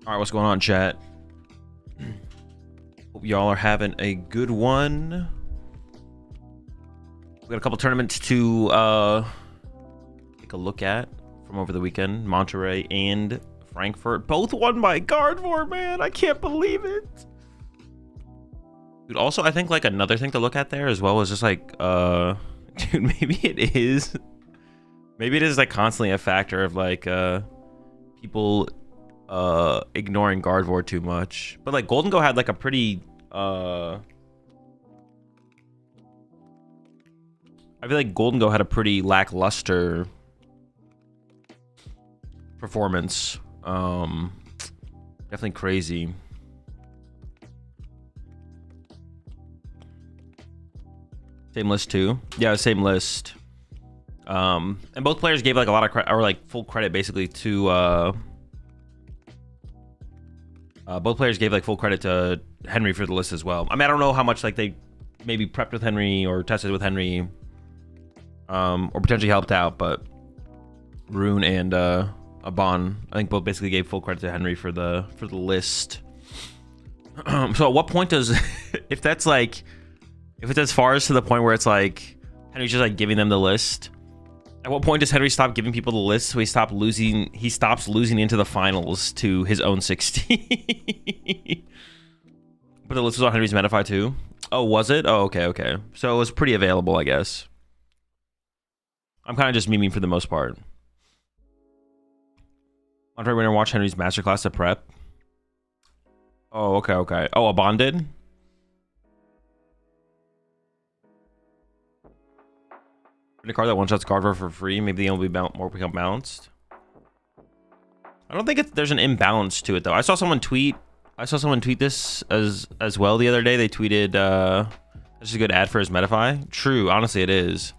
All right, what's going on, chat? Hope y'all are having a good one. We got a couple tournaments to take a look at from over the weekend. Monterey and Frankfurt, both won by Gardevoir, man. I can't believe it. Dude, also, I think like another thing to look at there as well is just like, dude, maybe it is like constantly a factor of like people ignoring Gardevoir too much. But like Golden Go had like a pretty I feel like Golden Go had a pretty lackluster performance. Definitely crazy. Same list too. Yeah, same list. And both players gave like a lot of credit, or like full credit basically to both players gave like full credit to Henry for the list as well. I mean, I don't know how much like they maybe prepped with Henry or tested with Henry, or potentially helped out, but Rune and Abon, I think both basically gave full credit to Henry for the list. So at what point does if it's as far as to the point where it's like Henry's just like giving them the list, at what point does Henry stop giving people the list so he stops losing into the finals to his own 60? But the list was on Henry's Metafy too. Oh, was it? Oh, okay. So it was pretty available, I guess. I'm kind of just memeing for the most part. Andre winner watch Henry's masterclass to prep. Oh, okay. Oh, Abon did? A card that one-shots Gardevoir for free. Maybe the game will be become balanced. I don't think there's an imbalance to it though. I saw someone tweet this as well the other day. They tweeted this is a good ad for his Metafy. True, honestly it is.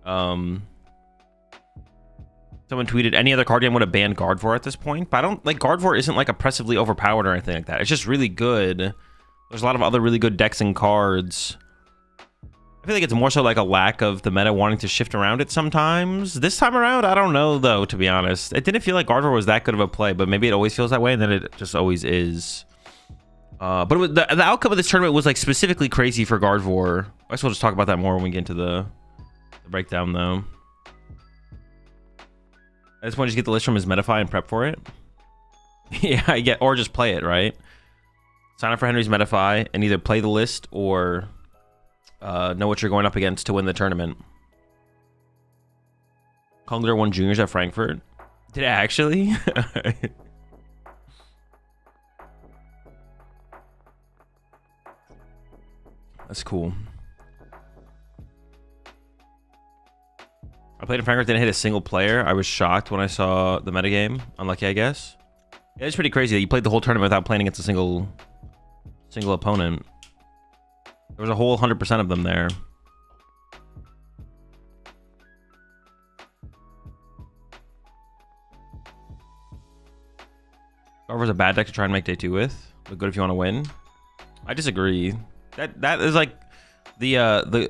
Someone tweeted any other card game would have banned Gardevoir at this point, but I don't like Gardevoir isn't like oppressively overpowered or anything like that. It's just really good. There's a lot of other really good decks and cards. I feel like it's more so like a lack of the meta wanting to shift around it sometimes. This time around, I don't know though, to be honest. It didn't feel like Gardevoir was that good of a play, but maybe it always feels that way, and then it just always is. But it was, the outcome of this tournament was like specifically crazy for Gardevoir. I guess we'll just talk about that more when we get into the breakdown though. I just want to just get the list from his Metafy and prep for it. Yeah, or just play it, right? Sign up for Henry's Metafy and either play the list or know what you're going up against to win the tournament. Kongler won juniors at Frankfurt. Did it actually? That's cool. I played in Frankfurt, didn't hit a single player. I was shocked when I saw the metagame. Unlucky, I guess. Yeah, it's pretty crazy that you played the whole tournament without playing against a single opponent. There was a whole 100% of them there. Gardevoir's a bad deck to try and make day 2 with, but good if you want to win. I disagree. That is like the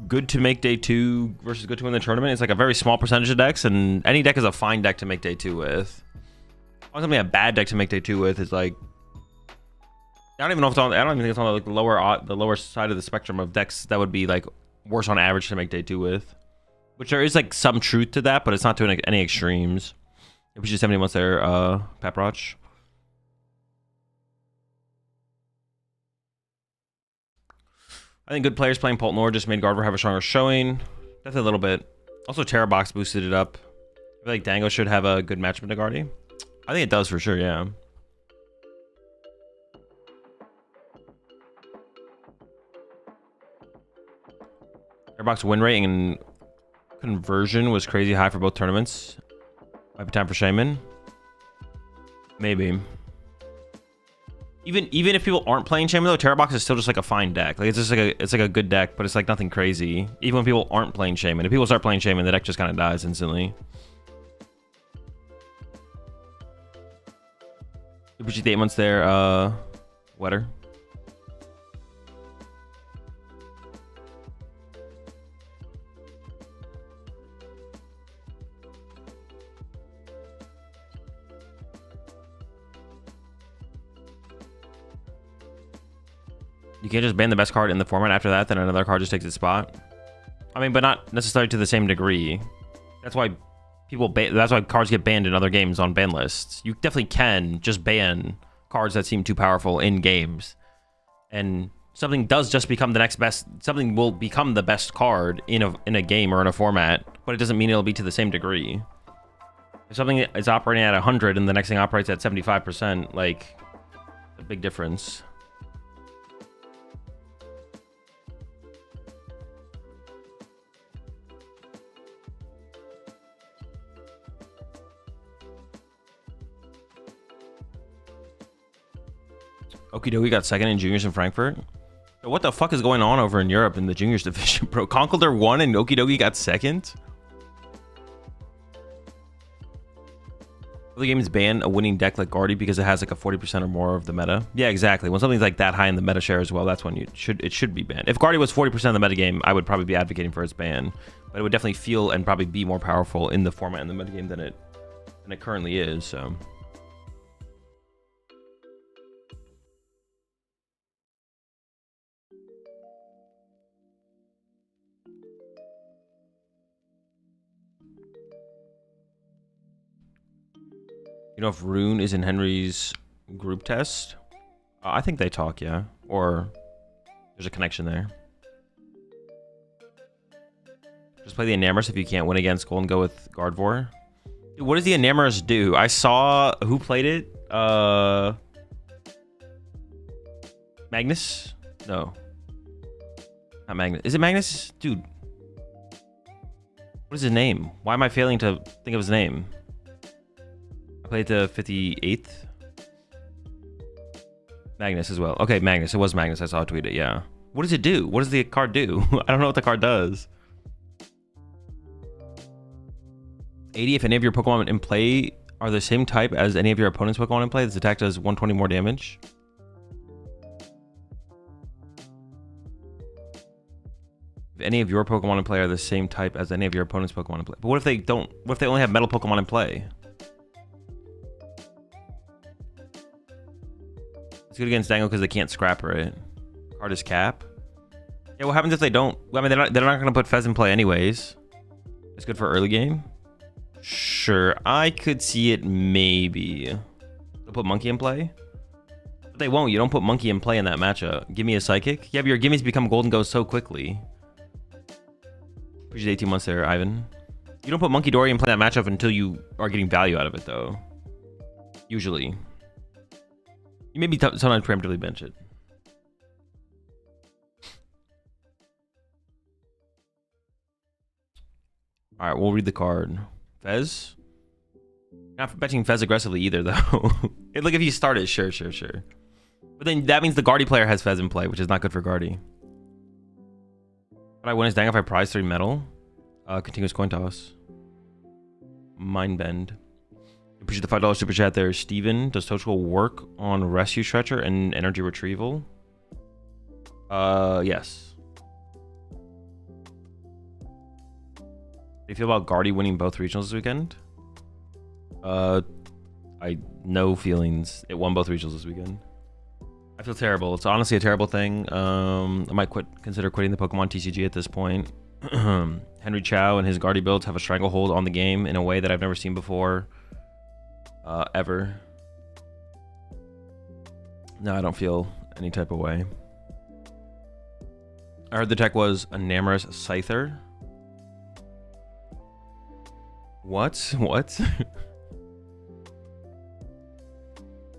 good to make day 2 versus good to win the tournament. It's like a very small percentage of decks, and any deck is a fine deck to make day 2 with. Something a bad deck to make day 2 with is like, I don't even know if it's on. I don't even think it's on like the lower side of the spectrum of decks that would be like worse on average to make day 2 with. Which there is like some truth to that, but it's not to any extremes. If we just have anyone there, Paproch. I think good players playing Pult Nord just made Gardevoir have a stronger showing. Definitely a little bit. Also, Terra Box boosted it up. I feel like Dango should have a good matchup with Nagardi. I think it does for sure, yeah. Airbox win rate and conversion was crazy high for both tournaments. Might be time for Shaman. Maybe. Even if people aren't playing Shaman though, Terra Box is still just like a fine deck. Like it's like a good deck, but it's like nothing crazy. Even when people aren't playing Shaman. If people start playing Shaman, the deck just kind of dies instantly. Appreciate the 8 months there, Wetter. You can't just ban the best card in the format after that, then another card just takes its spot. I mean, but not necessarily to the same degree. That's why that's why cards get banned in other games on ban lists. You definitely can just ban cards that seem too powerful in games. And something does just become the next best, something will become the best card in a game or in a format, but it doesn't mean it'll be to the same degree. If something is operating at 100 and the next thing operates at 75%, like, a big difference. Okie dokie got second in juniors in Frankfurt. So what the fuck is going on over in Europe in the juniors division, bro? Conkeldurr won and Okie dokie got second? Other games ban a winning deck like Guardy because it has like a 40% or more of the meta. Yeah, exactly. When something's like that high in the meta share as well, that's when it should be banned. If Guardy was 40% of the meta game, I would probably be advocating for its ban. But it would definitely feel and probably be more powerful in the format in the meta game than it currently is, so. You know if Rune is in Henry's group test? I think they talk, yeah. Or there's a connection there. Just play the Enamorous if you can't win against Gold and go with Gardevoir. Dude, what does the Enamorous do? I saw who played it. Magnus? No. Not Magnus. Is it Magnus? Dude. What is his name? Why am I failing to think of his name? I played the 58th. Magnus as well. Okay, Magnus. It was Magnus. I saw a tweet it, yeah. What does it do? What does the card do? I don't know what the card does. 80, if any of your Pokemon in play are the same type as any of your opponent's Pokemon in play, this attack does 120 more damage. If any of your Pokemon in play are the same type as any of your opponent's Pokemon in play. But what if they don't? What if they only have metal Pokemon in play? It's good against Dango because they can't scrap, right? Card is cap. Yeah, what happens if they don't? I mean, they're not going to put Fez in play anyways. It's good for early game. Sure, I could see it maybe. They'll put Monkey in play. But they won't. You don't put Monkey in play in that matchup. Give me a Psychic. Yeah, but your gimmies become Golden Go so quickly. Appreciate 18 months there, Ivan. You don't put Monkey Dory in play that matchup until you are getting value out of it, though. Usually. You maybe sometimes preemptively bench it. All right, we'll read the card. Fez? Not benching Fez aggressively either, though. Look, if you start it, sure. But then that means the Guardy player has Fez in play, which is not good for Guardy. But I win his dang if I prize 3 metal. Continuous coin toss. Mind bend. Appreciate the $5 super chat there. Steven, does Toadstool work on Rescue Stretcher and Energy Retrieval? Yes. Do you feel about Guardy winning both regionals this weekend? No feelings. It won both regionals this weekend. I feel terrible. It's honestly a terrible thing. I might consider quitting the PokemonTCG at this point. Henry Chow and his Guardy builds have a stranglehold on the game in a way that I've never seen before. Ever. No, I don't feel any type of way. I heard the tech was a Enamorous Scyther. What? What? You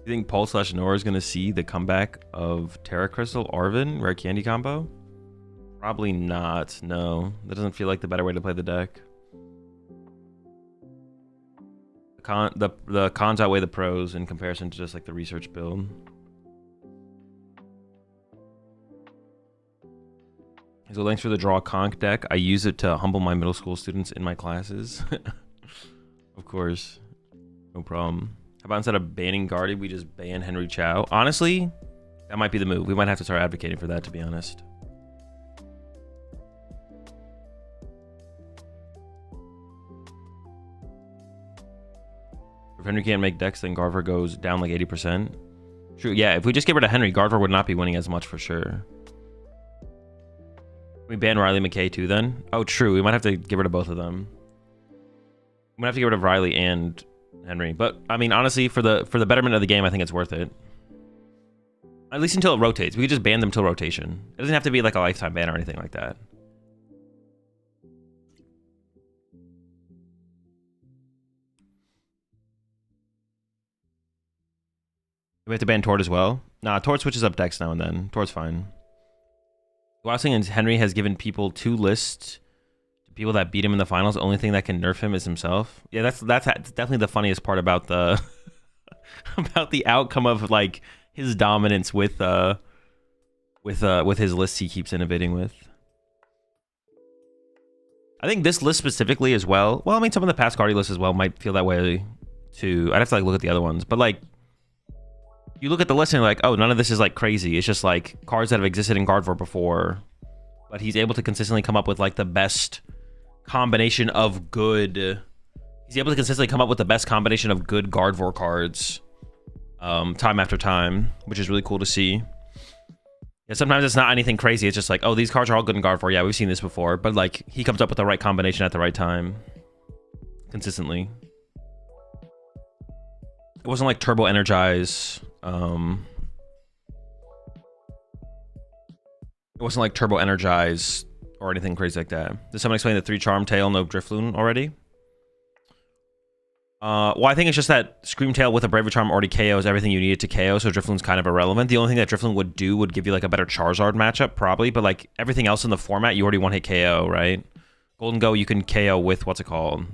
think Pult / Nora is going to see the comeback of Terra Crystal Arvin rare candy combo? Probably not. No, that doesn't feel like the better way to play the deck. The cons outweigh the pros in comparison to just like the research build. So thanks for the draw conch deck. I use it to humble my middle school students in my classes. Of course, no problem. How about instead of banning Guardy, we just ban Henry Chow? Honestly, that might be the move. We might have to start advocating for that, to be honest. If Henry can't make decks, then Gardevoir goes down like 80%. True, yeah, if we just get rid of Henry, Gardevoir would not be winning as much for sure. We ban Riley McKay too then? Oh, true. We might have to get rid of both of them. We might have to get rid of Riley and Henry. But, I mean, honestly, for the betterment of the game, I think it's worth it. At least until it rotates. We could just ban them till rotation. It doesn't have to be like a lifetime ban or anything like that. Do we have to ban Tord as well? Nah, Tord switches up decks now and then. Tord's fine. Wassing and Henry has given people 2 lists to people that beat him in the finals. The only thing that can nerf him is himself. Yeah, that's definitely the funniest part about the about the outcome of like his dominance with his lists he keeps innovating with. I think this list specifically as well. Well, I mean, some of the past Cardi lists as well might feel that way too. I'd have to like look at the other ones, but like. You look at the list and you're like, oh, none of this is like crazy. It's just like cards that have existed in Gardevoir before. But he's able to consistently come up with like the best combination of good. He's able to consistently come up with the best combination of good Gardevoir cards time after time, which is really cool to see. Yeah, sometimes it's not anything crazy. It's just like, oh, these cards are all good in Gardevoir. Yeah, we've seen this before. But like he comes up with the right combination at the right time. Consistently. It wasn't like Turbo Energize. It wasn't like Turbo Energize or anything crazy like that. Did someone explain the 3 Charm Tail, no Drifloon already? Well, I think it's just that Scream Tail with a Bravery Charm already KOs everything you needed to KO, so Drifloon's kind of irrelevant. The only thing that Drifloon would do would give you like a better Charizard matchup, probably, but like everything else in the format, you already one-hit KO, right? Golden Go, you can KO with, what's it called?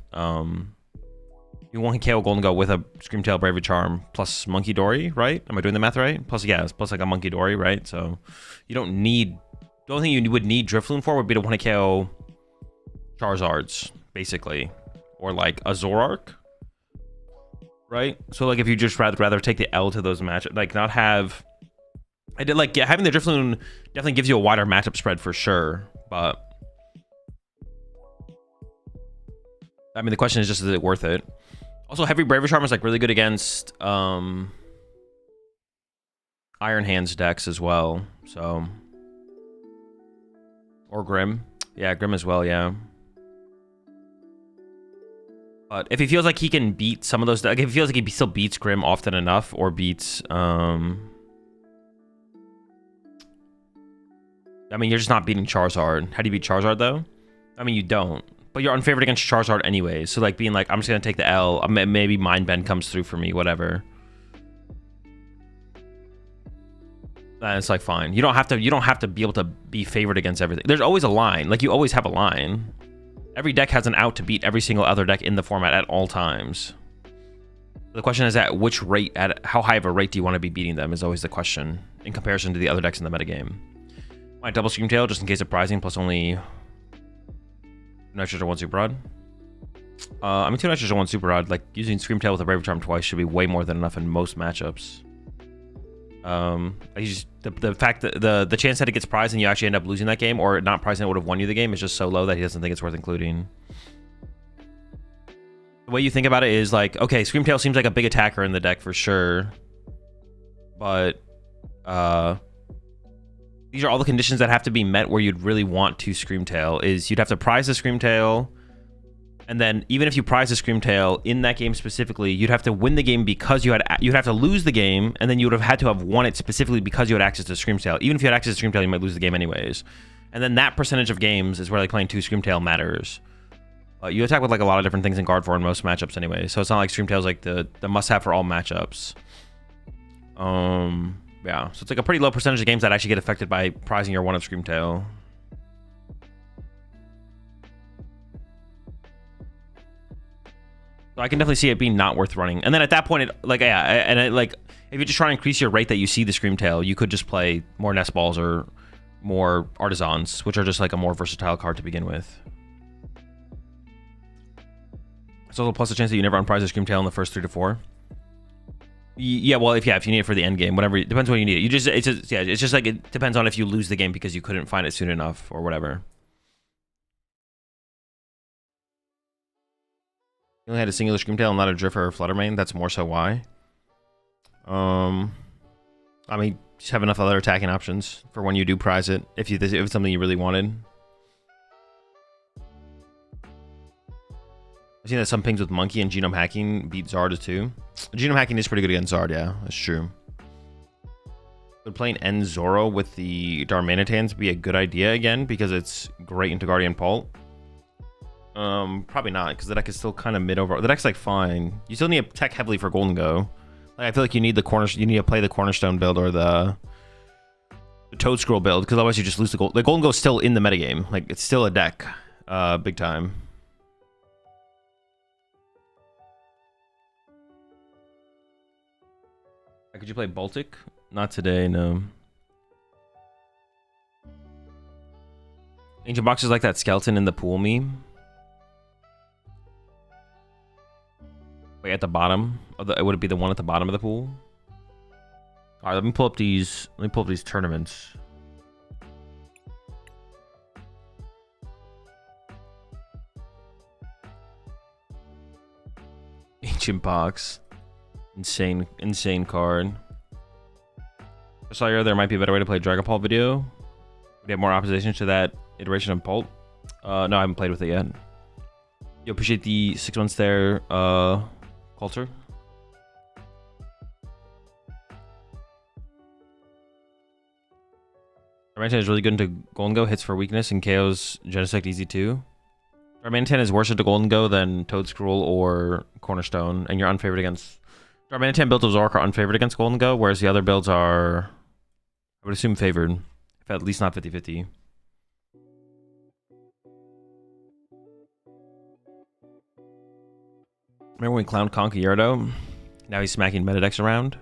You won't KO Golden Go with a Screamtail Bravery Charm plus Monkey Dory, right? Am I doing the math right? Plus, yeah, plus like a Monkey Dory, right? So you don't need... The only thing you would need Drifloon for would be to want to KO Charizards, basically. Or like a Zoroark, right? So like if you just rather take the L to those matchups, like not have... I did like, yeah, having the Drifloon definitely gives you a wider matchup spread for sure, but... I mean, the question is just, is it worth it? Also, Heavy Bravery Charm is like really good against Iron Hands decks as well. So, or Grim, yeah, Grim as well, yeah. But if he feels like he can beat some of those, like if he feels like he still beats Grim often enough, or beats, I mean, you're just not beating Charizard. How do you beat Charizard though? I mean, you don't. But you're unfavored against Charizard anyways. So like being like, I'm just gonna take the L. Maybe Mind Bend comes through for me, whatever. And it's like fine. You don't have to be able to be favored against everything. There's always a line. Like you always have a line. Every deck has an out to beat every single other deck in the format at all times. The question is at which rate, at how high of a rate do you want to be beating them is always the question in comparison to the other decks in the metagame. My double Screamtail just in case of prizing plus only Nitrogen 1 Super Rod. I mean 2 Nitrogen 1 Super Rod, like using Screamtail with a Bravery Charm twice should be way more than enough in most matchups. The fact that the chance that it gets prized and you actually end up losing that game or not prizing it would have won you the game is just so low that he doesn't think it's worth including. The way you think about it is like, okay, Screamtail seems like a big attacker in the deck for sure, but these are all the conditions that have to be met where you'd really want to Screamtail. Is you'd have to prize the Screamtail, and then even if you prize the Screamtail in that game specifically, you'd have to win the game because you'd have to lose the game, and then you would have had to have won it specifically because you had access to Screamtail. Even if you had access to Screamtail, you might lose the game anyways. And then that percentage of games is where like playing 2 Screamtail matters. You attack with like a lot of different things in Gardevoir in most matchups anyway, so it's not like Screamtail's like the must-have for all matchups. Yeah, so it's like a pretty low percentage of games that actually get affected by prizing your 1-up Screamtail. So I can definitely see it being not worth running. And then at that point, if you just try and increase your rate that you see the Screamtail, you could just play more Nest Balls or more Artisans, which are just like a more versatile card to begin with. It's also plus a chance that you never unprize a Screamtail in the first 3 to 4. Yeah, well, if you need it for the end game, whatever, it depends when you need it. It's just like it depends on if you lose the game because you couldn't find it soon enough or whatever. You only had a singular Screamtail, not a Drifter or Fluttermane. That's more so why. I mean, just have enough other attacking options for when you do prize it. If it's something you really wanted. I've seen that some pings with Monkey and Genome Hacking beat Zard too. Genome Hacking is pretty good against Zard, yeah, that's true. Would playing End Zoro with the Darmanitans be a good idea again because it's great into Guardian Pult? Probably not, because the deck is still kind of mid over. The deck's like fine. You still need to tech heavily for Golden Go. Like, I feel like you need you need to play the Cornerstone build or the Toad Scroll build, because otherwise you just lose the Gold. The Golden Go's still in the metagame. Like, it's still a deck, big time. Could you play Baltic? Not today, no. Ancient Box is like that skeleton in the pool meme. Wait, at the bottom of the, would it be the one at the bottom of the pool? All right, let me pull up these. Let me pull up these tournaments. Ancient Box, insane card. I saw there might be a better way to play Dragon Ball video. Would you have more opposition to that iteration of Pult? No, I haven't played with it yet. You appreciate the 6 months there, Coulter. Darmanitan is really good into Golden Go, hits for weakness, and KO's Genesect easy too. Darmanitan is worse into Golden Go than Toad Scroll or Cornerstone, and you're unfavored against... Darmanitan builds of Zork are unfavored against Golden Go, whereas the other builds are, I would assume, favored. If at least not 50-50. Remember when we clowned Conquierto? Now he's smacking meta decks around.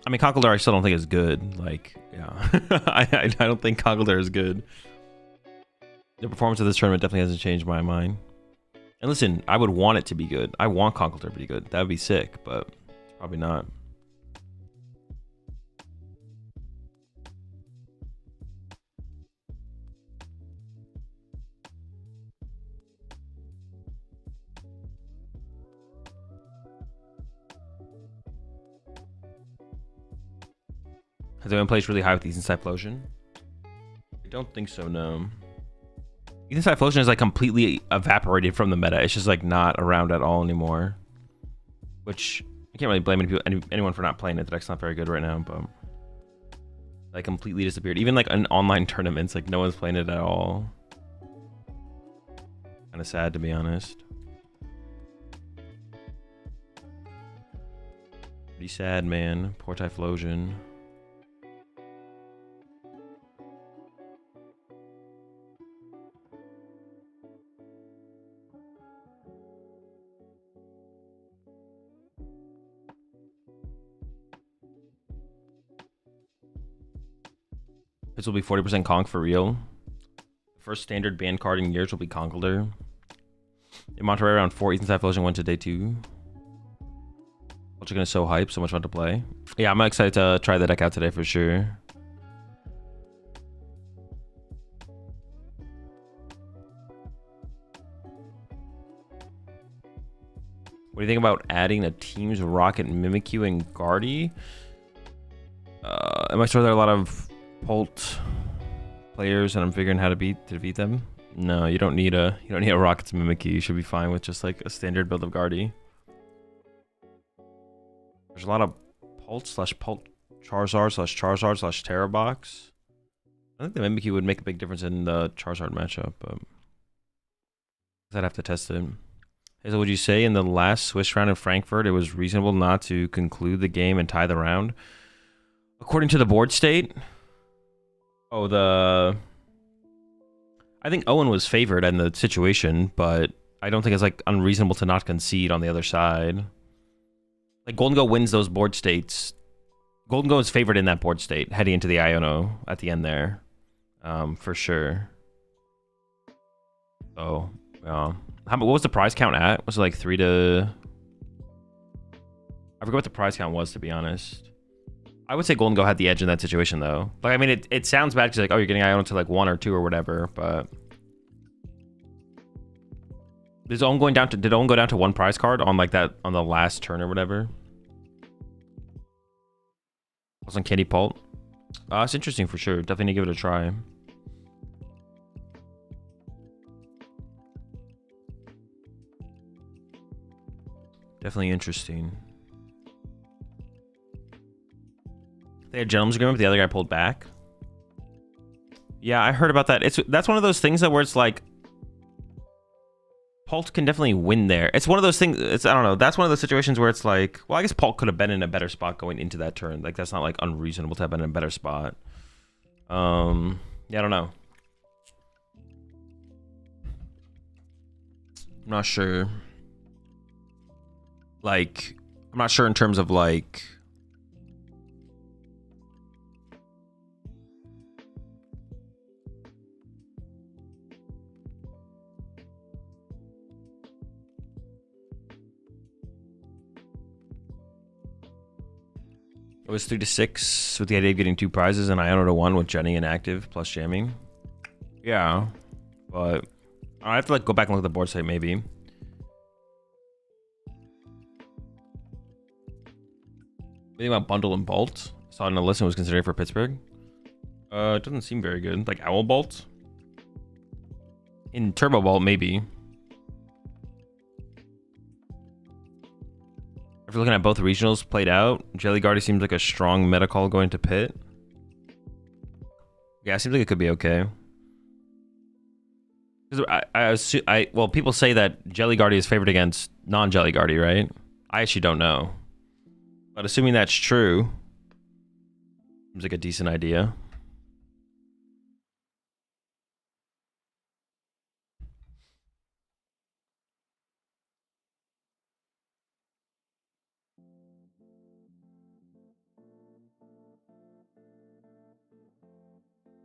I mean, Conkeldurr I still don't think is good. Like, yeah. I don't think Conkeldurr is good. The performance of this tournament definitely hasn't changed my mind. And listen, I would want it to be good. I want Conkeldurr to be good. That would be sick, but probably not. Has anyone placed really high with Ethan Cyphlosion? I don't think so, no. Ethan Cyphlosion is like completely evaporated from the meta. It's just like not around at all anymore. Which I can't really blame anyone for not playing it. The deck's not very good right now, but like completely disappeared. Even like in online tournaments, like no one's playing it at all. Kind of sad, to be honest. Pretty sad, man. Poor Typhlosion. This will be 40% conk for real. The first standard ban card in years will be Conkeldurr. In Monterey, around 4, Ethan Cyphlosion went to day 2. Which are gonna so hype, so much fun to play. Yeah, I'm excited to try the deck out today for sure. What do you think about adding a Team's Rocket, Mimikyu, and Guardy? Am I sure there are a lot of Pult players and I'm figuring how to defeat them? No, you don't need a Rocket's Mimikyu. You should be fine with just like a standard build of Guardy. There's a lot of Pult / Pult Charizard / Charizard / Terra Box. I think the Mimikyu would make a big difference in the Charizard matchup, but I'd have to test it. Hey, so would you say in the last Swiss round in Frankfurt it was reasonable not to conclude the game and tie the round? According to the board state? Oh, I think Owen was favored in the situation, but I don't think it's like unreasonable to not concede on the other side. Like Golden Go wins those board states. Golden Go is favored in that board state heading into the Iono at the end there, for sure. Oh, yeah. What was the prize count at? Was it like 3 to? I forget what the prize count was, to be honest. I would say Golden Go had the edge in that situation, though. Like, I mean, it sounds bad because like, oh, you're getting Iono to like 1 or 2 or whatever, but did Owen go down to 1 prize card on like that on the last turn or whatever? Was on Candy Pult. It's interesting for sure. Definitely need to give it a try. Definitely interesting. They had gentleman's agreement, but the other guy pulled back. Yeah, I heard about that. That's one of those things that where it's like Pult can definitely win there. It's one of those things. I don't know. That's one of those situations where it's like, well, I guess Pult could have been in a better spot going into that turn. Like that's not like unreasonable to have been in a better spot. Yeah, I don't know. I'm not sure. Like, I'm not sure in terms of like. It was 3-6 with the idea of getting 2 prizes, and Iono to 1 with Jenny inactive plus jamming. Yeah, but I have to like go back and look at the board site maybe. Maybe about Bundle and Bolt. Saw it in a list and was considered for Pittsburgh. It doesn't seem very good. Like Owl Bolt. In Turbo Bolt, maybe. If you're looking at both regionals played out, Jelly Guardy seems like a strong meta call going to Pit. Yeah, it seems like it could be okay. Well, people say that Jelly Guardy is favored against non-Jelly Guardy, right? I actually don't know. But assuming that's true, seems like a decent idea.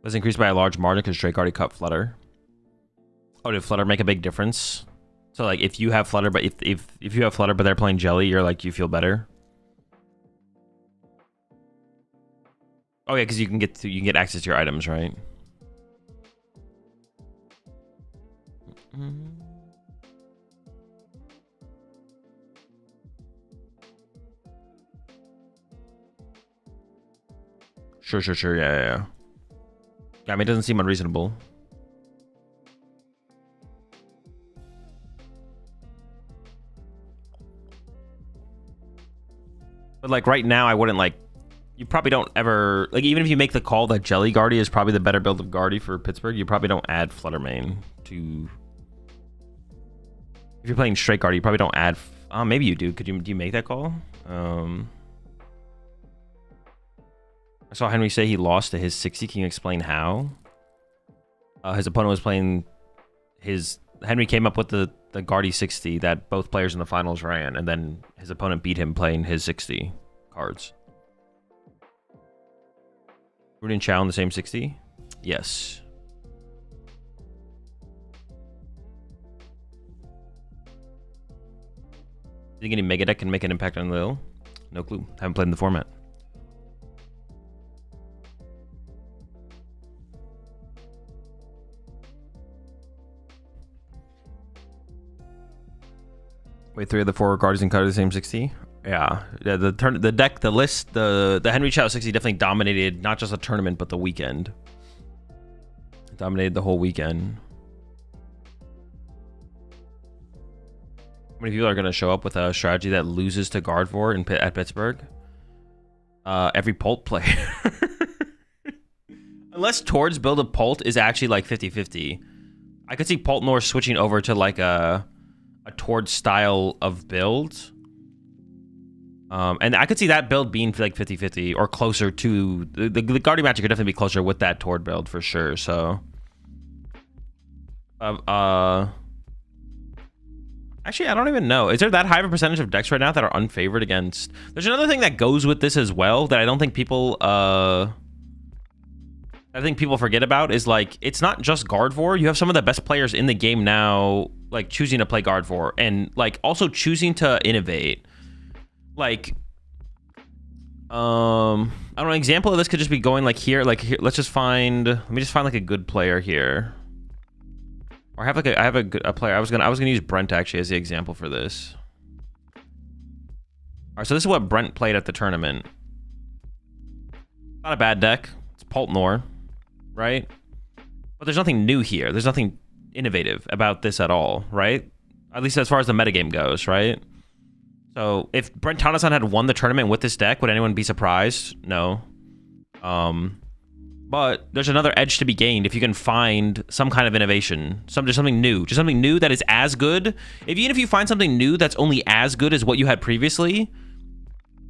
Was increased by a large margin because Drake already cut Flutter. Oh, did Flutter make a big difference? So like, if you have Flutter, but if you have Flutter, but they're playing Jelly, you're like, you feel better. Oh yeah, because you can get access to your items, right? Sure. Yeah. I mean, it doesn't seem unreasonable. But like right now, I wouldn't like. You probably don't ever like, even if you make the call that Jelly Guardy is probably the better build of Guardy for Pittsburgh, you probably don't add Flutter Main to. If you're playing straight Guardy, you probably don't add. Maybe you do. Do you make that call? I saw Henry say he lost to his 60. Can you explain how? His opponent was playing his... Henry came up with the Guardy 60 that both players in the finals ran, and then his opponent beat him playing his 60 cards. Rudy and Chow in the same 60? Yes. Do you think any Mega Deck can make an impact on Lil? No clue. Haven't played in the format. Wait, 3 of the 4 Guardians cut the same 60? Yeah. The deck, the list, the Henry Chow 60 definitely dominated not just the tournament, but the weekend. It dominated the whole weekend. How many people are going to show up with a strategy that loses to Guard for at Pittsburgh? Every Pult player. Unless Tord's build of Pult is actually like 50-50. I could see Pult North switching over to like a Tord style of build. And I could see that build being like 50-50 or closer to... The Guardian match could definitely be closer with that Tord build for sure, so... Actually, I don't even know. Is there that high of a percentage of decks right now that are unfavored against... There's another thing that goes with this as well that I don't think people... I think people forget about is like, it's not just Guard 4. You have some of the best players in the game now, like choosing to play Guard 4 and like also choosing to innovate. Like, I don't know, an example of this could just be going like here, let me just find like a good player here. Or have like I have a player. I was gonna use Brent actually as the example for this. All right, so this is what Brent played at the tournament. Not a bad deck. It's Pult Nor, right? But there's nothing new here. There's nothing innovative about this at all, right? At least as far as the metagame goes, right? So if Brent Tanasan had won the tournament with this deck, would anyone be surprised? No. But there's another edge to be gained if you can find some kind of innovation, just something new that is as good. Even if you find something new that's only as good as what you had previously,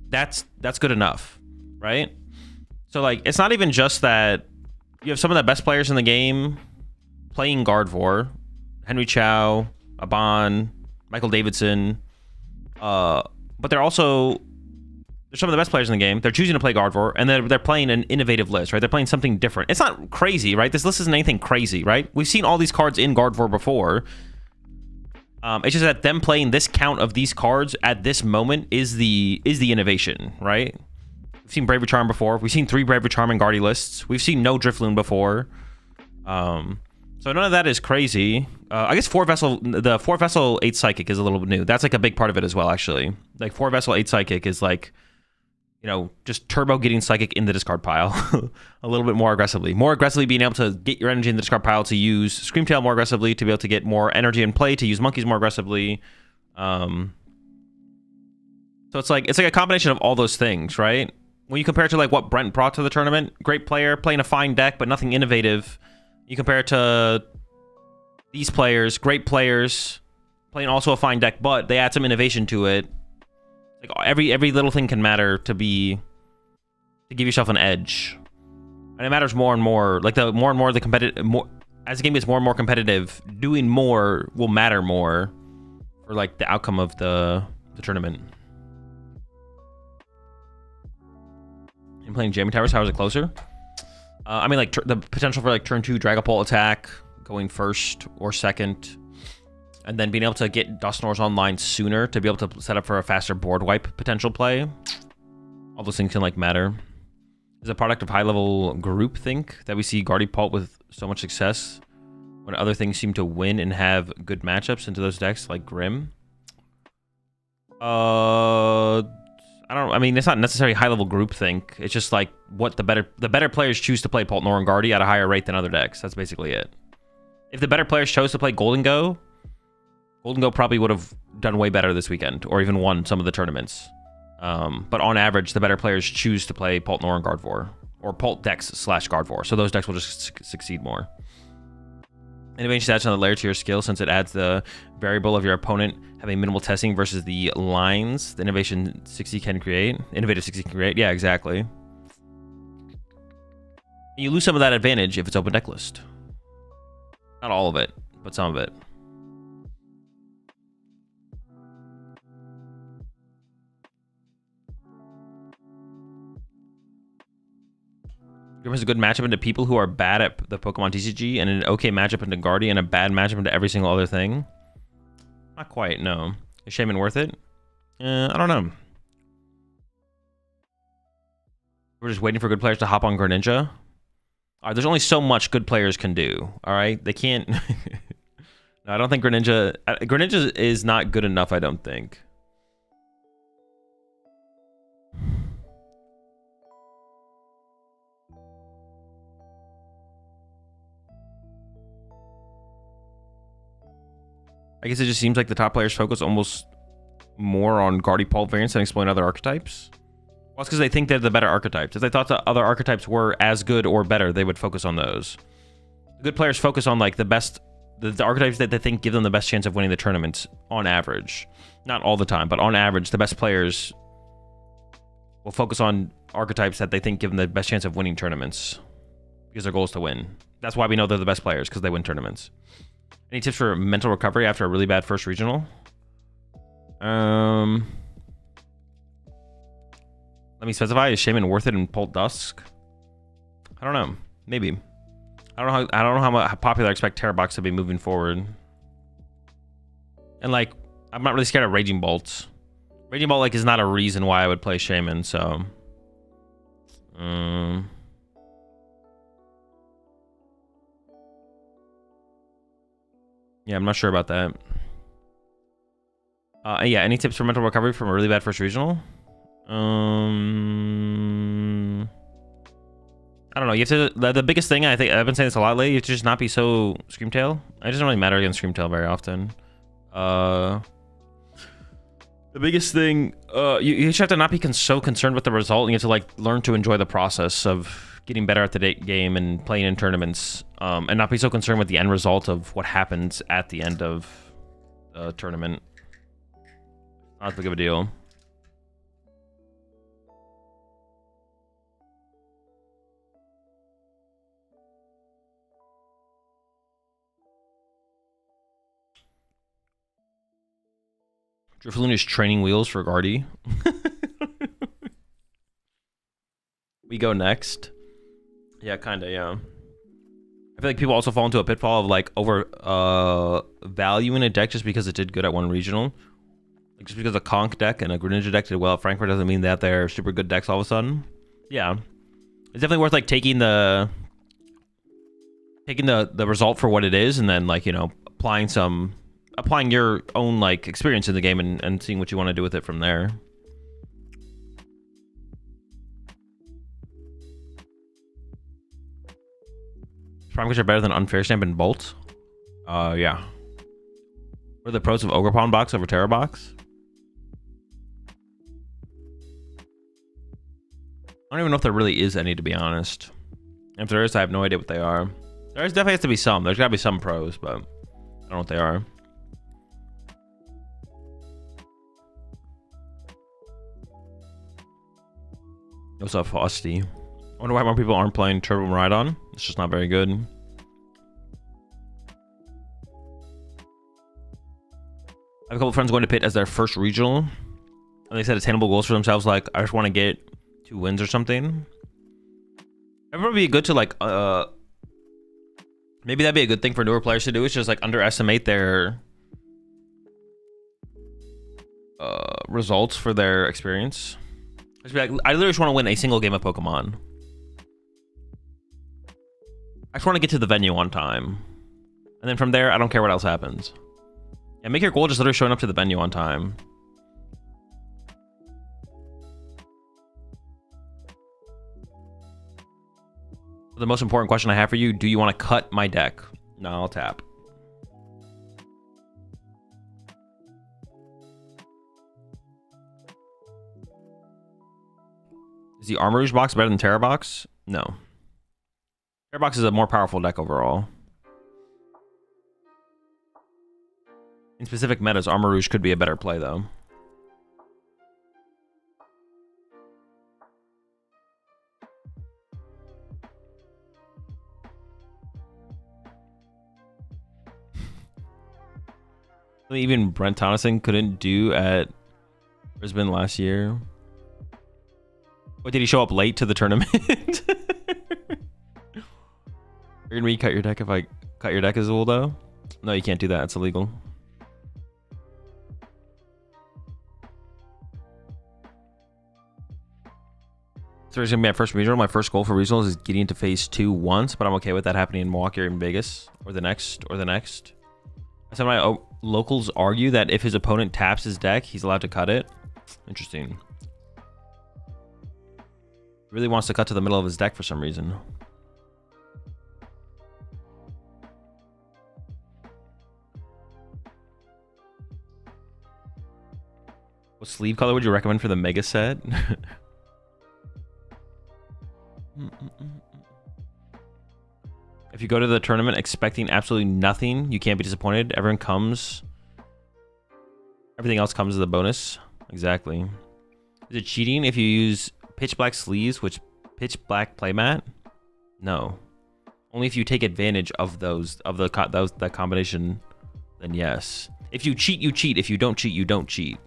that's good enough, right? So like, it's not even just that you have some of the best players in the game playing Gardevoir, Henry Chow, Aban, Michael Davidson, but there's some of the best players in the game. They're choosing to play Gardevoir, and they're playing an innovative list, right? They're playing something different. It's not crazy, right? This list isn't anything crazy, right? We've seen all these cards in Gardevoir before. It's just that them playing this count of these cards at this moment is the innovation, right? We've seen Bravery Charm before. We've seen 3 Bravery Charm and Guardy lists. We've seen no Drifloon before. So none of that is crazy. I guess the 4 Vessel 8 Psychic is a little bit new. That's like a big part of it as well, actually. Like 4 Vessel 8 Psychic is like, you know, just turbo getting Psychic in the discard pile a little bit more aggressively. More aggressively being able to get your energy in the discard pile to use Screamtail more aggressively, to be able to get more energy in play, to use Monkeys more aggressively. So it's like a combination of all those things, right? When you compare it to like what Brent brought to the tournament, great player, playing a fine deck, but nothing innovative. You compare it to these players, great players, playing also a fine deck, but they add some innovation to it. Like every little thing can matter to give yourself an edge, and it matters more and more. Like the more and more the competitive, as the game gets more and more competitive, doing more will matter more for like the outcome of the tournament. And playing Jamming Towers, how is it closer? I mean, like the potential for like turn 2 Dragapult attack going first or second, and then being able to get Dusknoirs online sooner to be able to set up for a faster board wipe potential play. All those things can like matter. Is a product of high level groupthink that we see Guardy Pult with so much success when other things seem to win and have good matchups into those decks like Grim. I mean, it's not necessarily high level groupthink. It's just like what the better players choose to play Pult, Nor, and Guardy at a higher rate than other decks. That's basically it. If the better players chose to play Golden Go probably would have done way better this weekend, or even won some of the tournaments. But on average, the better players choose to play Pult, Nor, and Gardevoir, or Pult decks / Gardevoir. So those decks will just succeed more. Innovation adds another layer to your skill since it adds the variable of your opponent having minimal testing versus the lines the Innovation 60 can create. Innovative 60 can create. Yeah, exactly. You lose some of that advantage if it's open deck list. Not all of it, but some of it. Grim has a good matchup into people who are bad at the Pokemon TCG, and an okay matchup into Guardy, and a bad matchup into every single other thing. Not quite, no. Is Shaman worth it? I don't know. We're just waiting for good players to hop on Greninja. There's only so much good players can do, all right? They can't... No, I don't think Greninja... Greninja is not good enough, I don't think. I guess it just seems like the top players focus almost more on Guardy Pult variants than exploring other archetypes. Well, it's because they think they're the better archetypes. If they thought the other archetypes were as good or better, they would focus on those. Good players focus on like the best, the archetypes that they think give them the best chance of winning the tournament on average. Not all the time, but on average, the best players will focus on archetypes that they think give them the best chance of winning tournaments because their goal is to win. That's why we know they're the best players, because they win tournaments. Any tips for mental recovery after a really bad first regional? Let me specify. Is Shaman worth it in Pult Dusk? I don't know. Maybe. I don't know how popular I expect Terra Box to be moving forward. And like, I'm not really scared of Raging Bolts. Raging Bolt like is not a reason why I would play Shaman. So, yeah, I'm not sure about that. Yeah, any tips for mental recovery from a really bad first regional? I don't know. You have to. The biggest thing, I think I've been saying this a lot lately. You have to just not be so Screamtail. It doesn't really matter against Screamtail very often. The biggest thing, you just have to not be so concerned with the result, and you have to like learn to enjoy the process of getting better at the game and playing in tournaments, and not be so concerned with the end result of what happens at the end of the tournament. Not as big of a deal. Drifloon is training wheels for Guardy. We go next. Yeah, kinda, yeah. I feel like people also fall into a pitfall of like over valuing a deck just because it did good at one regional. Like just because a Conch deck and a Greninja deck did well at Frankfurt doesn't mean that they're super good decks all of a sudden. Yeah. It's definitely worth like taking the result for what it is, and then like, you know, applying your own like experience in the game and seeing what you want to do with it from there. Primaries are better than Unfair Stamp and Bolt. Yeah. What are the pros of Ogerpon box over Terra box? I don't even know if there really is any, to be honest. And if there is, I have no idea what they are. There definitely has to be some. There's gotta be some pros, but I don't know what they are. Also Frosty. I wonder why more people aren't playing Turbo Maridon. It's just not very good. I have a couple friends going to Pit as their first regional, and they set attainable goals for themselves, like I just want to get 2 wins or something. It would be good to like maybe that'd be a good thing for newer players to do. Is just like underestimate their results for their experience. Just be like, I literally just want to win a single game of Pokemon. I just want to get to the venue on time, and then from there, I don't care what else happens. Yeah, make your goal just literally showing up to the venue on time. The most important question I have for you: do you want to cut my deck? No, I'll tap. Is the Armor Rouge box better than Terra box? No. Terra box is a more powerful deck overall. In specific metas, Armor Rouge could be a better play, though. Even Brent Tonneson couldn't do at Brisbane last year. What, did he show up late to the tournament? You're gonna recut your deck if I cut your deck, Azul, though? No, you can't do that. It's illegal. So it's gonna be my first regional. My first goal for regionals is getting into phase 2 once, but I'm okay with that happening in Milwaukee or in Vegas or the next or the next. Some of my locals argue that if his opponent taps his deck, he's allowed to cut it. Interesting. He really wants to cut to the middle of his deck for some reason. What sleeve color would you recommend for the mega set? If you go to the tournament expecting absolutely nothing, you can't be disappointed. Everything else comes as a bonus. Exactly. Is it cheating if you use pitch black sleeves, which pitch black playmat? No. Only if you take advantage of that combination, then yes. If you cheat, you cheat. If you don't cheat, you don't cheat.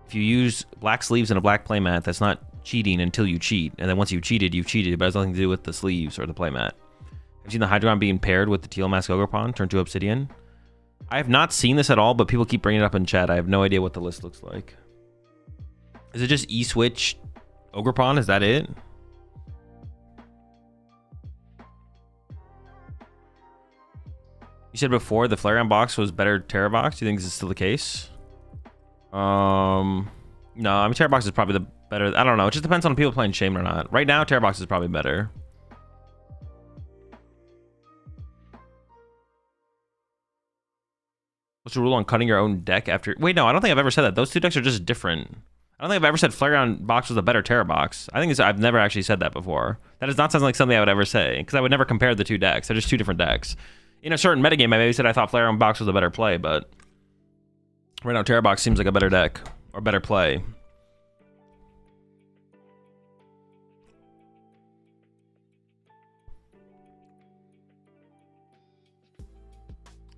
If you use black sleeves and a black playmat, that's not cheating until you cheat. And then once you've cheated, but it has nothing to do with the sleeves or the playmat. Have you seen the Hydron being paired with the Teal Mask Ogerpon, turn to Obsidian? I have not seen this at all, but people keep bringing it up in chat. I have no idea what the list looks like. Is it just E-Switch Ogerpon? Is that it? You said before the Flareon box was better Terra box. Do you think this is still the case? No, I mean, Terra box is probably the better. I don't know. It just depends on people playing Shame or not. Right now, Terra box is probably better. What's the rule on cutting your own deck after? Wait, no, I don't think I've ever said that. Those two decks are just different. I don't think I've ever said Flareon box was a better Terra box. I've never actually said that before. That does not sound like something I would ever say, because I would never compare the two decks. They're just two different decks. In a certain metagame, I maybe said I thought Flareon box was a better play, but right now Terra box seems like a better deck or better play.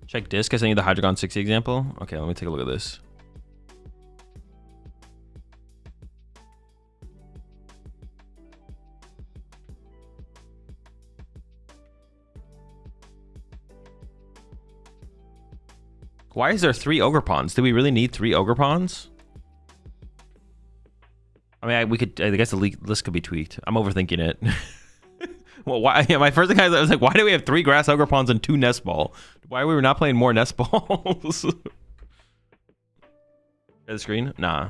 Check disc. I sent you the Hydreigon 60 example. Okay, let me take a look at this. Why is there 3 Ogre Pawns? Do we really need 3 Ogre Pawns? I mean, I guess the list could be tweaked. I'm overthinking it. Well, why? Yeah, my first thing I was like, why do we have 3 Grass Ogre Pawns and 2 Nest Ball? Why were we not playing more Nest Balls? The screen? Nah.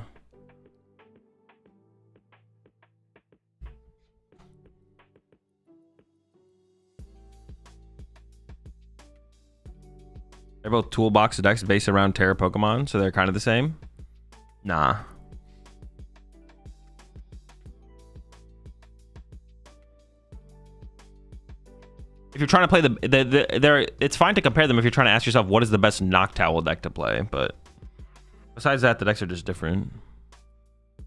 They're both toolbox decks based around Terra Pokemon, so they're kind of the same. Nah. If you're trying to play it's fine to compare them if you're trying to ask yourself what is the best Noctowl deck to play, but besides that, the decks are just different. You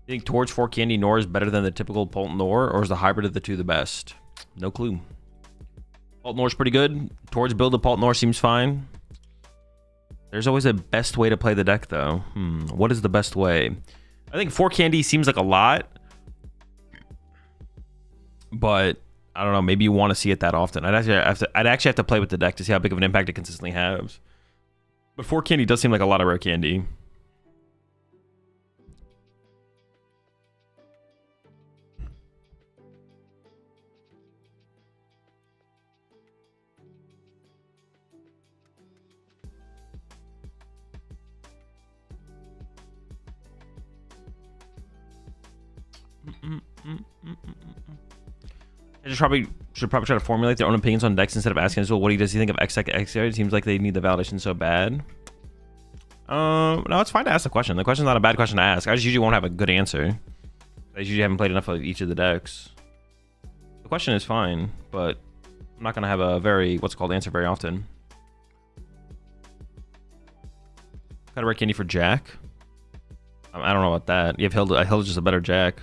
think Torch 4 Candy Nor is better than the typical Pult Nor, or is the hybrid of the two the best? No clue. Pult Nor's pretty good. Torch build a Pult Nor seems fine. There's always a best way to play the deck, though. What is the best way? I think 4 Candy seems like a lot, but I don't know. Maybe you want to see it that often. I'd actually have to play with the deck to see how big of an impact it consistently has. But 4 Candy does seem like a lot of rare candy. I should probably try to formulate their own opinions on decks instead of asking Azul, what does he think of X deck X? It seems like they need the validation so bad. No, it's fine to ask the question. The question's not a bad question to ask. I just usually won't have a good answer. I usually haven't played enough of each of the decks. The question is fine, but I'm not gonna have a very answer very often. Got a rare candy for Jack. I don't know about that. You have Hilda. Hilda's just a better Jack.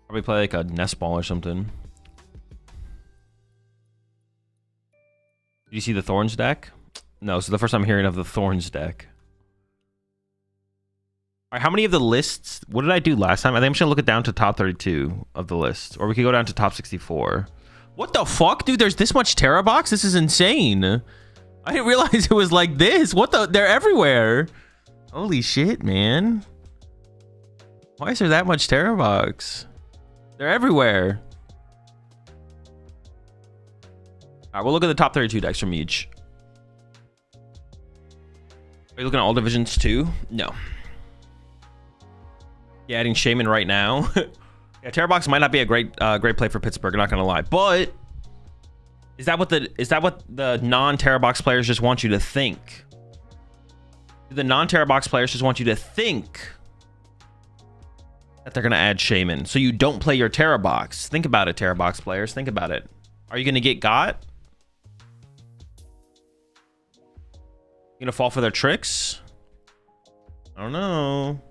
Probably play like a Nest Ball or something. Did you see the Thorns deck? No, so the first time hearing of the Thorns deck. All right, how many of the lists? What did I do last time? I think I'm just gonna look it down to top 32 of the list, or we could go down to top 64. What the fuck, dude? There's this much Terra box? This is insane. I didn't realize it was like this. What the? They're everywhere. Holy shit, man. Why is there that much Terra box? They're everywhere. All right, we'll look at the top 32 decks from each. Are you looking at all divisions too? No. Yeah, adding Shaman right now. Yeah, Terra box might not be a great play for Pittsburgh. I'm not gonna lie, but is that what the non-Terra box players just want you to think? Do the non-Terra box players just want you to think that they're gonna add Shaman so you don't play your Terra box? Think about it, Terra box players. Think about it. Are you gonna get got? You gonna fall for their tricks? I don't know.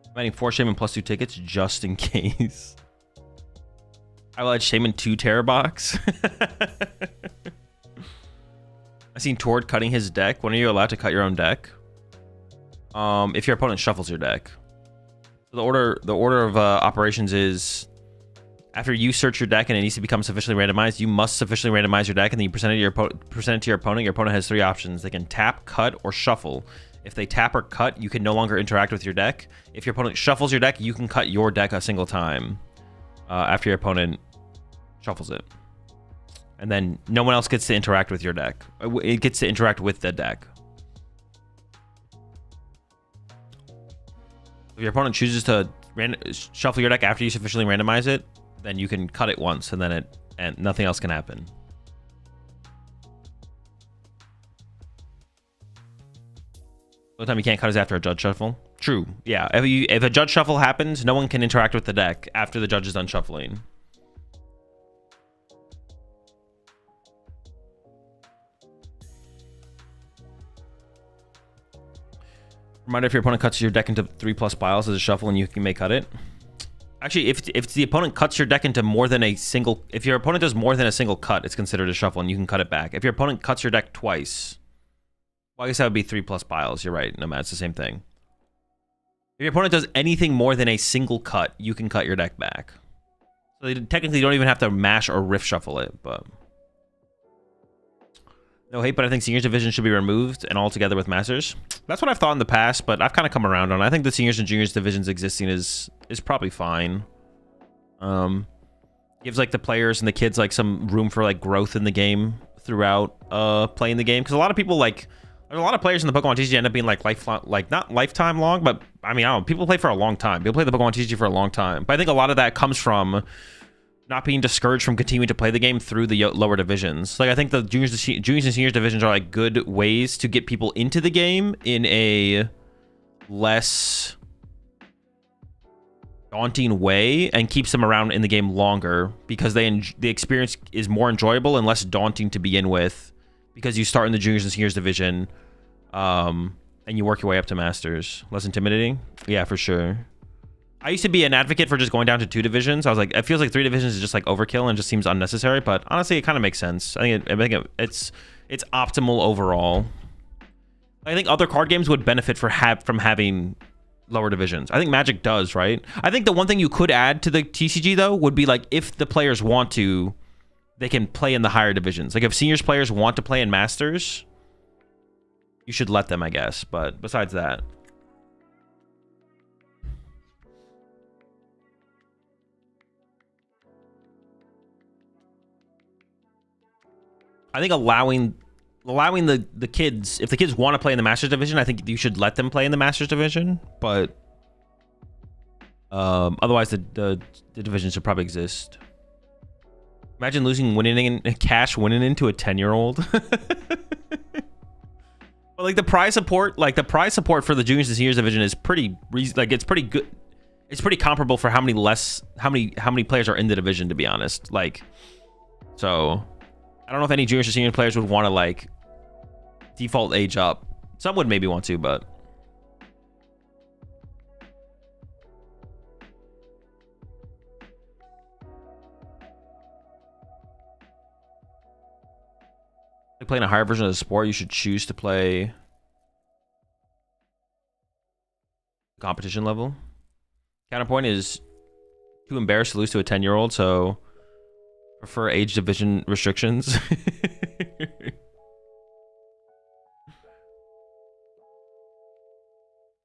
I'm adding 4 Shaman plus 2 tickets just in case. I will add Shaman 2 Terra box. I seen Tord cutting his deck. When are you allowed to cut your own deck? If your opponent shuffles your deck. The order of operations is after you search your deck and it needs to become sufficiently randomized, you must sufficiently randomize your deck and then you present it to your opponent. Your opponent has 3 options. They can tap, cut, or shuffle. If they tap or cut, you can no longer interact with your deck. If your opponent shuffles your deck, you can cut your deck a single time after your opponent shuffles it. And then no one else gets to interact with your deck. It gets to interact with the deck. If your opponent chooses to shuffle your deck after you sufficiently randomize it, then you can cut it once, and then nothing else can happen. The only time you can't cut is after a judge shuffle. True. Yeah. If a judge shuffle happens, no one can interact with the deck after the judge is done shuffling. Reminder: if your opponent cuts your deck into 3+ piles as a shuffle, and you may cut it. Actually, if the opponent cuts your deck into more than a single, if your opponent does more than a single cut, it's considered a shuffle, and you can cut it back. If your opponent cuts your deck twice, well, I guess that would be 3+ piles. You're right. No, man, it's the same thing. If your opponent does anything more than a single cut, you can cut your deck back. So they technically don't even have to mash or riff shuffle it, but no hate, but I think Seniors Division should be removed and all together with Masters. That's what I've thought in the past, but I've kind of come around on it. I think the Seniors and Juniors Divisions existing is probably fine. Gives like the players and the kids like some room for like growth in the game throughout playing the game, because a lot of people like, there's a lot of players in the Pokemon TCG end up being like not lifetime long, but I mean, I don't know, people play for a long time. People play the Pokemon TCG for a long time, but I think a lot of that comes from not being discouraged from continuing to play the game through the lower divisions. Like, I think the juniors and seniors divisions are like good ways to get people into the game in a less daunting way, and keeps them around in the game longer, because the experience is more enjoyable and less daunting to begin with, because you start in the juniors and seniors division, and you work your way up to Masters. Less intimidating? Yeah, for sure. I used to be an advocate for just going down to 2 divisions. I was like, it feels like 3 divisions is just like overkill and just seems unnecessary, but honestly, it kind of makes sense. I think it's optimal overall. I think other card games would benefit from having lower divisions. I think Magic does, right? I think the one thing you could add to the TCG though would be like, if the players want to, they can play in the higher divisions. Like if seniors players want to play in Masters, you should let them, I guess. But besides that, I think allowing the kids, if the kids want to play in the Masters division, I think you should let them play in the Masters division. But otherwise, the division should probably exist. Imagine winning into a 10-year-old. But like the prize support for the juniors and seniors division is pretty it's pretty good. It's pretty comparable for how many players are in the division, to be honest. Like, so I don't know if any juniors or senior players would want to like default age up. Some would maybe want to, but like playing a higher version of the sport, you should choose to play competition level. Counterpoint is too embarrassed to lose to a 10-year-old, so prefer age division restrictions.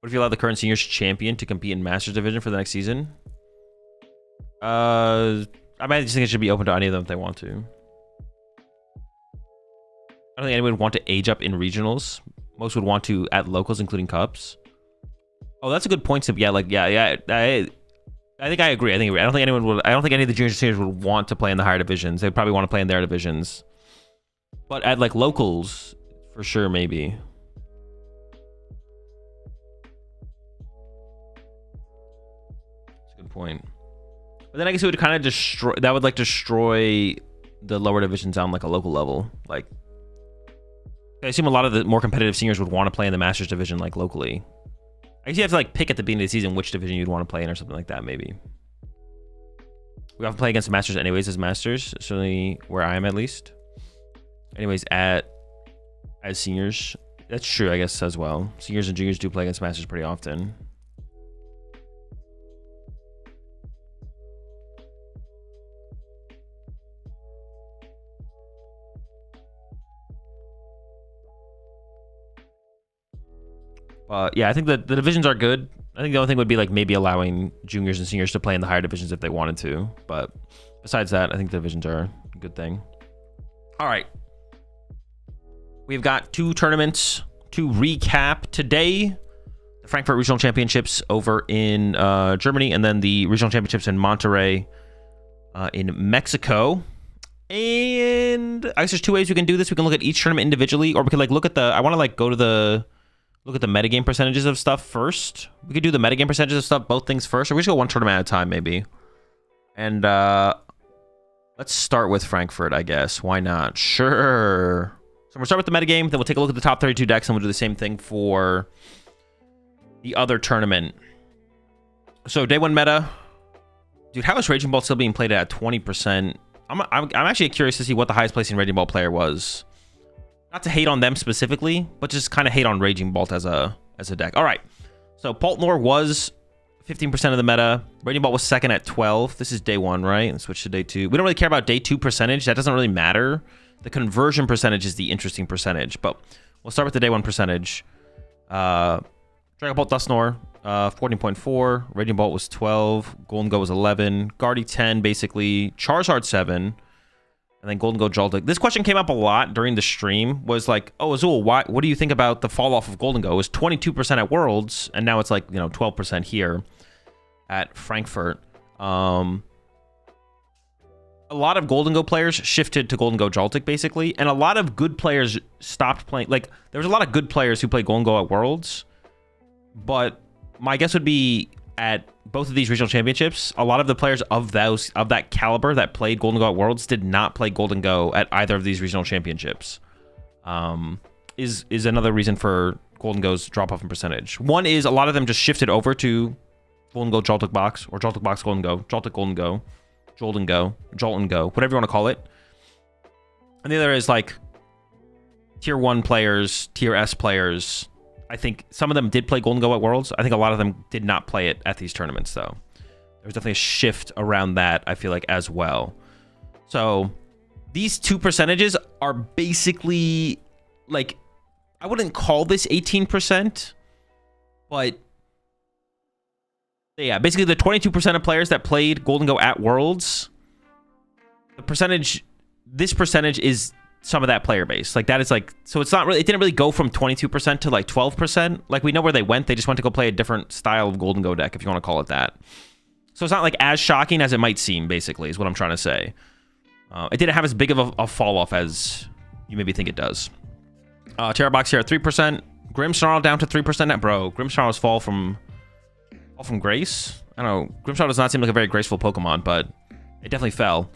What if you allow the current seniors champion to compete in Masters division for the next season? I just think it should be open to any of them if they want to. I don't think anyone would want to age up in regionals. Most would want to at locals, including cups. Oh, that's a good point. Yeah, like yeah. I think I agree. I don't think anyone would. I don't think any of the junior seniors would want to play in the higher divisions. They'd probably want to play in their divisions. But at like locals, for sure, maybe. That's a good point. But then I guess it would kind of destroy. That would like destroy the lower divisions on like a local level. Like, I assume a lot of the more competitive seniors would want to play in the Masters division, like locally. I guess you have to like pick at the beginning of the season which division you'd want to play in or something like that, maybe. We often play against the Masters anyways as Masters, certainly where I am at least. Anyways, as seniors, that's true, I guess, as well. Seniors and juniors do play against Masters pretty often. Yeah, I think the divisions are good. I think the only thing would be like maybe allowing juniors and seniors to play in the higher divisions if they wanted to. But besides that, I think the divisions are a good thing. All right. We've got 2 tournaments to recap today. The Frankfurt Regional Championships over in Germany, and then the Regional Championships in Monterrey in Mexico. And I guess there's two ways we can do this. We can look at each tournament individually, or we can like look at the. I want to like go to the look at the metagame percentages of stuff first. We could do the metagame percentages of stuff, both things first, or we just go one tournament at a time maybe. And let's start with Frankfurt, I guess. Why not? Sure. So we'll start with the metagame, then we'll take a look at the top 32 decks, and we'll do the same thing for the other tournament. So day one meta, dude. How is Raging Bolt still being played at 20%? I'm actually curious to see what the highest placing Raging Bolt player was. Not to hate on them specifically, but just kind of hate on Raging Bolt as a deck. All right. So Pult was 15% of the meta. Raging Bolt was second at 12. This is day one, right? Let's switch to day two. We don't really care about day two percentage. That doesn't really matter. The conversion percentage is the interesting percentage. But we'll start with the day one percentage. Dragon Bolt Dusknoir, 14.4. Raging Bolt was 12. Golden Go was 11. Guardy 10, basically. Charizard 7. And then Golden Go Joltik. This question came up a lot during the stream. Was like, oh, Azul, what do you think about the fall off of Golden Go? It was 22% at Worlds, and now it's like, 12% here at Frankfurt. A lot of Golden Go players shifted to Golden Go Joltik, basically. And a lot of good players stopped playing. Like, there was a lot of good players who played Golden Go at Worlds. But my guess would be at both of these regional championships, a lot of the players of that caliber that played Golden Go at Worlds did not play Golden Go at either of these regional championships. Is another reason for Golden Go's drop off in percentage. One is a lot of them just shifted over to Golden Go Joltik Box, or Joltik Box Golden Go, Joltik Golden Go, Jolten Go, Jolten Go, whatever you want to call it. And the other is like tier 1 players, tier S players. I think some of them did play Golden Go at Worlds. I think a lot of them did not play it at these tournaments, though. There was definitely a shift around that, I feel like, as well. So these two percentages are basically, like, I wouldn't call this 18%, but yeah, basically the 22% of players that played Golden Go at Worlds, this percentage is some of that player base. Like, that is like, so it's not really, it didn't really go from 22% to like 12%. Like, we know where they went. They just went to go play a different style of Golden Go deck, if you want to call it that. So it's not like as shocking as it might seem, basically, is what I'm trying to say. It didn't have as big of a fall off as you maybe think it does. Terra Box here at 3%. Grimmsnarl down to 3%. Bro, Grimmsnarl's fall from grace. I don't know. Grimmsnarl does not seem like a very graceful Pokemon, but it definitely fell.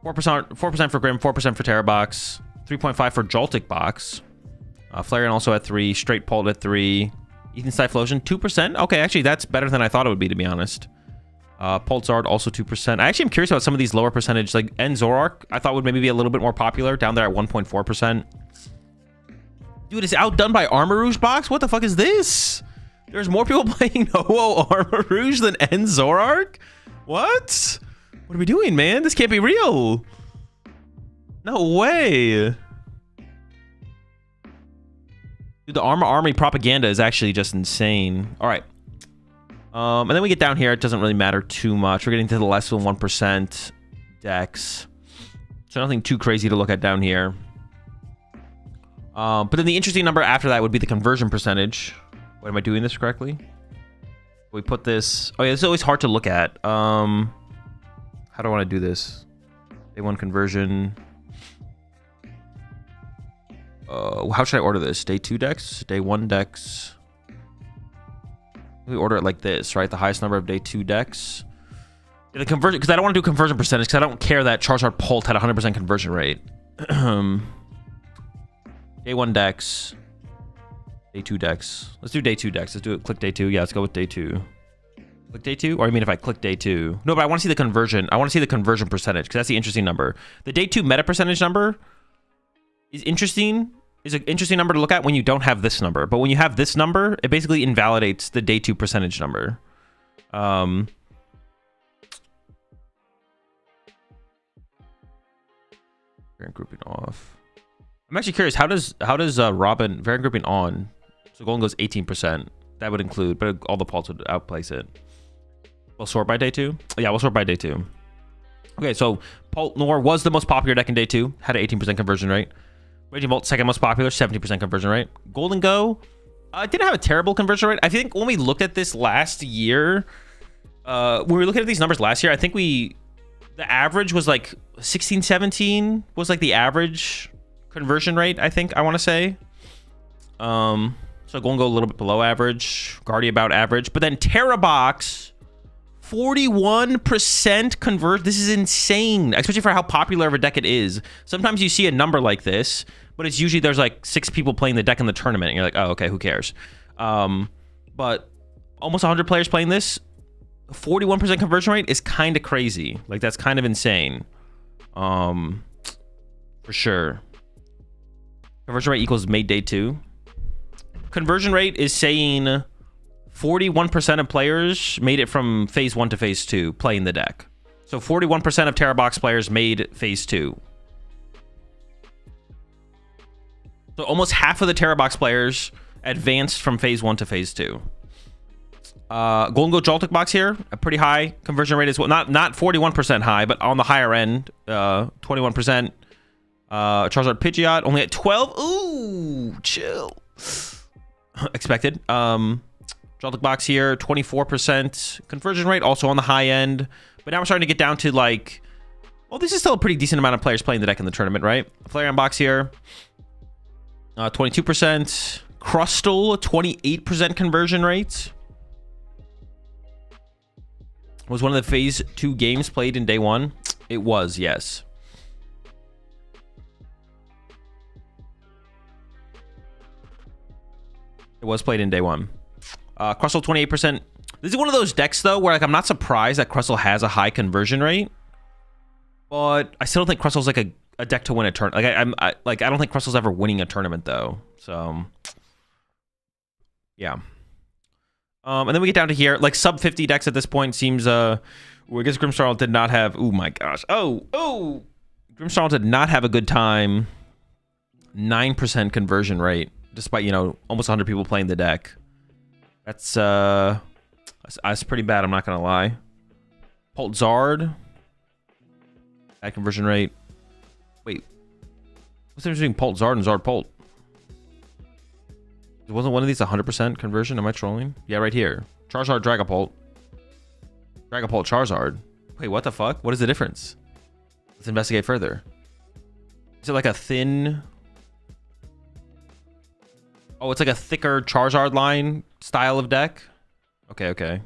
4% for Grim, 4% for Terra Box, 3.5 for Joltik Box. Flareon also at 3, Straight Pult at 3, Ethan Typhlosion 2%. Okay, actually that's better than I thought it would be, to be honest. Pulsar also 2%. I actually am curious about some of these lower percentage, like Zoroark, I thought would maybe be a little bit more popular, down there at 1.4%. Dude, it's outdone by Armarouge Box? What the fuck is this? There's more people playing Ho-Oh Armarouge than Zoroark? What? What are we doing, man? This can't be real. No way. Dude, the Army propaganda is actually just insane. All right. And then we get down here. It doesn't really matter too much. We're getting to the less than 1% decks. So nothing too crazy to look at down here. But then the interesting number after that would be the conversion percentage. Wait, am I doing this correctly? We put this... Oh, yeah, this is always hard to look at. How do I want to do this? Day 1 conversion. How should I order this? Day 2 decks? Day 1 decks? We order it like this, right? The highest number of day 2 decks. Yeah, the conversion, because I don't want to do conversion percentage, because I don't care that Charizard Pult had 100% conversion rate. Day 1 decks. Day 2 decks. Let's do day 2 decks. Let's do it. Click day 2. Yeah, let's go with day 2. Click day 2? Or I mean if I click day 2. No, but I want to see the conversion. I want to see the conversion percentage, because that's the interesting number. The day 2 meta percentage number is interesting. Is an interesting number to look at when you don't have this number. But when you have this number, it basically invalidates the day 2 percentage number. Variant grouping off. I'm actually curious, how does Robin variant grouping on? So Golden goes 18%. That would include, but all the Pults would outplace it. We'll sort by day 2? Yeah, we'll sort by day 2. Okay, so Pult Noir was the most popular deck in day 2. Had an 18% conversion rate. Raging Bolt, second most popular, 70% conversion rate. Golden Go, It didn't have a terrible conversion rate. I think when we looked at this last year, when we were looking at these numbers last year, I think the average was like 16, 17 was like the average conversion rate, I think, I want to say. So go a little bit below average, Guardia about average, but then Terabox, 41% convert. This is insane, especially for how popular of a deck it is. Sometimes you see a number like this, but it's usually there's like 6 people playing the deck in the tournament, and you're like, oh, okay, who cares? But almost 100 players playing this, 41% conversion rate is kind of crazy. Like, that's kind of insane. For sure. Conversion rate equals made day 2. Conversion rate is saying 41% of players made it from phase 1 to phase 2 playing the deck. So 41% of Terabox players made phase 2. So almost half of the Terabox players advanced from phase 1 to phase 2. Golden Gold Joltik box here, a pretty high conversion rate as well. Not 41% high, but on the higher end, 21%. Charizard Pidgeot only at 12. Ooh, chill. Expected. Joltik box here, 24% conversion rate, also on the high end. But now we're starting to get down to like, well, this is still a pretty decent amount of players playing the deck in the tournament, right? Flareon box here, 22%. Crustle, 28% conversion rate. Was one of the phase 2 games played in day 1? It was, yes. It was played in day 1. Crustle, 28%. This is one of those decks, though, where like I'm not surprised that Crustle has a high conversion rate, but I still don't think Crustle's like a deck to win a tournament. Like I don't think Crustle's ever winning a tournament, though. So, yeah. And then we get down to here, like sub 50 decks at this point seems. I guess Grimmsnarl did not have. Oh my gosh. Oh. Grimmsnarl did not have a good time. 9% conversion rate, despite almost 100 people playing the deck. That's pretty bad. I'm not gonna lie. Pult Zard. Bad conversion rate. Wait, what's the difference between Pult Zard and Zard Pult? Wasn't one of these 100% conversion? Am I trolling? Yeah, right here. Charizard Dragapult. Dragapult Charizard. Wait, what the fuck? What is the difference? Let's investigate further. Is it like a thin? Oh, it's like a thicker Charizard line style of deck. Okay.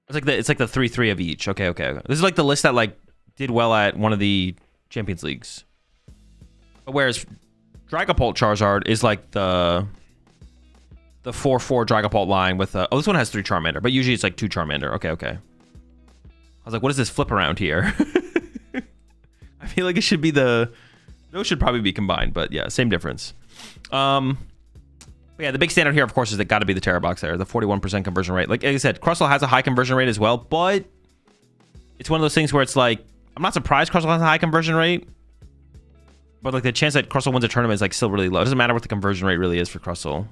It's like the 3/3 of each. Okay. This is like the list that like did well at one of the Champions Leagues. But whereas Dragapult Charizard is like the 4/4 Dragapult line with oh, this one has 3 Charmander, but usually it's like 2 Charmander. Okay. I was like, what is this flip around here? I feel like it should be those should probably be combined, but yeah, same difference. But yeah, the big standout here, of course, is that got to be the Terabox there, the 41% conversion rate. Like I said, Crustle has a high conversion rate as well, but it's one of those things where it's like, I'm not surprised Crustle has a high conversion rate, but like the chance that Crustle wins a tournament is like still really low. It doesn't matter what the conversion rate really is for Crustle.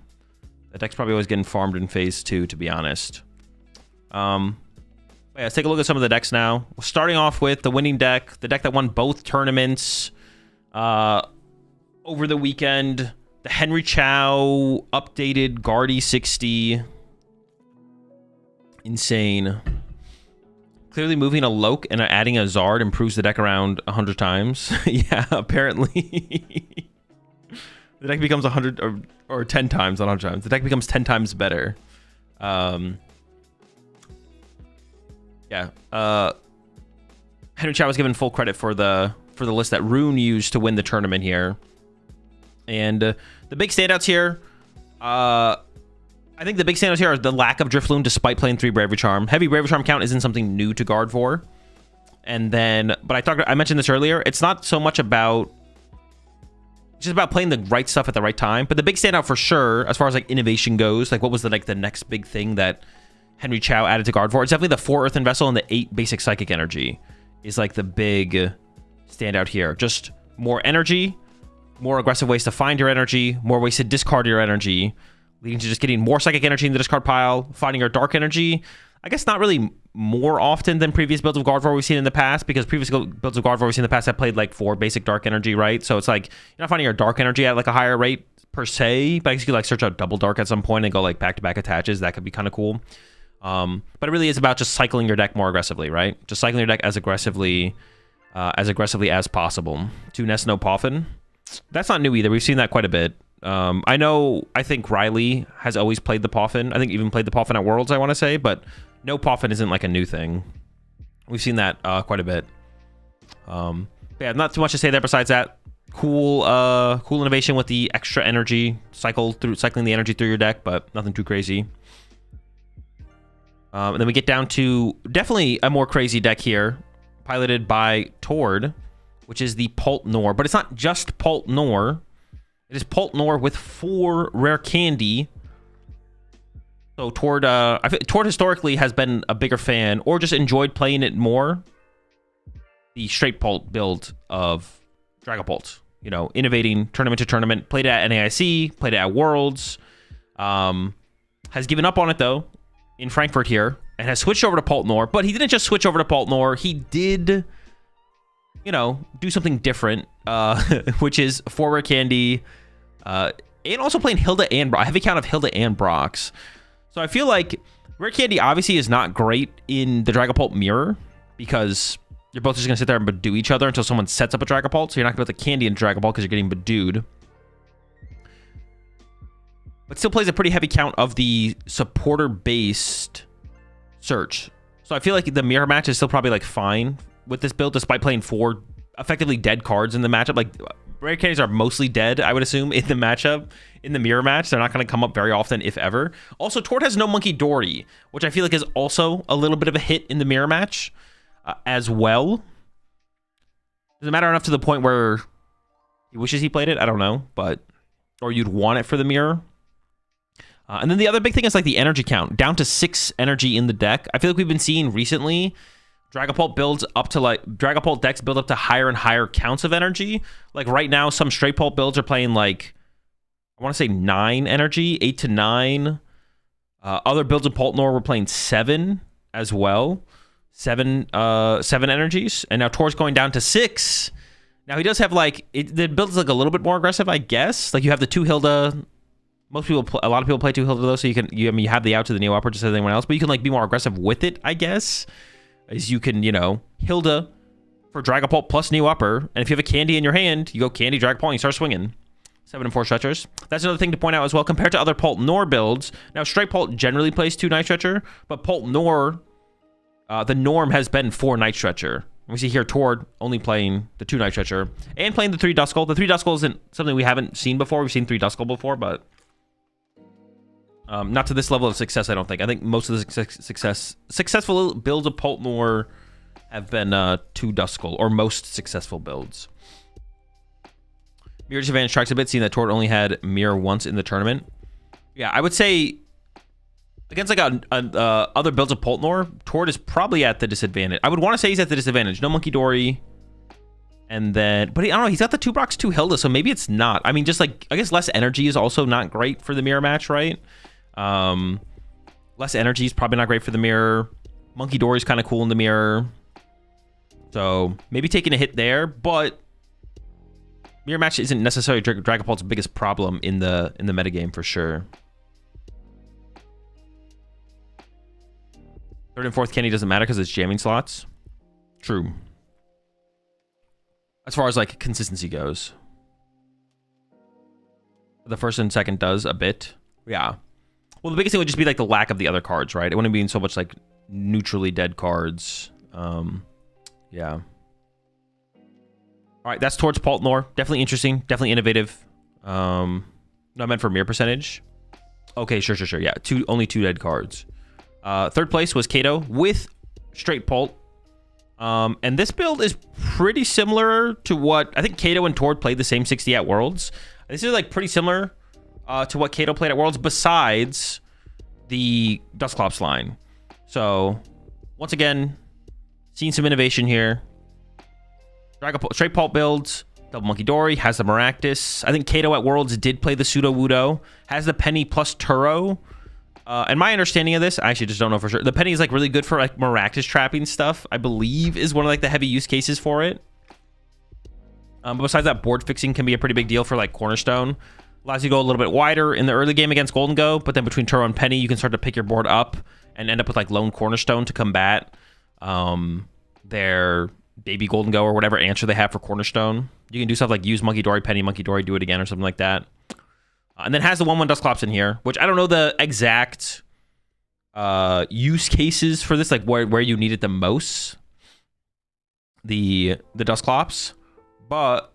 The deck's probably always getting farmed in phase 2, to be honest. Yeah, let's take a look at some of the decks now. We're starting off with the winning deck, the deck that won both tournaments over the weekend. The Henry Chow updated Guardy 60. Insane. Clearly moving a Loke and adding a Zard improves the deck around 100 times. Yeah, apparently. The deck becomes 100 or 10 times, not 100 times. The deck becomes 10 times better. Yeah. Henry Chow was given full credit for the list that Rune used to win the tournament here. And the big standouts here, I think the big standouts here are the lack of Drifloon despite playing 3 Bravery Charm. Heavy Bravery Charm count isn't something new to guard for. And then, but I mentioned this earlier, it's not so much about, it's just about playing the right stuff at the right time. But the big standout for sure, as far as like innovation goes, like what was the next big thing that Henry Chow added to guard for? It's definitely the 4 Earthen Vessel and the 8 basic Psychic Energy is like the big standout here. Just more energy, more aggressive ways to find your energy, more ways to discard your energy, leading to just getting more Psychic Energy in the discard pile, finding your Dark Energy. I guess not really more often than previous builds of Gardevoir we've seen in the past, because previous builds of Gardevoir we've seen in the past have played like 4 basic Dark Energy, right? So it's like you're not finding your Dark Energy at like a higher rate, per se, but I guess you could like search out Double Dark at some point and go like back-to-back attaches. That could be kind of cool. But it really is about just cycling your deck more aggressively, right? Just cycling your deck as aggressively as possible. 2 Nest, no Poffin. That's not new either. We've seen that quite a bit. I think Riley has always played the Poffin. I think even played the Poffin at Worlds, I want to say, but no Poffin isn't like a new thing. We've seen that quite a bit. Yeah, not too much to say there besides that. Cool innovation with the extra energy, cycling the energy through your deck, but nothing too crazy. And then we get down to definitely a more crazy deck here, piloted by Tord, which is the Pult Nor. But it's not just Pult Nor. It is Pult Nor with 4 rare candy. So Tord, I think Tord historically has been a bigger fan, or just enjoyed playing it more. The straight Pult build of Dragapult. You know, innovating tournament to tournament. Played it at NAIC, played it at Worlds. Has given up on it though in Frankfurt here, and has switched over to Pult Nor. But he didn't just switch over to Pult Nor. He did, you know, do something different, which is 4 rare candy, and also playing Hilda and Brock. I have a count of Hilda and Brox. So I feel like rare candy obviously is not great in the Dragapult mirror, because you're both just going to sit there and Badoo each other until someone sets up a Dragapult, so you're not going to put the candy in Dragapult because you're getting Badooed. But still plays a pretty heavy count of the supporter-based search. So I feel like the mirror match is still probably like fine with this build, despite playing 4 effectively dead cards in the matchup. Like, rare candies are mostly dead, I would assume, in the matchup. In the mirror match, they're not going to come up very often, if ever. Also, Tord has no Monkey Dory, which I feel like is also a little bit of a hit in the mirror match as well. Doesn't matter enough to the point where he wishes he played it. I don't know, but or you'd want it for the mirror. And then the other big thing is like the energy count, down to 6 energy in the deck. I feel like we've been seeing recently Dragapult builds up to like Dragapult decks build up to higher and higher counts of energy. Like right now, some straight Pult builds are playing like, I want to say 9 energy, 8 to 9. Other builds of Pult Nor were playing 7 as well. 7 energies, and now Tord's going down to 6. Now he does have like the build is like a little bit more aggressive, I guess. Like you have the 2 Hilda. A lot of people play 2 Hilda though, so you have the out to the Neo Upper just as anyone else, but you can like be more aggressive with it, I guess. As you can, you know, Hilda for Dragapult plus Neo Upper, and if you have a candy in your hand, you go candy Dragapult and you start swinging. 7 and 4 stretchers. That's another thing to point out as well, compared to other Pult Nor builds. Now straight Pult generally plays 2 Night Stretcher, but Pult Nor, the norm has been 4 Night Stretcher. We see here Tord only playing the 2 Night Stretcher and playing the 3 Duskull. The 3 Duskull isn't something we haven't seen before. We've seen 3 Duskull before, but not to this level of success, I don't think. I think most of the successful builds of Pult Nor have been 2 Duskull, or most successful builds. Mirror disadvantage tracks a bit, seeing that Tord only had Mirror once in the tournament. Yeah, I would say against like other builds of Pult Nor, Tord is probably at the disadvantage. I would want to say he's at the disadvantage. No Monkey Dory. And then, but I don't know, he's got the 2 Brox, 2 Hilda, so maybe it's not. I mean, just like, I guess less energy is also not great for the mirror match, right? Less energy is probably not great for the mirror. Monkey Dory is kind of cool in the mirror. So maybe taking a hit there, but mirror match isn't necessarily Dragapult's biggest problem in the metagame for sure. 3rd and 4th candy doesn't matter because it's jamming slots. True. As far as like consistency goes, the 1st and 2nd does a bit. Yeah. Well, the biggest thing would just be like the lack of the other cards, right? It wouldn't be so much like neutrally dead cards. Yeah. All right, that's towards Pult Nor. Definitely interesting. Definitely innovative. Not meant for mirror percentage. Okay, sure. Yeah, only 2 dead cards. 3rd place was Kato with straight Pult. And this build is pretty similar to what I think Kato and Tord played the same 60 at Worlds. This is like pretty similar to what Kato played at Worlds, besides the Dusclops line. So once again, seeing some innovation here. Straight Pult builds, double Monkey Dory, has the Maractus. I think Kato at Worlds did play the Pseudo Wudo, has the Penny plus Turo. And my understanding of this, I actually just don't know for sure. The Penny is like really good for like Maractus trapping stuff, I believe, is one of like the heavy use cases for it. But besides that, board fixing can be a pretty big deal for like Cornerstone. allows you to go a little bit wider in the early game against Golden Go, but then between Turo and Penny, you can start to pick your board up and end up with like Lone Cornerstone to combat their baby Golden Go or whatever answer they have for Cornerstone. You can do stuff like use Monkey Dory, Penny, Monkey Dory, do it again or something like that. And then has the 1/1 Dusclops in here, which I don't know the exact use cases for this, like where you need it the most. The Dusclops, but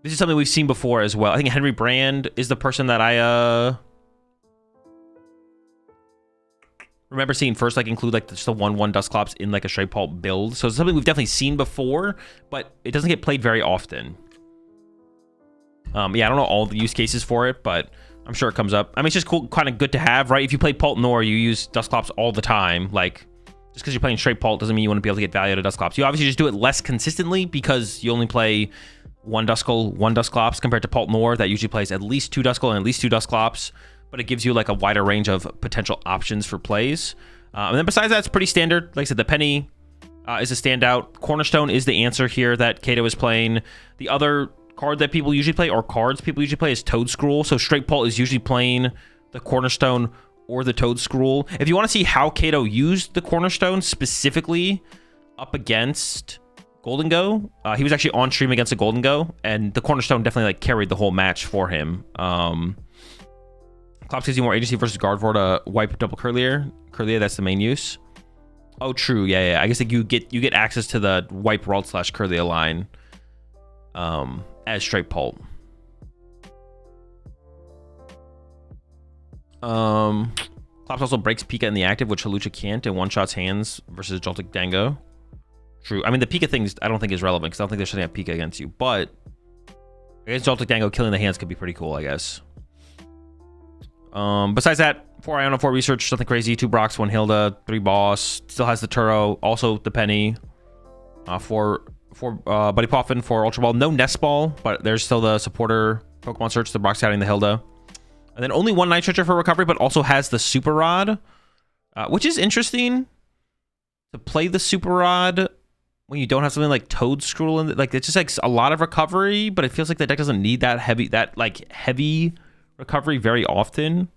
this is something we've seen before as well. I think Henry Brand is the person that I remember seeing first, like include like just the 1/1 Dusclops in like a straight Pult build. So it's something we've definitely seen before, but it doesn't get played very often. Yeah, I don't know all the use cases for it, but I'm sure it comes up. I mean, it's just cool, kind of good to have, right? If you play Pult Nor, you use Dusclops all the time. Like, just because you're playing straight Pult doesn't mean you want to be able to get value out of Dusclops. You obviously just do it less consistently because you only play one Duskull, one Dusclops compared to Pult Nor that usually plays at least 2 Duskull and at least 2 Dusclops, but it gives you like a wider range of potential options for plays. And then besides that, it's pretty standard. Like I said, the Penny is a standout. Cornerstone is the answer here that Kato is playing. The other card that people usually play, or cards people usually play, is Toadscruel. So straight Pult is usually playing the Cornerstone or the Toadscruel. If you want to see how Kato used the Cornerstone specifically up against Golden Go, he was actually on stream against a Golden Go, and the Cornerstone definitely like carried the whole match for him. Clops gives you more agency versus Gardevoir to wipe double Curlier. Curlier, that's the main use. Oh, true. Yeah. I guess like you get access to the wipe World / Curlier line as straight Pult. Clops also breaks Pika in the active, which Hawlucha can't, and one-shots hands versus Joltik Dango. True. I mean, the Pika things I don't think is relevant because I don't think they're setting up Pika against you, but against Joltik Dango, killing the hands could be pretty cool, I guess. Besides that, 4 Iono, 4 Research, nothing crazy. 2 Brox, 1 Hilda, 3 Boss. Still has the Turo, also the Penny. 4 Buddy Poffin, 4 Ultra Ball. No Nest Ball, but there's still the supporter Pokemon Search, the Brox scouting the Hilda. And then only 1 Night Stretcher for recovery, but also has the Super Rod, which is interesting to play the Super Rod when you don't have something like Toadscruel in it. Like, it's just like a lot of recovery, but it feels like the deck doesn't need that heavy recovery very often.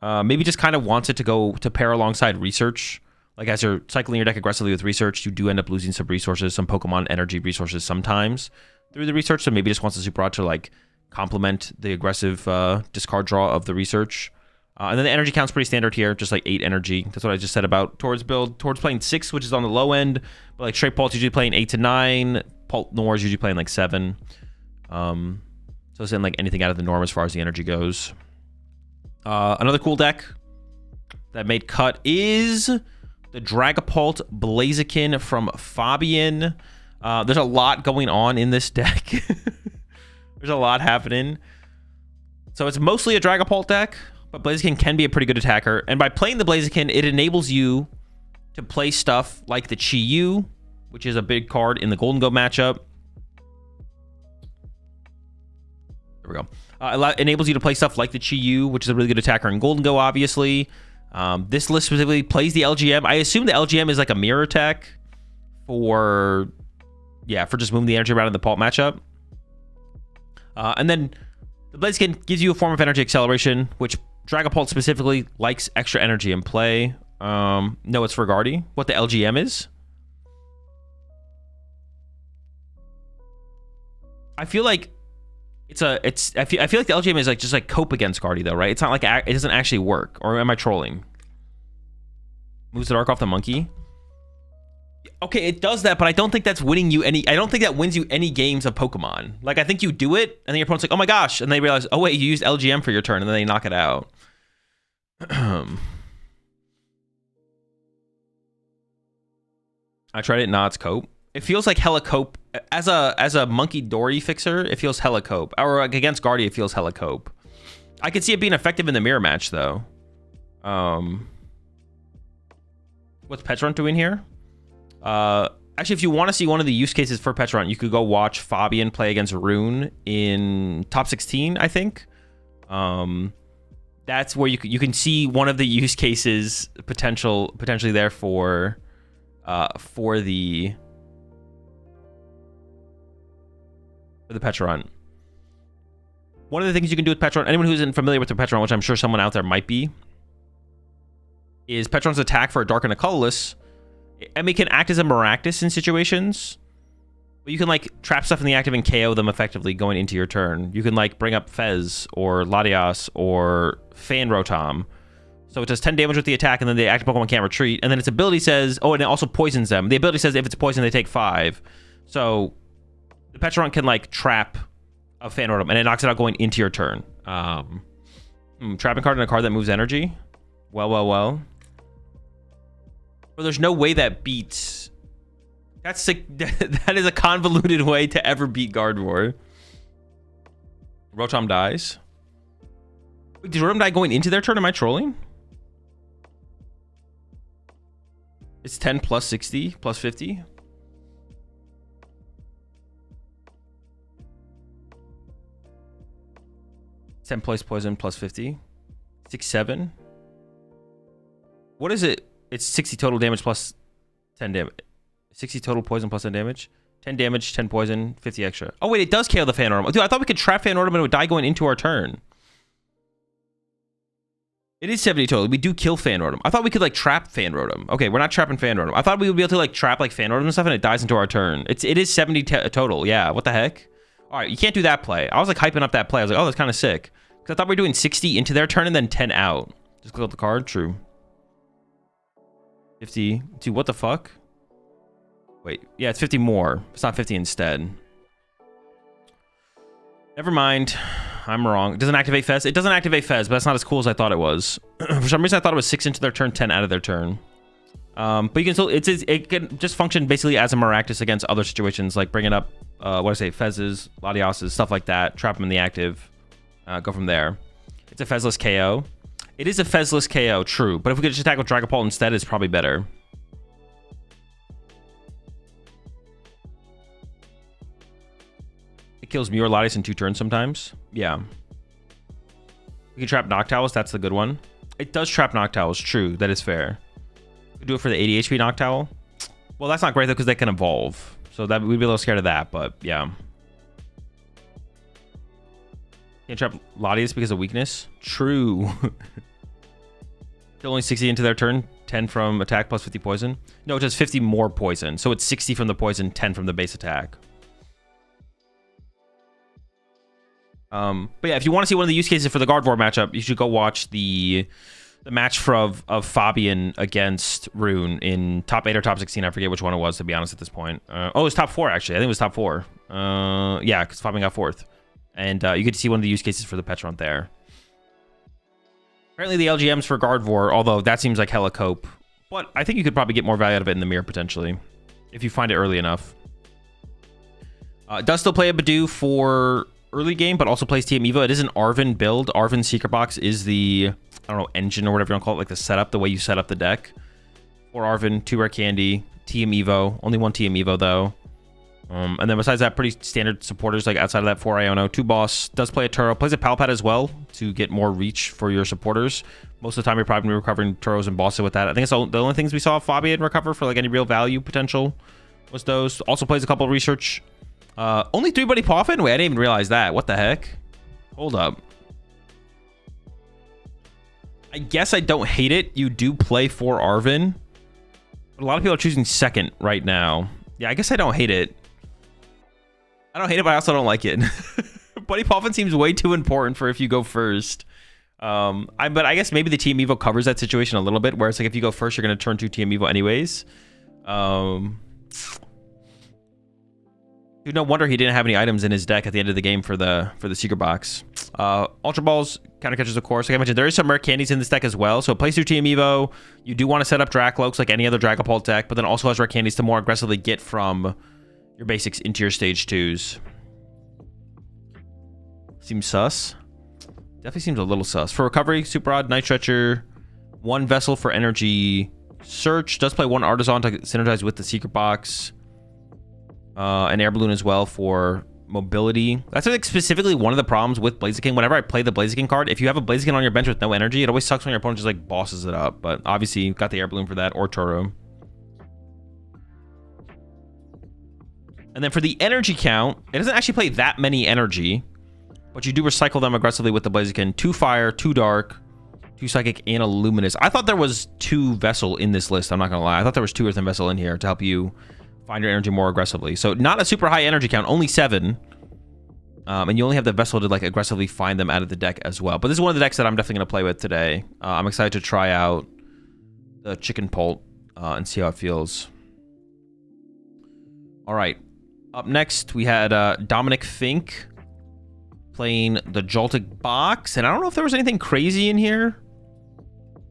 Maybe just kind of wants it to go to pair alongside Research. Like, as you're cycling your deck aggressively with Research, you do end up losing some resources, some Pokemon energy resources sometimes through the Research. So maybe just wants the Super Rod to like complement the aggressive discard draw of the Research. And then the energy count's pretty standard here, just like 8 energy. That's what I just said about Towards build. Towards playing 6, which is on the low end, but like straight Pult's usually playing 8 to 9. Pult Nor is usually playing like 7. So it's in like anything out of the norm as far as the energy goes. Another cool deck that made cut is the Dragapult Blaziken from Fabian. There's a lot going on in this deck. There's a lot happening. So it's mostly a Dragapult deck, but Blaziken can be a pretty good attacker. And by playing the Blaziken, it enables you to play stuff like the Chi-Yu, which is a big card in the Golden Go matchup. There we go. It enables you to play stuff like the Chi-Yu, which is a really good attacker in Golden Go, obviously. This list specifically plays the LGM. I assume the LGM is like a mirror tech for just moving the energy around in the Pult matchup. And then the Blaziken gives you a form of energy acceleration, which Dragapult specifically likes extra energy in play. No, it's for Guardy. What the LGM is? I feel like I feel like the LGM is like just like cope against Guardy though, right? It's not like it doesn't actually work. Or am I trolling? Moves the Dark off the monkey. Okay, it does that, but I don't think that's winning you any. I don't think that wins you any games of Pokemon. Like, I think you do it, and then your opponent's like, "Oh my gosh!" and they realize, "Oh wait, you used LGM for your turn," and then they knock it out. I tried it. Nah, it's cope. It feels like hella cope as a Monkey Dory fixer. It feels hella cope, or like against Guardy, it feels hella cope. I could see it being effective in the mirror match though. What's Petrunt doing here? Actually, if you want to see one of the use cases for Petrunt, you could go watch Fabian play against Rune in top 16, I think. That's where you can see one of the use cases potentially there for the for the Petron. One of the things you can do with Petron, anyone who's familiar with the Petron, which I'm sure someone out there might be, is Petron's attack for a dark and a colorless. I mean, it can act as a Maractus in situations, but you can like trap stuff in the active and KO them effectively going into your turn. You can like bring up Fez or Latias or Fan Rotom. So it does 10 damage with the attack, and then the active Pokemon can't retreat. And then its ability says, oh, and it also poisons them. The ability says if it's poison, they take 5. So the Petron can like trap a Fan Rotom, and it knocks it out going into your turn. Trapping card and a card that moves energy. Well. But there's no way that beats. That's that is a convoluted way to ever beat Gardevoir. Rotom dies. Wait, did Rotom die going into their turn? Am I trolling? It's 10 plus 60 plus 50. It's 10 plus poison plus 50. 6, 7. What is it? It's 60 total damage plus 10 damage. 60 total poison plus 10 damage. 10 damage, 10 poison, 50 extra. Oh, wait, it does KO the Fan Rotom. Dude, I thought we could trap Fan Rotom and it would die going into our turn. It is 70 total. We do kill Fan Rotom. I thought we could, like, trap Fan Rotom. Okay, we're not trapping Fan Rotom. I thought we would be able to, like, trap, like, Fan Rotom and stuff and it dies into our turn. It is 70 total. Yeah, what the heck? All right, you can't do that play. I was, like, hyping up that play. I was like, oh, that's kind of sick. Because I thought we were doing 60 into their turn and then 10 out. Just click up the card. True. 50. Dude, what the fuck? Wait, yeah, it's 50 more. It's not 50 instead. Never mind. I'm wrong. It doesn't activate Fez. It doesn't activate Fez, but that's not as cool as I thought it was. For some reason, I thought it was 6 into their turn, 10 out of their turn. But you can still, it can just function basically as a Maractus against other situations, like bringing up, Fezes, Latiases, stuff like that. Trap them in the active. Go from there. It's a Fezless KO. It is a Fezless KO, true. But if we could just attack with Dragapult instead, it's probably better. It kills Mew or Latias in 2 turns sometimes. Yeah. We can trap Noctowls. That's the good one. It does trap Noctowls. True. That is fair. We do it for the 80 HP Noctowl. Well, that's not great, though, because they can evolve. So that we'd be a little scared of that, but yeah. Can't trap Latias because of weakness. True. Still only 60 into their turn. 10 from attack plus 50 poison. No, it does 50 more poison. So it's 60 from the poison, 10 from the base attack. But yeah, if you want to see one of the use cases for the Gardevoir matchup, you should go watch the match of Fabian against Rune in top 8 or top 16. I forget which one it was, to be honest, at this point. Oh, it was top 4, actually. I think it was top 4. Yeah, because Fabian got 4th. And you get to see one of the use cases for the Petron there. Apparently the LGMs for Gardevoir, although that seems like hella cope. But I think you could probably get more value out of it in the mirror, potentially, if you find it early enough. It does still play a Badoo for early game, but also plays TM Evo. It is an Arven build. Arven Secret Box is the, I don't know, engine or whatever you want to call it, like the setup, the way you set up the deck. For Arven, 2 rare candy, TM Evo. Only 1 TM Evo, though. And then besides that, pretty standard supporters, like outside of that 4 Iono. 2 Boss, does play a Turo, plays a Palpad as well to get more reach for your supporters. Most of the time, you're probably recovering Turos and Bosses with that. I think it's the only things we saw Fabian recover for like any real value potential was those. Also plays a couple of research. Only 3 Buddy Poffin? Wait, I didn't even realize that. What the heck? Hold up. I guess I don't hate it. You do play for Arven. But a lot of people are choosing second right now. Yeah, I guess I don't hate it. I don't hate it, but I also don't like it. Buddy Poffin seems way too important for if you go first. But I guess maybe the Team Evo covers that situation a little bit, where it's like if you go first, you're going to turn to Team Evo anyways. Dude, no wonder he didn't have any items in his deck at the end of the game for the secret box. Ultra Balls, counter catches, of course. Like I mentioned, there is some rare candies in this deck as well. So it plays through Team Evo. You do want to set up Dracloaks like any other Dragapult deck, but then also has rare candies to more aggressively get from your basics into your stage 2s. Seems sus. Definitely seems a little sus. For recovery, Super Rod, Night Stretcher, 1 Vessel for energy search. Does play 1 Artisan to synergize with the secret box. An Air Balloon as well for mobility. That's like specifically one of the problems with Blaziken. Whenever I play the Blaziken card, if you have a Blaziken on your bench with no energy, it always sucks when your opponent just like bosses it up. But obviously, you've got the Air Balloon for that, or Toro. And then for the energy count, it doesn't actually play that many energy, but you do recycle them aggressively with the Blaziken. 2 fire, 2 dark, 2 psychic, and a luminous. I thought there was 2 vessel in this list. I'm not gonna lie. I thought there was 2 earthen vessel in here to help you find your energy more aggressively. So not a super high energy count, only 7. And you only have the vessel to like aggressively find them out of the deck as well. But this is one of the decks that I'm definitely gonna play with today. I'm excited to try out the chicken Pult and see how it feels. All right. Up next, we had Dominic Fink playing the Joltik box. And I don't know if there was anything crazy in here.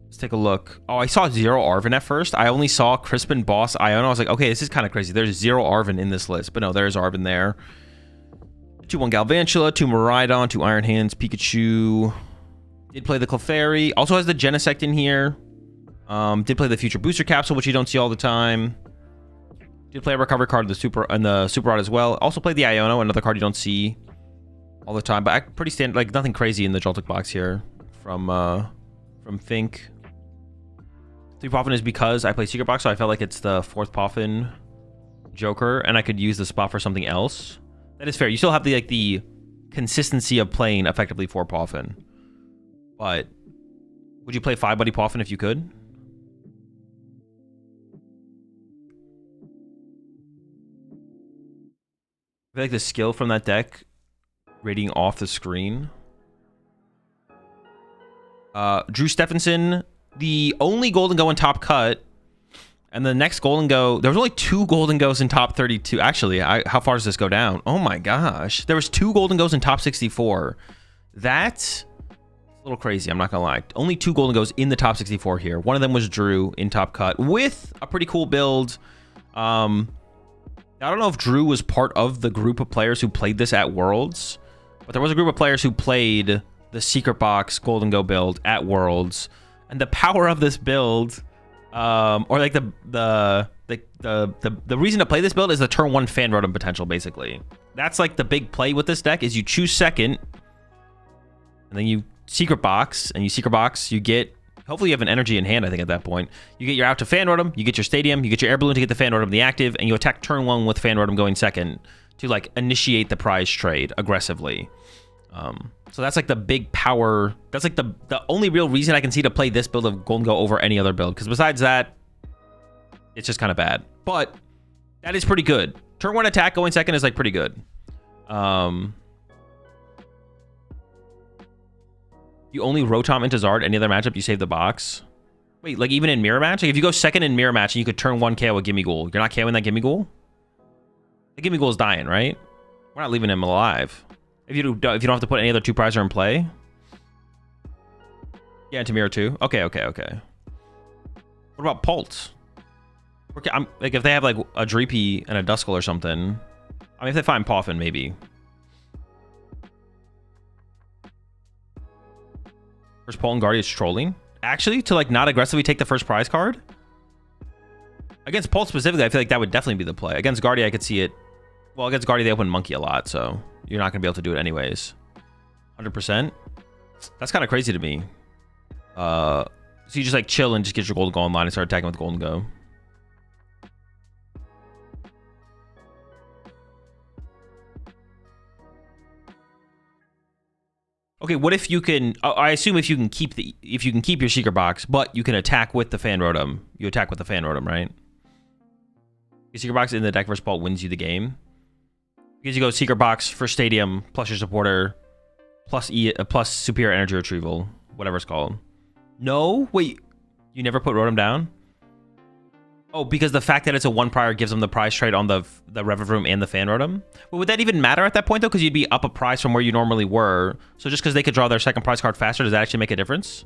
Let's take a look. Oh, I saw 0 Arven at first. I only saw Crispin, Boss, Iona. I was like, okay, this is kind of crazy. There's 0 Arven in this list. But no, there's Arven there. 2-1 Galvantula, 2 Miraidon, 2 Iron Hands, Pikachu. Did play the Clefairy. Also has the Genesect in here. Did play the Future Booster Capsule, which you don't see all the time. Did play a recovery card in the Super Rod as well. Also played the Iono, another card you don't see all the time, but pretty standard, like nothing crazy in the Joltik box here from Fink. 3 Poffin is because I play Secret Box, so I felt like it's the 4th Poffin Joker, and I could use the spot for something else. That is fair. You still have the consistency of playing effectively 4 Poffin, but would you play 5 Buddy Poffin if you could? I feel like the skill from that deck rating off the screen. Drew Stephenson, the only Golden Go in top cut, and the next Golden Go, there was only 2 Golden Goes in top 32. Actually, how far does this go down? Oh my gosh. There was 2 Golden Goes in top 64. That's a little crazy, I'm not gonna lie. Only 2 Golden Goes in the top 64 here. One of them was Drew in top cut with a pretty cool build. I don't know if Drew was part of the group of players who played this at Worlds, but there was a group of players who played the Secret Box Golden Go build at Worlds, and the power of this build, or like the reason to play this build is the turn 1 Fan Rotom potential. Basically, that's like the big play with this deck is you choose second, and then you Secret Box, and you get. Hopefully you have an energy in hand, I think, at that point. You get your out to Fan Rotom, you get your Stadium, you get your Air Balloon to get the Fan Rotom the active, and you attack turn 1 with Fan Rotom going second to, like, initiate the prize trade aggressively. So that's, like, the big power. That's, like, the only real reason I can see to play this build of Golden Go over any other build. Because besides that, it's just kind of bad. But that is pretty good. Turn 1 attack going second is, like, pretty good. You only Rotom into Zard. Any other matchup, you save the box. Wait, like even in Mirror Match? Like if you go second in Mirror Match and you could turn 1 KO a Gimmighoul, you're not KOing that Gimmighoul? The Gimmighoul is dying, right? We're not leaving him alive. If you don't have to put any other 2 prizer in play. Yeah, into Mirror 2. Okay. What about Pult? Like if they have like a Dreepy and a Duskull or something. I mean, if they find Poffin, maybe. First Pult and Guardia is trolling. Actually, to like not aggressively take the first prize card? Against Pult specifically, I feel like that would definitely be the play. Against Guardia, I could see it. Well, against Guardia, they open Monkey a lot, so you're not going to be able to do it anyways. 100%? That's kind of crazy to me. So you just like chill and just get your Golden Go online and start attacking with Golden Go. Okay, what if you can? I assume if you can keep your Secret Box, but you can attack with the Fan Rotom. You attack with the Fan Rotom, right? Your Secret Box in the deck versus Pult wins you the game because you go Secret Box for Stadium plus your supporter plus plus Superior Energy Retrieval, whatever it's called. No, wait, you never put Rotom down? Oh, because the fact that it's a 1 prior gives them the prize trade on the Revavroom and the Fan Rotom? Well, would that even matter at that point, though? Because you'd be up a prize from where you normally were. So just because they could draw their second prize card faster, does that actually make a difference?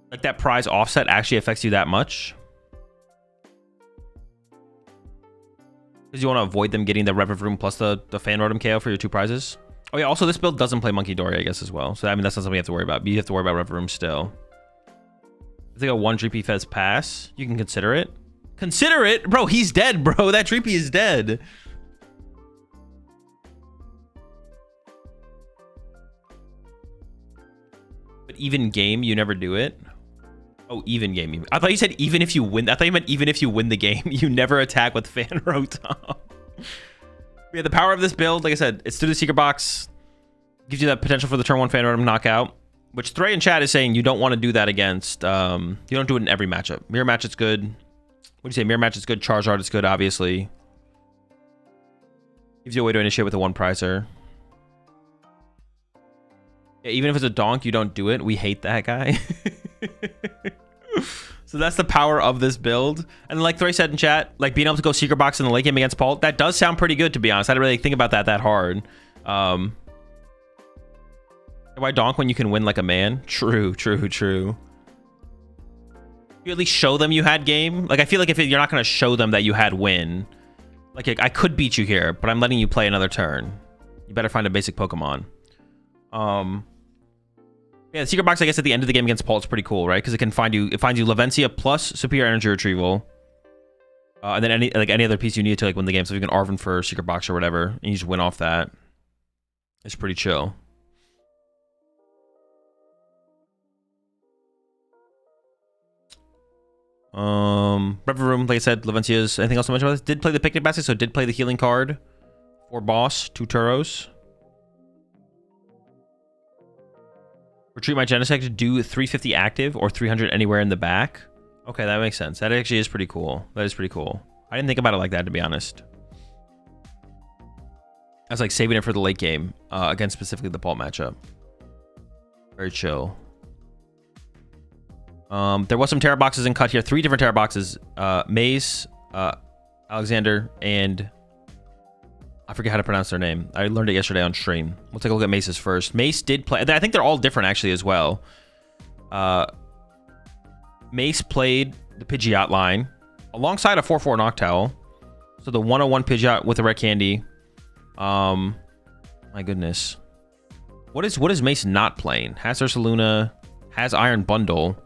Like, that prize offset actually affects you that much? Because you want to avoid them getting the Revavroom plus the Fan Rotom KO for your 2 prizes? Oh, yeah, also, this build doesn't play Monkey Dory, I guess, as well. So, I mean, that's not something you have to worry about. But you have to worry about Revavroom still. If they go 1 Dreepy Fez pass, you can consider it. Consider it? Bro, he's dead, bro. That Dreepy is dead. But even game, you never do it. Oh, even game. I thought you said even if you win. I thought you meant even if you win the game, you never attack with Fan Rotom. Yeah, the power of this build, like I said, it's through the Secret Box. Gives you that potential for the turn 1 Fan Rotom knockout. Which Thray in chat is saying you don't want to do that against. You don't do it in every matchup. Mirror match, it's good. What do you say? Mirror match is good. Charizard is good, obviously. Gives you a way to initiate with a 1 prizer. Yeah, even if it's a donk, you don't do it. We hate that guy. So that's the power of this build. And like Thray said in chat, like being able to go Secret Box in the late game against Pult, that does sound pretty good, to be honest. I didn't really think about that hard. Why donk when you can win like a man? True. You at least show them you had game. Like, I feel like if you're not going to show them that you had win, like I could beat you here, but I'm letting you play another turn. You better find a basic Pokemon. Yeah, the Secret Box, I guess, at the end of the game against Pult is pretty cool, right? Because it finds you Lavencia plus Superior Energy Retrieval. And then any other piece you need to like win the game. So if you can Arven for Secret Box or whatever, and you just win off that. It's pretty chill. Breath Room, like I said, Lavencia's. Anything else to mention about this? Did play the Picnic Basket, so did play the healing card for boss, 2 Turos. Retreat my Genesect to do 350 active or 300 anywhere in the back. Okay, that makes sense. That actually is pretty cool. That is pretty cool. I didn't think about it like that, to be honest. I was like saving it for the late game against specifically the Pult matchup. Very chill. There was some Terra boxes in cut here. 3 different Terra boxes. Maze, Alexander, and I forget how to pronounce their name. I learned it yesterday on stream. We'll take a look at Mace's first. Mace did play. I think they're all different actually as well. Mace played the Pidgeot line alongside a 4/4 Noctowl. So the 101 Pidgeot with the red candy. My goodness. What is Mace not playing? Has Ursaluna, has Iron Bundle.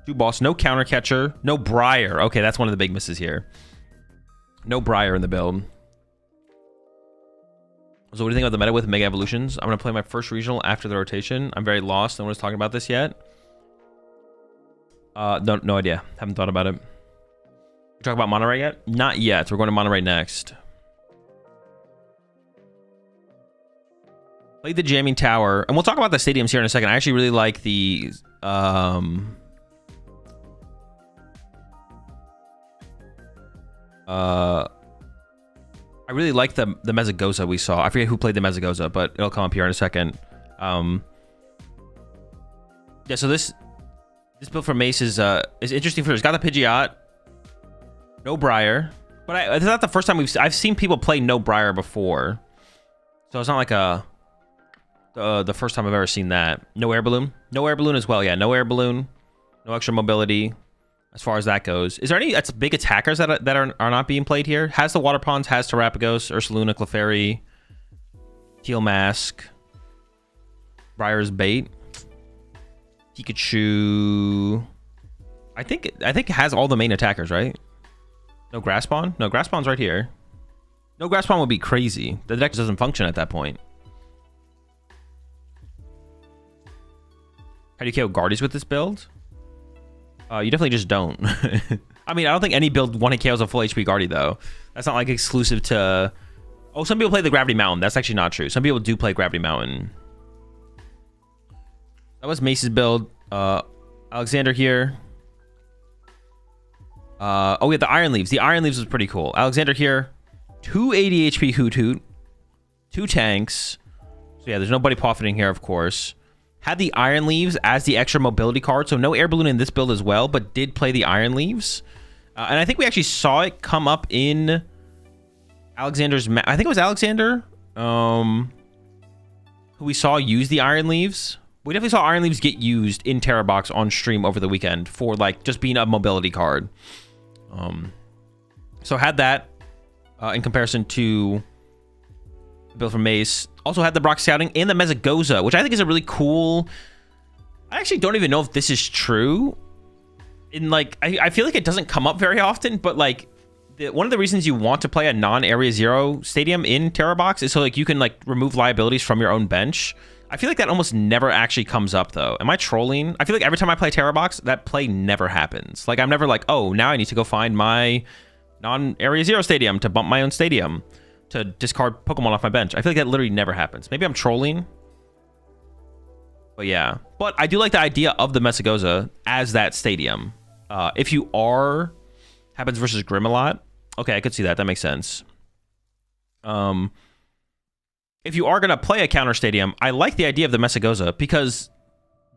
2 boss, no counter catcher, no Briar. Okay, that's one of the big misses here. No Briar in the build. So what do you think about the meta with Mega Evolutions? I'm going to play my first regional after the rotation. I'm very lost. No one was talking about this yet. No idea. Haven't thought about it. We talk about Monterey yet? Not yet. We're going to Monterey next. Played the Jamming Tower. And we'll talk about the stadiums here in a second. I actually really like the... I really like the Mezagoza we saw. I forget who played the Mezagoza, but it'll come up here in a second. Yeah, so this build for Mace is interesting. It's got the Pidgeot, no Briar, but it's not the first time I've seen people play no Briar before, so it's not like the first time I've ever seen that. No Air Balloon as well. Yeah, no Air Balloon, no extra mobility. As far as that goes, is there any big attackers that are not being played here? Has the Water Ponds, has Terrapagos, Ursaluna, Clefairy, Teal Mask, Briar's Bait, Pikachu. I think it has all the main attackers, right? No Grass Spawn? No, Grass Spawn's right here. No Grass Spawn would be crazy. The deck doesn't function at that point. How do you KO Guardies with this build? You definitely just don't. I mean, I don't think any build 1-hit KOs a full HP Guardy, though. That's not like exclusive to... Oh, some people play the Gravity Mountain. That's actually not true. Some people do play Gravity Mountain. That was Mace's build. Alexander here. Oh, we had the Iron Leaves. The Iron Leaves was pretty cool. Alexander here. 280 HP Hoot. 2 tanks. So yeah, there's no Buddy Poffiting here, of course. Had the Iron Leaves as the extra mobility card, so no Air Balloon in this build as well, but did play the Iron Leaves. And I think we actually saw it come up in Alexander's... I think it was Alexander who we saw use the Iron Leaves. We definitely saw Iron Leaves get used in Terra Box on stream over the weekend for like just being a mobility card. So had that in comparison to the build from Mace. Also had the Brock Scouting and the Mezagoza, which I think is a really cool... I actually don't even know if this is true. In like, I feel like it doesn't come up very often, but like one of the reasons you want to play a non-Area 0 stadium in Terra Box is so like you can like remove liabilities from your own bench. I feel like that almost never actually comes up, though. Am I trolling? I feel like every time I play Terror Box, that play never happens. Like, I'm never like, oh, now I need to go find my non-Area 0 stadium to bump my own stadium to discard Pokemon off my bench. I feel like that literally never happens. Maybe I'm trolling. But yeah. But I do like the idea of the Mesagoza as that stadium. If you are... Happens versus Grim a lot. Okay, I could see that. That makes sense. If you are going to play a counter stadium, I like the idea of the Mesagoza because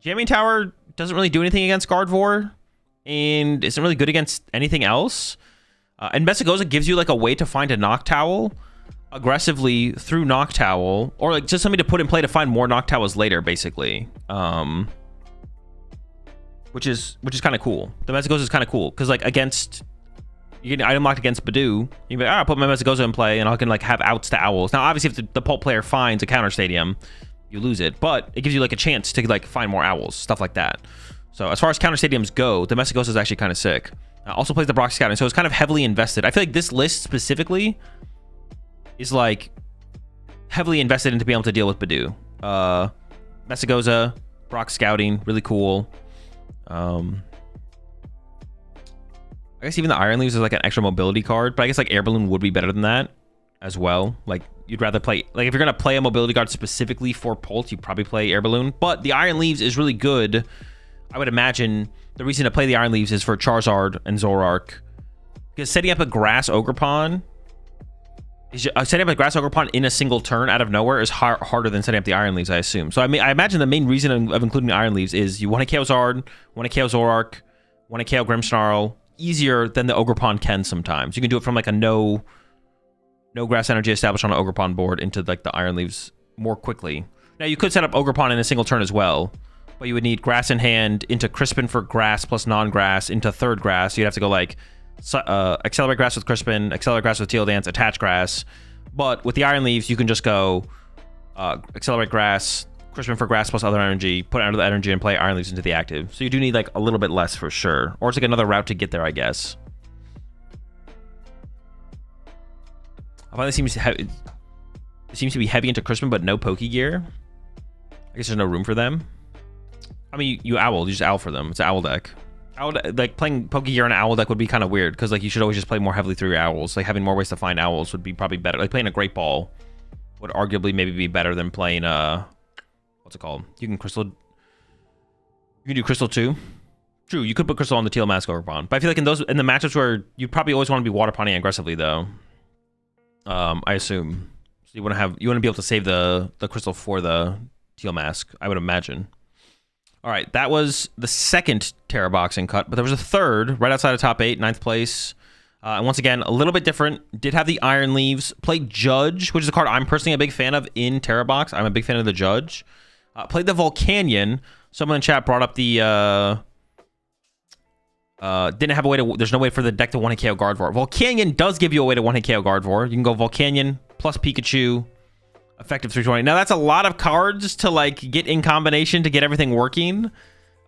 Jamming Tower doesn't really do anything against Gardevoir and isn't really good against anything else. And Mesagoza gives you like a way to find a Noctowl aggressively through Noctowl, or like just something to put in play to find more Noctowls later, basically. Which is kind of cool. The Mesagoza is kind of cool because like against... You get item locked against Bidoof. You can be like, I'll put my Mesagoza in play, and I can like have outs to Owls. Now, obviously, if the Pult player finds a counter stadium, you lose it. But it gives you like a chance to like find more Owls, stuff like that. So as far as counter stadiums go, the Mesagoza is actually kind of sick. Also plays the Brock Scouting, so it's kind of heavily invested. I feel like this list specifically is like heavily invested into being able to deal with Bidoof. Mesagoza, Brock Scouting, really cool. I guess even the Iron Leaves is like an extra mobility card, but I guess like Air Balloon would be better than that as well. Like you'd rather play, like if you're gonna play a mobility card specifically for Pult, you probably play Air Balloon. But the Iron Leaves is really good. I would imagine the reason to play the Iron Leaves is for Charizard and Zoroark, because setting up a Grass Ogerpon in a single turn out of nowhere is harder than setting up the Iron Leaves, I assume. So I imagine the main reason of including the Iron Leaves is you want to KO Zard, want to KO Zoroark, want to KO Grimmsnarl easier than the Ogerpon can sometimes. You can do it from like a no grass energy established on an Ogerpon board into like the Iron Leaves more quickly. Now you could set up Ogerpon in a single turn as well, but you would need Grass in hand into Crispin for grass plus non-grass into third grass. You'd have to go like Accelerate Grass with Crispin, Accelerate Grass with Teal Dance, Attach Grass. But with the Iron Leaves, you can just go Accelerate Grass, Crispin for grass plus other energy, put under the energy and play Iron Leaves into the active. So you do need like a little bit less for sure. Or it's like another route to get there, I guess. I find it seems to be heavy into Crispin, but no Pokegear. I guess there's no room for them. I mean, you just owl for them. It's an owl deck. Like playing Pokegear on an owl deck would be kind of weird because like you should always just play more heavily through your owls. Like having more ways to find owls would be probably better. Like playing a Great Ball would arguably maybe be better than playing what's it called? You can do Crystal too. True, you could put Crystal on the Teal Mask Ogerpon. But I feel like in the matchups where you probably always want to be water pawning aggressively though. I assume. So you want to be able to save the Crystal for the Teal Mask, I would imagine. All right, that was the second Terra Boxing cut, but there was a third right outside of top 8, 9th place. And once again, a little bit different. Did have the Iron Leaves. Played Judge, which is a card I'm personally a big fan of in Terra Box. I'm a big fan of the Judge. Played the Volcanion. Someone in chat brought up the... didn't have a way to... There's no way for the deck to 1-hit KO Gardevoir. Volcanion does give you a way to 1-hit KO Gardevoir. You can go Volcanion plus Pikachu. Effective 320. Now, that's a lot of cards to, like, get in combination to get everything working.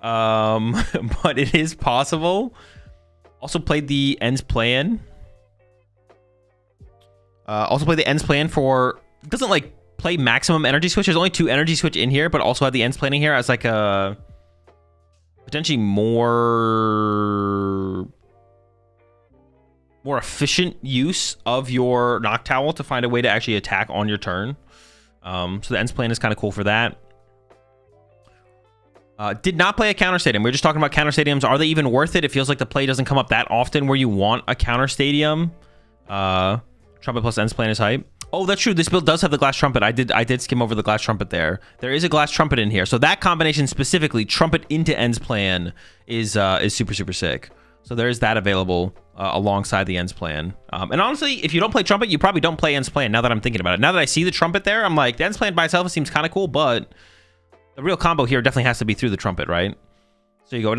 But it is possible. Also played the Ends Plan. For... It doesn't, like, play maximum energy switch. There's only 2 energy switch in here, but also have the Ends Planning here as, like, a... potentially more efficient use of your Noctowl to find a way to actually attack on your turn. So the Ends Plan is kind of cool for that. Did not play a counter stadium. We were just talking about counter stadiums. Are they even worth it? It feels like the play doesn't come up that often where you want a counter stadium. Trumpet plus Ends Plan is hype. Oh, that's true. This build does have the Glass Trumpet. I did skim over the Glass Trumpet there. There is a Glass Trumpet in here. So that combination specifically, Trumpet into Ends Plan, is super, super sick. So there is that available alongside the Ends Plan. And honestly, if you don't play Trumpet, you probably don't play Ends Plan now that I'm thinking about it. Now that I see the Trumpet there, I'm like, the Ends Plan by itself seems kind of cool, but the real combo here definitely has to be through the Trumpet, right? So you go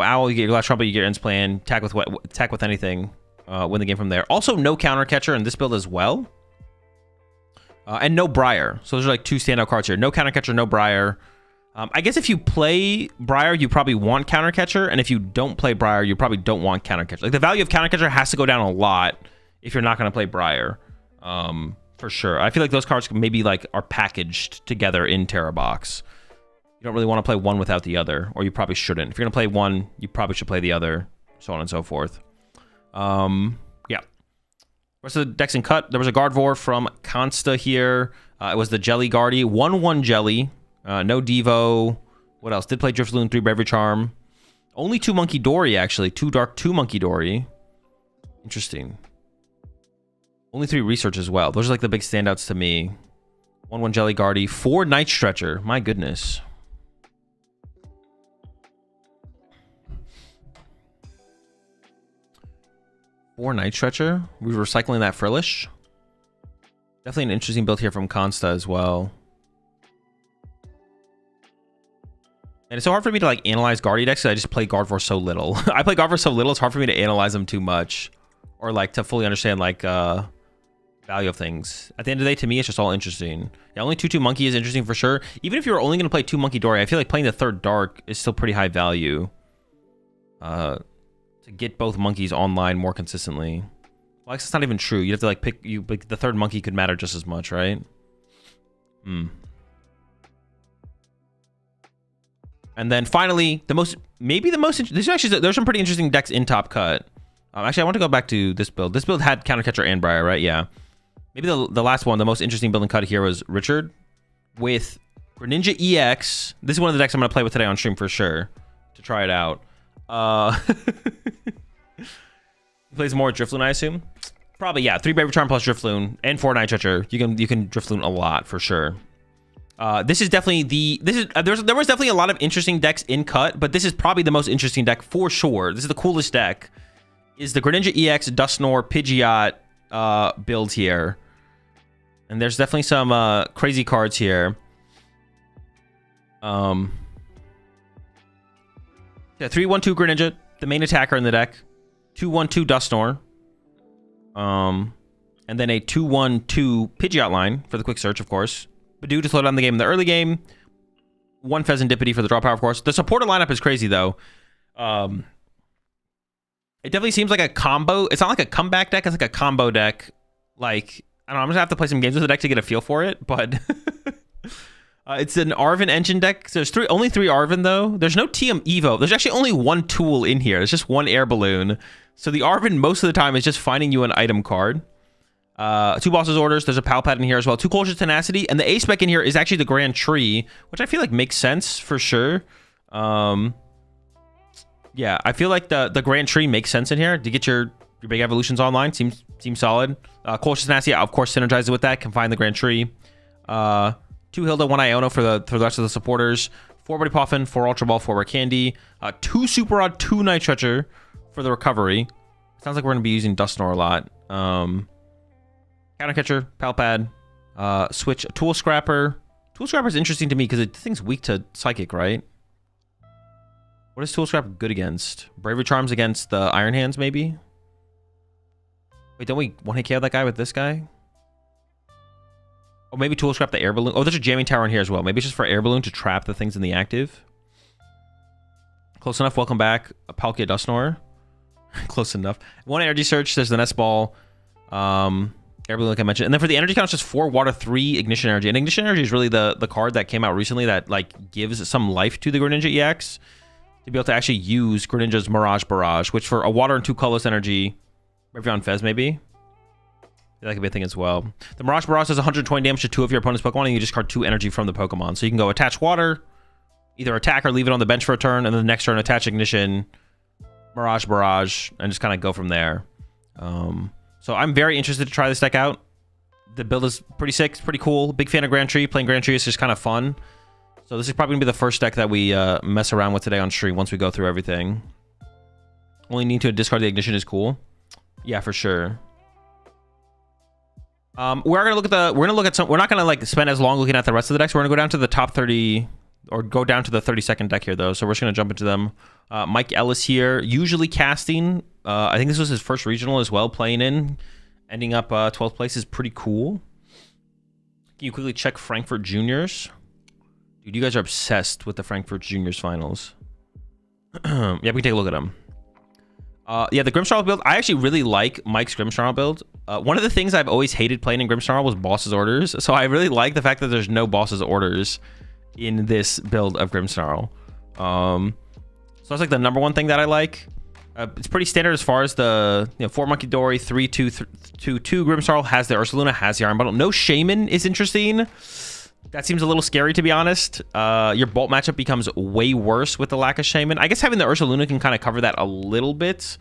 Owl, you get your Glass Trumpet, you get your Ends Plan, attack with anything, win the game from there. Also, no Counter Catcher in this build as well. And no Briar. So those are like 2 standout cards here. No Counter Catcher, no Briar. I guess if you play Briar, you probably want Counter Catcher, and if you don't play Briar, you probably don't want Counter Catcher. Like the value of Counter Catcher has to go down a lot if you're not going to play Briar. for sure. I feel like those cards maybe like are packaged together in Terra Box. You don't really want to play one without the other, or you probably shouldn't. If you're gonna play one, you probably should play the other, so on and so forth. Yeah. Rest of the decks in cut. There was a Gardevoir from Consta here. It was the Jelly Guardy, 1/1 Jelly, no Devo. What else? Did play Drifloon, 3 Bravery Charm. Only 2 Monkey Dory, actually. 2 Dark, 2 Monkey Dory. Interesting. Only 3 Research as well. Those are like the big standouts to me. 1/1 Jelly Guardy, 4 Night Stretcher. My goodness. Or Night Stretcher. We were recycling that Frillish. Definitely an interesting build here from Consta as well. And it's so hard for me to like analyze Guardy decks because I just play Gardevoir so little. I play Gardevoir so little, it's hard for me to analyze them too much. Or like to fully understand like value of things. At the end of the day, to me, it's just all interesting. Yeah, only 2/2 Monkey is interesting for sure. Even if you were only going to play 2 Monkey Dory, I feel like playing the 3rd Dark is still pretty high value. To get both monkeys online more consistently. Well, it's not even true. You have to like pick like, the 3rd monkey could matter just as much, right? And then finally, there's some pretty interesting decks in Top Cut. Actually, I want to go back to this build. This build had Countercatcher and Briar, right? Yeah. Maybe the last one, the most interesting build in cut here was Richard with Greninja EX. This is one of the decks I'm going to play with today on stream for sure to try it out. He plays more Drifloon, I assume. Probably, yeah. 3 Bravery Charm plus Drifloon and 4 Night Stretcher. You can Drifloon a lot for sure. This is definitely there was definitely a lot of interesting decks in cut, but this is probably the most interesting deck for sure. This is the coolest deck. Is the Greninja EX Dusknoir Pidgeot build here. And there's definitely some crazy cards here. Yeah, 3/1/2 Greninja, the main attacker in the deck. 2/1/2 Dusknoir. And then a 2/1/2 Pidgeot line for the quick search, of course. Badoo to slow down the game in the early game. 1 Pheasantipity for the draw power, of course. The supporter lineup is crazy, though. It definitely seems like a combo. It's not like a comeback deck. It's like a combo deck. Like, I don't know. I'm just gonna have to play some games with the deck to get a feel for it. But it's an Arven engine deck. So there's only 3 Arven, though. There's no TM Evo. There's actually only 1 tool in here. There's just 1 air balloon. So the Arven, most of the time, is just finding you an item card. 2 Boss's Orders. There's a Palpad in here as well. 2 Culture's Tenacity. And the A spec in here is actually the Grand Tree, which I feel like makes sense for sure. Yeah, I feel like the Grand Tree makes sense in here to get your big evolutions online. Seems solid. Culture's Tenacity, of course, synergizes with that. Can find the Grand Tree. 2 Hilda, 1 Iono for the rest of the supporters. 4 Buddy Poffin, 4 Ultra Ball, 4 Rare Candy. 2 Super Rod, 2 Night Stretcher for the recovery. Sounds like we're going to be using Dusknoir a lot. Countercatcher, Palpad, switch Tool Scrapper. Tool Scrapper is interesting to me because the thing's weak to Psychic, right? What is Tool Scrapper good against? Bravery Charms against the Iron Hands, maybe? Wait, don't we one-hit KO that guy with this guy? Oh, maybe Tool Scrap the Air Balloon. Oh, there's a Jamming Tower in here as well. Maybe it's just for Air Balloon to trap the things in the active. Close enough. Welcome back. A Palkia Dusknoir. Close enough. 1 Energy Search. There's the Nest Ball. Air Balloon, like I mentioned. And then for the energy count, it's just 4 Water, 3 Ignition Energy. And Ignition Energy is really the card that came out recently that like gives some life to the Greninja EX to be able to actually use Greninja's Mirage Barrage, which for a Water and 2 colorless energy, Bravion Fez maybe. That could be a thing as well. The Mirage Barrage does 120 damage to 2 of your opponent's Pokemon, and you discard 2 energy from the Pokemon. So you can go attach Water, either attack or leave it on the bench for a turn, and then the next turn attach Ignition, Mirage Barrage, and just kind of go from there. So I'm very interested to try this deck out. The build is pretty sick, it's pretty cool. Big fan of Grand Tree. Playing Grand Tree is just kind of fun. So this is probably going to be the first deck that we mess around with today on stream once we go through everything. Only need to discard the Ignition is cool. Yeah, for sure. We're gonna look at some. We're not gonna like spend as long looking at the rest of the decks. We're gonna go down to the top 30, or go down to the 32nd deck here though. So we're just gonna jump into them. Mike Ellis here, usually casting. I think this was his first regional as well, playing in, ending up 12th place is pretty cool. Can you quickly check Frankfurt Juniors? Dude, you guys are obsessed with the Frankfurt Juniors finals. Yeah, we can take a look at them. Yeah, the Grimmsnarl build, I actually really like Mike's Grimmsnarl build. One of the things I've always hated playing in Grimmsnarl was boss's orders. So I really like the fact that there's no boss's orders in this build of Grimmsnarl. So that's like the number one thing that I like. It's pretty standard as far as the 4 Monkey Dory, 3-2, 2 Grimmsnarl, has the Ursaluna, has the Iron Bundle. No Shaman is interesting. That seems a little scary, to be honest. Your Bolt matchup becomes way worse with the lack of Shaman. I guess having the Ursaluna can kind of cover that a little bit.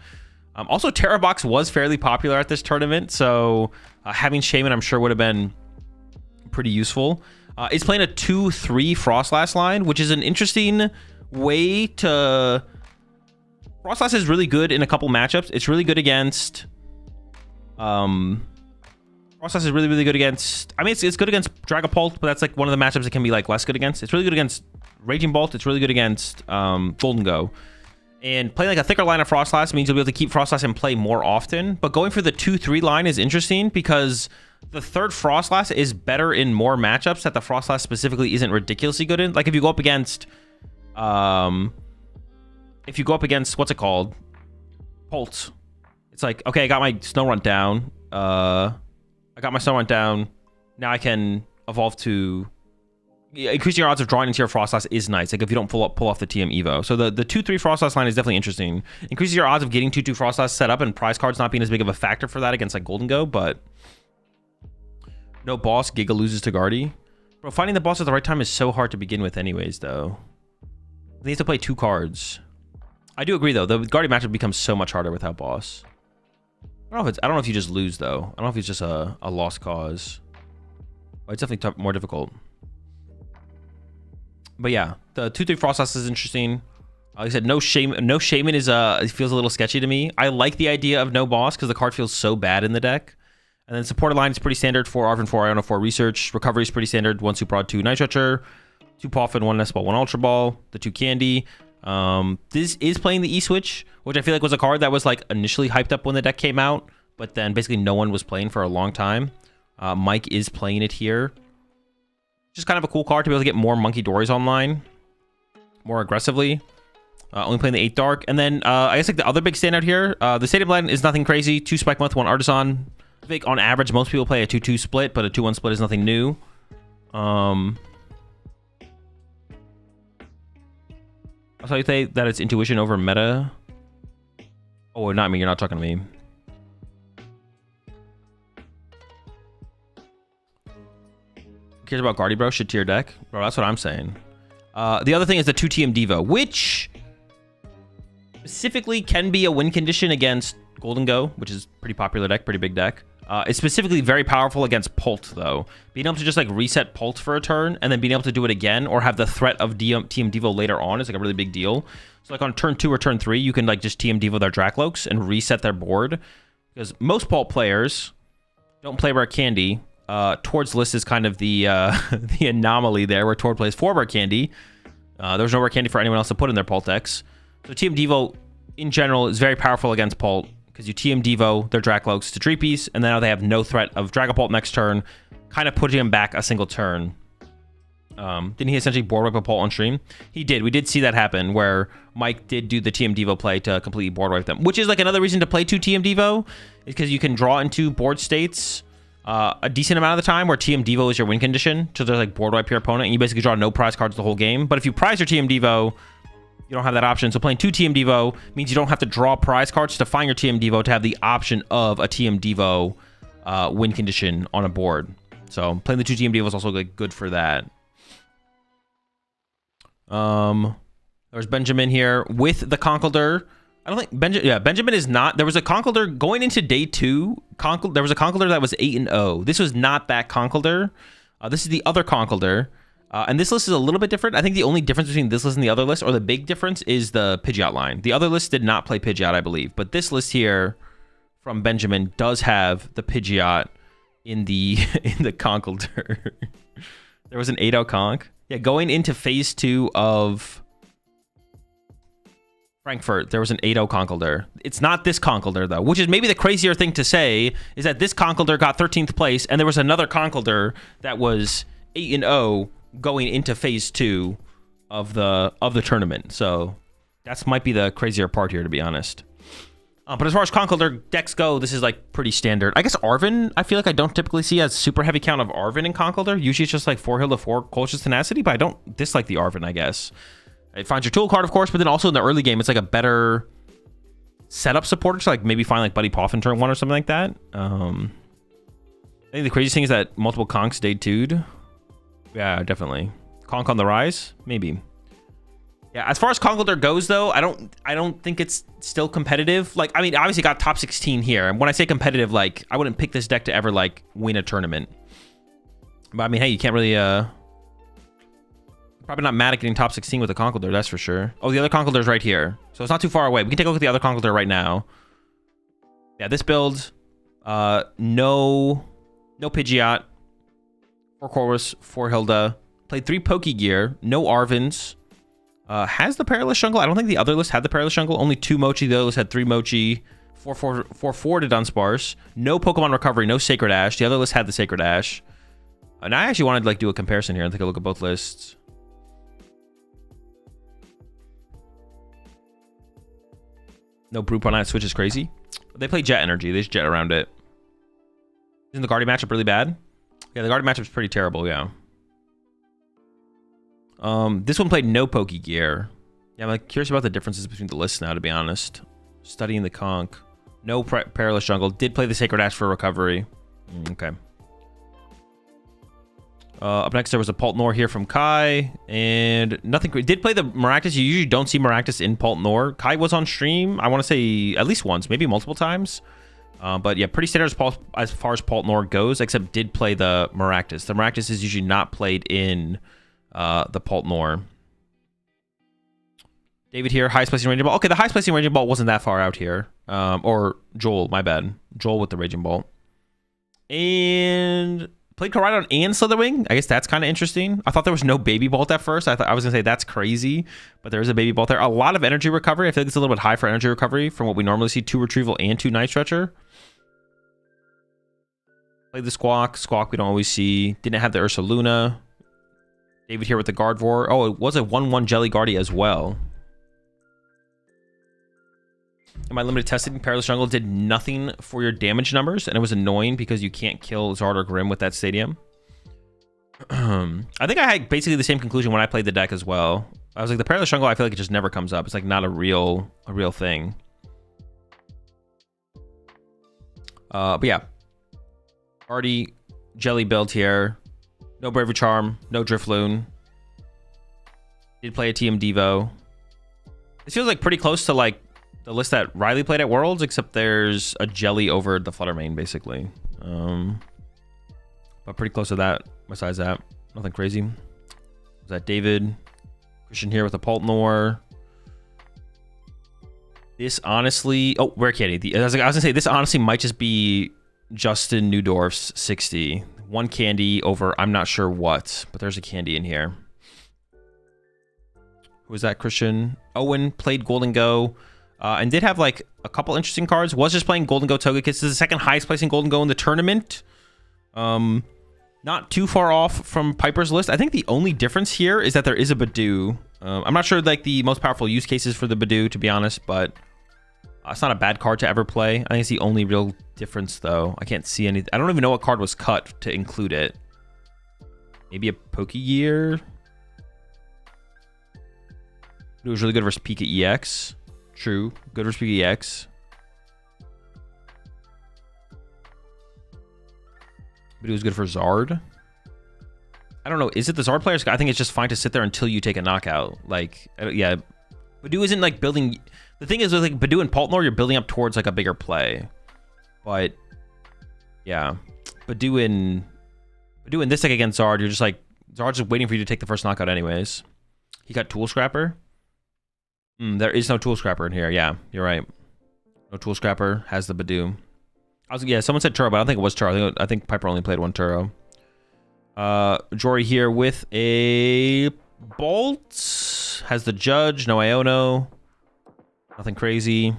Also, Terra Box was fairly popular at this tournament, so having Shaman, I'm sure, would have been pretty useful. It's playing a 2-3 Frostlass line, which is an interesting way to... Frostlass is really good in a couple matchups. It's really good against... Frostlass is really, really good against... I mean, it's good against Dragapult, but that's like one of the matchups it can be like less good against. It's really good against Raging Bolt. It's really good against Golden Go. And playing like a thicker line of Frostlass means you'll be able to keep Frostlass in play more often. But going for the 2-3 line is interesting because the third Frostlass is better in more matchups that the Frostlass specifically isn't ridiculously good in. Like if you go up against... what's it called? Pult. It's like, okay, I got my Snorunt down. I got my Snorunt down. Now I can evolve to... Increasing your odds of drawing into your Frostlass is nice. Like if you don't pull off the TM Evo. So the 2-3 Frostlass line is definitely interesting. Increases your odds of getting 2-2 Frostlass set up and prize cards not being as big of a factor for that against like Golden Go, but... No boss, Giga loses to Guardy. Bro, finding the boss at the right time is so hard to begin with anyways, though. They have to play 2 cards. I do agree, though. The Guardy matchup becomes so much harder without boss. I don't know if you just lose, though. I don't know if it's just a lost cause. Well, it's definitely more difficult. But yeah, the 2-3 Frostlass is interesting. Like I said, no Shaman is it feels a little sketchy to me. I like the idea of no boss because the card feels so bad in the deck. And then supported line is pretty standard. 4 Arven, 4 Iono, 4 Research. Recovery is pretty standard. 1 Super Rod, 2 Night Stretcher, 2 Poffin, 1 Nest Ball, 1 Ultra Ball, the 2 Candy. This is playing the E-Switch, which I feel like was a card that was like initially hyped up when the deck came out, but then basically no one was playing for a long time. Mike is playing it here. Just kind of a cool card to be able to get more Monkey Dories online more aggressively. Only playing the 8 Dark. And then I guess like the other big standout here, the Stadium Line is nothing crazy. 2 Spike Month, 1 Artisan. I think on average most people play a 2-2 split, but a 2-1 split is nothing new. I'll tell you that it's intuition over meta. Oh, not me. You're not talking to me. Who cares about Guardy, bro? Shit to your deck, bro. That's what I'm saying. The other thing is the 2 TM Devo, which specifically can be a win condition against Golden Go, which is pretty popular deck, pretty big deck. It's specifically very powerful against Pult, though. Being able to just like reset Pult for a turn and then being able to do it again or have the threat of TM Devo later on is like a really big deal. So like on turn 2 or turn 3, you can like just TM Devo their Dracloaks and reset their board. Because most Pult players don't play Rare Candy. Tord's list is kind of the the anomaly there, where Tord plays 4 Rare Candy. There's no Rare Candy for anyone else to put in their Pult decks. So TM Devo, in general, is very powerful against Pult, because you TM Devo their Dracloaks to Treepiece, and then now they have no threat of Dragapult next turn, kind of putting him back a single turn. Didn't he essentially board wipe a Pult on stream? He did. We did see that happen, where Mike did do the TM Devo play to completely board wipe them, which is like another reason to play 2 TM Devo, is because you can draw into board states a decent amount of the time, where TM Devo is your win condition, so there's like board wipe your opponent, and you basically draw no prize cards the whole game. But if you prize your TM Devo, you don't have that option. So playing 2 TM Devo means you don't have to draw prize cards to find your TM Devo to have the option of a TM Devo win condition on a board. So playing the 2 TM Devo is also like good for that. There's Benjamin here with the Conkeldurr. I don't think Benjamin is not. There was a Conkeldurr going into day 2. There was a Conkeldurr that was 8-0. This was not that Conkeldurr. This is the other Conkeldurr. And this list is a little bit different. I think the only difference between this list and the other list, or the big difference, is the Pidgeot line. The other list did not play Pidgeot, I believe. But this list here from Benjamin does have the Pidgeot in the Conkeldurr. There was an 8-0 Conk. Yeah, going into phase 2 of Frankfurt, there was an 8-0 Conkeldurr. It's not this Conkeldurr, though, which is maybe the crazier thing to say, is that this Conkeldurr got 13th place, and there was another Conkeldurr that was 8-0 going into phase 2 of the tournament. So that's might be the crazier part here, to be honest. But as far as Conkeldurr decks go, this is like pretty standard. I guess Arven, I feel like I don't typically see a super heavy count of Arven in Conkeldurr. Usually it's just like 4 heal to 4 Colchis Tenacity, but I don't dislike the Arven, I guess. It finds your tool card, of course, but then also in the early game, it's like a better setup supporter to like maybe find like Buddy Poff in turn 1 or something like that. I think the craziest thing is that multiple Conks day 2'd. Yeah, definitely. Conk on the rise? Maybe. Yeah, as far as Conkeldurr goes, though, I don't think it's still competitive. Like, I mean, obviously got top 16 here. And when I say competitive, like, I wouldn't pick this deck to ever, like, win a tournament. But, I mean, hey, you can't really, probably not mad at getting top 16 with a Conkeldurr, that's for sure. Oh, the other Conkeldurr's right here. So it's not too far away. We can take a look at the other Conkeldurr right now. Yeah, this build, no Pidgeot, 4 Corvus, 4 Hilda. Played 3 Pokegear, no Arvens. Has the Perilous Jungle? I don't think the other list had the Perilous Jungle. Only 2 Mochi. The other list had 3 Mochi. 4 to Dunsparce. No Pokemon Recovery. No Sacred Ash. The other list had the Sacred Ash. And I actually wanted to like do a comparison here and take a look at both lists. No Brute on that Switch is crazy. But they play Jet Energy. They just jet around it. Isn't the Guardian matchup really bad? Yeah, the Guardian matchup's pretty terrible, yeah. This one played no Pokegear. Yeah, I'm like curious about the differences between the lists now, to be honest. Studying the Conk. No Perilous Jungle. Did play the Sacred Ash for recovery. Okay. Up next, there was a Pult Nor here from Kai. And nothing. Did play the Maractus. You usually don't see Maractus in Pult Nor. Kai was on stream, I want to say at least once, maybe multiple times. But yeah, pretty standard as far as Pult Nor goes, except did play the Maractus. The Maractus is usually not played in the Pult Nor. David here, highest placing Raging Ball. Okay, the highest placing Raging Ball wasn't that far out here. Or Joel, my bad. Joel with the Raging Bolt. And played Koraidon and Slitherwing. I guess that's kind of interesting. I thought there was no Baby Bolt at first. I was going to say that's crazy, but there is a Baby Bolt there. A lot of energy recovery. I feel like it's a little bit high for energy recovery from what we normally see. 2 Retrieval and 2 Night Stretcher. Played the Squawk. Squawk we don't always see. Didn't have the Ursaluna. David here with the Gardevoir. Oh, it was a 1/1 Jelly Guardy as well. In my limited testing, Perilous Jungle did nothing for your damage numbers, and it was annoying because you can't kill Zard or Grim with that stadium. I think I had basically the same conclusion when I played the deck as well. I was like, the Perilous Jungle, I feel like it just never comes up. It's like not a real thing. But yeah. Already Jelly build here. No Bravery Charm, no Drifloon. Did play a TM Devo. This feels like pretty close to like the list that Riley played at Worlds, except there's a Jelly over the Fluttermane, basically. But pretty close to that. Besides that, nothing crazy. Was that David? Christian here with a Pult Nor. This honestly... Oh, Rare Candy. I was going to say, this honestly might just be Justin Newdorf's 60. 1 candy over I'm not sure what, but there's a candy in here. Who was that, Christian? Owen played Golden Go and did have like a couple interesting cards. Was just playing Golden Go Togekiss. This is the second highest placing Golden Go in the tournament. Not too far off from Piper's list. I think the only difference here is that there is a Badoo. I'm not sure like the most powerful use cases for the Badoo, to be honest, but it's not a bad card to ever play. I think it's the only real difference, though. I can't see any. I don't even know what card was cut to include it. Maybe a Pokegear. It was really good versus Pika EX. True. Good versus Pika EX. But it was good for Zard. I don't know. Is it the Zard players? I think it's just fine to sit there until you take a knockout. Like, yeah. Badoo isn't like building... The thing is with like Badoo and Pult Nor, you're building up towards like a bigger play. But yeah. Badoo in this deck against Zard, you're just like... Zard's just waiting for you to take the first knockout anyways. He got Tool Scrapper. There is no Tool Scrapper in here. Yeah, you're right. No Tool Scrapper. Has the Badoo. Yeah, someone said Turo, but I don't think it was Turo. I think Piper only played 1 Turo. Jory here with a Bolt. Has the Judge. No Iono. Nothing crazy.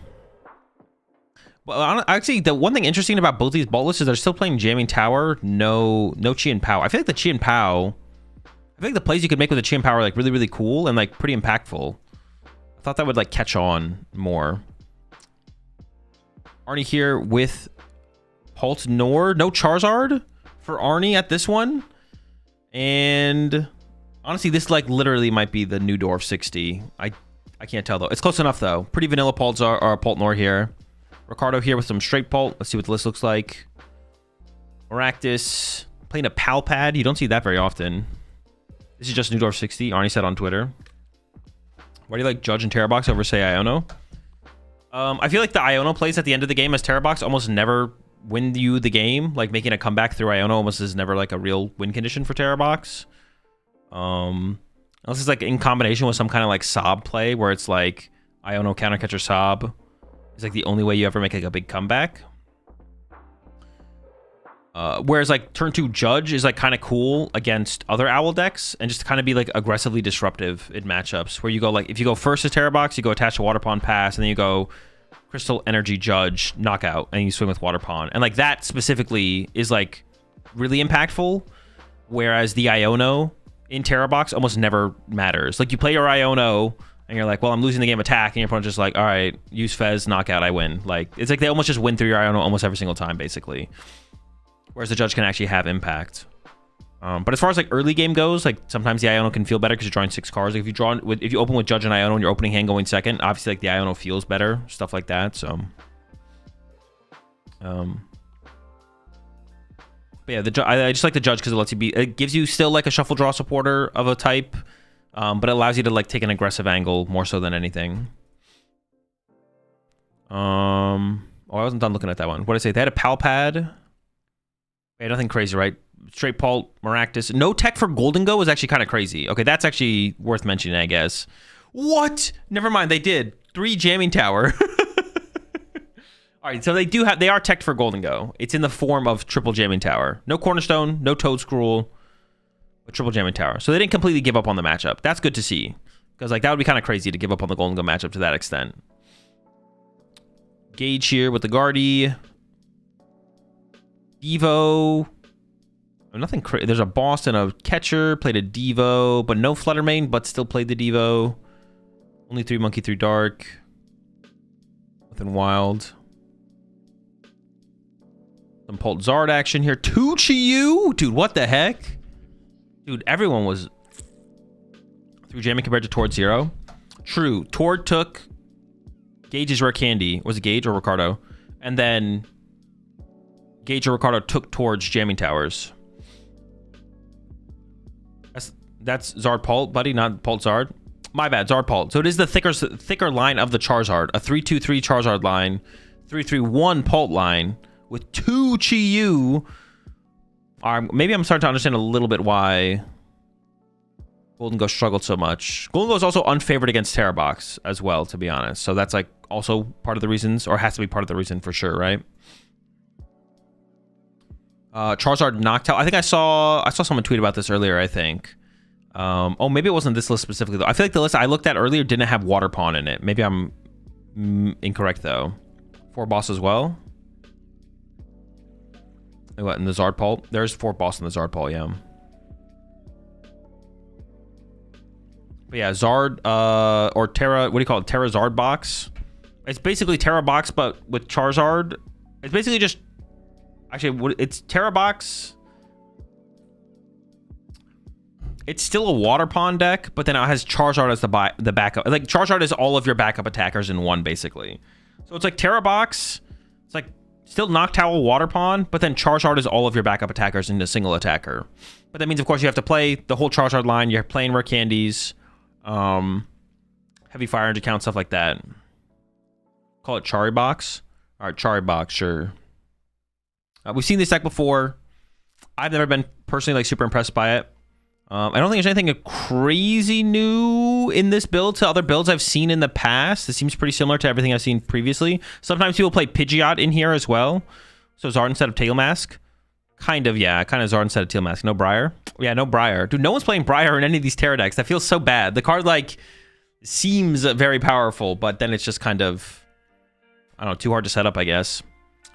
Well, actually, the one thing interesting about both these Bolt lists is they're still playing Jamming Tower. No Chi and Pow. I feel like the Chi and Pow... I think the plays you could make with the Chi and Pow are like really, really cool and like pretty impactful. I thought that would like catch on more. Arnie here with Pult Nord. No Charizard for Arnie at this one. And honestly, this like literally might be the new Dwarf 60. I can't tell though. It's close enough though. Pretty vanilla Pult Nord here. Ricardo here with some straight Pult. Let's see what the list looks like. Maractus playing a Palpad. You don't see that very often. This is just new Dwarf 60. Arnie said on Twitter. Why do you like Judge and Terrabox over, say, Iono? I feel like the Iono plays at the end of the game as Terrabox almost never win you the game. Like, making a comeback through Iono almost is never, like, a real win condition for Terrabox. Unless it's, like, in combination with some kind of, like, Sob play where it's, like, Iono countercatcher Sob is, like, the only way you ever make, like, a big comeback. Whereas like turn 2 Judge is like kind of cool against other Owl decks and just to kind of be like aggressively disruptive in matchups where you go like if you go first to Terrabox, you go attach to Water Pond pass, and then you go Crystal Energy Judge knockout and you swing with Water Pond. And like that specifically is like really impactful. Whereas the Iono in Terrabox almost never matters. Like you play your Iono and you're like, well, I'm losing the game attack, and your opponent's just like, all right, use Fez, knockout, I win. Like it's like they almost just win through your Iono almost every single time basically. Whereas the Judge can actually have impact. But as far as like early game goes, like sometimes the Iono can feel better because you're drawing 6 cards. Like if you open with Judge and Iono and your opening hand going second, obviously like the Iono feels better, stuff like that. So, but yeah, I just like the Judge because it lets you be. It gives you still like a shuffle draw supporter of a type, but it allows you to like take an aggressive angle more so than anything. Oh, I wasn't done looking at that one. What did I say? They had a Palpad. Yeah, nothing crazy, right? Straight Pult, Maractus. No tech for Golden Go is actually kind of crazy. Okay, that's actually worth mentioning, I guess. What? Never mind, they did. 3 Jamming Tower. All right, so they are teched for Golden Go. It's in the form of triple Jamming Tower. No Cornerstone, no Toad Scroll, but triple Jamming Tower. So they didn't completely give up on the matchup. That's good to see. Because like that would be kind of crazy to give up on the Golden Go matchup to that extent. Gage here with the Guardy. Devo. Nothing crazy. There's a boss and a catcher. Played a Devo, but no Fluttermane, but still played the Devo. Only 3 Monkey, 3 Dark. Nothing wild. Some Pult Zard action here. 2 Chi-Yu? Dude, what the heck? Dude, everyone was 3 jamming compared to Tord 0. True. Tord took Gage's Rare Candy. Was it Gage or Ricardo? And then Gage or Ricardo took towards Jamming Towers. That's Zard Pult, buddy, not Pult Zard. My bad, Zard Pult. So it is the thicker line of the Charizard. A 3-2-3 Charizard line, 3-3-1 Pult line with 2 Chi-Yu. Maybe I'm starting to understand a little bit why Golden Go struggled so much. Golden Go is also unfavored against Terrabox as well, to be honest. So that's like also part of the reasons, or has to be part of the reason for sure, right? Charizard Noctowl. I think I saw someone tweet about this earlier, I think. Oh, maybe it wasn't this list specifically, though. I feel like the list I looked at earlier didn't have Water Pond in it. Maybe I'm incorrect, though. 4 boss as well. What, in the Zard Pult? There's 4 boss in the Zard Pult, yeah. But yeah, Zard, or Terra, what do you call it? Terra Zard box. It's basically Terra box, but with Charizard. It's basically just, actually, it's Terra box. It's still a Water Pond deck, but then it has Charizard as the backup. Like, Charizard is all of your backup attackers in one, basically. So it's like Terra box. It's like still Noctowl, Water Pond, but then Charizard is all of your backup attackers in a single attacker. But that means, of course, you have to play the whole Charizard line. You're playing Rare Candies, heavy fire engine count, stuff like that. Call it Chari Box. All right, Chari Box, sure. We've seen this deck before. I've never been personally like super impressed by it. I don't think there's anything crazy new in this build to other builds I've seen in the past. It seems pretty similar to everything I've seen previously. Sometimes people play Pidgeot in here as well. So Zard instead of Tail Mask. Kind of, yeah. Kind of Zard instead of Tail Mask. No Briar. Yeah, no Briar. Dude, no one's playing Briar in any of these Terra decks. That feels so bad. The card, like, seems very powerful, but then it's just kind of, I don't know, too hard to set up, I guess.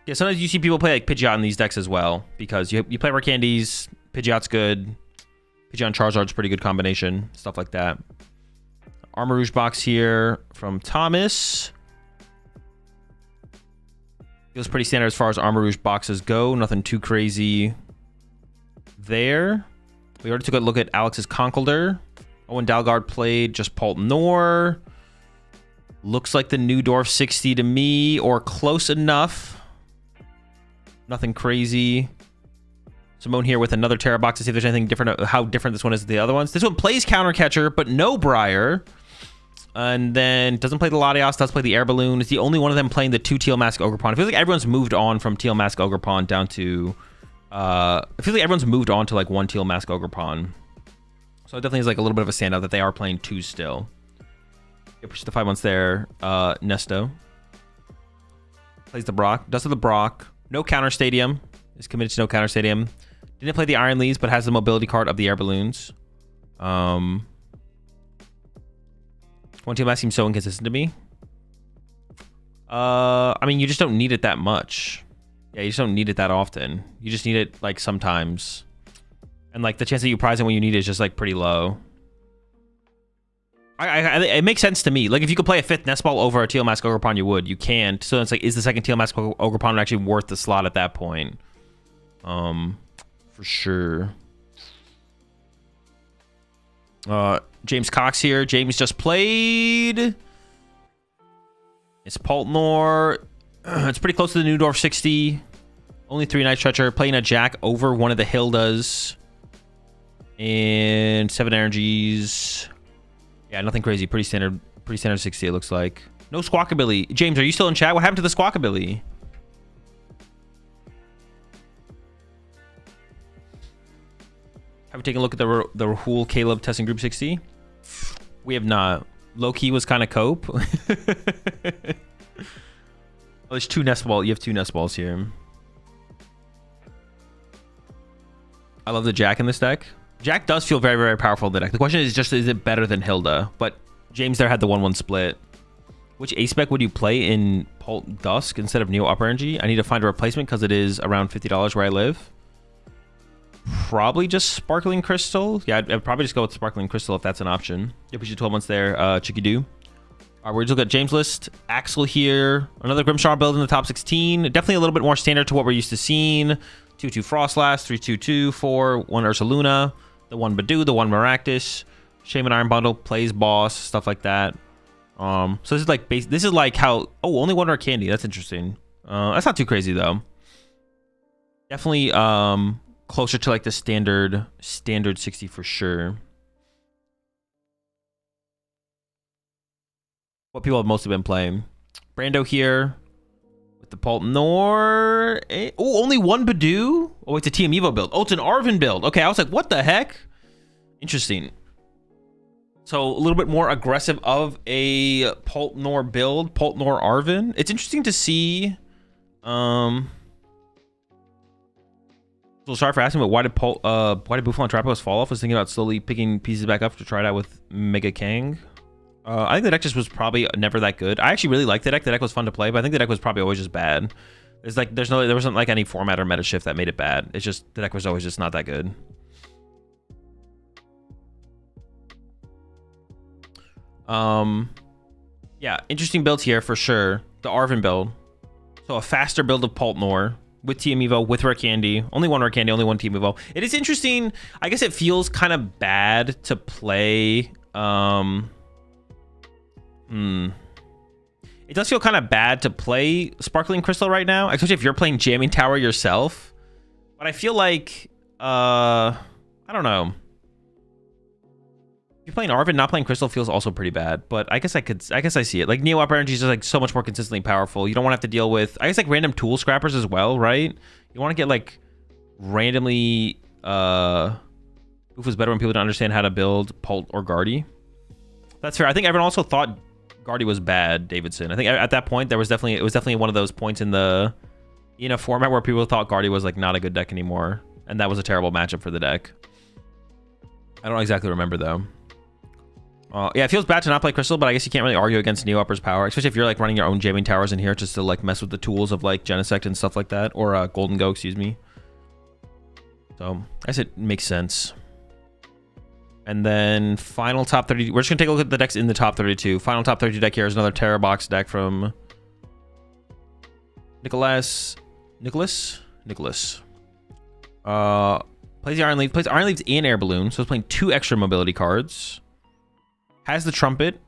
Yeah, sometimes you see people play, like, Pidgeot in these decks as well, because you play Rare Candies, Pidgeot's good. Pidgeot and Charizard's pretty good combination. Stuff like that. Armor Rouge box here from Thomas. Feels pretty standard as far as Armor Rouge boxes go. Nothing too crazy there. We already took a look at Alex's Conkeldurr. Owen Dalgard played just Pult Nor. Looks like the new Dwarf 60 to me, or close enough. Nothing crazy. Simone here with another Terra box to see if there's anything different, how different this one is than the other ones. This one plays Counter Catcher, but no Briar. And then doesn't play the Latios, does play the Air Balloon. It's the only one of them playing the 2 Teal Mask Ogerpon. I feel like everyone's moved on from Teal Mask Ogerpon down to... I feel like everyone's moved on to like 1 Teal Mask Ogerpon. So it definitely is like a little bit of a standout that they are playing 2 still. Yeah, push the 5 months there. Nesto. Plays the Brock. Does the Brock. No Counter Stadium. Is committed to no Counter Stadium. Didn't play the Iron Leaves, but has the mobility card of the Air Balloons. 1 Teal Mask seems so inconsistent to me. I mean, you just don't need it that much. Yeah, you just don't need it that often. You just need it like sometimes. And like the chance that you prize it when you need it is just like pretty low. It makes sense to me. Like if you could play a 5th Nest Ball over a Teal Mask Ogerpon, you would. You can't. So it's like, is the 2nd Teal Mask Ogerpon actually worth the slot at that point? For sure. James Cox here. James just played. It's Pult Nor. It's pretty close to the new Dwarf 60. Only 3 Night Stretcher. Playing a Jack over one of the Hildas. And 7 energies. Yeah, nothing crazy. Pretty standard 60 it looks like. No Squawkabilly. James, are you still in chat? What happened to the Squawkabilly? Have we taken a look at the Rahul Caleb testing group 60? We have not. Low-key was kind of cope. Oh, there's 2 Nest Balls. You have 2 Nest Balls here. I love the Jack in this deck. Jack does feel very, very powerful in the deck. The question is just, is it better than Hilda? But James there had the 1-1 split. Which A-Spec would you play in Pult Dusk instead of Neo Upper Energy? I need to find a replacement because it is around $50 where I live. Probably just Sparkling Crystal. Yeah, I'd probably just go with Sparkling Crystal if that's an option. Yep, we should 12 months there. Chicky Doo. All right, we're just looking at James' list. Axel here. Another Grimshaw build in the top 16. Definitely a little bit more standard to what we're used to seeing. 2-2 Frostlass, 3-2-2, 4, 1 Ursaluna, the 1 Badoo, the 1 Maractus, Shaman Iron Bundle, plays boss, stuff like that. So this is like this is like how only 1 Rare Candy. That's interesting. That's not too crazy though. Definitely closer to like the standard 60 for sure. What people have mostly been playing. Brando here with the Pult Nor. Oh, only 1 Badoo? Oh, it's a TM Evo build. Oh, it's an Arven build. Okay, I was like, what the heck? Interesting. So a little bit more aggressive of a Pult Nor build. Pult Nor Arven. It's interesting to see. So sorry for asking, but why did Buffon Trapos fall off? I was thinking about slowly picking pieces back up to try it out with Mega Kang. I think the deck just was probably never that good. I actually really liked the deck. The deck was fun to play, but I think the deck was probably always just bad. It's like there wasn't like any format or meta shift that made it bad. It's just the deck was always just not that good. Yeah, interesting builds here for sure. The Arven build. So a faster build of Pult Nor with TM Evo, with Rare Candy. Only 1 Rare Candy, only 1 TM Evo. It is interesting. I guess it feels kind of bad to play. It does feel kind of bad to play Sparkling Crystal right now, especially if you're playing Jamming Tower yourself. But I feel like, I don't know. If you're playing Arven, not playing Crystal feels also pretty bad. But I guess I see it. Like Neo Upper Energy is just like so much more consistently powerful. You don't want to have to deal with, I guess, like random tool scrappers as well, right? You want to get like randomly, Oof is better when people don't understand how to build Pult or Guardy. That's fair. I think everyone also thought Guardy was bad, Davidson. I think at that point it was definitely one of those points in a format where people thought Guardy was like not a good deck anymore, and that was a terrible matchup for the deck. I don't exactly remember though. Yeah, it feels bad to not play Crystal, but I guess you can't really argue against Neo Upper's power, especially if you're like running your own Jamming Towers in here just to like mess with the tools of like Genesect and stuff like that, or Golden Go, excuse me. So I guess it makes sense. And then final top 30. We're just going to take a look at the decks in the top 32. Final top 32 deck here is another Terra Box deck from Nicholas. Plays the Iron Leaf. Plays Iron Leaf's and Air Balloon, so it's playing 2 extra mobility cards. Has the Trumpet.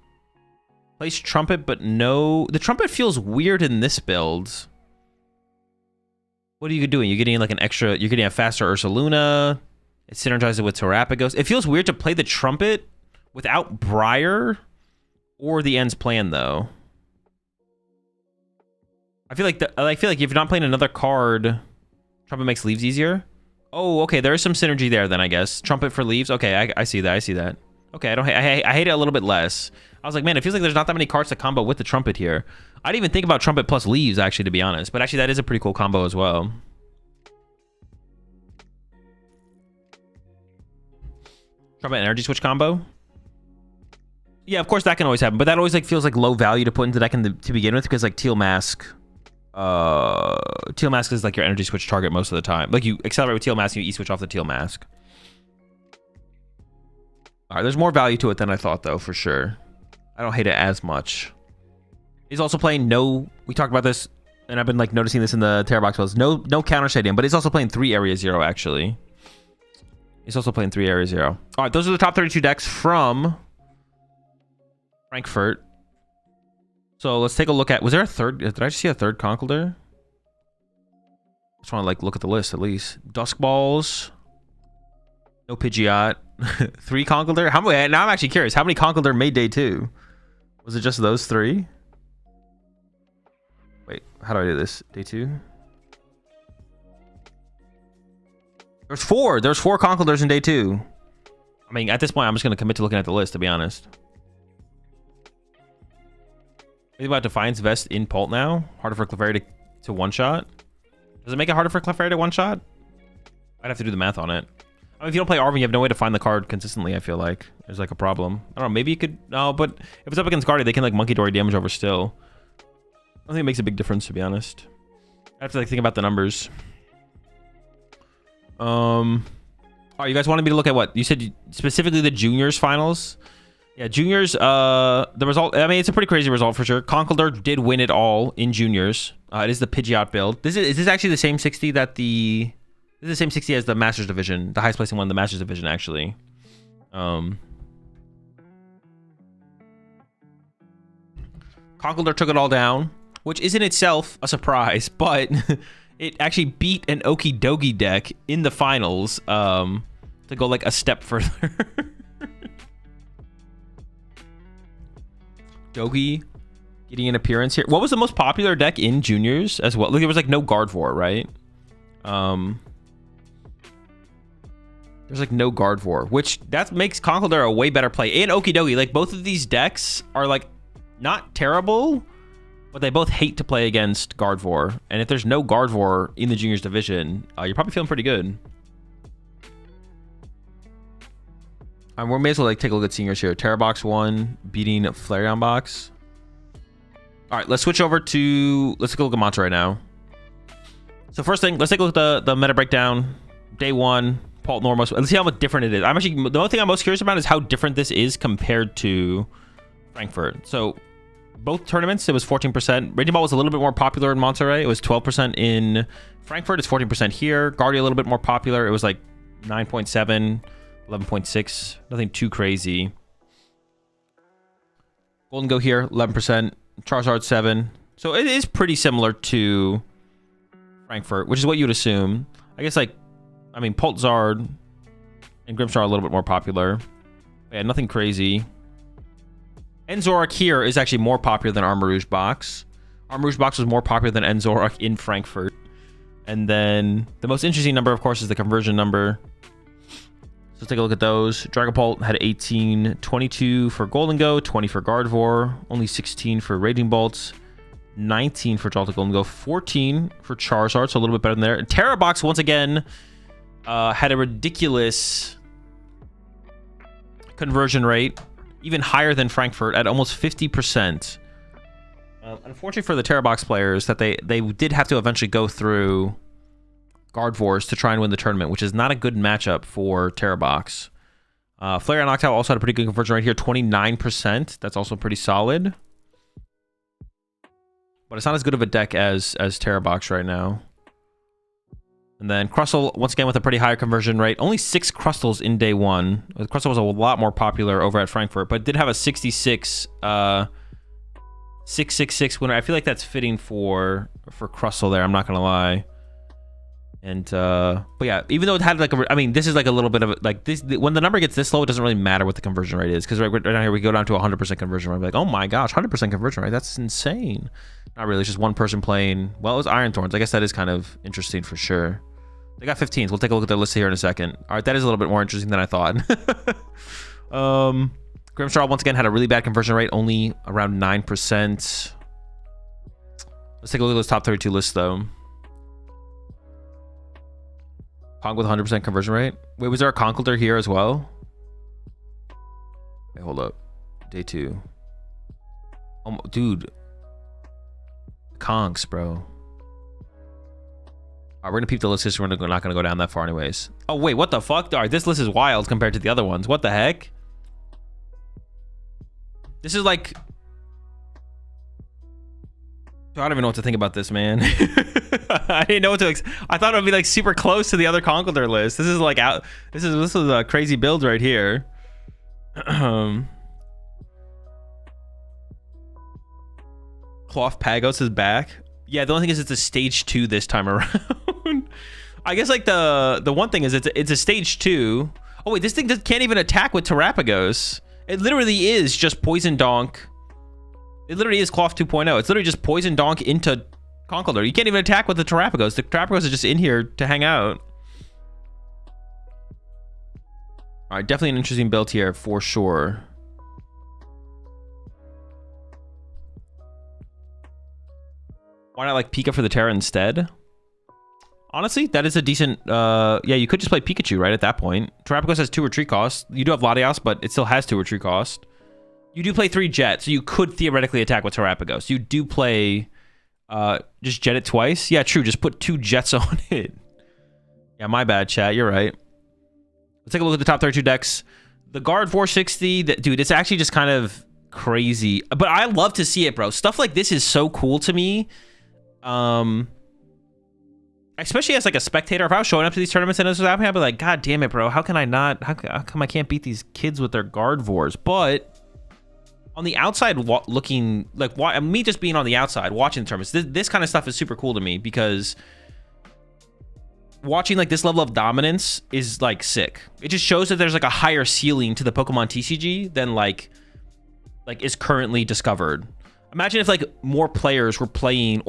Plays Trumpet, but no... The Trumpet feels weird in this build. What are you doing? You're getting like an extra... You're getting a faster Ursaluna. It synergizes with Terrapagos. It feels weird to play the Trumpet without Briar or the End's Plan, though. I feel like if you're not playing another card, Trumpet makes Leaves easier. Oh, okay. There is some synergy there then, I guess. Trumpet for Leaves. Okay, I see that. I see that. Okay, I hate it a little bit less. I was like, man, it feels like there's not that many cards to combo with the Trumpet here. I didn't even think about Trumpet plus Leaves, actually, to be honest. But actually, that is a pretty cool combo as well. Trumpet Energy Switch combo. Yeah, of course that can always happen, but that always like feels like low value to put into deck to begin with, because like Teal Mask is like your Energy Switch target most of the time. Like you accelerate with Teal Mask, and you E-switch off the Teal Mask. All right, there's more value to it than I thought, though, for sure. I don't hate it as much. He's also playing no... We talked about this, and I've been like noticing this in the Terror Box builds. No Counter Stadium, but he's also playing 3 Area 0, actually. He's also playing 3 Area 0. All right, those are the top 32 decks from Frankfurt. So let's take a look at... Was there a third... Did I just see a third Conkeldurr? I just want to like look at the list, at least. Dusk Balls. No Pidgeot. 3 Conkeldurr? How many? Now I'm actually curious. How many Conkeldurr made day 2? Was it just those 3? Wait, how do I do this? Day 2? There's 4. There's 4 Conkeldurrs in day 2. I mean, at this point, I'm just going to commit to looking at the list, to be honest. Think about Defiance Vest in Pult now. Harder for Clefairy to one-shot. Does it make it harder for Clefairy to one-shot? I'd have to do the math on it. I mean, if you don't play Arvin, you have no way to find the card consistently, I feel like. There's like a problem. I don't know, maybe you could... No, but if it's up against Guardian, they can like Monkey Dory damage over still. I don't think it makes a big difference, to be honest. I have to like think about the numbers. Alright, you guys wanted me to look at what? You said specifically the Juniors finals? Yeah, Juniors, the result... I mean, it's a pretty crazy result for sure. Conkeldurr did win it all in Juniors. It is the Pidgeot build. Is this actually the same 60 that the... This is the same 60 as the Masters Division. The highest placing one in the Masters Division, actually. Conkeldurr took it all down, which is in itself a surprise, but it actually beat an Okie Dokie deck in the finals to go like a step further. Dogie getting an appearance here. What was the most popular deck in Juniors as well? Like, there was like no Gardevoir, right? There's like no Gardevoir, which that makes Conkeldurr a way better play. And Okie Dokie, like both of these decks are like not terrible, but they both hate to play against Gardevoir. And if there's no Gardevoir in the Juniors division, you're probably feeling pretty good. We may as well like take a look at Seniors here. Terra Box 1 beating Flareon Box. All right, let's switch over to... Let's take a look at Monterey now. So first thing, let's take a look at the meta breakdown. Day 1. Pult Normos. Let's see how much different it is. I'm actually... The only thing I'm most curious about is how different this is compared to Frankfurt. So both tournaments, it was 14%. Raging Ball was a little bit more popular in Monterey. It was 12% in Frankfurt. It's 14% here. Guardia a little bit more popular. It was like 9.7, 11.6. Nothing too crazy. Golden Go here, 11%. Charizard 7. So it is pretty similar to Frankfurt, which is what you'd assume. I guess like, I mean, Pult Zard and Grimmstar are a little bit more popular. Yeah, nothing crazy. Enzorok here is actually more popular than Armarouge Box. Armarouge Box was more popular than Enzorok in Frankfurt. And then the most interesting number, of course, is the conversion number. So let's take a look at those. Dragapult had 18, 22 for Golden Go, 20 for Gardevoir, only 16 for Raging Bolts, 19 for Jolta Golden Go, 14 for Charizard, so a little bit better than there. Terra Box, once again, had a ridiculous conversion rate, even higher than Frankfurt at almost 50%. Unfortunately for the Terra Box players, that they did have to eventually go through Gardevoirs to try and win the tournament, which is not a good matchup for Terra Box. Flareon Octowl also had a pretty good conversion rate here, 29%. That's also pretty solid. but it's not as good of a deck as Terrabox right now. And then Crustle, once again, with a pretty higher conversion rate. Only 6 Crustals in day 1. Crustle was a lot more popular over at Frankfurt, but did have a 66, 666 winner. I feel like that's fitting for Crustle there, I'm not going to lie. And, but yeah, even though it had like I mean, this is like a little bit of like this, when the number gets this low, it doesn't really matter what the conversion rate is. Because right down here, we go down to 100% conversion rate. We're like, oh my gosh, 100% conversion rate. That's insane. Not really, it's just one person playing. Well, it was Iron Thorns. I guess that is kind of interesting for sure. They got 15s. We'll take a look at their list here in a second. All right, that is a little bit more interesting than I thought. Grimmshark once again had a really bad conversion rate, only around 9%. Let's take a look at those top 32 lists though. Conk with 100% conversion rate. Wait, was there a Conkeldurr here as well? Wait, hold up. Day 2. Oh, dude. Conks, bro. All right, we're gonna peep the list here. We're not gonna go down that far anyways. Oh, wait, what the fuck? All right, this list is wild compared to the other ones. What the heck? This is like... I don't even know what to think about this, man. I didn't know what to. I thought it would be like super close to the other Conkeldurr list. This is like out. This is a crazy build right here. Cloth Pagos is back. Yeah, the only thing is it's a stage 2 this time around. I guess like the one thing is it's a stage 2. Oh wait, this thing can't even attack with Terrapagos. It literally is just Poison Donk. It literally is Cloth 2.0. It's literally just Poison Donk into Conkeldurr. You can't even attack with the Terrapagos. The Terrapagos are just in here to hang out. All right, definitely an interesting build here for sure. Why not like Pika for the Terra instead? Honestly, that is a decent... yeah, you could just play Pikachu, right, at that point. Terrapagos has 2 retreat costs. You do have Latios, but it still has 2 retreat costs. You do play 3 Jet, so you could theoretically attack with Terrapagos. You do play... just Jet it twice? Yeah, true. Just put 2 Jets on it. Yeah, my bad, chat. You're right. Let's take a look at the top 32 decks. The Guard 460, dude, it's actually just kind of crazy. But I love to see it, bro. Stuff like this is so cool to me. Especially as like a spectator. If I was showing up to these tournaments and this was happening, I'd be like, God damn it, bro. How can I not? How come I can't beat these kids with their Gardevoirs? But... on the outside looking, like me just being on the outside watching the tournaments, this kind of stuff is super cool to me because watching like this level of dominance is like sick. It just shows that there's like a higher ceiling to the Pokemon TCG than like is currently discovered. Imagine if like more players were playing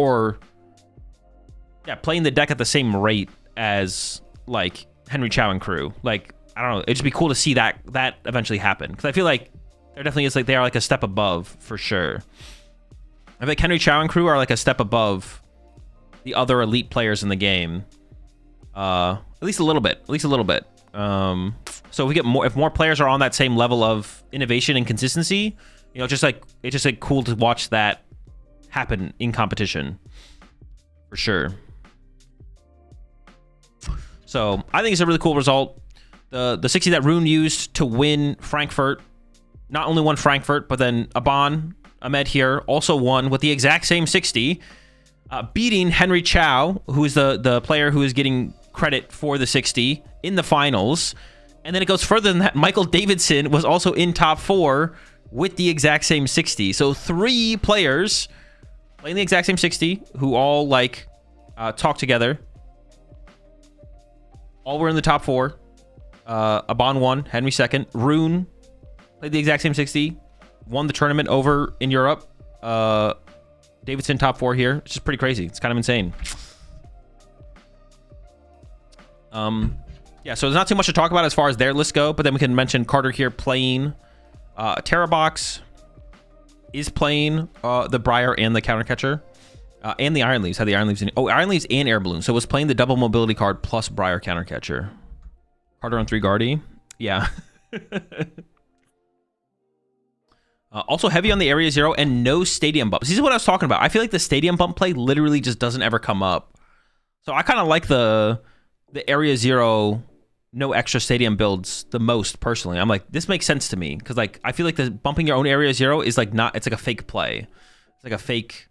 playing the deck at the same rate as like Henry Chow and crew. Like, I don't know, it'd just be cool to see that eventually happen. Because I feel like there definitely is like they are like a step above for sure. I think Henry Chow and crew are like a step above the other elite players in the game. At least a little bit. So if we get more, if more players are on that same level of innovation and consistency, you know, it's just like cool to watch that happen in competition for sure. So I think it's a really cool result. The 60 that Rune used to win Frankfurt. Not only won Frankfurt, but then Ahmed here also won with the exact same 60, beating Henry Chow, who is the player who is getting credit for the 60 in the finals. And then it goes further than that. Michael Davidson was also in top 4 with the exact same 60. So 3 players playing the exact same 60 who all like talk together. All were in the top 4. Aban won, Henry second, Rune played the exact same 60, won the tournament over in Europe. Davidson top 4 here. It's just pretty crazy. It's kind of insane. Yeah, so there's not too much to talk about as far as their lists go, but then we can mention Carter here playing Terrabox is playing the Briar and the Countercatcher. And the Iron Leaves. Had the Iron Leaves in... oh, Iron Leaves and Air Balloon. So it was playing the double mobility card plus Briar Countercatcher. Carter on 3 Guardy. Yeah. Also heavy on the Area 0 and no Stadium bumps. This is what I was talking about. I feel like the Stadium bump play literally just doesn't ever come up. So I kind of like the Area 0 no extra Stadium builds the most personally. I'm like, this makes sense to me because like I feel like the bumping your own Area 0 is like not... it's like a fake play. It's like a fake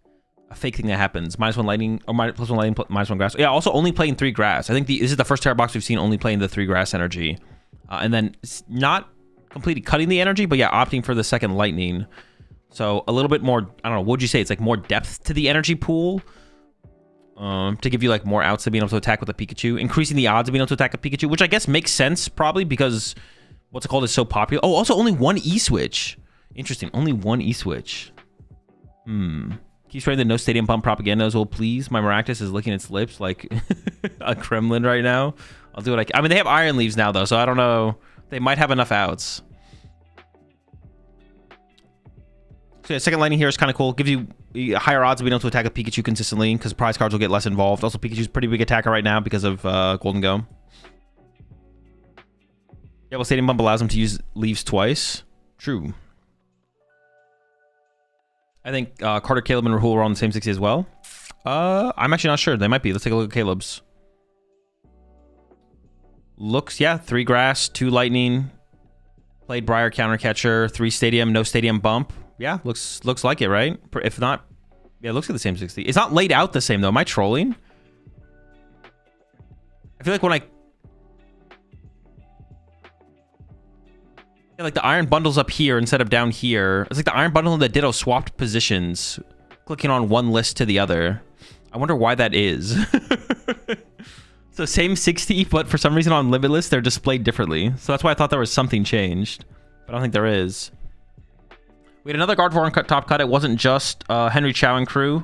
a fake thing that happens. -1 lightning, or +1 lightning, -1 grass. Yeah, also only playing 3 grass. I think this is the first Terra box we've seen only playing the 3 grass energy. And then not completely cutting the energy, but yeah, opting for the second lightning. So a little bit more, I don't know, what would you say? It's like more depth to the energy pool. To give you like more outs to being able to attack with a Pikachu. Increasing the odds of being able to attack a Pikachu, which I guess makes sense probably because what's it called is so popular. Oh, also only 1 E-switch. Interesting, only 1 E-switch. Keep spreading the no stadium pump propaganda as well, please. My Maractus is licking its lips like a Kremlin right now. I'll do what I can. I mean, they have Iron Leaves now, though, so I don't know. They might have enough outs. So yeah, second lightning here is kind of cool. Gives you higher odds of being able to attack a Pikachu consistently because prize cards will get less involved. Also, Pikachu's a pretty big attacker right now because of Golden Go. Yeah, well, Stadium Pump allows him to use Leaves twice. True. I think Carter, Caleb, and Rahul are on the same 60 as well. I'm actually not sure. They might be. Let's take a look at Caleb's. Looks, yeah, 3 grass, 2 lightning. Played Briar, counter catcher, 3 stadium, no stadium bump. Yeah, looks like it, right? If not, yeah, it looks like the same 60. It's not laid out the same, though. Am I trolling? I feel like when yeah, like the iron bundle's up here instead of down here. It's like the iron bundle and the Ditto swapped positions, clicking on one list to the other. I wonder why that is. So same 60, but for some reason on Limitless, they're displayed differently. So that's why I thought there was something changed, but I don't think there is. We had another Gardevoir on top cut. It wasn't just Henry Chow and crew.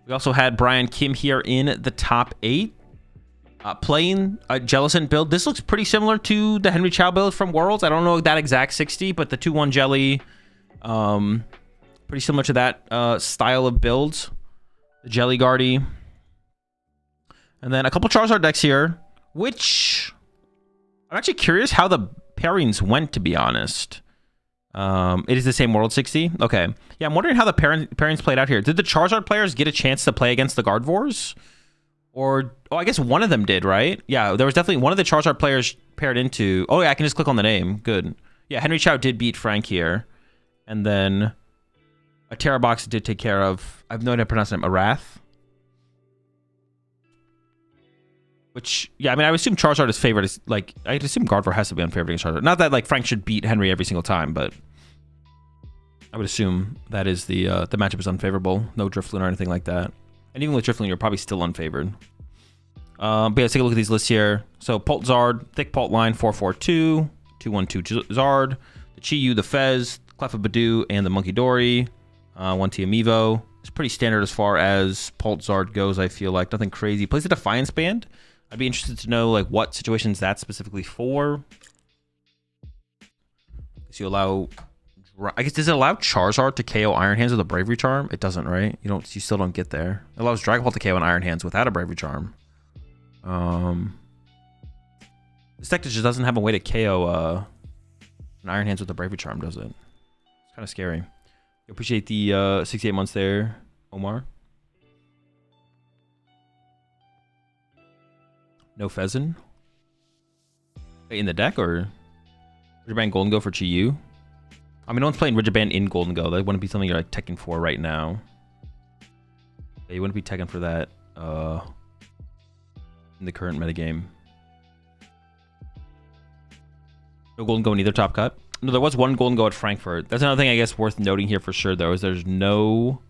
We also had Brian Kim here in the top 8. Playing a Jellicent build. This looks pretty similar to the Henry Chow build from Worlds. I don't know that exact 60, but the 2-1 Jelly, pretty similar to that style of builds. The Jelly Guardy. And then a couple Charizard decks here, which I'm actually curious how the pairings went, to be honest. It is the same World 60. Okay. Yeah, I'm wondering how the pairings played out here. Did the Charizard players get a chance to play against the Gardevoirs? Or, oh, I guess one of them did, right? Yeah, there was definitely one of the Charizard players paired into... Oh, yeah, I can just click on the name. Good. Yeah, Henry Chow did beat Frank here. And then a Terra box did take care of... I have no idea how to pronounce it. Arath? Which, yeah, I mean, I would assume Charizard is favored. Is, like, I'd assume Gardevoir has to be unfavored against Charizard. Not that, like, Frank should beat Henry every single time, but... I would assume that is the matchup is unfavorable. No Drifloon or anything like that. And even with Drifloon, you're probably still unfavored. But yeah, let's take a look at these lists here. So Pult Zard, thick Pult line, 442, 212 Zard, the Chi-Yu, the Fez, Cleffa Badoo, and the Monkey Dory. 1T Amiibo. It's pretty standard as far as Pult Zard goes, I feel like. Nothing crazy. Plays a Defiance Band. I'd be interested to know like what situations that's specifically for. So you allow... I guess, does it allow Charizard to KO Iron Hands with a Bravery Charm? It doesn't, right? You still don't get there. It allows Dragon Ball to KO an Iron Hands without a Bravery Charm. This deck just doesn't have a way to KO an Iron Hands with a Bravery Charm, does it? It's kind of scary. I appreciate the 68 months there, Omar. No Pheasant? Wait, in the deck, or Ridgeband Golden Go for Chi-Yu? I mean, no one's playing Ridgeband in Golden Go. That wouldn't be something you're like teching for right now. Yeah, you wouldn't be teching for that in the current metagame. No Golden Go in either top cut. No, there was one Golden Go at Frankfurt. That's another thing I guess worth noting here for sure, though, is there's no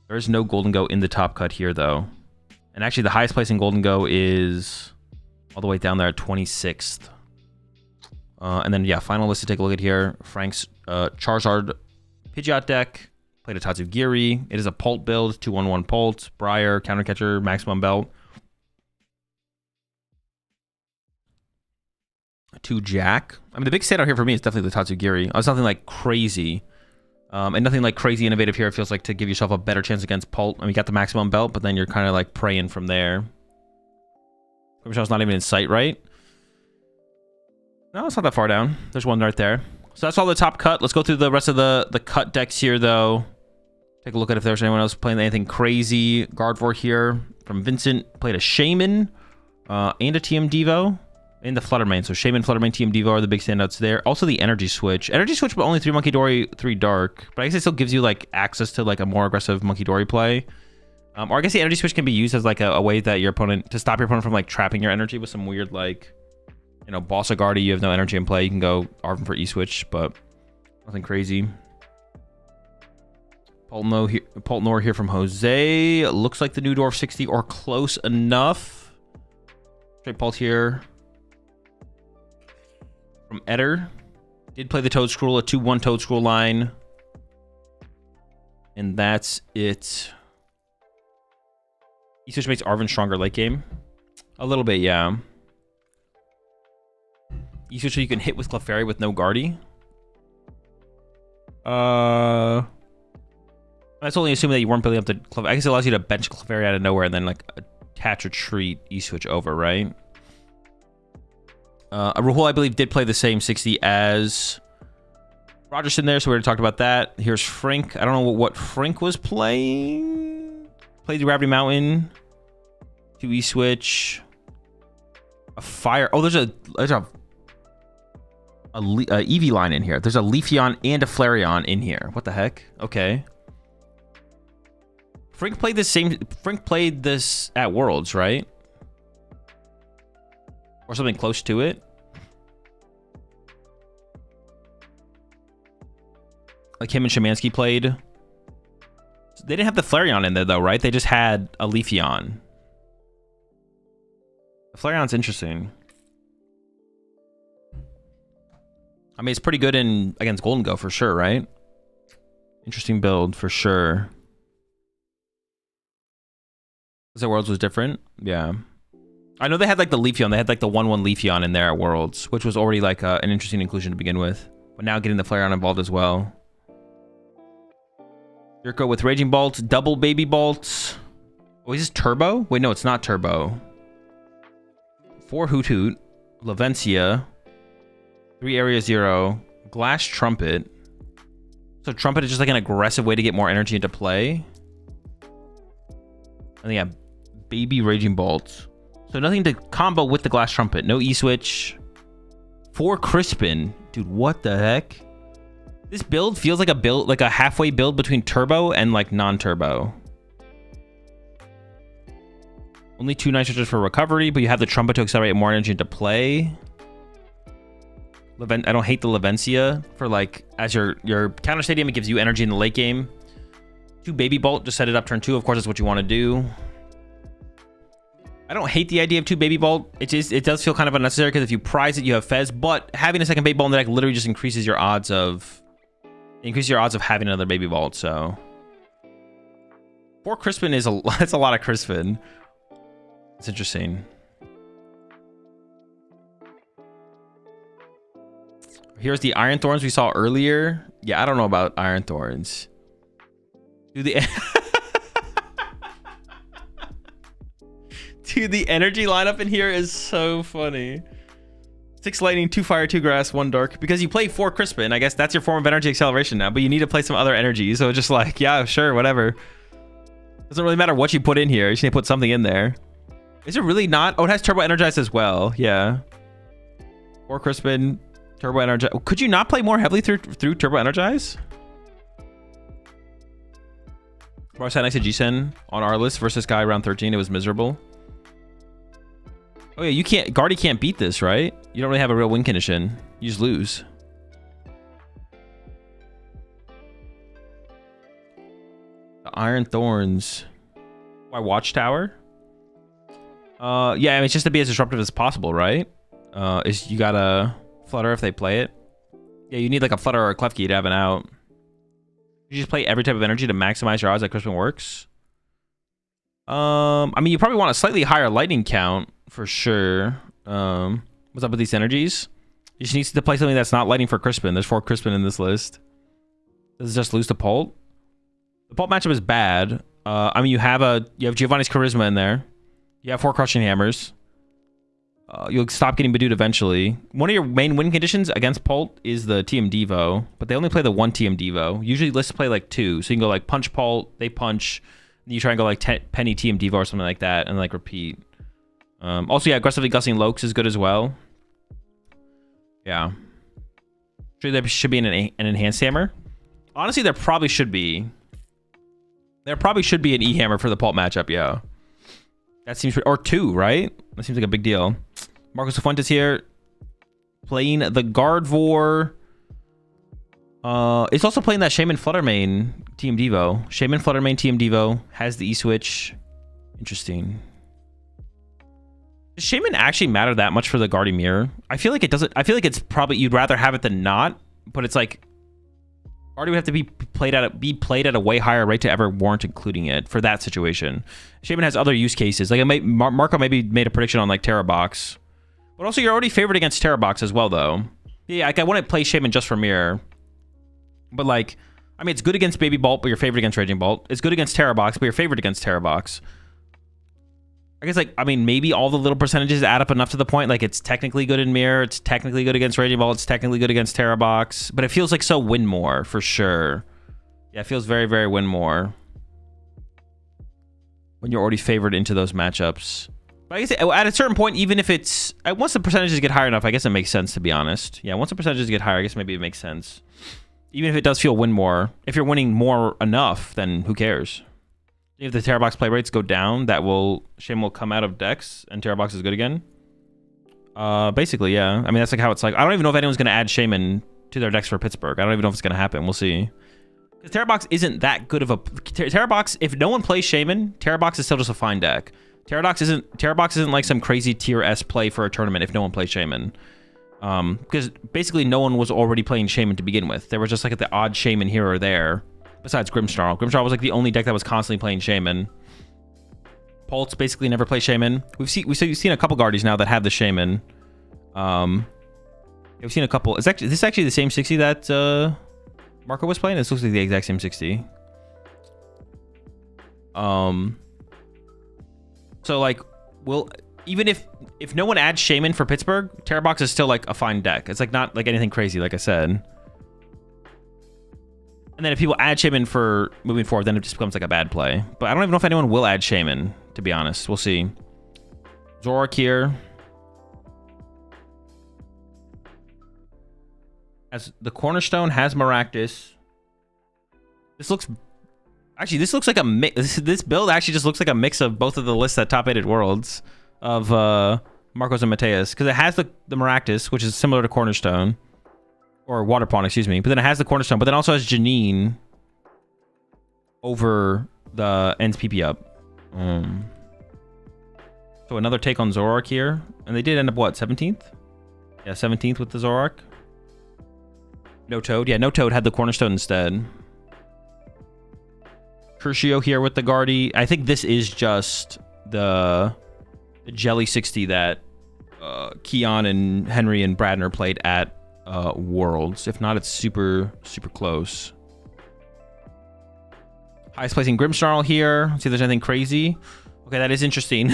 Golden Go in the top cut here, though. And actually, the highest place in Golden Go is all the way down there at 26th. And then, yeah, final list to take a look at here. Frank's Charizard Pidgeot deck. Played a Tatsugiri. It is a Pult build. 2-1-1 Pult. Briar, Countercatcher, Maximum Belt. 2 Jack. I mean, the big standout here for me is definitely the Tatsugiri. It's nothing like crazy. And nothing like crazy innovative here, it feels like, to give yourself a better chance against Pult. I mean, you got the Maximum Belt, but then you're kind of like praying from there. It's not even in sight, right? No, it's not that far down. There's one right there. So that's all the top cut. Let's go through the rest of the cut decks here, though. Take a look at if there's anyone else playing anything crazy. Gardevoir here from Vincent. Played a Shaman and a TM Devo. And the Fluttermane. So Shaman, Fluttermane, TM Devo are the big standouts there. Also the Energy Switch. Energy Switch, but only 3 Monkey Dory, 3 Dark. But I guess it still gives you like access to like a more aggressive Monkey Dory play. Or I guess the Energy Switch can be used as like a way that your opponent, to stop your opponent from like trapping your energy with some weird like, you know, Boss of Guardy, you have no energy in play. You can go Arvin for E-Switch, but nothing crazy. Pultnor here from Jose. Looks like the new Dwarf 60 or close enough. Straight Pult here from Eder. Did play the Toadscruel, a 2-1 Toadscruel line. And that's it. E-Switch makes Arvin stronger late game. A little bit, yeah. E-Switch so you can hit with Clefairy with no Guardy. That's only assuming that you weren't building up the Clefairy. I guess it allows you to bench Clefairy out of nowhere and then like attach retreat E-Switch over, right? Rahul, I believe, did play the same 60 as Rogerson there, so we already talked about that. Here's Frink. I don't know what Frink was playing. Played the Gravity Mountain. 2 E-Switch. A Fire. Oh, there's a Eevee line in here. There's a Leafeon and a Flareon in here. What the heck? Okay. Frink played this at Worlds, right? Or something close to it. Like him and Shemansky played. They didn't have the Flareon in there though, right? They just had a Leafeon. The Flareon's interesting. I mean, it's pretty good against Golden Go for sure, right? Interesting build for sure. The Worlds was different. Yeah. I know they had like the Leafeon. They had like the 1-1 Leafeon in there at Worlds, which was already like an interesting inclusion to begin with. But now getting the Flareon involved as well. Yurko with Raging Bolts, double Baby Bolts. Oh, is this Turbo? Wait, no, it's not Turbo. 4 Hoot Hoot, Lavencia, 3 Area 0, Glass Trumpet. So Trumpet is just like an aggressive way to get more energy into play. And yeah, Baby Raging Bolts. So nothing to combo with the Glass Trumpet. No E-Switch. 4 Crispin. Dude, what the heck? This build feels like a halfway build between Turbo and like non-Turbo. Only 2 nitrogens for recovery, but you have the Trumpet to accelerate more energy into play. I don't hate the Lavencia for like, as your counter stadium, it gives you energy in the late game. 2 Baby Bolt, just set it up turn 2. Of course, that's what you want to do. I don't hate the idea of 2 Baby Bolt. It does feel kind of unnecessary because if you prize it, you have Fez. But having a second Baby Bolt in the deck literally just increases your odds of having another Baby Bolt. So 4 Crispin is that's a lot of Crispin. It's interesting. Here's the Iron Thorns we saw earlier. Yeah, I don't know about Iron Thorns. Dude, the energy lineup in here is so funny. 6 Lightning, 2 Fire, 2 Grass, 1 Dark. Because you play 4 Crispin, I guess that's your form of energy acceleration now. But you need to play some other energy. So just like, yeah, sure, whatever. Doesn't really matter what you put in here. You just need to put something in there. Is it really not? Oh, it has Turbo Energize as well. Yeah. 4 Crispin, Turbo Energize. Could you not play more heavily through Turbo Energize? Bro, I sat next to G-Sen on our list versus Guy around 13. It was miserable. Oh yeah, you can't. Guardy can't beat this, right? You don't really have a real win condition. You just lose. The Iron Thorns. Why Watchtower? Yeah, I mean, it's just to be as disruptive as possible, right? Is you gotta Flutter if they play it. Yeah, you need like a Flutter or a Klefki to have an out. You just play every type of energy to maximize your odds that Crispin works. I mean, you probably want a slightly higher lightning count for sure. What's up with these energies? You just need to play something that's not lightning for Crispin. There's 4 Crispin in this list. Does it just lose to Pult? The Pult matchup is bad. I mean, you have Giovanni's Charisma in there. You have 4 Crushing Hammers. You'll stop getting Bidooed eventually. One of your main win conditions against Pult is the TM Devo, but they only play the 1 TM Devo. Usually lists play like 2, so you can go like punch Pult, they punch, and you try and go like Penny TM Devo or something like that, and like repeat. Also, yeah, aggressively gussing Lokes is good as well. Yeah. There should be an enhanced hammer. Honestly, there probably should be. There probably should be an E-hammer for the Pult matchup, yeah. That seems... Or 2, right? That seems like a big deal. Marcos Fuentes here. Playing the Gardevoir. It's also playing that Shaman Fluttermane Team Devo. Shaman Fluttermane Team Devo has the E-switch. Interesting. Does Shaman actually matter that much for the Gardevoir? I feel like it doesn't. I feel like it's probably... You'd rather have it than not. But it's like... Gardevoir would have to be played at a way higher rate to ever warrant including it for that situation. Shaman has other use cases. Like, Marco maybe made a prediction on, like, Terrabox. But also, you're already favored against Terrabox as well, though. Yeah, like, I wouldn't play Shaman just for Mirror. But, like, I mean, it's good against Baby Bolt, but you're favored against Raging Bolt. It's good against Terrabox, but you're favored against Terrabox. I guess, like, I mean, maybe all the little percentages add up enough to the point. Like, it's technically good in Mirror. It's technically good against Raging Bolt. It's technically good against Terrabox. But it feels like so win more, for sure. Yeah, it feels very, very win more. When you're already favored into those matchups. But I guess at a certain point, even if it's... Once the percentages get high enough, I guess it makes sense, to be honest. Yeah, once the percentages get higher, I guess maybe it makes sense. Even if it does feel win more. If you're winning more enough, then who cares? If the Terrabox play rates go down, Shaman will come out of decks and Terrabox is good again. Basically, yeah. I mean, that's like how it's like. I don't even know if anyone's going to add Shaman to their decks for Pittsburgh. I don't even know if it's going to happen. We'll see. Because Terrabox isn't that good of a... Terrabox, if no one plays Shaman, Terrabox is still just a fine deck. Terrabox isn't like some crazy tier S play for a tournament if no one plays Shaman. Because basically no one was already playing Shaman to begin with. There was just like the odd Shaman here or there. Besides Grimmsnarl. Grimmsnarl was like the only deck that was constantly playing Shaman. Pult's basically never play Shaman. We've seen a couple Guardies now that have the Shaman. We've seen a couple. Is this actually the same 60 that Marco was playing? This looks like the exact same 60. So like, even if no one adds Shaman for Pittsburgh, Terrabox is still like a fine deck. It's like not like anything crazy, like I said. And then if people add Shaman for moving forward, then it just becomes like a bad play. But I don't even know if anyone will add Shaman, to be honest. We'll see. Zoroark here. As the Cornerstone has Maractus. This looks like a mix. This build actually just looks like a mix of both of the lists at top 8 Worlds of Marcos and Mateus. Because it has the Maractus, which is similar to Cornerstone. Or Water Pawn, excuse me. But then it has the Cornerstone. But then also has Janine over the ends PP up. So another take on Zoroark here. And they did end up, what, 17th? Yeah, 17th with the Zoroark. No Toad. Yeah, no Toad had the Cornerstone instead. Curcio here with the Guardy. I think this is just the Jelly 60 that Keon and Henry and Bradner played at Worlds. If not, it's super close. Highest placing Grimmsnarl here. Let's see if there's anything crazy. Okay, that is interesting.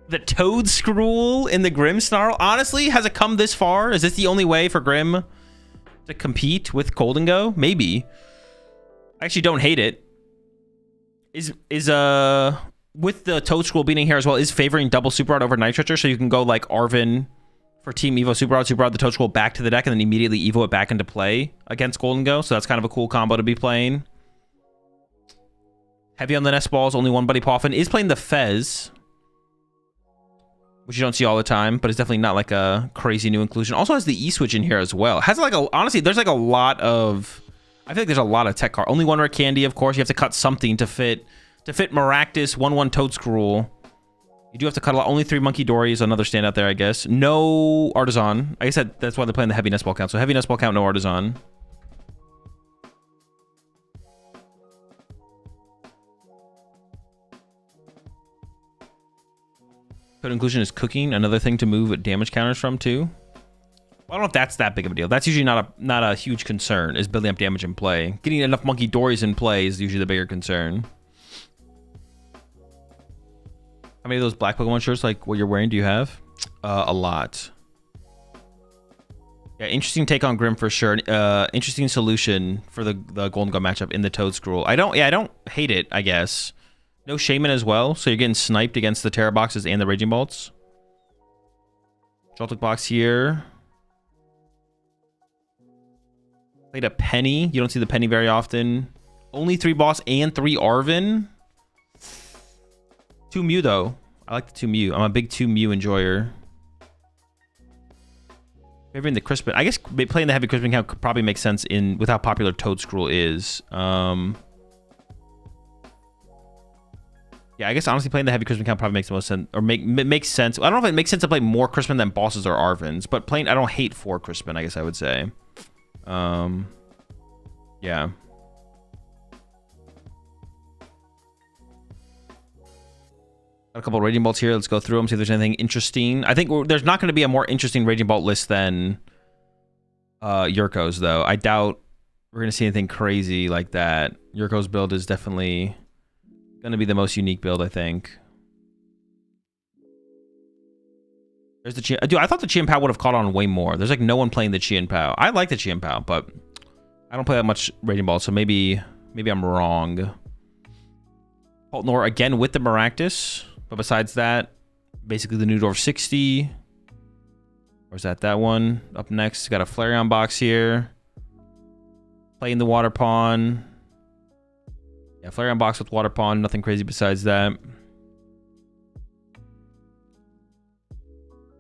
The Toad Scroll in the Grimmsnarl. Honestly, has it come this far? Is this the only way for Grim to compete with Cold and Go? Maybe. I actually don't hate it. Is with the Toad Scroll beating here as well, is favoring double Super Art over Nitrate, so you can go like Arvin for Team Evo Super Art, the Toad Scroll back to the deck, and then immediately Evo it back into play against Golden Go. So that's kind of a cool combo to be playing. Heavy on the nest balls, only one Buddy Poffin is playing the Fez, which you don't see all the time, but it's definitely not like a crazy new inclusion. Also has the E-switch in here as well. Has like honestly, there's like a lot of, I feel like there's a lot of tech card. Only one rare candy, of course. You have to cut something to fit Maractus, 1/1 Toad Scroll. You do have to cut a lot. Only 3 Monkey Dories, another standout there, I guess. No Artisan. I guess that's why they're playing the heavy nest ball count. So heavy nest ball count, no Artisan. Code inclusion is cooking, another thing to move damage counters from too. Well, I don't know if that's that big of a deal. That's usually not a huge concern, is building up damage in play. Getting enough Monkey Dories in play is usually the bigger concern. How many of those black Pokemon shirts, like what you're wearing, do you have? A lot. Yeah, interesting take on Grim for sure. Interesting solution for the Golden Gun matchup in the Toad Scroll. I don't hate it, I guess. No Shaman as well, so you're getting sniped against the Terra Boxes and the Raging Bolts. Celtic box here. Played a Penny. You don't see the Penny very often. Only 3 Boss and 3 Arven. 2 Mew, though. I like the 2 Mew. I'm a big 2 Mew enjoyer. Favoring the Crispin. I guess playing the heavy Crispin count could probably make sense with how popular Toadstool is. Yeah, I guess honestly playing the heavy Crispin count probably makes the most sense, or makes sense. I don't know if it makes sense to play more Crispin than bosses or Arvens, but I don't hate 4 Crispin, I guess I would say. Yeah. Got a couple of Raging Bolts here. Let's go through them, see if there's anything interesting. I think there's not going to be a more interesting Raging Bolt list than Yurko's, though. I doubt we're going to see anything crazy like that. Yurko's build is definitely going to be the most unique build, I think. There's the Dude, I thought the Chien Pao would have caught on way more. There's like no one playing the Chien Pao. I like the Chien Pao, but I don't play that much Raging Ball, so maybe I'm wrong. Pult Nor again with the Maractus, but besides that, basically the Newdorf 60. Or is that one? Up next, got a Flareon box here. Playing the Water Pawn. Yeah, Flareon box with Water Pawn. Nothing crazy besides that.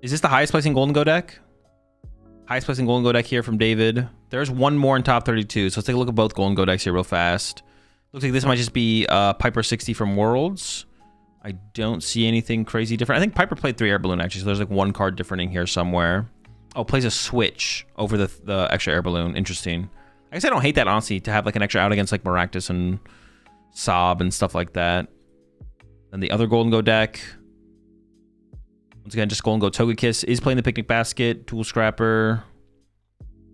Is this the highest placing Golden Go deck? Highest placing Golden Go deck here from David. There's one more in top 32, so let's take a look at both Golden Go decks here real fast. Looks like this might just be Piper 60 from Worlds. I don't see anything crazy different. I think Piper played 3 Air Balloon, actually, so there's like one card different in here somewhere. Oh, plays a Switch over the extra Air Balloon. Interesting. I guess I don't hate that, honestly, to have like an extra out against like Maractus and Sob and stuff like that. And the other Golden Go deck, once again, just Golden Go Togekiss is playing the Picnic Basket, Tool Scrapper.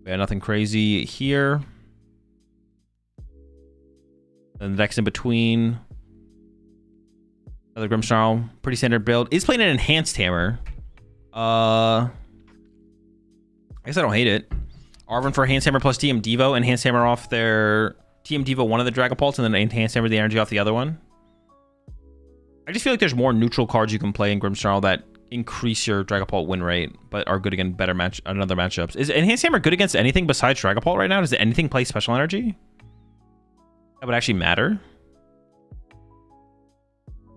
Yeah, nothing crazy here. And the decks in between. Another Grimmsnarl, pretty standard build. Is playing an Enhanced Hammer. I guess I don't hate it. Arven for Enhanced Hammer plus TM Devo. Enhanced Hammer off their TM Devo, one of the Dragapults, and then Enhanced Hammer the energy off the other one. I just feel like there's more neutral cards you can play in Grimmsnarl that increase your Dragapult win rate, but are good against other matchups. Is Enhanced Hammer good against anything besides Dragapult right now? Does anything play Special Energy? That would actually matter?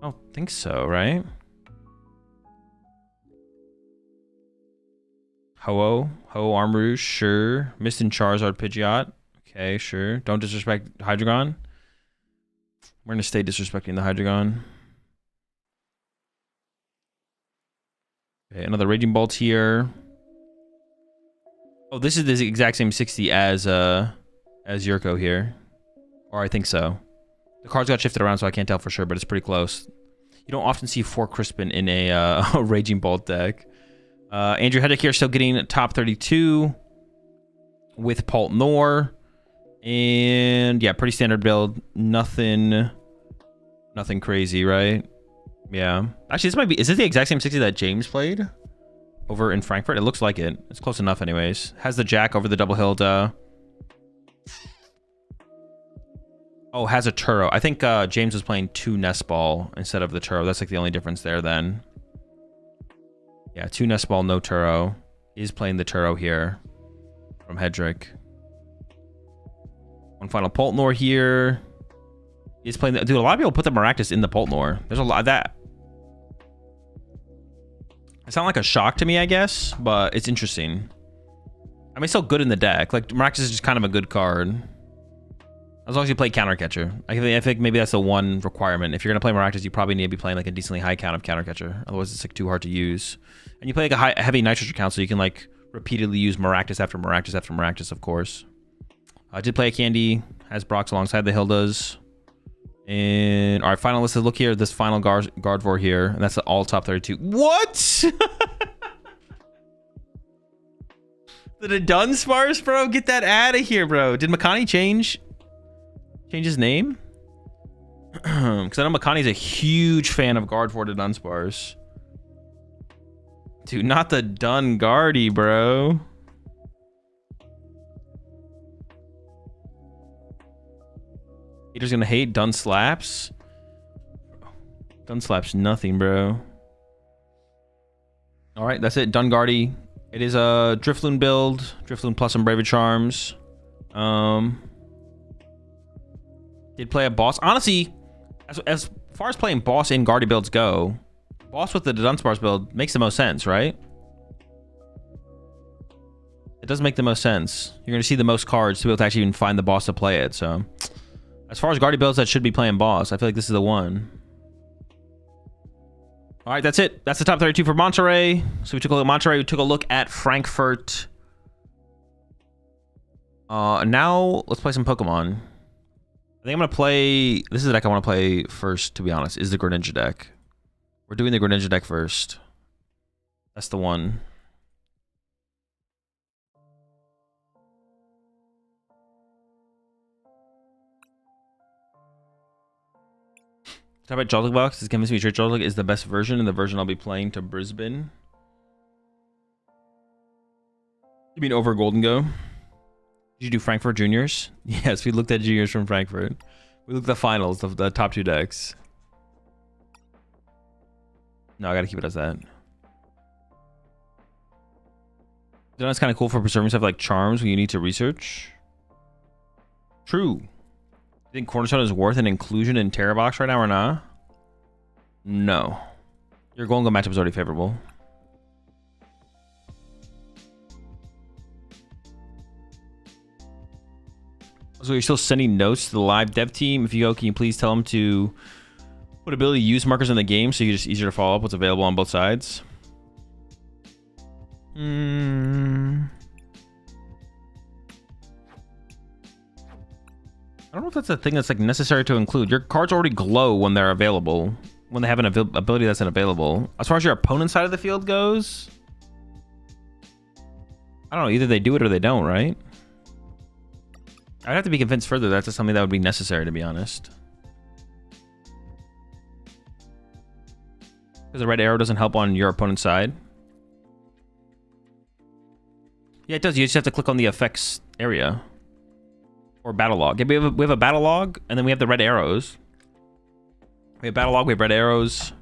I don't think so, right? Ho-Oh, Armrouge, sure. Mist and Charizard, Pidgeot. Okay, sure. Don't disrespect Hydreigon. We're going to stay disrespecting the Hydreigon. Okay, another Raging Bolt here. Oh, this is the exact same 60 as Yurko here. Or I think so. The cards got shifted around, so I can't tell for sure, but it's pretty close. You don't often see 4 Crispin in a Raging Bolt deck. Andrew Hedrick here still getting top 32 with Pult Nor. And yeah, pretty standard build. Nothing crazy, right? Yeah. Actually, this might be... Is this the exact same 60 that James played over in Frankfurt? It looks like it. It's close enough anyways. Has the Jack over the double-hilled... Oh, has a Turo. I think James was playing 2 Nest Ball instead of the Turo. That's like the only difference there then. Yeah, 2 Nest Ball, no Turo. Is playing the Turo here from Hedrick. One final Pult Nor here. He's playing the... Dude, a lot of people put the Maractus in the Pult Nor. There's a lot of that. It's not like a shock to me, I guess, but it's interesting. I mean, it's still good in the deck. Like, Maractus is just kind of a good card. As long as you play Counter Catcher. I think maybe that's the one requirement. If you're going to play Maractus, you probably need to be playing like a decently high count of Counter Catcher. Otherwise, it's like too hard to use. And you play like a heavy nitrogen count, so you can like repeatedly use Maractus after Maractus after Maractus, of course. I did play a Candy. Has Brox alongside the Hildas. And all right, final list. Look here, this final Gardevoir here, and that's the all top 32. What? The Dunsparce, bro? Get that out of here, bro. Did Makani change his name? Because I know Makani's a huge fan of Gardevoir to Dunsparce. Dude, not the Dungardy, bro. Haters gonna hate Dunslaps. Dunslaps nothing, bro. All right, that's it. Dungardy. It is a Drifloon build. Drifloon plus some Braver Charms. Did play a boss. Honestly, as far as playing boss in Guardy builds go, boss with the Dunsparce build makes the most sense, right? It does make the most sense. You're going to see the most cards to be able to actually even find the boss to play it. So, as far as Guardy builds that should be playing boss, I feel like this is the one. All right, that's it. That's the top 32 for Monterey. So we took a look at Monterey. We took a look at Frankfurt. Now let's play some Pokemon. I think I'm going to play... This is the deck I want to play first, to be honest, is the Greninja deck. We're doing the Greninja deck first. That's the one. Talk about Joltik Box. This convinced me sure Joltik is the best version and the version I'll be playing to Brisbane. You mean over Golden Go? Did you do Frankfurt Juniors? Yes, we looked at Juniors from Frankfurt. We looked at the finals of the top 2 decks. No, I gotta keep it as that. That's kind of cool for preserving stuff like charms when you need to research. True. You think Cornerstone is worth an inclusion in Terra Box right now or not? No. Your Golden Go matchup is already favorable. So you're still sending notes to the live dev team. If you go, can you please tell them to put ability use markers in the game so you're just easier to follow up what's available on both sides? I don't know if that's a thing that's like necessary to include. Your cards already glow when they're available, when they have an ability that's unavailable. As far as your opponent's side of the field goes, I don't know. Either they do it or they don't, right? I'd have to be convinced further that's something that would be necessary, to be honest. Because the red arrow doesn't help on your opponent's side. Yeah, it does. You just have to click on the effects area. Or battle log. Yeah, we have a battle log, and then we have the red arrows. We have battle log, we have red arrows.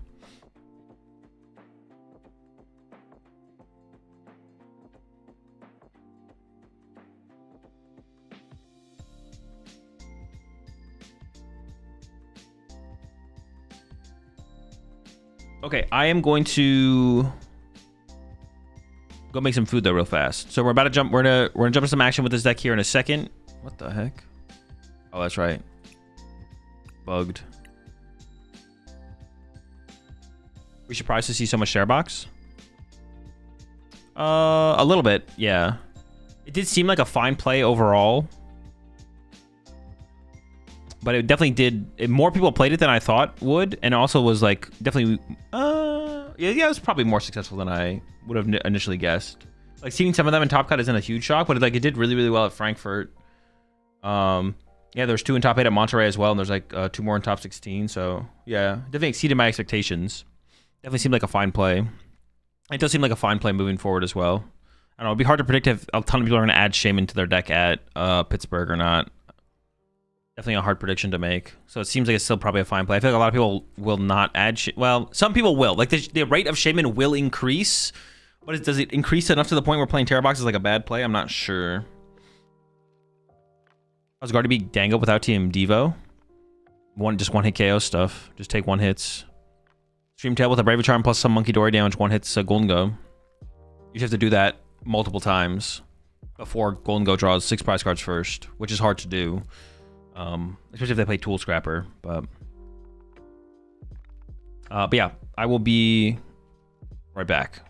Okay, I am going to go make some food though real fast. So we're about to jump. We're gonna jump into some action with this deck here in a second. What the heck? Oh, that's right. Bugged. We surprised to see so much share box? A little bit, yeah. It did seem like a fine play overall. But it definitely did... more people played it than I thought would. And also was like, definitely... yeah, it was probably more successful than I would have initially guessed. Like, seeing some of them in Top Cut isn't a huge shock. But it did really, really well at Frankfurt. Yeah, there's 2 in top 8 at Monterey as well, and there's like 2 more in top 16. So yeah, definitely exceeded my expectations. Definitely seemed like a fine play. It does seem like a fine play moving forward as well. I don't know, it'd be hard to predict if a ton of people are going to add Shaman to their deck at Pittsburgh or not. Definitely a hard prediction to make. So it seems like it's still probably a fine play. I feel like a lot of people will not add well, some people will. Like the rate of Shaman will increase, but does it increase enough to the point where playing Terra Box is like a bad play? I'm not sure. How's Guard to be Dango without TM Devo? Just one hit KO stuff. Just take 1 hits. Stream Tail with a Braver Charm plus some Monkey Dory damage, 1 hits Golden Go. You just have to do that multiple times before Golden Go draws 6 prize cards first, which is hard to do. Especially if they play Tool Scrapper. But yeah, I will be right back.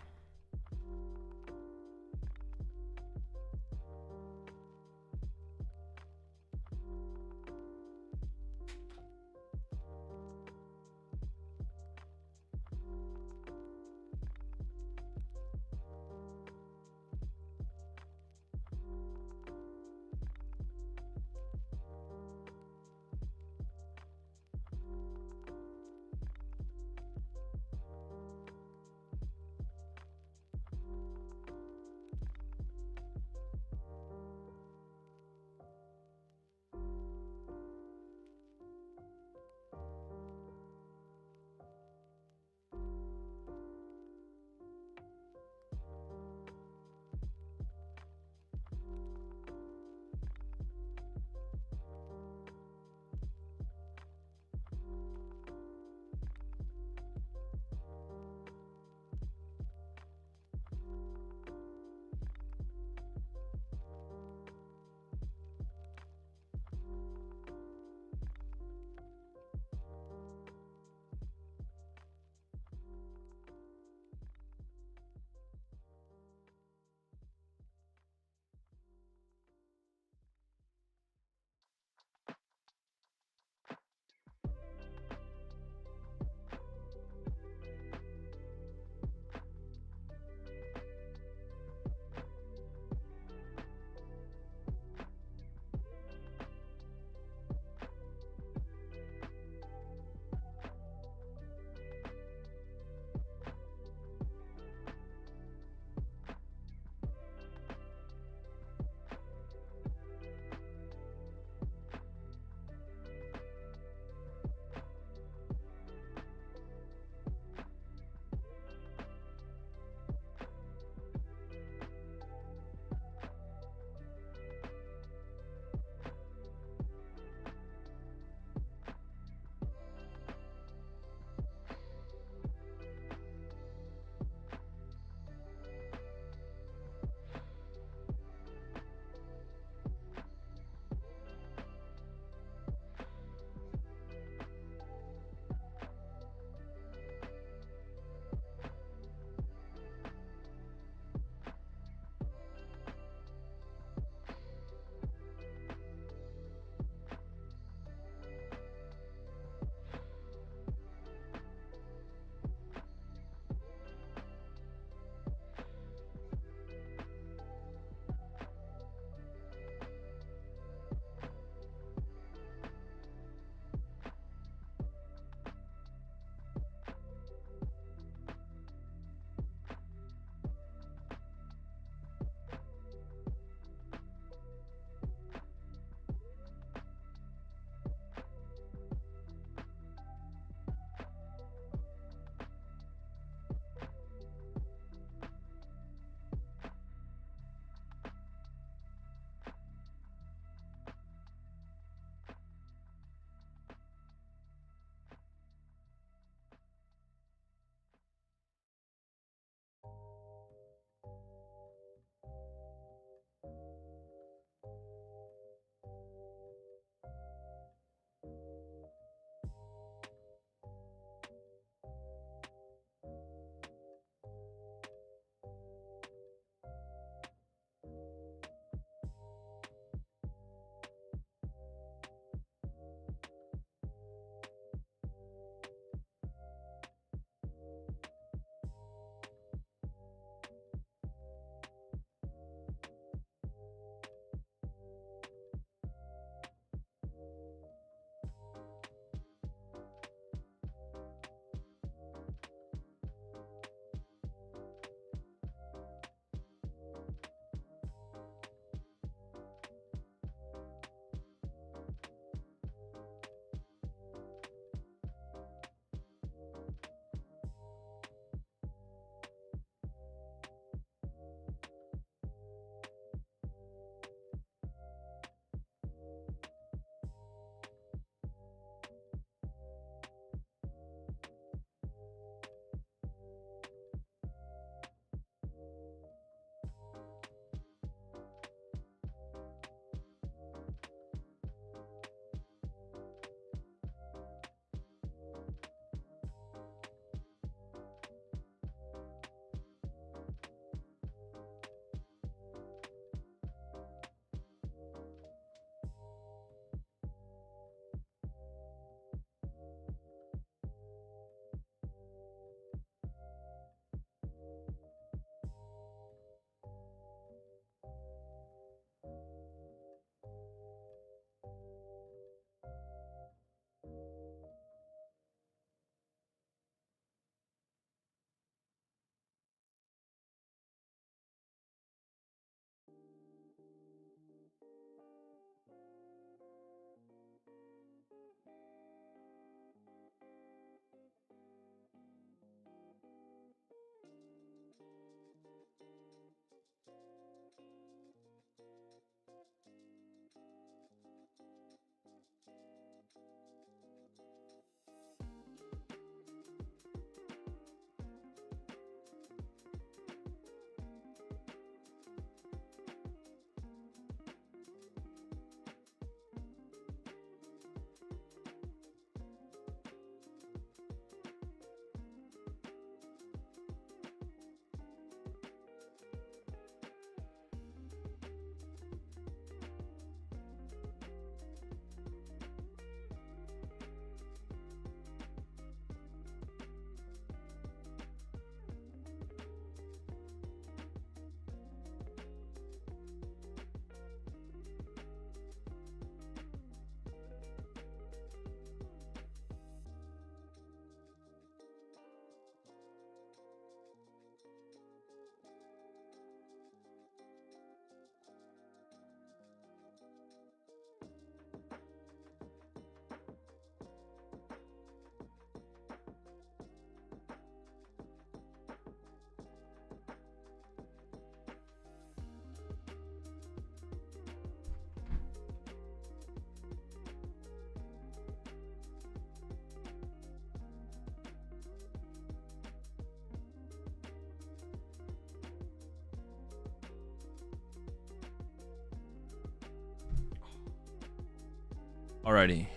Alrighty.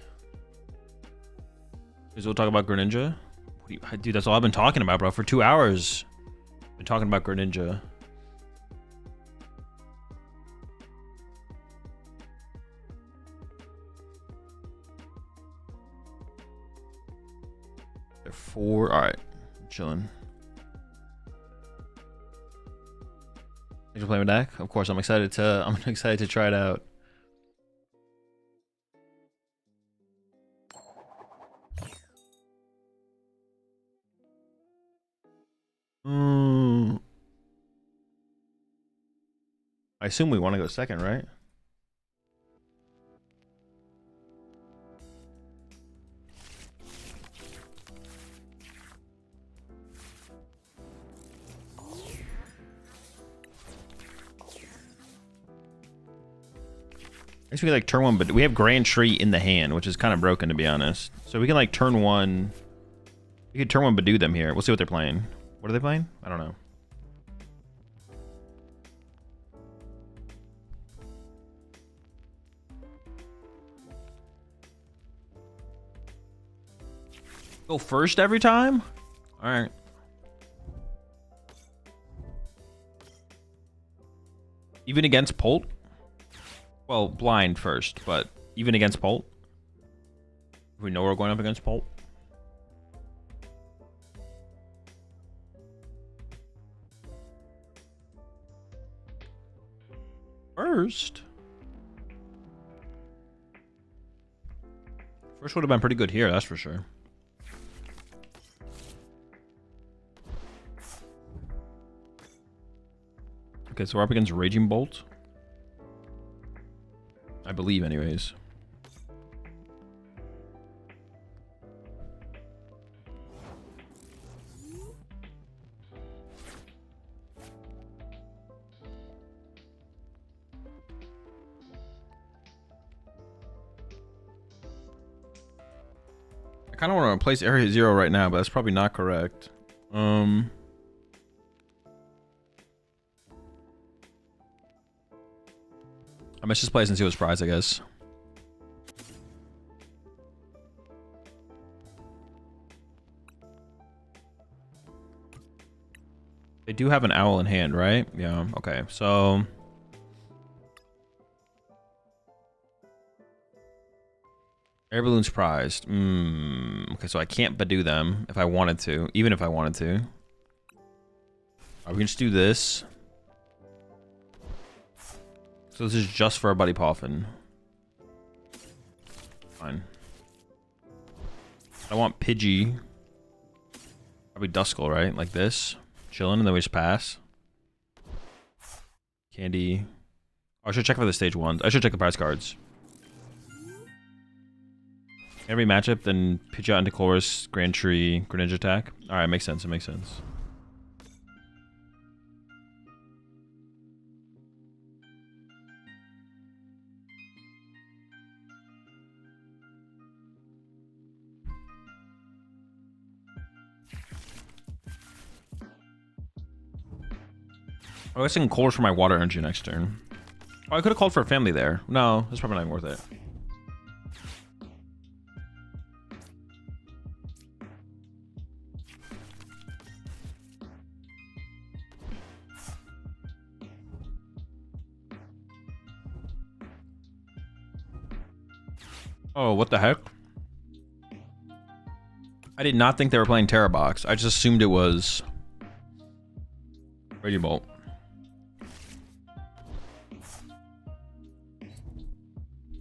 Because we'll talk about Greninja. Dude, that's all I've been talking about, bro. For 2 hours. Been talking about Greninja. They're 4. Alright. Chilling. Thanks for playing with deck. Of course, I'm excited to try it out. I assume we want to go second, right? I guess we can like turn one, but we have Grand Tree in the hand, which is kind of broken to be honest. So we can like turn one. We could turn one, but do them here. We'll see what they're playing. What are they playing? I don't know. Go first every time? All right. Even against Pult? Well, blind first, but even against Pult? We know we're going up against Pult. First would have been pretty good here, that's for sure. Okay, so we're up against Raging Bolt. I believe, anyways. I kind of want to replace Area Zero right now, but that's probably not correct. I might just play and see what's prize, I guess. They do have an owl in hand, right? Yeah, okay, so... Air balloon's prized. Okay, so I can't Badoo them if I wanted to, even if I wanted to. We can just do this. So this is just for our buddy Poffin. Fine. I want Pidgey. Probably Duskull, right? Like this. Chilling, and then we just pass. Candy. Oh, I should check for the stage ones. I should check the prize cards. Every matchup, then Pidgeot into Chorus, Grand Tree, Greninja attack. Alright, makes sense. It makes sense. Oh, I guess I can Chorus for my Water Energy next turn. Oh, I could have called for a family there. No, that's probably not even worth it. Oh, what the heck? I did not think they were playing Terra Box. I just assumed it was Raging Bolt.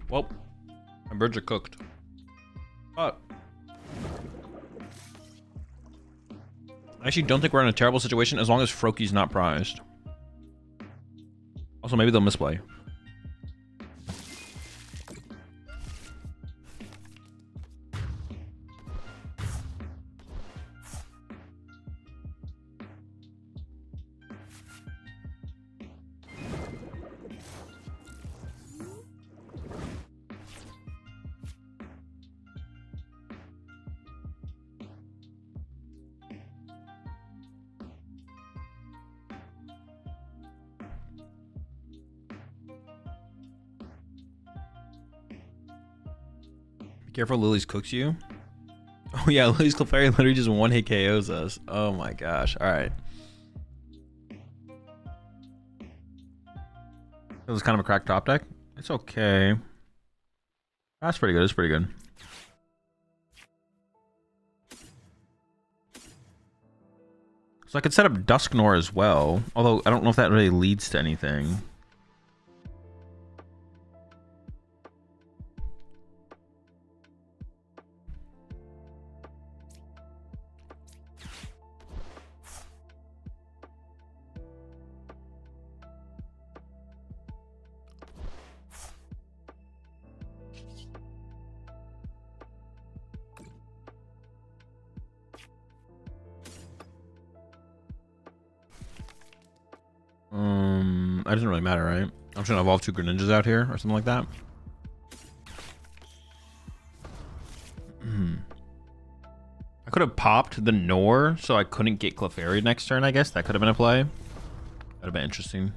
Well, my birds are cooked. But I actually don't think we're in a terrible situation as long as Froakie's not prized. Also, maybe they'll misplay. Careful, Lily's cooks you. Oh yeah, Lily's Clefairy literally just one hit KOs us. Oh my gosh. Alright. It was kind of a cracked top deck. It's okay. That's pretty good. It's pretty good. So I could set up Dusknoir as well. Although I don't know if that really leads to anything. That doesn't really matter, right? I'm just gonna evolve 2 Greninjas out here or something like that. I could have popped the Nor so I couldn't get Clefairy next turn, I guess. That could have been a play. That'd have been interesting.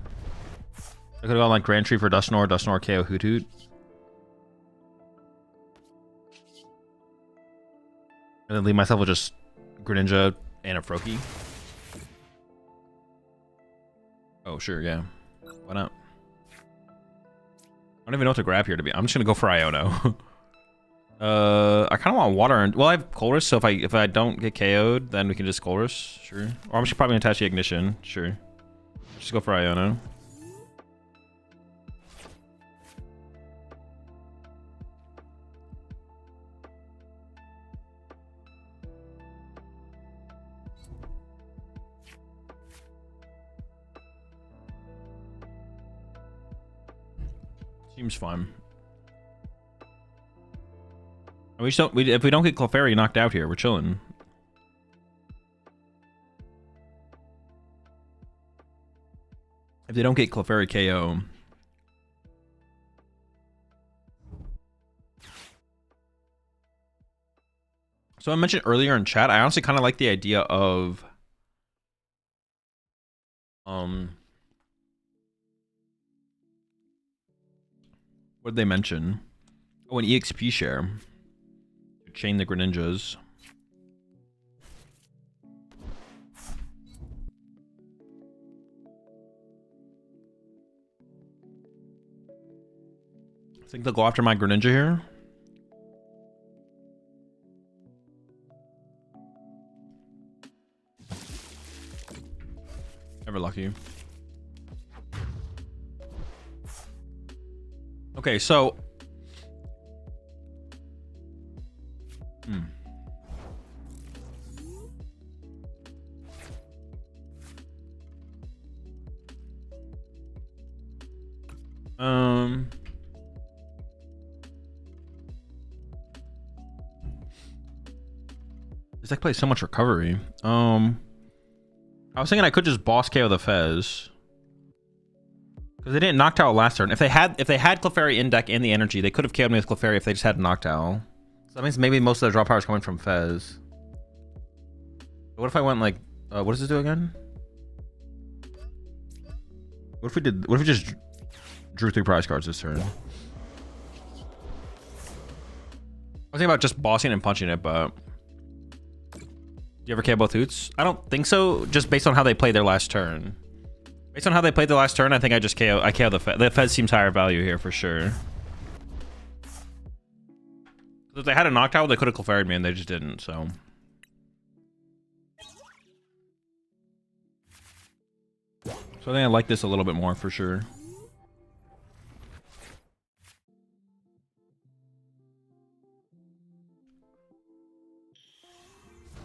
I could have gone like Grand Tree for Dusknoir, Dusknoir KO Hoot Hoot. And then leave myself with just Greninja and a Froakie. Oh, sure, yeah. Why not? I don't even know what to grab here to be. I'm just gonna go for Iono. I kind of want water. And well, I have Colress, so if I don't get KO'd, then we can just Colress, sure. Or I'm just probably gonna attach the Ignition, sure. Just go for Iono. Seems fun. We just don't. If we don't get Clefairy knocked out here, we're chilling. If they don't get Clefairy KO. So I mentioned earlier in chat, I honestly kind of like the idea of what did they mention? Oh, an EXP share. Chain the Greninjas. I think they'll go after my Greninja here. Never lucky. Okay, so this deck plays so much recovery. I was thinking I could just boss KO the Fez. Because they didn't Noctowl last turn. If they had Clefairy in deck and the energy, they could have KO'd me with Clefairy if they just had Noctowl. So that means maybe most of their draw power is coming from Fez. What if I went like, what does this do again? What if we just drew 3 prize cards this turn? I was thinking about just bossing and punching it, but do you ever KO both Hoots? I don't think so, just based on how they played their last turn. Based on how they played the last turn, I think I just KO the Fez. The Fez seems higher value here for sure. If they had a Noctowl, they could have Clefairy'd me, and they just didn't, so. So I think I like this a little bit more for sure.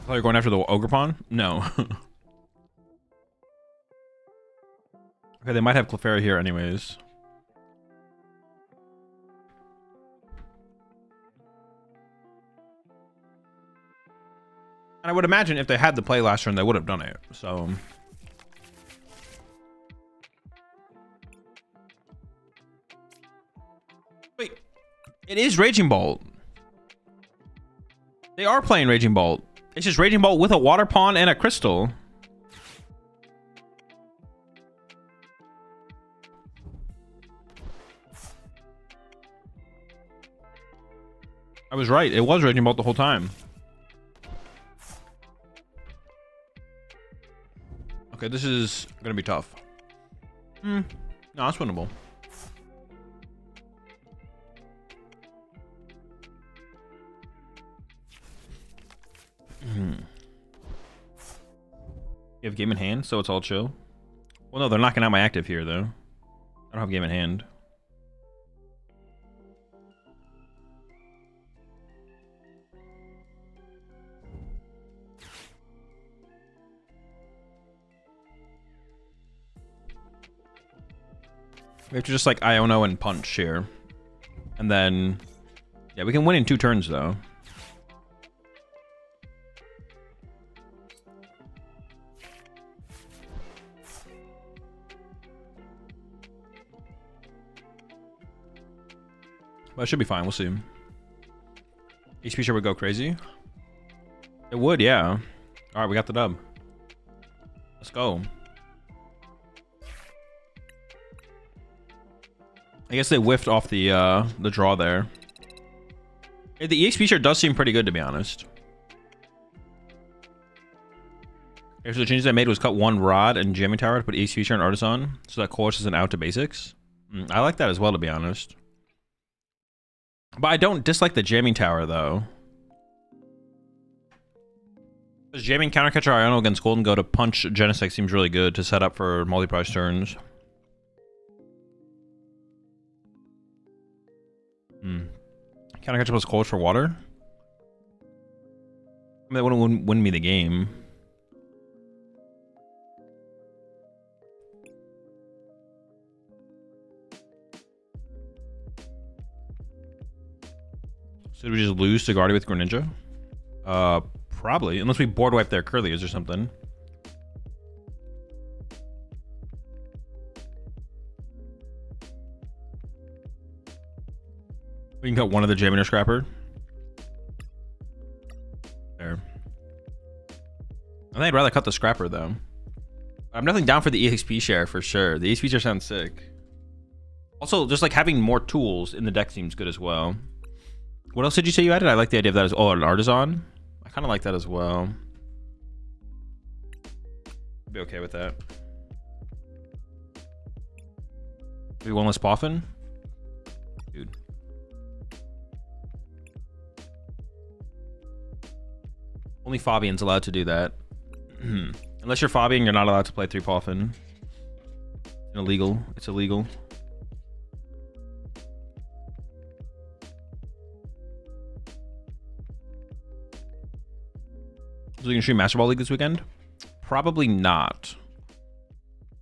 Oh, you're going after the Ogre Pawn? No. Okay, they might have Clefairy here anyways. And I would imagine if they had the play last turn, they would have done it, so. Wait, it is Raging Bolt. They are playing Raging Bolt. It's just Raging Bolt with a Water Pawn and a Crystal. I was right. It was Raging Bolt the whole time. Okay, this is gonna be tough. No, it's winnable. You have game in hand, so it's all chill. Well, no, they're knocking out my active here, though. I don't have game in hand. We have to just like Iono and punch here. And then, yeah, we can win in 2 turns, though. But it should be fine. We'll see. HP sure would go crazy. It would, yeah. All right, we got the dub. Let's go. I guess they whiffed off the draw there. Hey, the EXP share does seem pretty good, to be honest. Okay, so the changes I made was cut 1 rod and jamming tower to put EXP share and artisan, so that course isn't out to basics. I like that as well, to be honest. But I don't dislike the jamming tower, though. Does jamming countercatcher Iono against Golden Go to punch Genesect seems really good to set up for multi-price turns. Countercatcher plus Cold for water? I mean, that wouldn't win me the game. So did we just lose to Guardy with Greninja? Probably. Unless we board wipe their Curlies or something. We can cut one of the Jamming or Scrapper. There. I think I'd rather cut the Scrapper, though. I'm definitely down for the EXP share, for sure. The EXP share sounds sick. Also, just like having more tools in the deck seems good as well. What else did you say you added? I like the idea of that as an artisan. I kind of like that as well. I'd be okay with that. Maybe one less Poffin? Dude. Only Fabian's allowed to do that. Unless you're Fabian, you're not allowed to play 3 Poffin. Illegal. It's illegal. So we can stream Master Ball League this weekend? Probably not.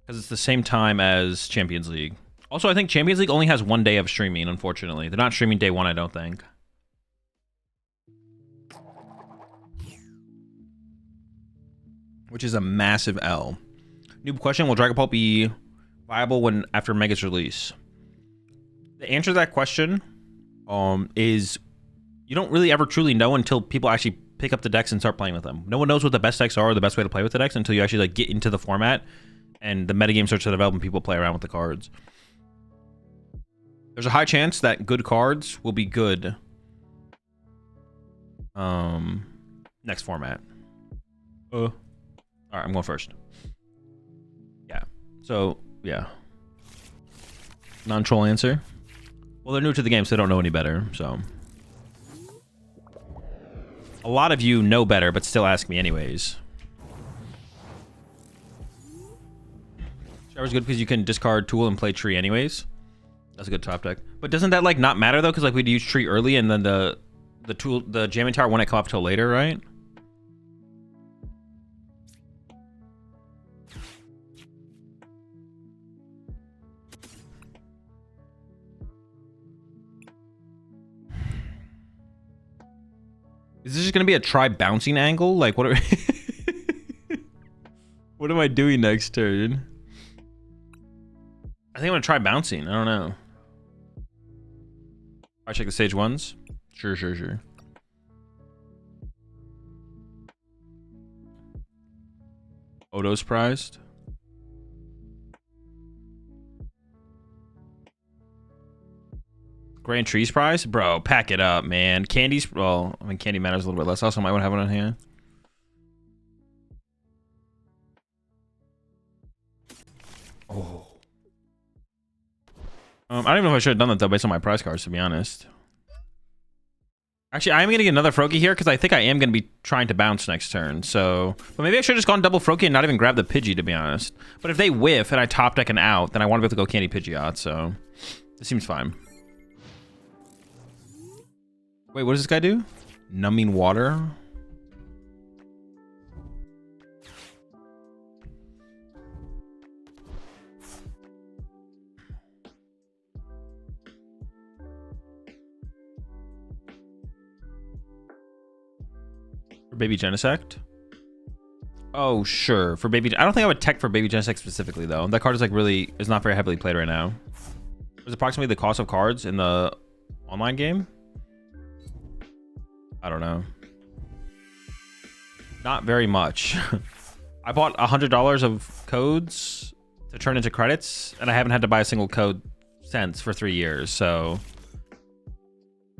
Because it's the same time as Champions League. Also, I think Champions League only has 1 day of streaming, unfortunately. They're not streaming day 1, I don't think. Which is a massive L. New question, will Dragon Pult be viable when after Mega's release? The answer to that question is you don't really ever truly know until people actually pick up the decks and start playing with them. No one knows what the best decks are or the best way to play with the decks until you actually like get into the format and the metagame starts to develop and people play around with the cards. There's a high chance that good cards will be good next format. All right, I'm going first. Yeah. So, yeah. Non-troll answer. Well, they're new to the game, so they don't know any better, so. A lot of you know better, but still ask me anyways. Shower's good because you can discard Tool and play Tree anyways. That's a good top deck. But doesn't that like not matter though? Because like we'd use Tree early and then the Jamming Tower wouldn't come up till later, right? Is this just gonna be a try bouncing angle? Like what are what am I doing next turn? I think I'm gonna try bouncing. I don't know. I check the stage 1s. Sure. Odo's prized. Grand Trees prize? Bro, pack it up, man. Candy's, well, I mean, candy matters a little bit less. Also, might want to have it on hand. Oh. I don't even know if I should have done that, though, based on my prize cards, to be honest. Actually, I am going to get another Froakie here, because I think I am going to be trying to bounce next turn, so... But maybe I should have just gone double Froakie and not even grabbed the Pidgey, to be honest. But if they whiff and I top deck an out, then I want to be able to go Candy Pidgeot, so... This seems fine. Wait, what does this guy do? Numbing water? For Baby Genesect? Oh, sure. For Baby... I don't think I would tech for Baby Genesect specifically, though. That card is, like, really... is not very heavily played right now. It's approximately the cost of cards in the online game? I don't know. Not very much. I bought $100 of codes to turn into credits, and I haven't had to buy a single code since for 3 years, so...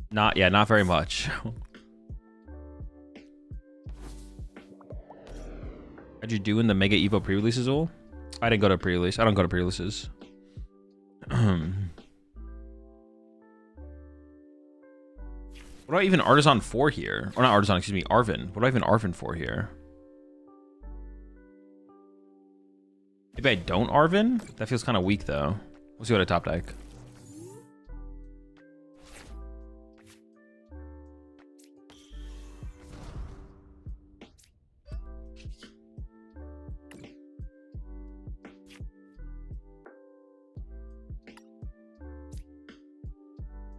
Not very much. How'd you do in the Mega Evo pre-releases, Ul? I didn't go to pre-release. I don't go to pre-releases. What do I even Artisan for here? Or not Artisan, excuse me, Arvin. What do I even Arvin for here? Maybe I don't Arvin? That feels kind of weak, though. We'll see what I top deck.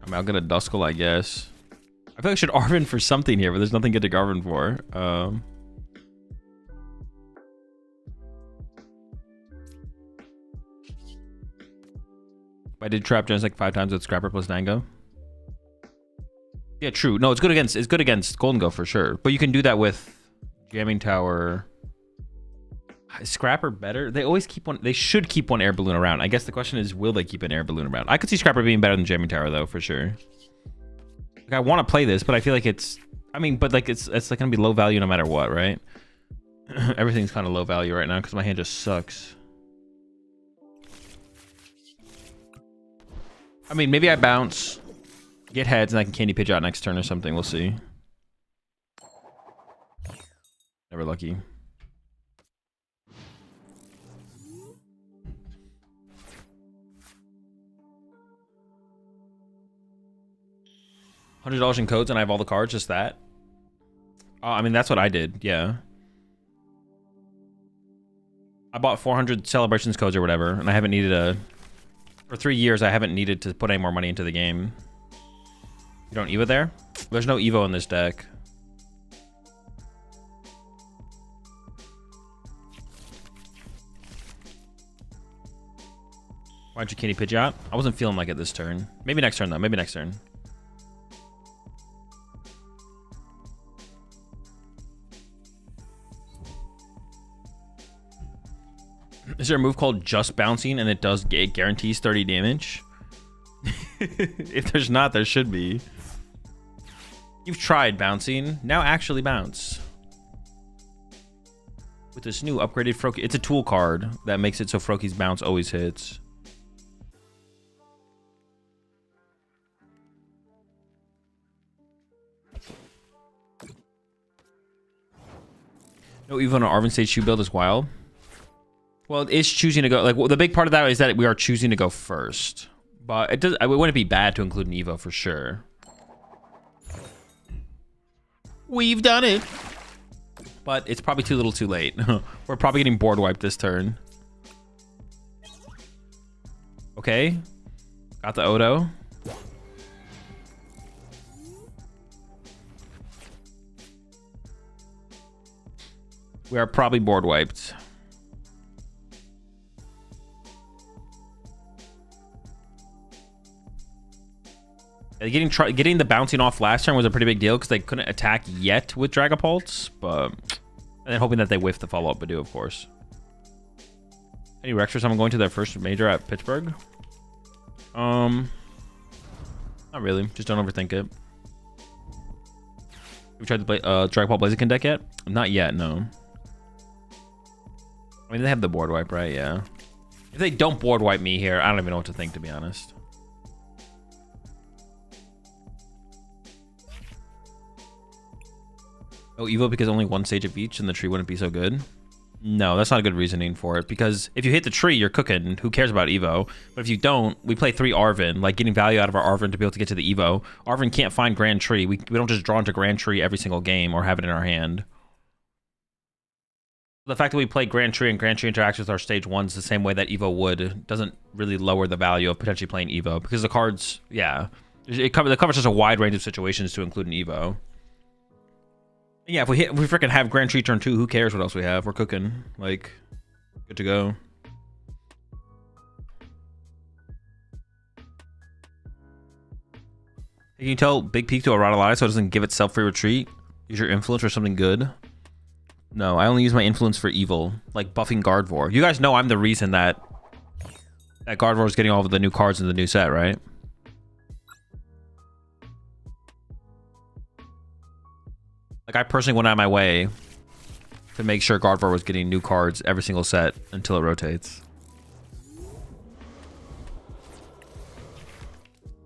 I mean, I'll get a Duskull, I guess. I feel like I should Arvin for something here, but there's nothing good to Arvin for. I did trap Genesect 5 times with Scrapper plus Dango. Yeah, true. No, it's good against Golden Go for sure. But you can do that with Jamming Tower. Is Scrapper better? They always keep one. They should keep one air balloon around. I guess the question is, will they keep an air balloon around? I could see Scrapper being better than Jamming Tower though, for sure. Like, I want to play this, but I feel like it's... I mean, but like it's like gonna be low value no matter what, right? Everything's kind of low value right now because my hand just sucks. I mean, maybe I bounce, get heads, and I can Candy Pidgeot next turn or something. We'll see. Never lucky. $100 in codes and I have all the cards, just that? I mean, that's what I did, yeah. I bought 400 Celebrations codes or whatever, and I haven't needed a... For 3 years, I haven't needed to put any more money into the game. You don't Evo there? There's no Evo in this deck. Why'd you Candy Pidgeot? I wasn't feeling like it this turn. Maybe next turn, though. Maybe next turn. Is there a move called Just Bouncing and it guarantees 30 damage? If there's not, there should be. You've tried bouncing. Now actually bounce. With this new upgraded Froakie. It's a tool card that makes it so Froakie's bounce always hits. No Evo on an Arvin Stage 2 build is wild. Well, it is choosing to go... Like, well, the big part of that is that we are choosing to go first. But it wouldn't be bad to include an Evo for sure. We've done it. But it's probably too little too late. We're probably getting board wiped this turn. Okay. Got the Odo. We are probably board wiped. Getting the bouncing off last turn was a pretty big deal because they couldn't attack yet with Dragapults, but and then hoping that they whiff the follow-up Badoo, of course. Any Rex for someone going to their first major at Pittsburgh? I Not really. Just don't overthink it. Have you tried to play Dragon Ball Blaziken deck yet? Not yet, no. I mean, they have the board wipe, right? Yeah. If they don't board wipe me here, I don't even know what to think, to be honest. Oh, Evo because only one stage of each and the tree wouldn't be so good? No, that's not a good reasoning for it, because if you hit the tree, you're cooking. Who cares about Evo? But if you don't, we play 3 Arvin, like getting value out of our Arvin to be able to get to the Evo. Arvin can't find Grand Tree. We don't just draw into Grand Tree every single game or have it in our hand. The fact that we play Grand Tree and Grand Tree interacts with our stage 1s the same way that Evo would doesn't really lower the value of potentially playing Evo, because the cards, yeah, it covers such a wide range of situations to include an Evo. Yeah, if we freaking have Grand Tree turn 2, who cares what else we have? We're cooking. Like, good to go. Can you tell Big Peak to Aradalai so it doesn't give itself free retreat? Use your influence for something good? No, I only use my influence for evil, like buffing Gardevoir. You guys know I'm the reason that Gardevoir is getting all of the new cards in the new set, right? Like, I personally went out of my way to make sure Gardevoir was getting new cards every single set until it rotates.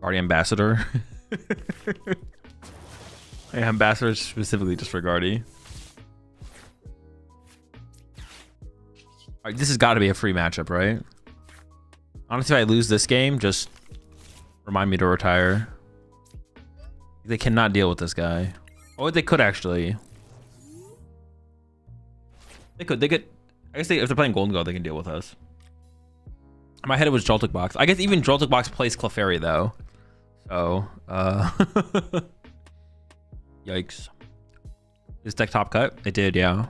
Guardian Ambassador. Yeah, Ambassador specifically just for Guardy. Alright, this has got to be a free matchup, right? Honestly, if I lose this game, just remind me to retire. They cannot deal with this guy. Oh, they could actually. They could. I guess if they're playing Golden Go, they can deal with us. In my head, it was Joltik Box. I guess even Joltik Box plays Clefairy, though. So, yikes. Is deck top cut? It did, yeah.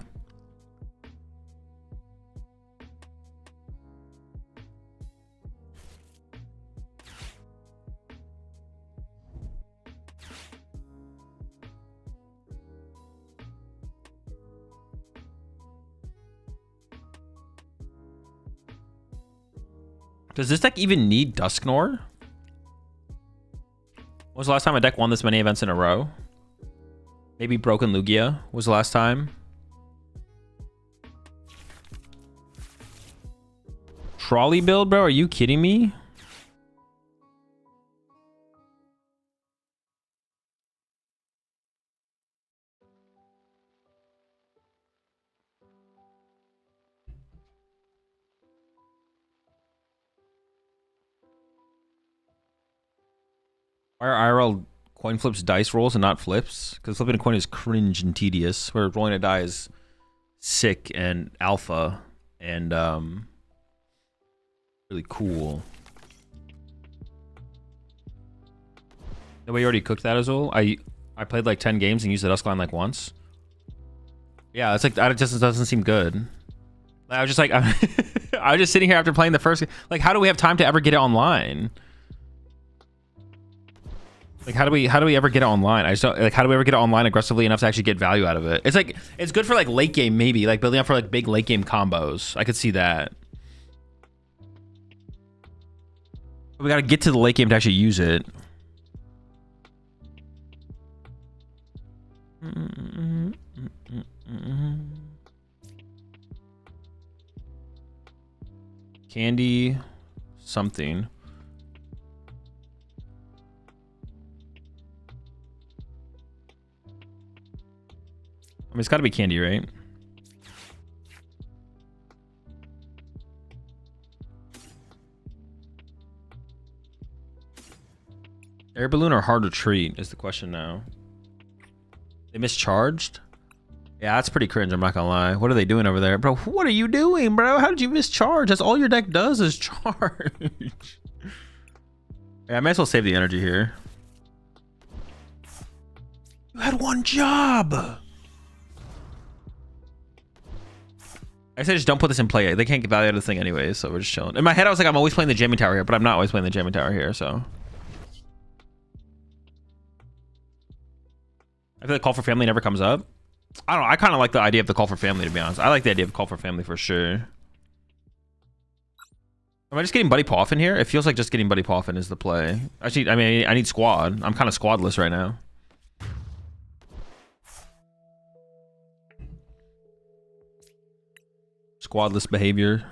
Does this deck even need Dusknoir? When was the last time a deck won this many events in a row? Maybe Broken Lugia was the last time. Trolley build, bro? Are you kidding me? Why are IRL coin flips dice rolls and not flips? Because flipping a coin is cringe and tedious, where rolling a die is sick and alpha and really cool. Nobody already cooked that, Azul? I played like 10 games and used the Duskline like once. Yeah, it's like, that just doesn't seem good. I was just like, I was just sitting here after playing the first, like, how do we have time to ever get it online? Like, how do we ever get it online? I just don't, like, how do we ever get it online aggressively enough to actually get value out of it? It's like, it's good for like late game, maybe like building up for like big late game combos. I could see that. But we got to get to the late game to actually use it. Candy something. I mean, it's got to be candy, right? Air balloon or hard to treat is the question now. They mischarged? Yeah, that's pretty cringe, I'm not gonna lie. What are they doing over there? Bro, what are you doing, bro? How did you mischarge? That's all your deck does is charge. Yeah, I might as well save the energy here. You had one job! I said just don't put this in play. They can't get value out of the thing anyways, so we're just chilling. In my head, I was like, I'm always playing the jamming tower here, but I'm not always playing the jamming tower here, so. I feel like call for family never comes up. I don't know. I kind of like the idea of the call for family, to be honest. I like the idea of call for family for sure. Am I just getting Buddy Poffin here? It feels like just getting Buddy Poffin is the play. Actually, I mean, I need squad. I'm kind of squadless right now. Squadless behavior.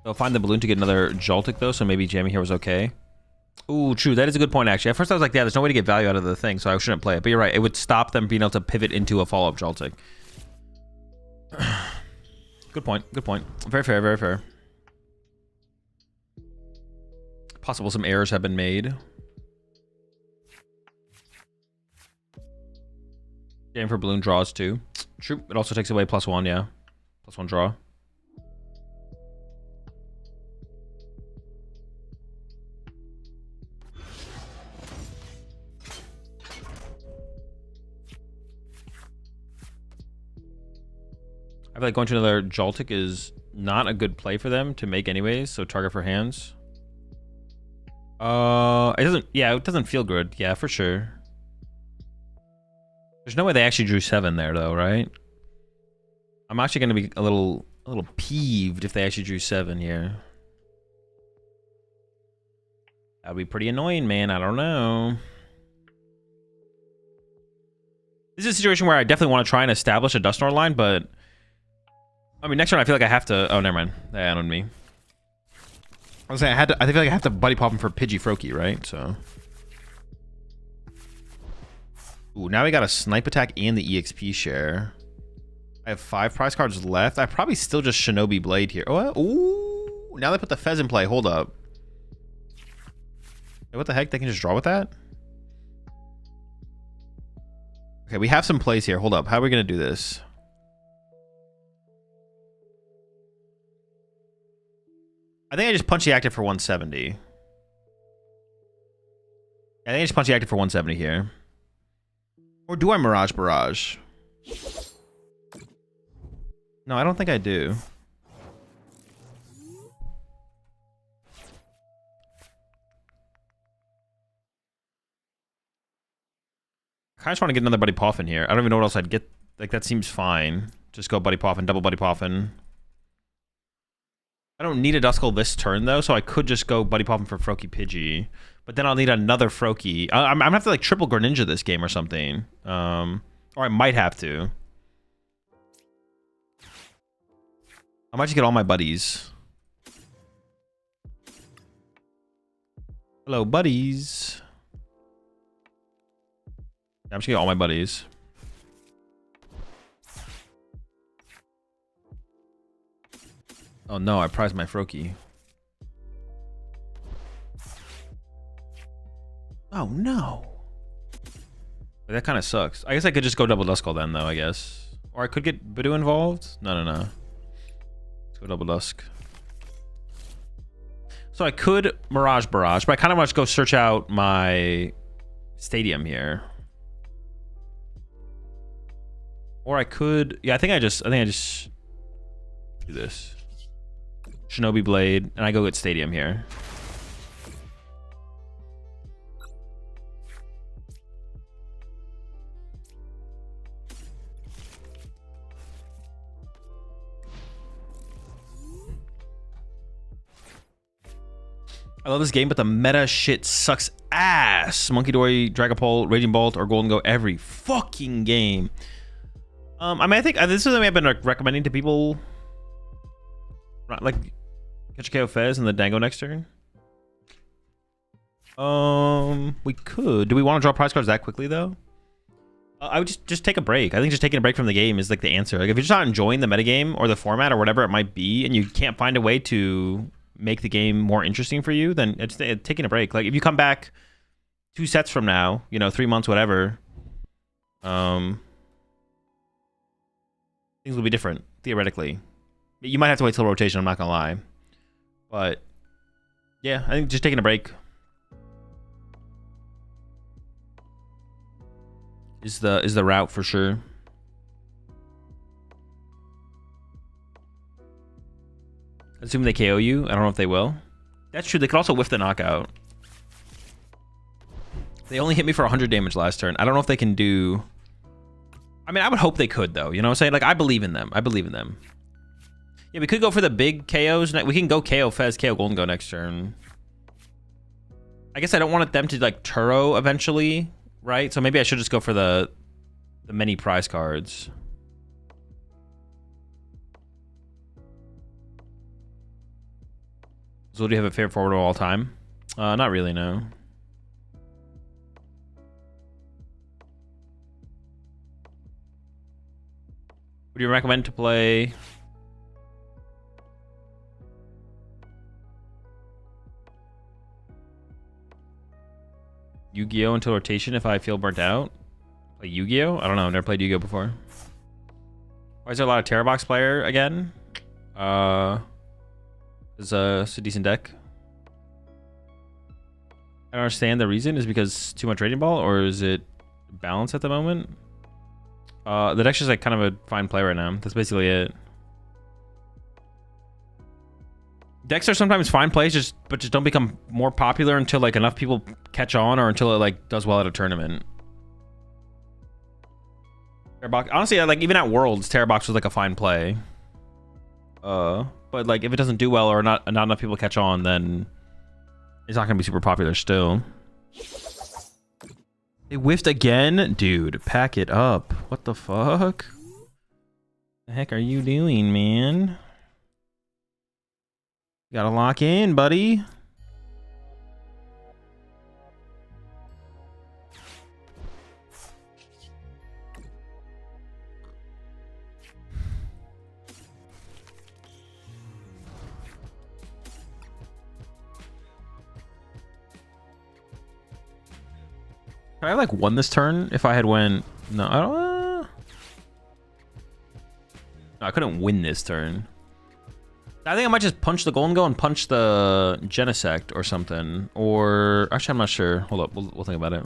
I'll find the balloon to get another Joltik though, so maybe jamming here was okay. Ooh, true. That is a good point, actually. At first I was like, yeah, there's no way to get value out of the thing, so I shouldn't play it. But you're right. It would stop them being able to pivot into a follow-up Joltik. Good point. Good point. Very fair. Very fair. Possible some errors have been made. Game for balloon draws too. True. It also takes away +1, yeah. +1 draw. I feel like going to another Joltik is not a good play for them to make anyways, so target for hands. It doesn't feel good. Yeah, for sure. There's no way they actually drew 7 there though, right? I'm actually gonna be a little peeved if they actually drew 7 here. That would be pretty annoying, man. I don't know. This is a situation where I definitely want to try and establish a Dusknoir line, but I mean, next turn I feel like I have to. Oh, never mind. That on me. I was saying I feel like I have to Buddy Pop him for Pidgey right? So. Ooh, now we got a snipe attack and the EXP share. I have 5 prize cards left. I probably still just Shinobi Blade here. Oh, ooh! Now they put the Fez in play. Hold up. Hey, what the heck? They can just draw with that? Okay, we have some plays here. Hold up. How are we gonna do this? I think I just Punchy Active for 170. I think I just Punchy Active for 170 here. Or do I Mirage Barrage? No, I don't think I do. I kind of just want to get another Buddy Poffin here. I don't even know what else I'd get. Like, that seems fine. Just go Buddy Poffin, double Buddy Poffin. I don't need a Duskull this turn, though, so I could just go Buddy Poffin for Froakie Pidgey. But then I'll need another Froakie. I'm gonna have to, like, triple Greninja this game or something. Or I might have to. I might just get all my buddies. Hello, buddies. Yeah, I'm just getting all my buddies. Oh no, I prized my Froakie. Oh no. That kind of sucks. I guess I could just go double Duskull then though, I guess. Or I could get Budu involved. No. Let's go double Dusk. So I could Mirage Barrage, but I kind of want to go search out my Stadium here. Or I could, yeah, I think I just do this. Shinobi Blade, and I go get Stadium here. I love this game, but the meta shit sucks ass. Monkey Dory, Dragapult, Raging Bolt, or Golden Go every fucking game. I mean, I think this is something I've been recommending to people. Like, catch a KO Fez and the Dango next turn. We could. Do we want to draw prize cards that quickly though? I would just take a break. I think just taking a break from the game is like the answer. Like if you're just not enjoying the metagame or the format or whatever it might be, and you can't find a way to make the game more interesting for you, then it's taking a break. Like if you come back 2 sets from now, you know, 3 months, whatever, things will be different theoretically. You might have to wait till rotation. I'm not gonna lie, but yeah, I think just taking a break is the route for sure. Assuming they KO you, I don't know if they will. That's true. They could also whiff the knockout. They only hit me for 100 damage last turn. I don't know if they can do... I mean, I would hope they could, though. You know what I'm saying? Like, I believe in them. I believe in them. Yeah, we could go for the big KOs. We can go KO Fez, KO Golden Go next turn. I guess I don't want them to, like, Turo eventually, right? So maybe I should just go for the many prize cards. So do you have a favorite forward of all time? Not really, no. Would you recommend to play... Yu-Gi-Oh until rotation if I feel burnt out? Play Yu-Gi-Oh? I don't know. I've never played Yu-Gi-Oh before. Why is there a lot of Terra Box player again? It's a decent deck. I don't understand the reason. Is it because too much Radiant Ball, or is it balance at the moment? The deck's just like kind of a fine play right now. That's basically it. Decks are sometimes fine plays, but just don't become more popular until like enough people catch on, or until it like does well at a tournament. Terra Box, honestly, like even at Worlds, Terra Box was like a fine play. But like if it doesn't do well or not enough people catch on, then it's not gonna be super popular still. They whiffed again? Dude, pack it up. What the fuck? The heck are you doing, man? You gotta lock in, buddy. Could I have like won this turn if I had went? No, I don't. No, I couldn't win this turn. I think I might just punch the Golden Go and punch the Genesect or something. Or actually, I'm not sure. Hold up, we'll think about it.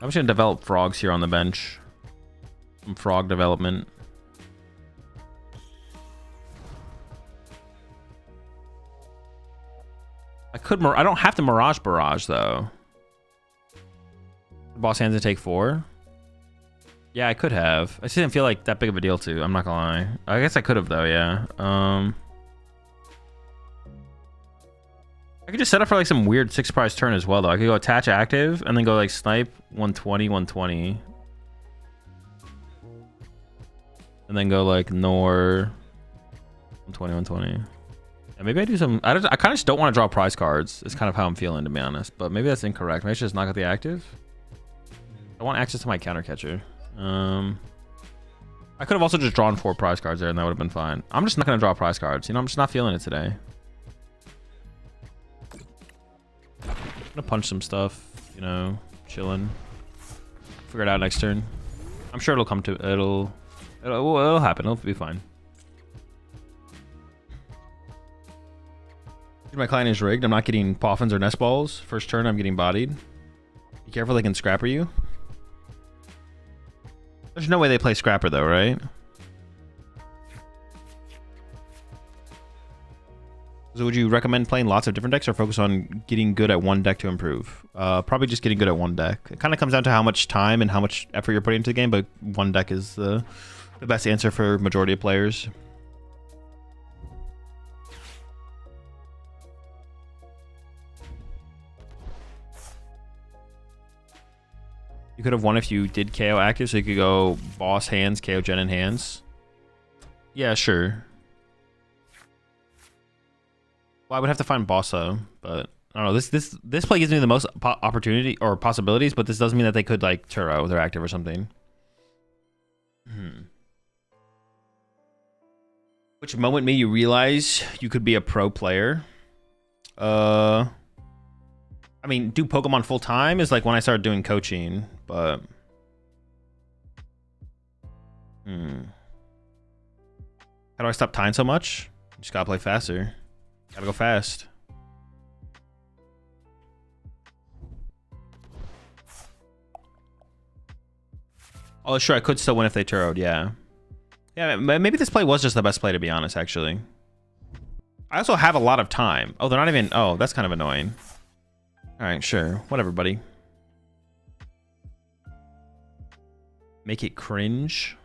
I'm just gonna develop frogs here on the bench. Some frog development. I could. I don't have to Mirage Barrage though. Boss hands to take 4. Yeah, I could have. I just didn't feel like that big of a deal too. I'm not gonna lie. I guess I could have though. Yeah. I could just set up for like some weird 6 prize turn as well though. I could go attach active and then go like snipe 120, 120, and then go like Nor 120, 120. Yeah, maybe I do some. I kind of just don't want to draw prize cards. It's kind of how I'm feeling, to be honest. But maybe that's incorrect. Maybe I should just knock out the active. I want access to my counter catcher. I could have also just drawn 4 prize cards there and that would have been fine. I'm just not going to draw prize cards. You know, I'm just not feeling it today. I'm going to punch some stuff, you know, chilling. Figure it out next turn. I'm sure it'll come to, it'll happen. It'll be fine. My client is rigged. I'm not getting Poffins or Nest Balls. First turn, I'm getting bodied. Be careful, they can Scrapper you. There's no way they play Scrapper though, right? So would you recommend playing lots of different decks or focus on getting good at one deck to improve? Probably just getting good at one deck. It kind of comes down to how much time and how much effort you're putting into the game, but one deck is the best answer for majority of players. You could have won if you did KO active, so you could go boss hands, KO Gen in hands. Yeah, sure. Well, I would have to find boss though, but I don't know. This play gives me the most opportunity or possibilities, but this doesn't mean that they could like Turo their active or something. Which moment made you realize you could be a pro player? I mean, do Pokemon full time is like when I started doing coaching, but how do I stop tying so much? Just gotta play faster. Gotta go fast. Oh, sure, I could still win if they turrowed, yeah. Yeah, maybe this play was just the best play, to be honest, actually. I also have a lot of time. Oh, they're not even... Oh, that's kind of annoying. All right, sure. Whatever, buddy. Make it cringe.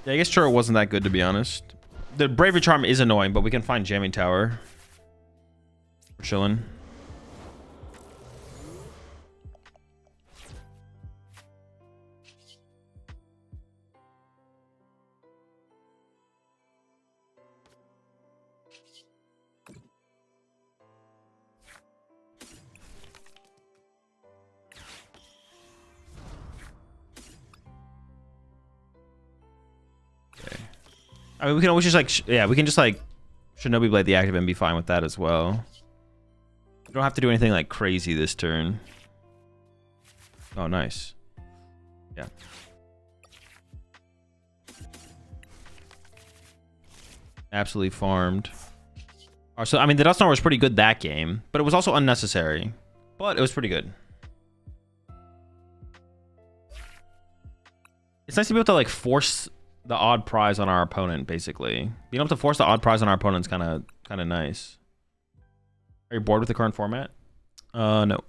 Yeah, I guess turret wasn't that good, to be honest. The Bravery Charm is annoying, but we can find Jamming Tower. We're chilling. I mean, we can always just like, yeah, we can just like Shinobi Blade the active and be fine with that as well. We don't have to do anything like crazy this turn. Oh, nice. Yeah. Absolutely farmed. Oh, so, I mean, the Dusknoir was pretty good that game, but it was also unnecessary. But it was pretty good. It's nice to be able to like force the odd prize on our opponent, basically. Being able to force the odd prize on our opponent's kind of nice. Are you bored with the current format? No.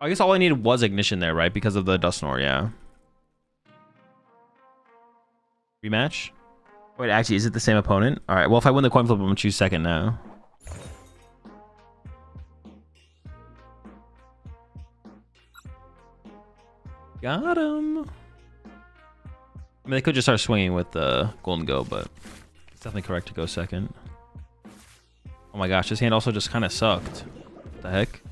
I guess all I needed was Ignition there, right? Because of the Dusknoir, yeah. Rematch? Wait, actually, is it the same opponent? All right, well, if I win the coin flip, I'm gonna choose second now. Got him. I mean, they could just start swinging with the Golden Go, but it's definitely correct to go second. Oh my gosh, this hand also just kind of sucked. What the heck?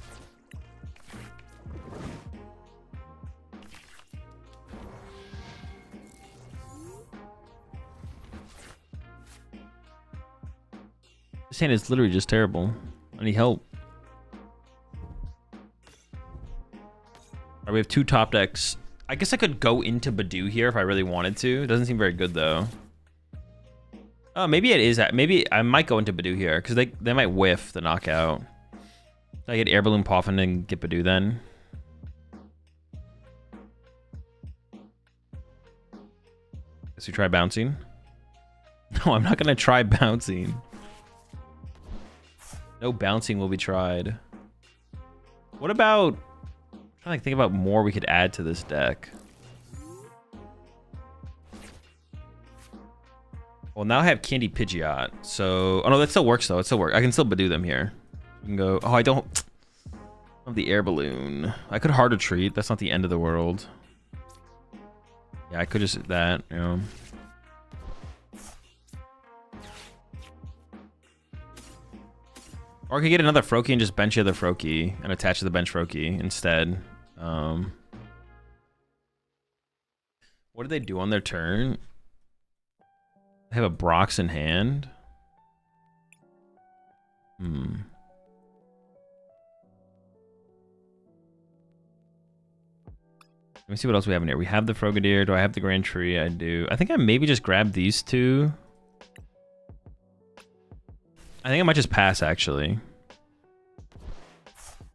This hand is literally just terrible. I need help. Right, we have two top decks. I guess I could go into Badoo here if I really wanted to. It doesn't seem very good though. Oh, maybe it is. Maybe I might go into Badoo here because they might whiff the knockout. I get Air Balloon Poffin and get Badoo then. Guess we try bouncing. No, I'm not gonna try bouncing. No bouncing will be tried. What about... I'm trying to think about more we could add to this deck. Well, now I have Candy Pidgeot. So... Oh, no, that still works, though. It still works. I can still Badoo them here. We can go... Oh, I don't have the Air Balloon. I could Hard Retreat. That's not the end of the world. Yeah, I could just that, you know. Or I could get another Froakie and just bench the other Froakie and attach to the bench Froakie instead. What did they do on their turn? They have a Brox in hand. Let me see what else we have in here. We have the Frogadier. Do I have the Grand Tree? I do. I think I maybe just grab these two. I think I might just pass, actually.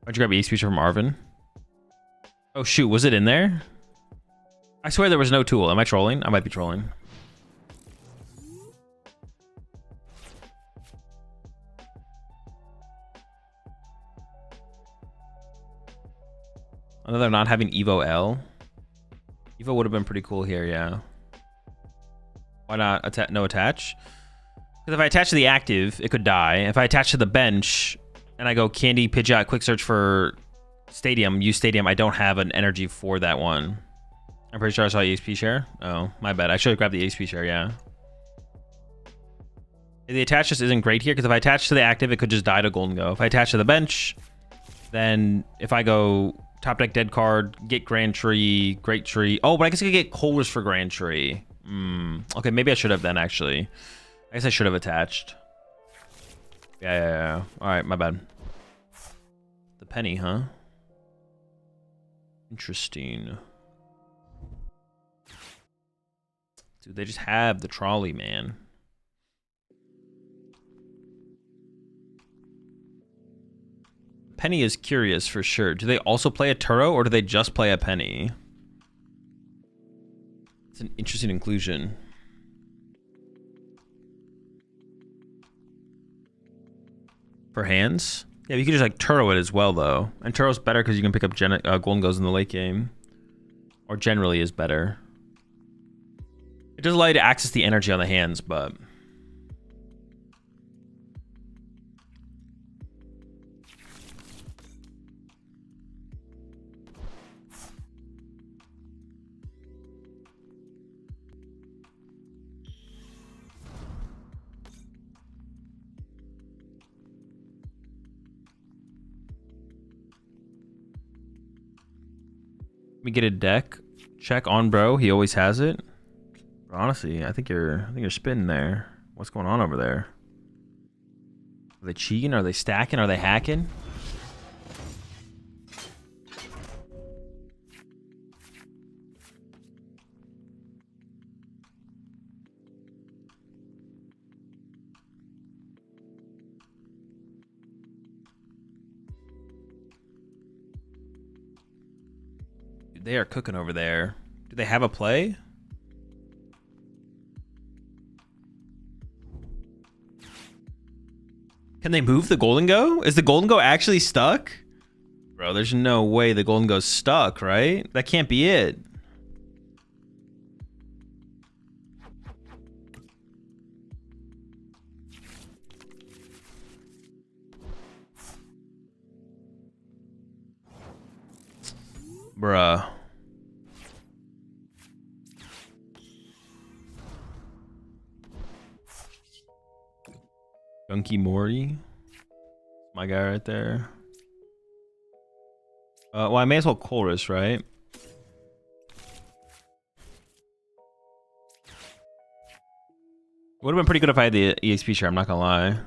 Why'd you grab Ace Feature from Arvin? Oh, shoot. Was it in there? I swear there was no tool. Am I trolling? I might be trolling. Another not having Evo L. Evo would have been pretty cool here, yeah. Why not no attach? Because if I attach to the active, it could die. If I attach to the bench and I go Candy, Pidgeot, Quick Search for Stadium, use Stadium, I don't have an energy for that one. I'm pretty sure I saw EXP share. Oh, my bad. I should have grabbed the EXP share, yeah. The attach just isn't great here because if I attach to the active, it could just die to Golden Go. If I attach to the bench, then if I go top deck dead card, get Grand Tree, Great Tree. Oh, but I guess I could get Colders for Grand Tree. Okay, maybe I should have then, actually. I guess I should have attached. Yeah. All right, my bad. The penny, huh? Interesting. Dude, they just have the trolley, man. Penny is curious for sure. Do they also play a Turo or do they just play a Penny? It's an interesting inclusion. For hands? Yeah, you can just like Turo it as well though. And Turo's better because you can pick up Golden Goes in the late game. Or generally is better. It does allow you to access the energy on the hands, but... Let me get a deck. Check on bro. He always has it. But honestly, I think you're spinning there. What's going on over there? Are they cheating? Are they stacking? Are they hacking? They are cooking over there. Do they have a play? Can they move the Golden Go? Is the Golden Go actually stuck? Bro, there's no way the Golden Go's stuck, right? That can't be it. Bruh. Gunky Mori. My guy right there. Well, I may as well chorus, right? Would have been pretty good if I had the EXP share, I'm not gonna lie.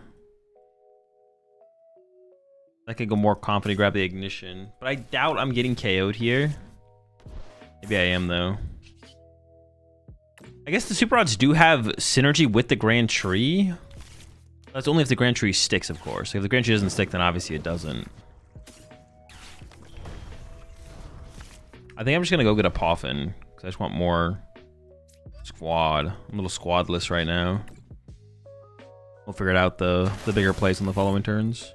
I could go more confident, grab the ignition. But I doubt I'm getting KO'd here. Maybe I am, though. I guess the Super Odds do have synergy with the Grand Tree. That's only if the Grand Tree sticks, of course. If the Grand Tree doesn't stick, then obviously it doesn't. I think I'm just going to go get a Poffin. Because I just want more squad. I'm a little squadless right now. We'll figure it out the bigger plays on the following turns.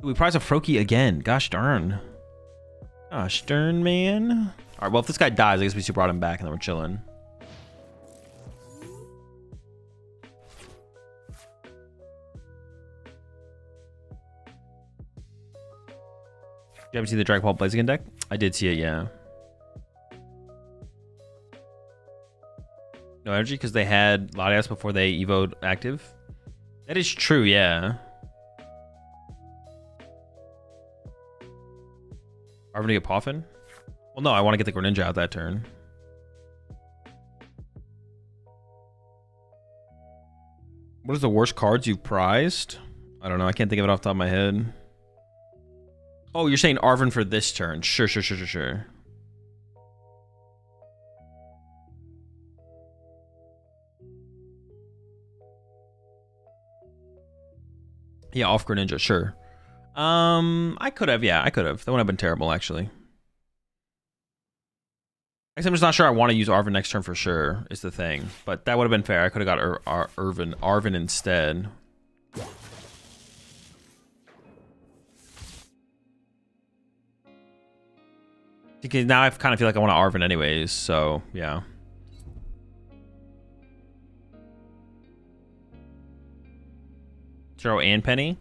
We prize a Froakie again. Gosh darn. Gosh darn, man. Alright, well, if this guy dies, I guess we super brought him back and then we're chilling. Did you ever see the Dragon Ball Blaziken deck? I did see it, yeah. No energy because they had Latias before they evoed active. That is true, yeah. Arvin to get Poffin? Well, no, I want to get the Greninja out that turn. What is the worst cards you've prized? I don't know. I can't think of it off the top of my head. Oh, you're saying Arvin for this turn. Sure. Yeah, off Greninja, sure. I could have, yeah, I could have. That would have been terrible, actually. I guess I'm just not sure I want to use Arvin next turn for sure, is the thing. But that would have been fair. I could have got Arvin instead. Because now I kind of feel like I want to Arvin anyways, so yeah. Turo and Penny?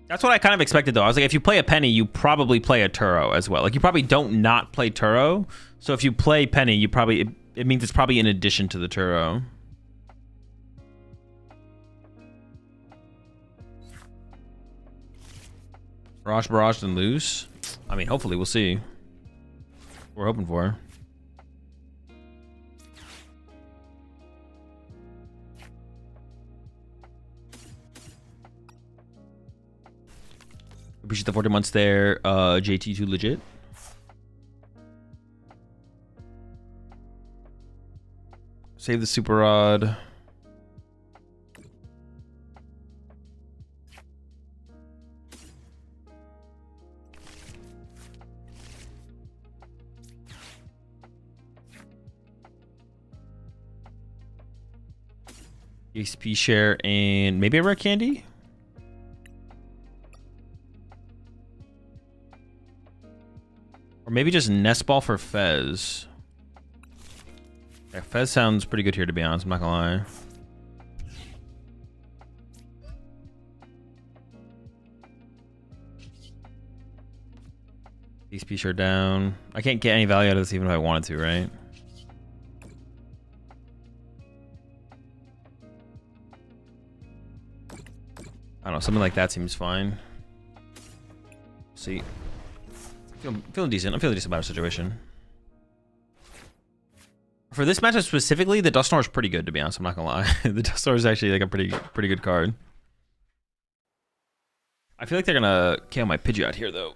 That's what I kind of expected, though. I was like, if you play a Penny, you probably play a Turo as well. Like, you probably don't not play Turo. So if you play Penny, you probably... It means it's probably in addition to the Turo. Barrage, and lose? I mean, hopefully, we'll see. We're hoping for. Appreciate the 40 months there, JT2 legit. Save the super rod. XP share and maybe a rare candy. Or maybe just nest ball for Fez. Yeah, Fez sounds pretty good here, to be honest. I'm not gonna lie. XP share down. I can't get any value out of this even if I wanted to, right? I don't know, something like that seems fine. See. Feeling decent. I'm feeling decent about our situation. For this matchup specifically, the Dusknoir is pretty good, to be honest. I'm not gonna lie. The Dusknoir is actually like a pretty good card. I feel like they're gonna KO my Pidgeot here, though.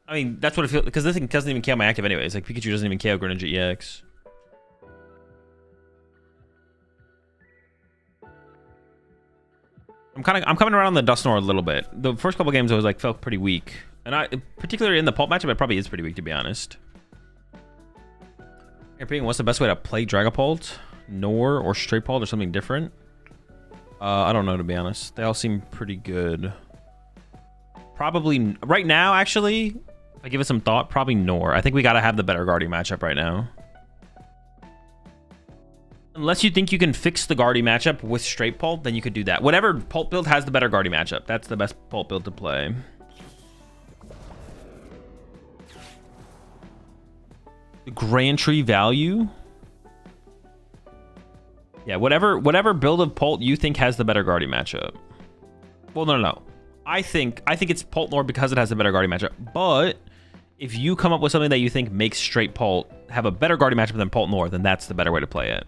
I mean, that's what it feels, because this thing doesn't even KO my active anyways. Like, Pikachu doesn't even KO Greninja EX. I'm coming around on the Dusknoir a little bit. The first couple games I was like felt pretty weak, and particularly in the Pult matchup, it probably is pretty weak, to be honest. What's the best way to play Dragapult, Nor, or Straight Pult, or something different? I don't know, to be honest. They all seem pretty good. Probably right now, actually, if I give it some thought, probably Nor. I think we gotta have the better Guardy matchup right now. Unless you think you can fix the Guardy matchup with straight Pult, then you could do that. Whatever Pult build has the better Guardy matchup. That's the best Pult build to play. The Grand Tree value? Yeah, whatever build of Pult you think has the better Guardy matchup. Well, no. I think it's Pult Nor because it has the better Guardy matchup. But if you come up with something that you think makes straight Pult have a better Guardy matchup than Pult Nor, then that's the better way to play it.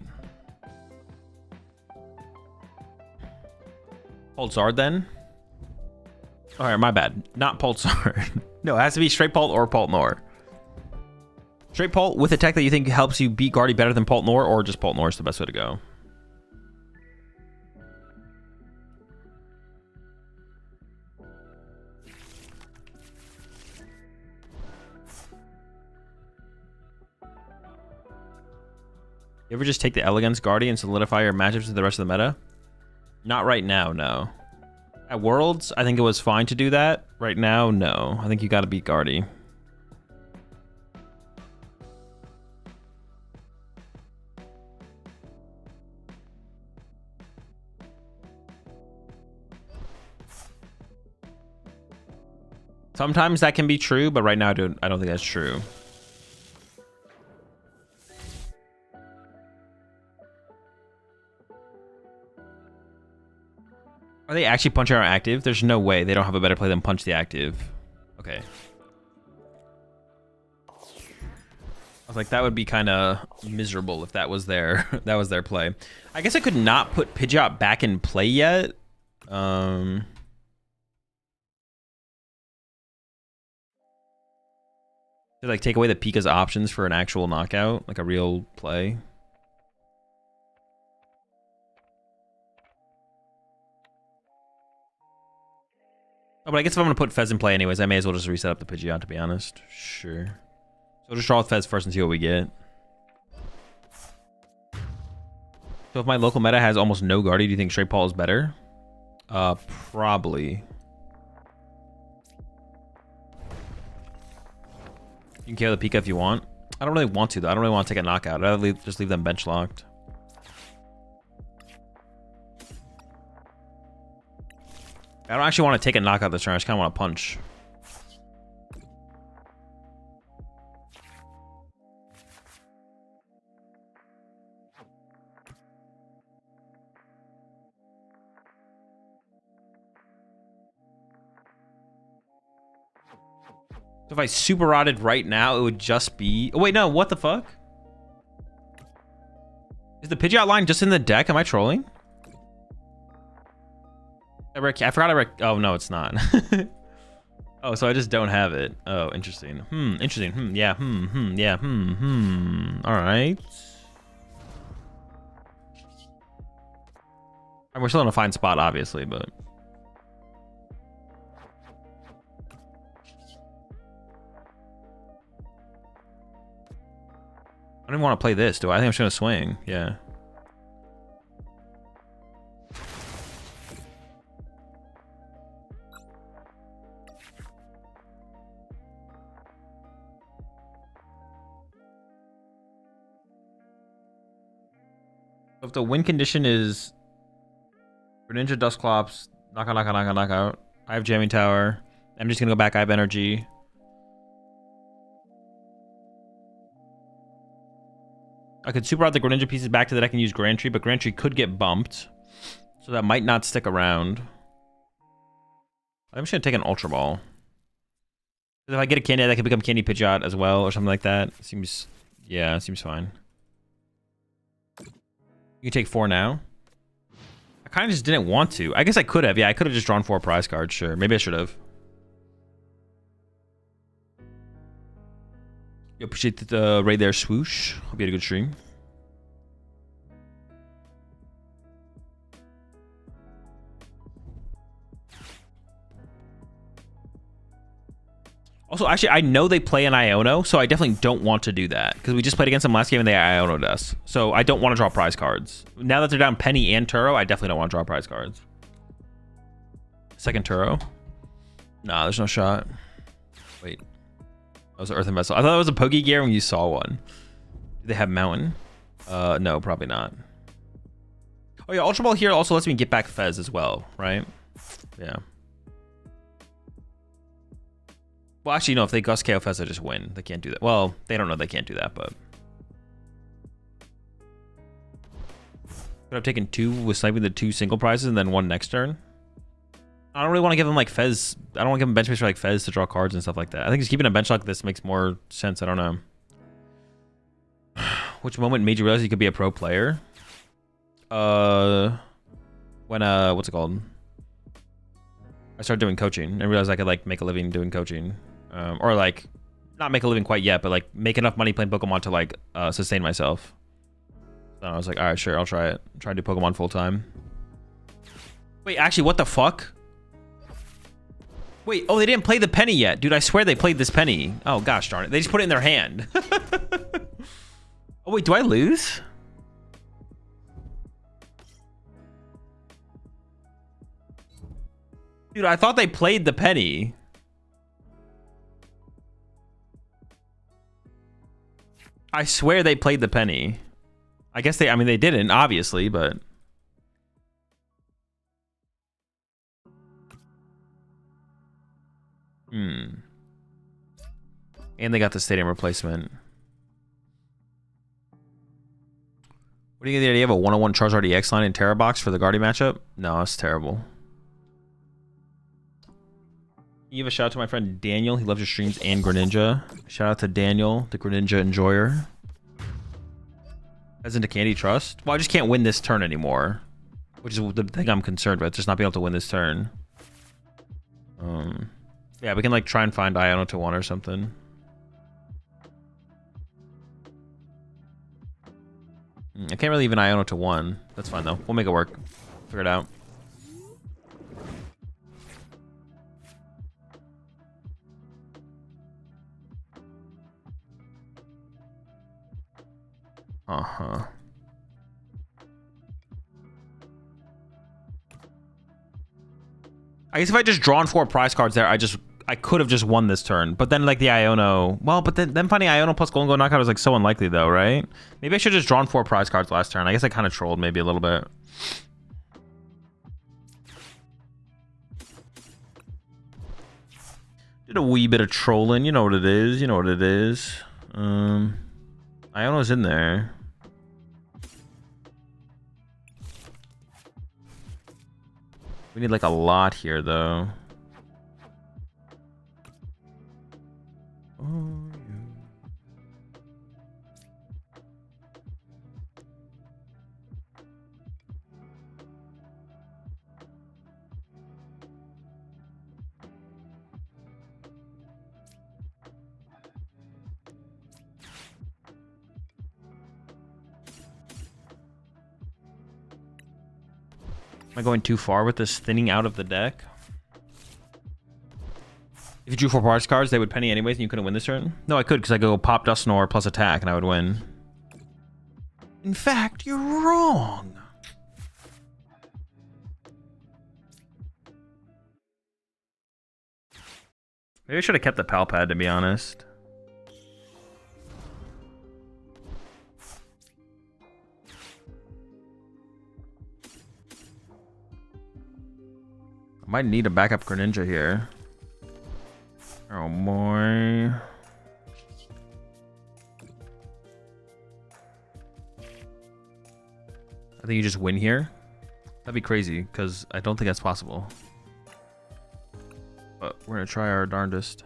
Pulsar then? Alright, my bad. Not Pulsar. No, it has to be straight Pult or Pult Nor. Straight Pult with a tech that you think helps you beat Guardy better than Pult Nor, or just Pult Nor is the best way to go. You ever just take the Elegance Guardy and solidify your matchups to the rest of the meta? Not right now, no. At Worlds, I think it was fine to do that. Right now, no. I think you gotta beat Guardy. Sometimes that can be true, but right now I don't think that's true. Are they actually punching our active? There's no way they don't have a better play than punch the active. Okay. I was like, that would be kind of miserable if that was their play. I guess I could not put Pidgeot back in play yet. To like take away the Pika's options for an actual knockout, like a real play. Oh, but I guess if I'm going to put Fez in play anyways, I may as well just reset up the Pidgeot, to be honest. Sure. So we'll just draw with Fez first and see what we get. So if my local meta has almost no Guardy, do you think Straight Pult is better? Probably. You can KO the Pika if you want. I don't really want to, though. I don't really want to take a knockout. I'd rather just leave them bench locked. I don't actually want to take a knockout this turn. I just kind of want to punch. So if I super rotted right now, it would just be... Oh, wait, no. What the fuck? Is the Pidgeot line just in the deck? Am I trolling? I forgot oh, no, it's not. Oh, so I just don't have it. Oh, interesting. Interesting. Yeah. Yeah. All right. We're still in a fine spot, obviously, but... I don't even want to play this, do I? I think I'm just going to swing. Yeah. If the win condition is Greninja, Dusclops, knockout. I have Jamming Tower. I'm just gonna go back. I have Energy. I could super out the Greninja pieces back to that I can use Grand Tree, but Grand Tree could get bumped. So that might not stick around. I'm just gonna take an Ultra Ball. If I get a Candy, that could become Candy Pidgeot as well, or something like that. Seems, yeah, seems fine. You can take 4 now. I kind of just didn't want to. I guess I could have. Yeah, I could have just drawn 4 prize cards. Sure, maybe I should have. You appreciate the raid there, Swoosh. Hope you had a good stream. Also, actually, I know they play an Iono, so I definitely don't want to do that. Because we just played against them last game and they Iono'd us. So I don't want to draw prize cards. Now that they're down Penny and Turo, I definitely don't want to draw prize cards. Second Turo. Nah, there's no shot. Wait. That was an Earthen Vessel. I thought that was a Pokegear when you saw one. Do they have Mountain? No, probably not. Oh yeah, Ultra Ball here also lets me get back Fez as well, right? Yeah. Well, actually, no, if they Gust KO Fez, they just win. They can't do that. Well, they don't know they can't do that, but... Could I've taken 2 with sniping the 2 single prizes and then 1 next turn? I don't really want to give them, like, Fez. I don't want to give them bench space for, like, Fez to draw cards and stuff like that. I think just keeping a bench like this makes more sense. I don't know. Which moment made you realize you could be a pro player? When, what's it called? I started doing coaching and realized I could, like, make a living doing coaching. Or, like, not make a living quite yet, but, like, make enough money playing Pokemon to, like, sustain myself. So I was like, all right, sure, I'll try it. Try to do Pokemon full time. Wait, actually, what the fuck? Wait, oh, they didn't play the penny yet. Dude, I swear they played this penny. Oh, gosh darn it. They just put it in their hand. Oh, wait, do I lose? Dude, I thought they played the penny. I swear they played the penny. I guess they, I mean, they didn't, obviously, but... And they got the stadium replacement. What do you get the idea of a 101 Charizard EX line in Terra Box for the Guardian matchup? No, it's terrible. You give a shout out to my friend Daniel. He loves your streams and Greninja. Shout out to Daniel, the Greninja enjoyer. As into Candy Trust. Well, I just can't win this turn anymore. Which is the thing I'm concerned with. Just not being able to win this turn. Yeah, we can like try and find Iono to 1 or something. I can't really even Iono to 1. That's fine though. We'll make it work. Figure it out. Uh-huh. I guess if I just drawn 4 prize cards there, I could have just won this turn. But then like the Iono, well, but then finding Iono plus Golden Go Knockout was like so unlikely though, right? Maybe I should have just drawn 4 prize cards last turn. I guess I kind of trolled maybe a little bit. Did a wee bit of trolling, you know what it is, you know what it is. Iono's in there. We need like a lot here though. Oh, yeah. Am I going too far with this thinning out of the deck? If you drew 4 prize cards, they would penny anyways and you couldn't win this turn? No, I could because I go pop Dusknoir plus attack and I would win. In fact, you're wrong. Maybe I should have kept the Pal Pad, to be honest. I might need a backup Greninja here. Oh boy. I think you just win here. That'd be crazy, because I don't think that's possible. But we're gonna try our darndest.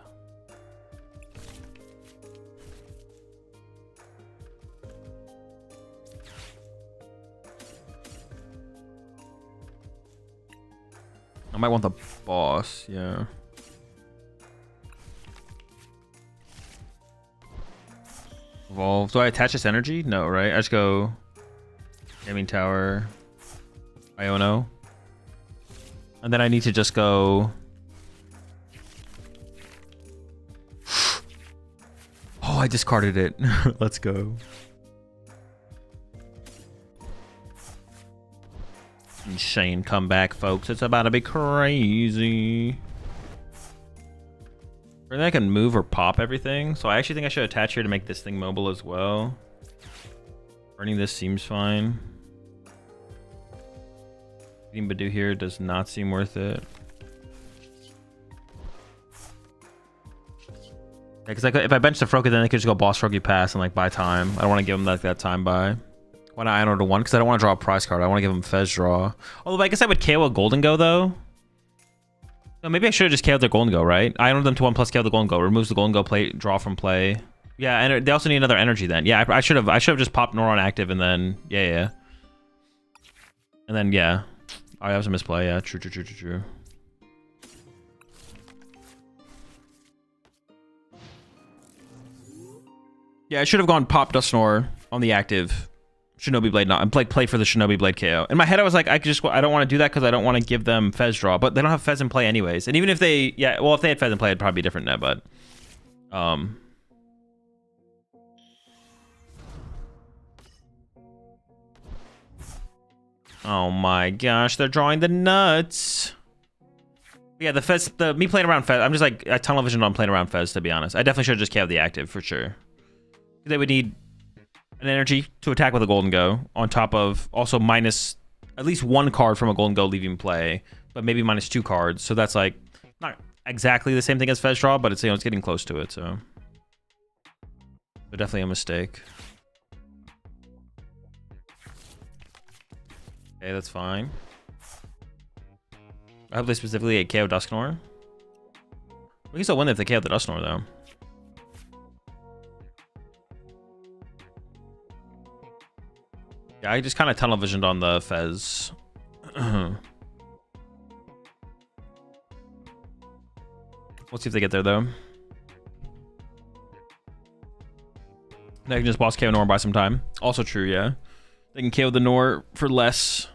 I might want the boss, yeah. Evolve. Do I attach this energy? No, right? I just go Gaming Tower, Iono. And then I need to just go... Oh, I discarded it. Let's go. Insane comeback, folks. It's about to be crazy. Or then I can move or pop everything. So I actually think I should attach here to make this thing mobile as well. Burning this seems fine. Getting Badu here does not seem worth it. Yeah, because if I bench the Froakie, then I could just go boss Froakie pass and like buy time. I don't want to give him like that time buy. Why not Iono to 1? Because I don't want to draw a prize card. I want to give him Fez draw. Although I guess I would KO a Golden Go though. No, maybe I should have just KO'd their Golden Go, right? Iono them to 1 plus KO the Golden Go. Removes the Golden Go play draw from play. Yeah, and they also need another energy then. Yeah, I should have just popped Nor on active and then yeah. And then yeah. Oh, that was a misplay. Yeah, true. Yeah, I should have gone pop Dusknoir on the active. Shinobi Blade not. I'm play for the Shinobi Blade KO. In my head, I was like, I don't want to do that because I don't want to give them Fez draw, but they don't have Fez in play anyways. And even if they, yeah, well, if they had Fez in play, it'd probably be different now. But, oh my gosh, they're drawing the nuts. Yeah, the Fez, me playing around Fez. I'm just like a tunnel vision on playing around Fez. To be honest, I definitely should have just KO'd the active for sure. They would need an energy to attack with a Golden Go on top of also minus at least 1 card from a Golden Go leaving play, but maybe minus 2 cards. So that's like not exactly the same thing as Fez draw, but it's, you know, it's getting close to it. So definitely a mistake. Okay, that's fine. I hope they specifically ate KO Dusknoir. We can still win if they KO the Dusknoir though. Yeah, I just kind of tunnel visioned on the Fez. We'll see if they get there though. They can just boss KO Nor by some time. Also true, yeah. They can KO the Nor for less.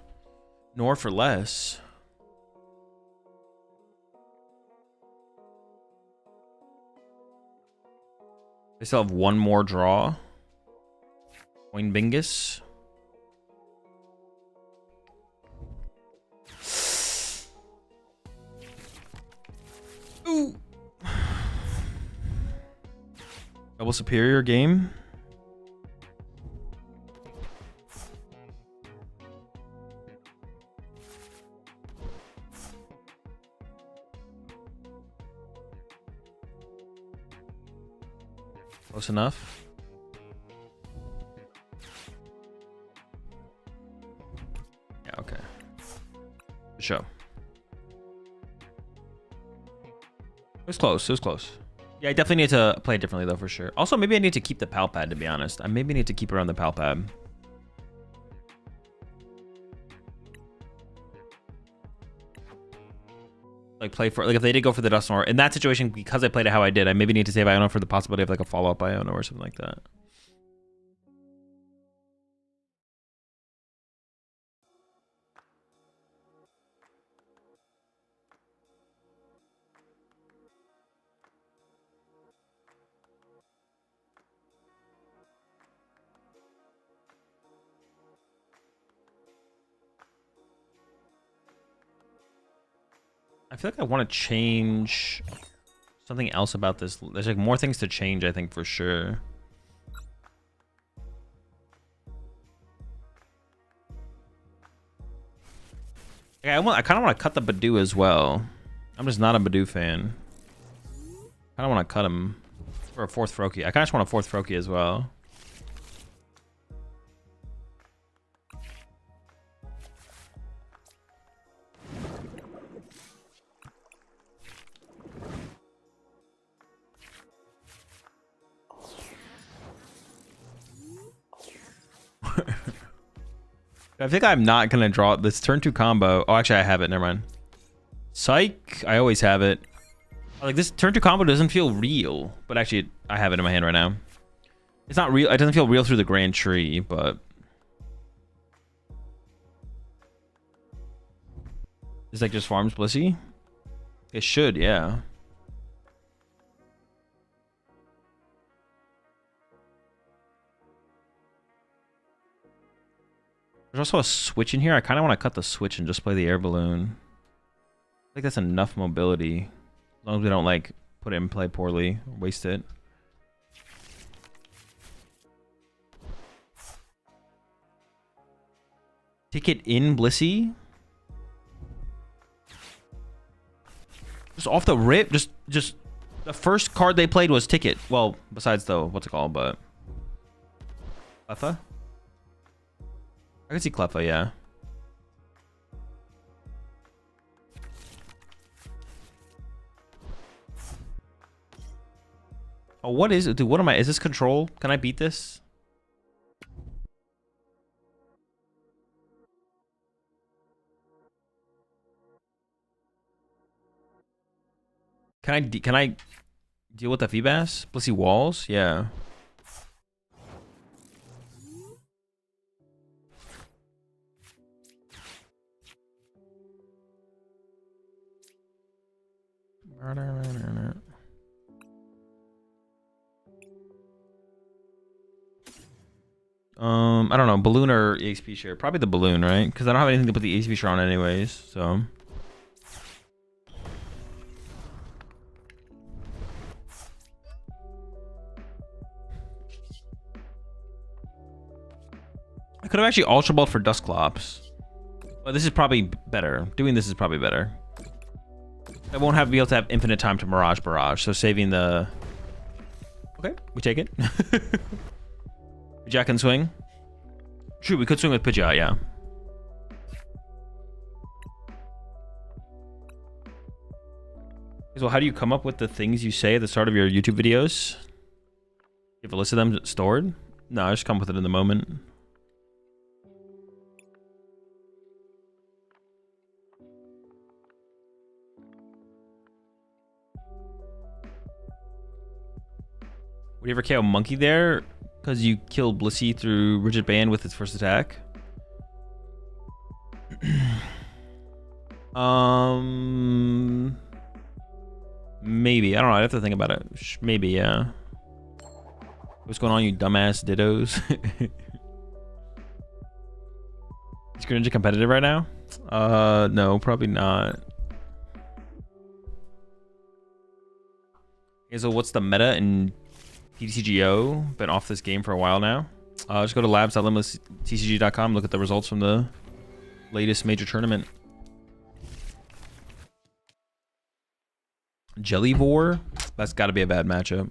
Nor for less. They still have 1 more draw. Coin Bingus. Ooh. Double superior game. Close enough. Yeah, okay. Good show. It was close. It was close. Yeah, I definitely need to play it differently though, for sure. Also, maybe I need to keep the pal pad, to be honest. I maybe need to keep around the pal pad. Like play for, like if they did go for the Dusknoir in that situation, because I played it how I did, I maybe need to save Iono for the possibility of like a follow-up Iono or something like that. I feel like I want to change something else about this. There's like more things to change, I think, for sure. Okay, I kind of want to cut the Badoo as well. I'm just not a Badoo fan. I don't want to cut him for a 4th Froakie. I kind of just want a 4th Froakie as well. I think I'm not going to draw this turn 2 combo. Oh, actually, I have it. Never mind. Psych. I always have it. Like, this turn 2 combo doesn't feel real. But actually, I have it in my hand right now. It's not real. It doesn't feel real through the Grand Tree, but... It's like just farms Blissey? It should, yeah. There's also a switch in here. I kind of want to cut the switch and just play the air balloon. I think that's enough mobility. As long as we don't, like, put it in play poorly or waste it. Ticket in Blissey? Just off the rip? Just the first card they played was Ticket. Well, besides the, what's it called, but... Cleffa? I can see Cleffa, yeah. Oh, what is it? Dude, what am I? Is this control? Can I beat this? Can I deal with the Feebas? Blissey walls? Yeah. I don't know, balloon or EXP share. Probably the balloon, right? Because I don't have anything to put the EXP share on anyways, so. I could have actually Ultra Balled for Dusclops. But this is probably better. Doing this is probably better. I won't be able to have infinite time to Mirage Barrage, so saving the... Okay, we take it. Pidgeot can swing. True, we could swing with Pidgeot, yeah. So how do you come up with the things you say at the start of your YouTube videos? You have a list of them stored? No, I just come with it in the moment. Would you ever KO Monkey there? Because you killed Blissey through Rigid Band with its first attack? Maybe. I don't know. I'd have to think about it. Maybe, yeah. What's going on, you dumbass dittos? Is Greninja competitive right now? No, probably not. Okay, so what's the meta in TCGO? Been off this game for a while now. Just go to labs.limitlesstcg.com. Look at the results from the latest major tournament. Jellyvore? That's got to be a bad matchup.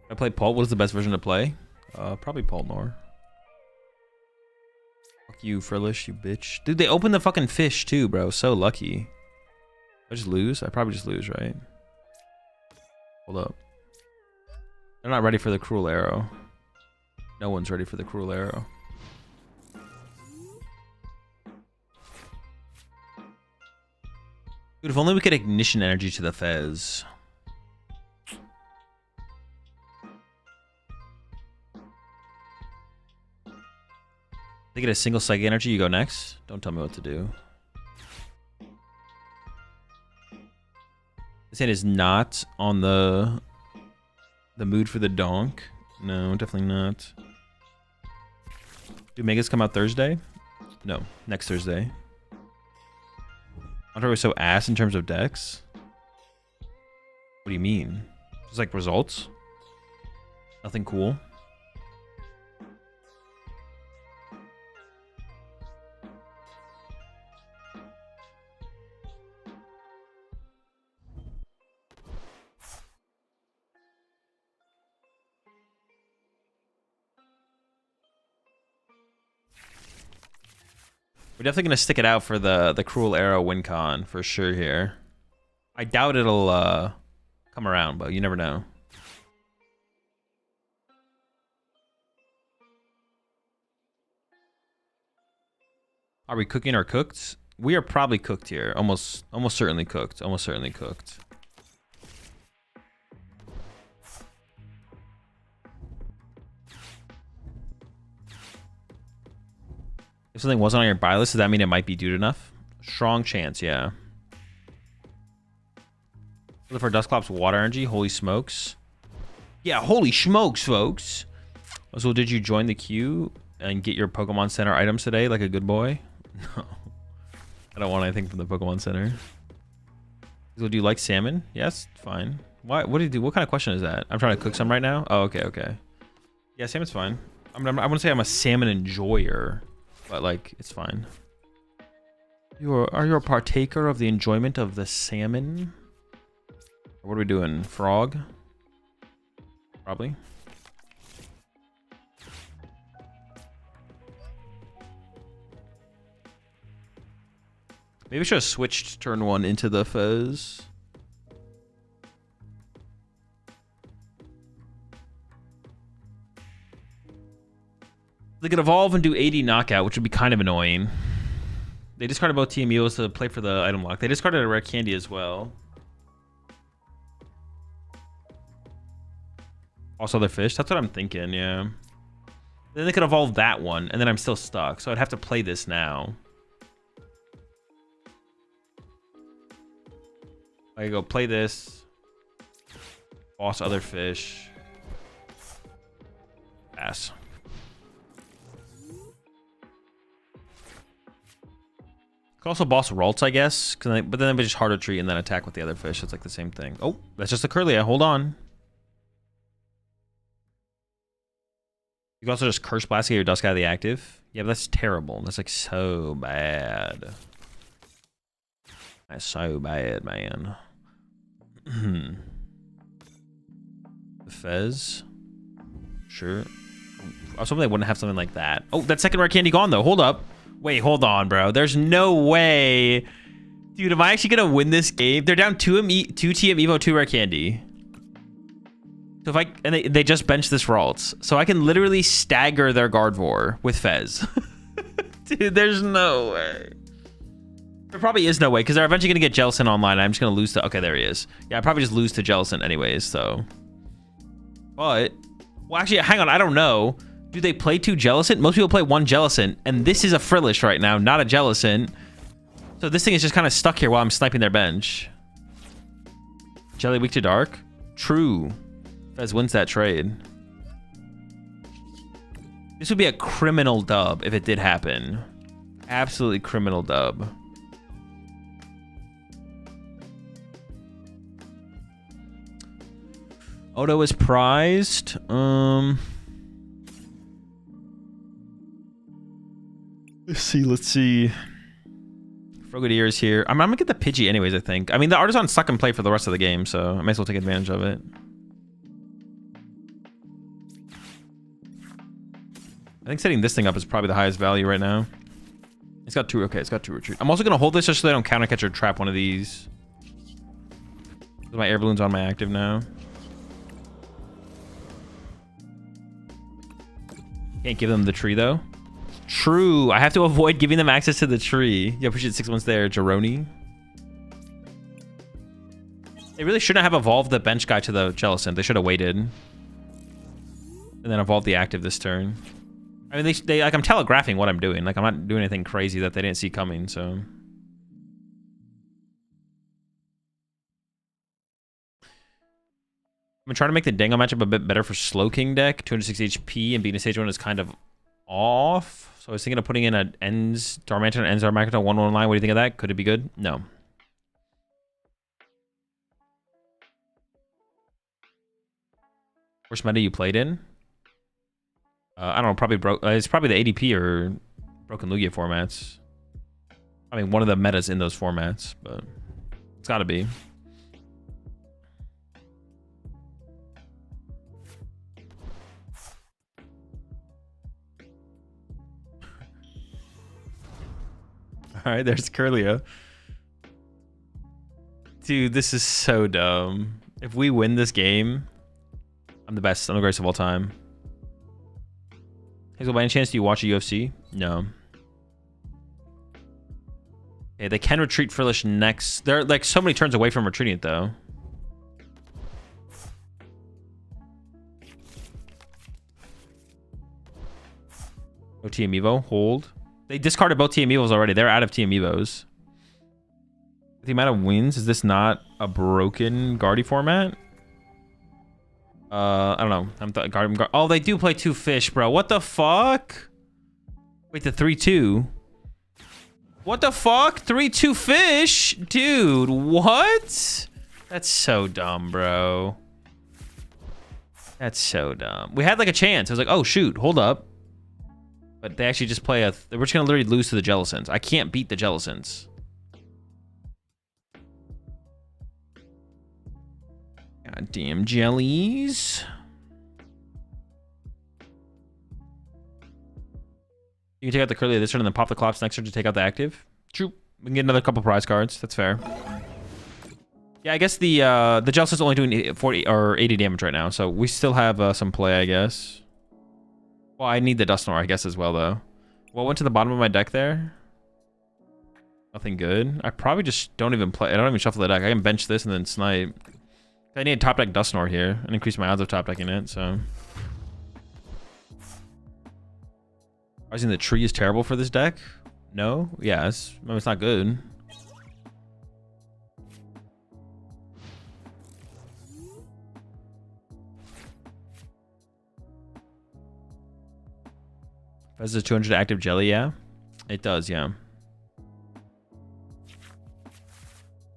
I play Pult. What is the best version to play? Probably Pult Nor. Fuck you, Frillish, you bitch. Dude, they opened the fucking fish too, bro. So lucky. I just lose? I probably just lose, right? Hold up. They're not ready for the Cruel Arrow. No one's ready for the Cruel Arrow. Dude, if only we could ignition energy to the Fez. They get a single Psychic Energy, you go next? Don't tell me what to do. This hand is not on the mood for the donk. No, definitely not. Do Megas come out Thursday? No, next Thursday. Hunter was so ass in terms of decks. What do you mean? Just like results? Nothing cool. We're definitely gonna stick it out for the Cruel Arrow win con for sure here. I doubt it'll come around, but you never know. Are we cooking or cooked? We are probably cooked here. Almost certainly cooked. Almost certainly cooked. If something wasn't on your buy list, does that mean it might be dude enough? Strong chance, yeah. Look for Dusclops water energy. Holy smokes. Yeah, holy smokes, folks. So did you join the queue and get your Pokemon Center items today like a good boy? No. I don't want anything from the Pokemon Center. So do you like salmon? Yes, fine. Why? What do you do? What kind of question is that? I'm trying to cook some right now. Oh, okay, okay. Yeah, salmon's fine. I wouldn't say I'm a salmon enjoyer, but like it's fine. Are you a partaker of the enjoyment of the salmon? What are we doing? Frog? Probably. Maybe I should have switched turn 1 into the Fez. They could evolve and do 80 knockout, which would be kind of annoying. They discarded both TMUs to play for the item lock. They discarded a rare candy as well. Also the fish. That's what I'm thinking, yeah. Then they could evolve that one, and then I'm still stuck. So I'd have to play this now. I go play this. Boss other fish. Pass. Could also boss Ralts, I guess. But then they just harder treat and then attack with the other fish. It's like the same thing. Oh, that's just a Curlia. Hold on. You can also just Curse Blast, get your Dusk out of the active. Yeah, but that's terrible. That's like so bad. That's so bad, man. The Fez. Sure. I was hoping they wouldn't have something like that. Oh, that second rare candy gone, though. Hold up. Wait, hold on, bro. There's no way. Dude, am I actually going to win this game? They're down 2 TM Evo 2 rare candy. So if and they just benched this Ralts. So I can literally stagger their Gardevoir with Fez. Dude, there's no way. There probably is no way, because they're eventually going to get Jellicent online. I'm just going to lose to... Okay, there he is. Yeah, I probably just lose to Jellicent anyways, so... But... Well, actually, hang on. I don't know. Do they play 2 Jellicent? Most people play 1 Jellicent, and this is a Frillish right now, not a Jellicent. So this thing is just kind of stuck here while I'm sniping their bench. Jelly weak to dark? True. Fez wins that trade. This would be a criminal dub if it did happen. Absolutely criminal dub. Odo is prized. Let's see. Frogadier is here. I'm gonna get the Pidgey anyways, I think. I mean, the Artisan's stuck in play for the rest of the game, so I might as well take advantage of it. I think setting this thing up is probably the highest value right now. It's got 2. Okay, it's got 2 retreat. I'm also gonna hold this just so they don't counter catch or trap one of these. My air balloon's on my active now. Can't give them the tree though. True. I have to avoid giving them access to the tree. Yeah, appreciate 6 months there, Jeroni. They really shouldn't have evolved the bench guy to the Jellicent. They should have waited. And then evolved the active this turn. I mean, they like, I'm telegraphing what I'm doing. Like, I'm not doing anything crazy that they didn't see coming, so. I'm gonna try to make the Dango matchup a bit better for Slowking deck. 260 HP and being a stage 1 is kind of off. So I was thinking of putting in an Ends Darmanitan, Ends Darmanitan 1-1 line. What do you think of that? Could it be good? No. Worst meta you played in? I don't know. Probably it's probably the ADP or Broken Lugia formats. I mean, one of the metas in those formats, but it's got to be. All right, there's Curlia. Dude, this is so dumb. If we win this game, I'm the best. I'm the greatest of all time. Hazel, by any chance, do you watch a UFC? No. Okay, they can retreat Frillish next. They're like so many turns away from retreating it, though. Oh, T-Amiibo, hold. They discarded both T-Amiibos already. They're out of T-Amiibos. The amount of wins, is this not a broken Guardy format? I don't know. Oh, they do play 2 fish, bro. What the fuck? Wait, the 3-2. What the fuck? 3-2 fish? Dude, what? That's so dumb, bro. That's so dumb. We had like a chance. I was like, oh, shoot, hold up. But they actually just play we're just gonna literally lose to the Jellicents. I can't beat the Jellicents. Goddamn jellies. You can take out the Curly this turn and then pop the Clops next turn to take out the active. True. We can get another couple prize cards. That's fair. Yeah, I guess the Jellicent's only doing 40 or 80 damage right now, so we still have some play, I guess. Well, I need the Dusknoir, I guess, as well, though. What went to the bottom of my deck there? Nothing good. I probably just don't even play. I don't even shuffle the deck. I can bench this and then snipe. I need a top deck Dusknoir here and increase my odds of top decking it, so. Rising the Tree is terrible for this deck? No? Yeah, it's not good. Has a 200 active jelly, yeah? It does, yeah.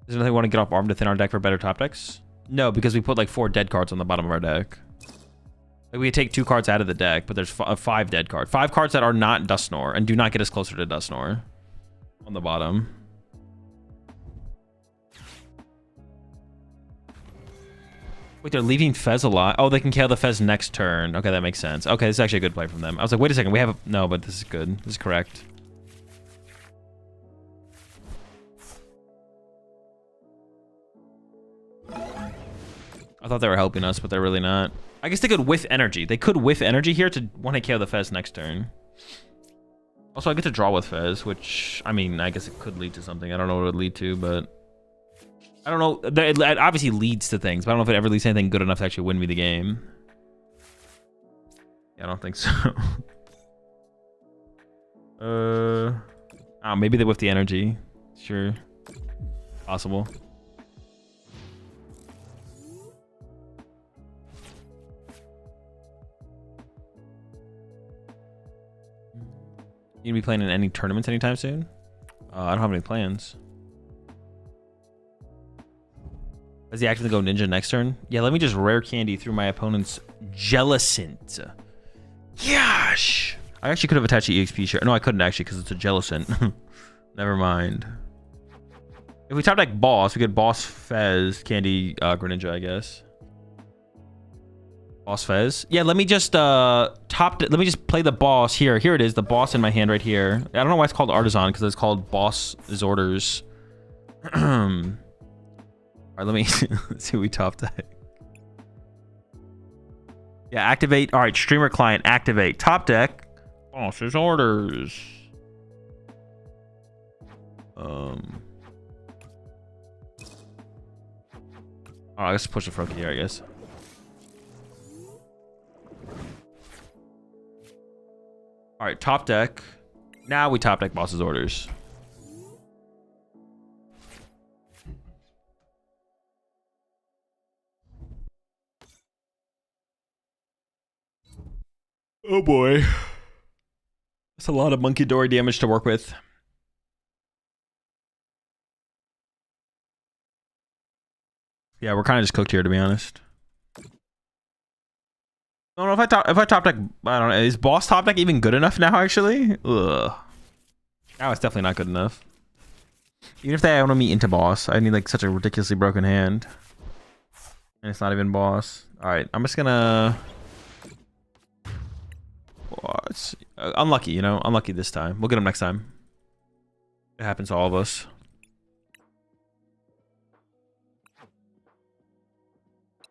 Does anything want to get off arm to thin our deck for better top decks? No, because we put like 4 dead cards on the bottom of our deck. Like we take 2 cards out of the deck, but there's 5 dead cards. 5 cards that are not Dusknoir and do not get us closer to Dusknoir on the bottom. Wait, they're leaving Fez alive? Oh, they can KO the Fez next turn. Okay, that makes sense. Okay, this is actually a good play from them. I was like, wait a second, we have a... No, but this is good. This is correct. I thought they were helping us, but they're really not. I guess they could whiff energy. They could whiff energy here to want to KO the Fez next turn. Also, I get to draw with Fez, which, I mean, I guess it could lead to something. I don't know what it would lead to, but... I don't know. It obviously leads to things, but I don't know if it ever leads to anything good enough to actually win me the game. Yeah, I don't think so. Oh, maybe they whiff the energy. Sure. Possible. You gonna be playing in any tournaments anytime soon? I don't have any plans. Does he actively go Ninja next turn? Yeah, let me just rare candy through my opponent's Jellicent. Gosh! I actually could have attached the EXP share. No, I couldn't actually because it's a Jellicent. Never mind. If we top deck Boss, we could Boss Fez, Candy, Greninja, I guess. Boss Fez. Yeah, let me just let me just play the Boss here. Here it is, the Boss in my hand right here. I don't know why it's called Artisan because it's called Boss's Orders. All right, let me let's see what we top deck. Yeah, activate. All right, streamer client, activate. Top deck, Boss's Orders. All right, let's push the Froakie here, I guess. All right, top deck. Now we top deck Boss's Orders. Oh boy. That's a lot of Monkey Dory damage to work with. Yeah, we're kind of just cooked here, to be honest. I don't know if I top deck. I don't know. Is boss top deck even good enough now? Actually, ugh. Now it's definitely not good enough. Even if they want me into boss, I need like such a ridiculously broken hand, and it's not even boss. All right, I'm just gonna. Oh, it's unlucky, you know, unlucky this time. We'll get him next time. It happens to all of us.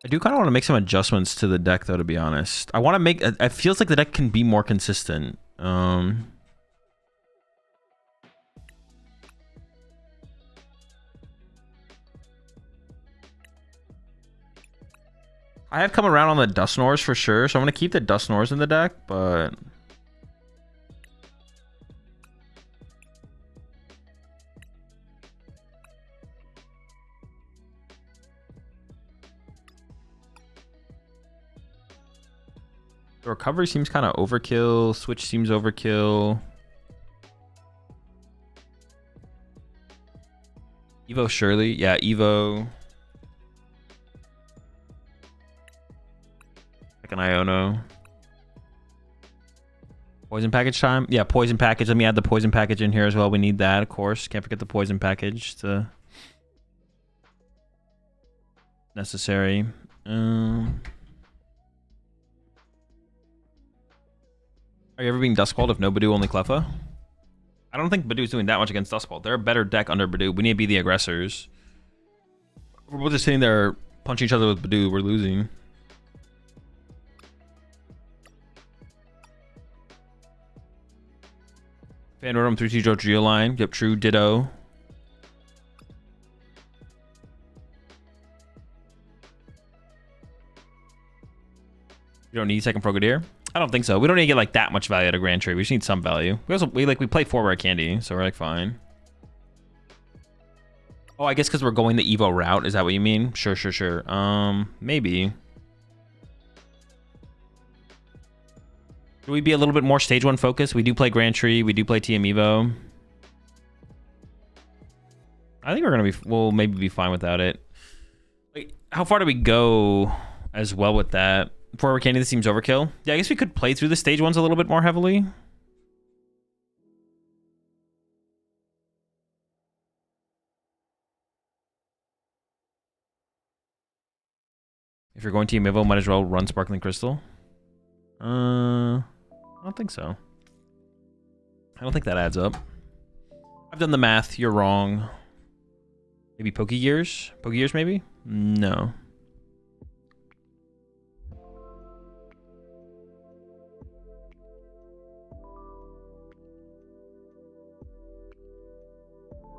I do kind of want to make some adjustments to the deck, though, to be honest. I want to make... It feels like the deck can be more consistent. I have come around on the Dusknors for sure, so I'm going to keep the Dusknors in the deck, but... The recovery seems kind of overkill. Switch seems overkill. Evo surely. Yeah, Evo. Second Iono. Poison package time? Yeah, poison package. Let me add the poison package in here as well. We need that, of course. Can't forget the poison package. To necessary. Are you ever being Duskwalled if no Badoo, only Cleffa? I don't think Badoo's doing that much against Duskwalled. They're a better deck under Badoo. We need to be the aggressors. We're both just sitting there punching each other with Badoo. We're losing. Fan Rotom 3 Joe Geoline. Yep, true. Ditto. You don't need second Frogadier? I don't think so. We don't need to get like that much value out of Grand Tree. We just need some value. We play 4 rare candy, so we're like fine. Oh, I guess because we're going the Evo route. Is that what you mean? Sure. Maybe. Should we be a little bit more stage 1 focused? We do play Grand Tree. We do play TM Evo. I think we're gonna be. We'll maybe be fine without it. Like, how far do we go as well with that? 4 rare candy, this seems overkill. Yeah, I guess we could play through the stage 1s a little bit more heavily. If you're going to Evo, might as well run Sparkling Crystal. I don't think so. I don't think that adds up. I've done the math. You're wrong. Maybe Pokegears? Pokegears, maybe? No.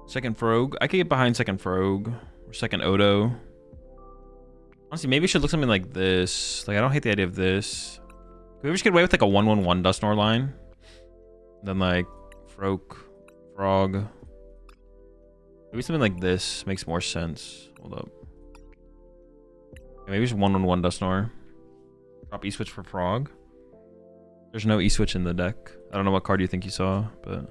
Second Frog. I could get behind second Frog. Or second Odo. Honestly, maybe we should look something like this. Like, I don't hate the idea of this. Could we just get away with like a 1-1-1 Dusknor line? Then like Frog. Maybe something like this makes more sense. Hold up. Yeah, maybe just 1-1-1 Dusknor. Drop E-Switch for Frog. There's no E-Switch in the deck. I don't know what card you think you saw, but...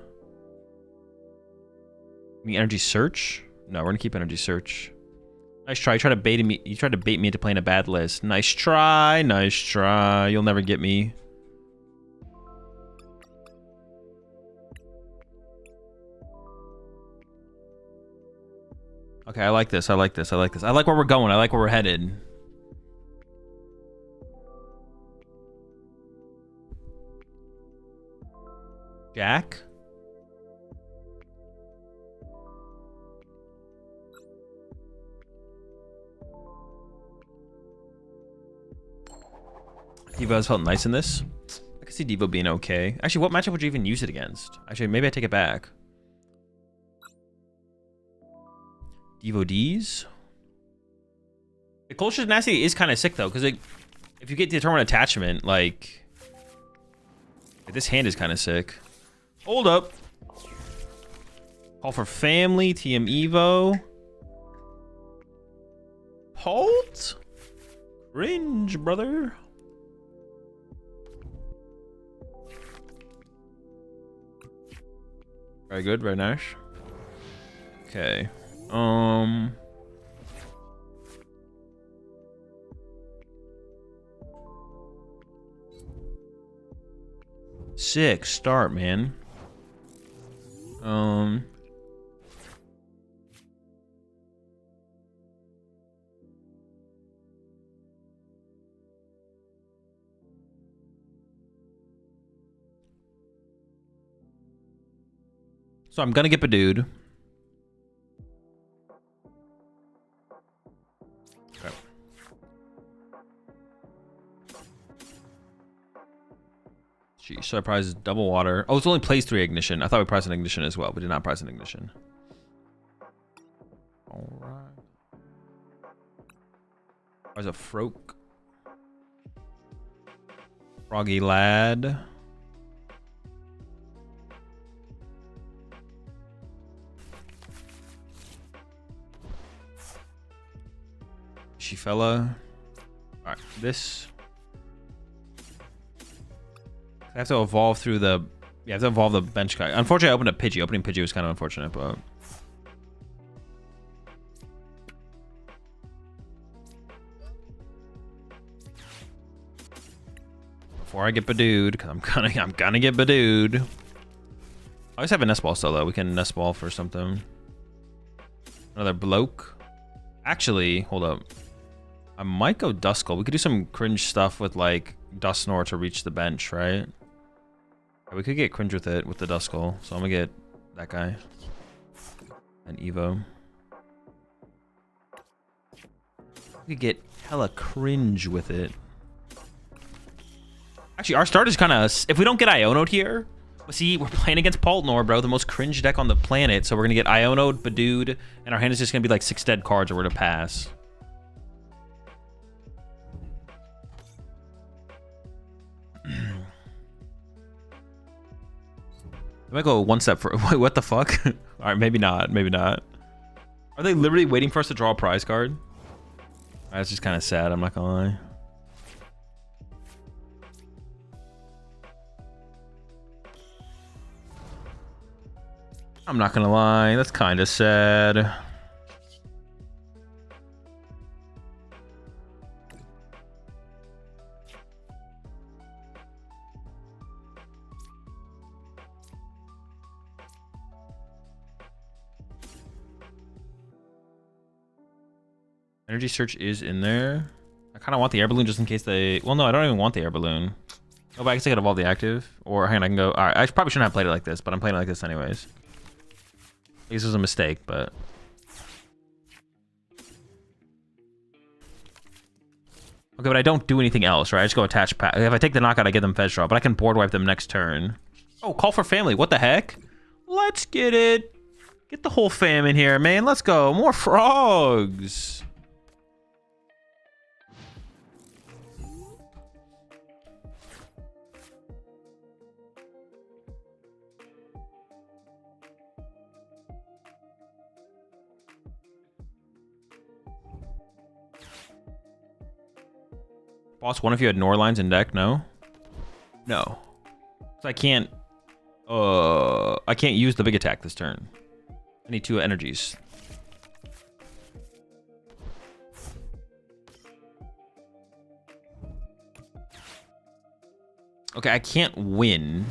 Energy Search? No, we're gonna keep Energy Search. Nice try. You tried to bait me into playing a bad list. Nice try. Nice try. You'll never get me. Okay, I like this. I like this. I like this. I like where we're going. I like where we're headed. Jack? Devo has felt nice in this. I can see Devo being okay. Actually, what matchup would you even use it against? Actually, maybe I take it back. Devo D's? The Culture Tenacity is kind of sick, though, because if you get Determined Attachment, like this hand is kind of sick. Hold up. Call for Family, TM Evo. Pult? Cringe, brother. Very good, very nice. Okay. Sick start, man. So I'm gonna get Badude. Okay. Gee, so I prize double water. Oh, it's only plays 3 ignition. I thought we priced an ignition as well. We did not price an ignition. All right. There's a Froak. Froggy Lad. Fella. Alright, this. I have to evolve through the. Yeah, I have to evolve the bench guy. Unfortunately, I opened a Pidgey. Opening Pidgey was kind of unfortunate, but. Before I get Badude, because I'm gonna get Badude. I always have a Nest Ball still, though. We can Nest Ball for something. Another bloke. Actually, hold up. I might go Duskull. We could do some cringe stuff with like Dusknoir to reach the bench, right? We could get cringe with it with the Duskull. So I'm gonna get that guy. And Evo. We could get hella cringe with it. Actually, our start is kind of... If we don't get Iono'd here... See, we're playing against Pultnor, bro. The most cringe deck on the planet. So we're gonna get Iono'd, Badude, and our hand is just gonna be like 6 dead cards or we're to pass. I might go one step for. Wait, what the fuck? All right, maybe not. Maybe not. Are they literally waiting for us to draw a prize card? That's just kind of sad. I'm not gonna lie. I'm not gonna lie. That's kind of sad. Energy Search is in there. I kind of want the air balloon just in case they... Well, no, I don't even want the air balloon. Oh, but I guess I could evolve the active. Or hang on, I can go... All right, I probably shouldn't have played it like this, but I'm playing it like this anyways. I guess it was a mistake, but... Okay, but I don't do anything else, right? I just go attach... If I take the knockout, I get them Fetch Draw, but I can board wipe them next turn. Oh, Call for Family. What the heck? Let's get it. Get the whole fam in here, man. Let's go. More frogs. Boss, one of you had Norlines in deck? No? No. So I can't use the big attack this turn. I need 2 energies. Okay, I can't win.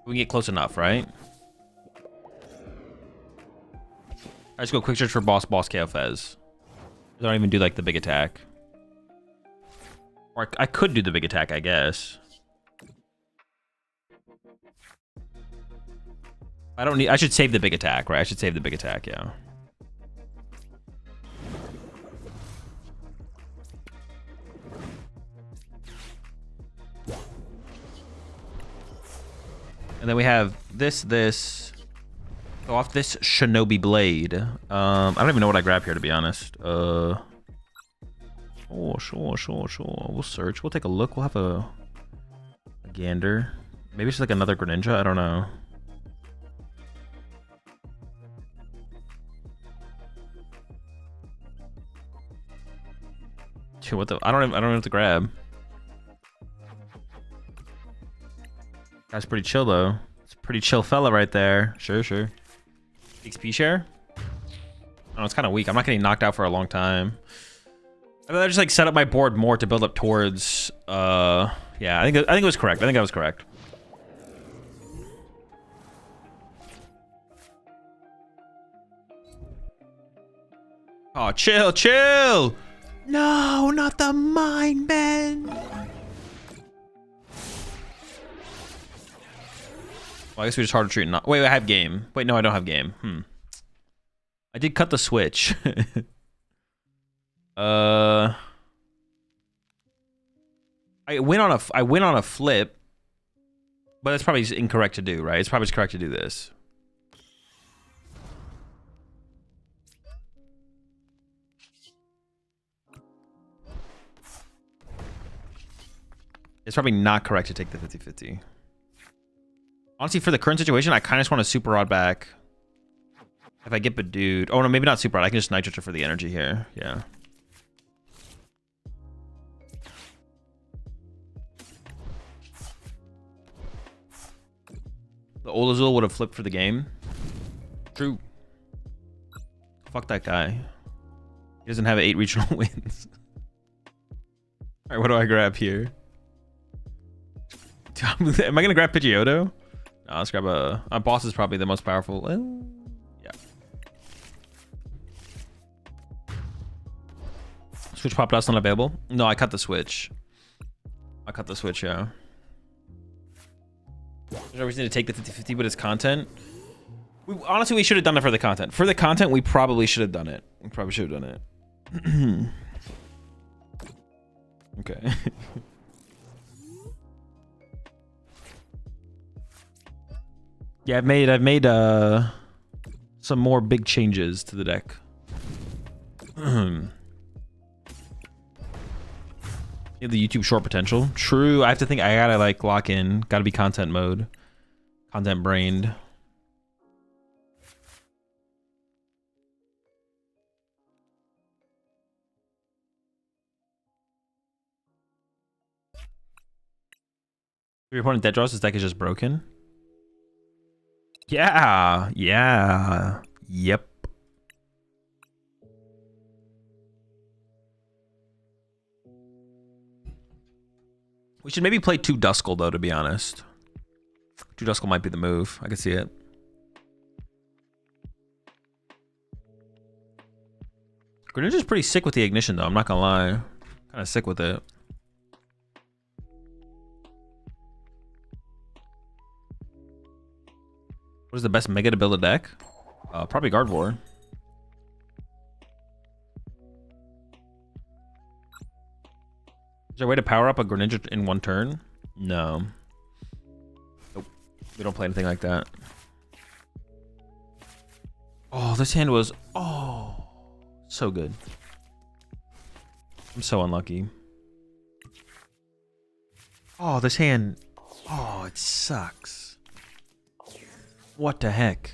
We can get close enough, right? I just go quick search for boss KO Fez. I don't even do like the big attack. Or I could do the big attack, I guess. I don't need... I should save the big attack, right? I should save the big attack, yeah. And then we have this. Go off this Shinobi Blade. I don't even know what I grab here, to be honest. Oh, sure. We'll search. We'll take a look. We'll have a gander. Maybe it's like another Greninja. I don't know. Dude, what the? I don't know what to grab. Guy's pretty chill though. It's a pretty chill fella right there. Sure. XP share? Oh, it's kind of weak. I'm not getting knocked out for a long time. I'd rather just like set up my board more to build up towards Yeah, I think it was correct. I think I was correct. Oh, chill, chill! No, not the mind bend! Well, I guess we just hard to treat. Wait, I have game. Wait, no, I don't have game. I did cut the switch. I went on a flip, but that's probably incorrect to do, right? It's probably just correct to do this. It's probably not correct to take the 50-50. Honestly, for the current situation, I kind of just want a super rod back. If I get Badude. Oh, no, maybe not super rod. I can just Nitrate for the energy here. Yeah. The old Azul would have flipped for the game. True. Fuck that guy. He doesn't have 8 regional wins. Alright, what do I grab here? Am I gonna grab Pidgeotto? No, let's grab a boss is probably the most powerful. Yeah. Switch pop dust not available? No, I cut the switch. I cut the switch, yeah. There's no reason to take the 50-50, but it's content. Honestly, we should have done it for the content. For the content, we probably should have done it. We probably should have done it. Okay. Yeah, I've made some more big changes to the deck. The YouTube short potential. True. I have to think. I gotta like lock in. Gotta be content mode. Content brained. If your opponent dead draws, his deck is just broken. Yeah. Yeah. Yep. We should maybe play 2 Duskull though, to be honest. 2 Duskull might be the move. I can see it. Greninja's pretty sick with the ignition though, I'm not gonna lie. Kind of sick with it. What is the best Mega to build a deck? Probably Gardevoir. Is there a way to power up a Greninja in 1 turn? No. Nope. We don't play anything like that. Oh, this hand was... Oh, so good. I'm so unlucky. Oh, this hand... Oh, it sucks. What the heck?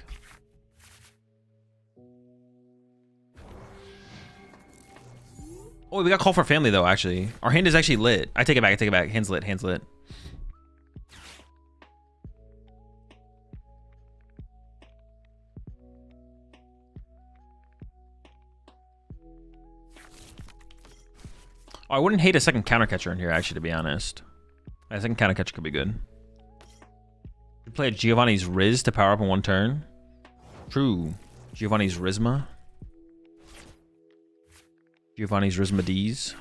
Oh, we got call for family though, actually. Our hand is actually lit. I take it back, I take it back. Hand's lit, hand's lit. Oh, I wouldn't hate a second counter catcher in here, actually, to be honest. A second counter catcher could be good. You play a Giovanni's Riz to power up in 1 turn. True. Giovanni's Rizma. Giovanni's Rizma D's.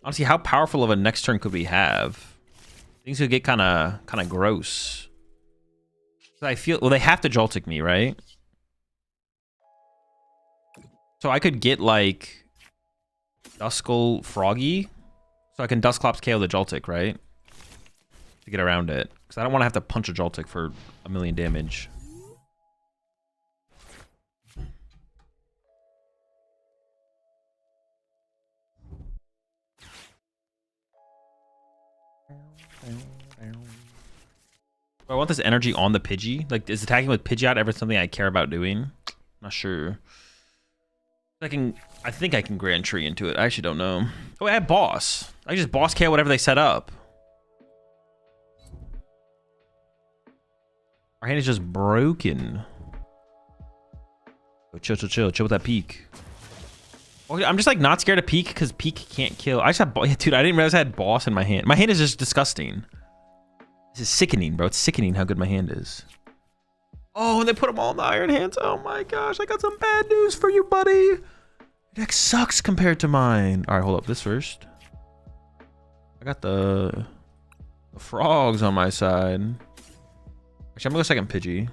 Honestly, how powerful of a next turn could we have? Things could get kind of gross. So I feel, well, they have to Joltik me, right? So I could get like Duskull Froggy, so I can Dusclops KO the Joltik, right? To get around it, because I don't want to have to punch a Joltik for 1,000,000 damage. I want this energy on the Pidgey. Like, is attacking with Pidgeot ever something I care about doing? Not sure. I think I can Grand Tree into it. I actually don't know. Oh, I have Boss. I just Boss KO whatever they set up. Our hand is just broken. Oh, chill with that peak. Okay, I'm just like not scared of Peak because Peak can't kill. I just have, dude, I didn't realize I had Boss in my hand. My hand is just disgusting. This is sickening, bro. It's sickening how good my hand is. Oh, and they put them all in the Iron Hands. Oh my gosh, I got some bad news for you, buddy. Your deck sucks compared to mine. All right, hold up. This first. I got the frogs on my side. Actually, I'm gonna go second Pidgey.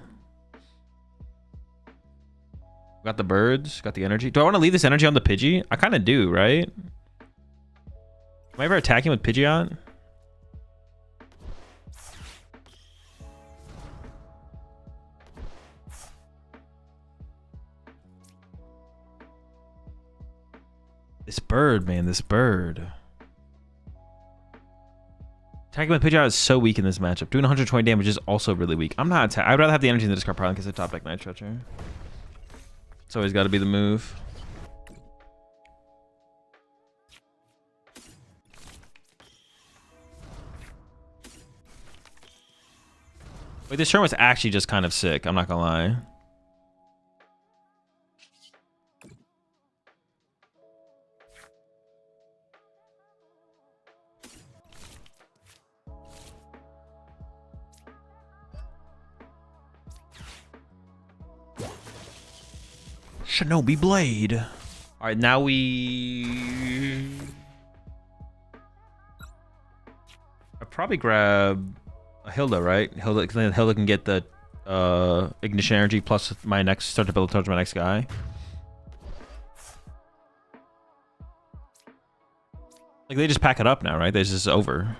Got the birds. Got the energy. Do I want to leave this energy on the Pidgey? I kind of do, right? Am I ever attacking with Pidgeot? This bird, man, this bird. Attacking with Pidgeot is so weak in this matchup. Doing 120 damage is also really weak. I'm not I'd rather have the energy in the discard pile in case I top deck Night Stretcher. It's always got to be the move. Wait, this turn was actually just kind of sick. I'm not gonna lie. Shinobi Blade. All right, now we... I'd probably grab a Hilda, right? Hilda can get the ignition energy plus my next start to build towards my next guy. Like they just pack it up now, right? This is over.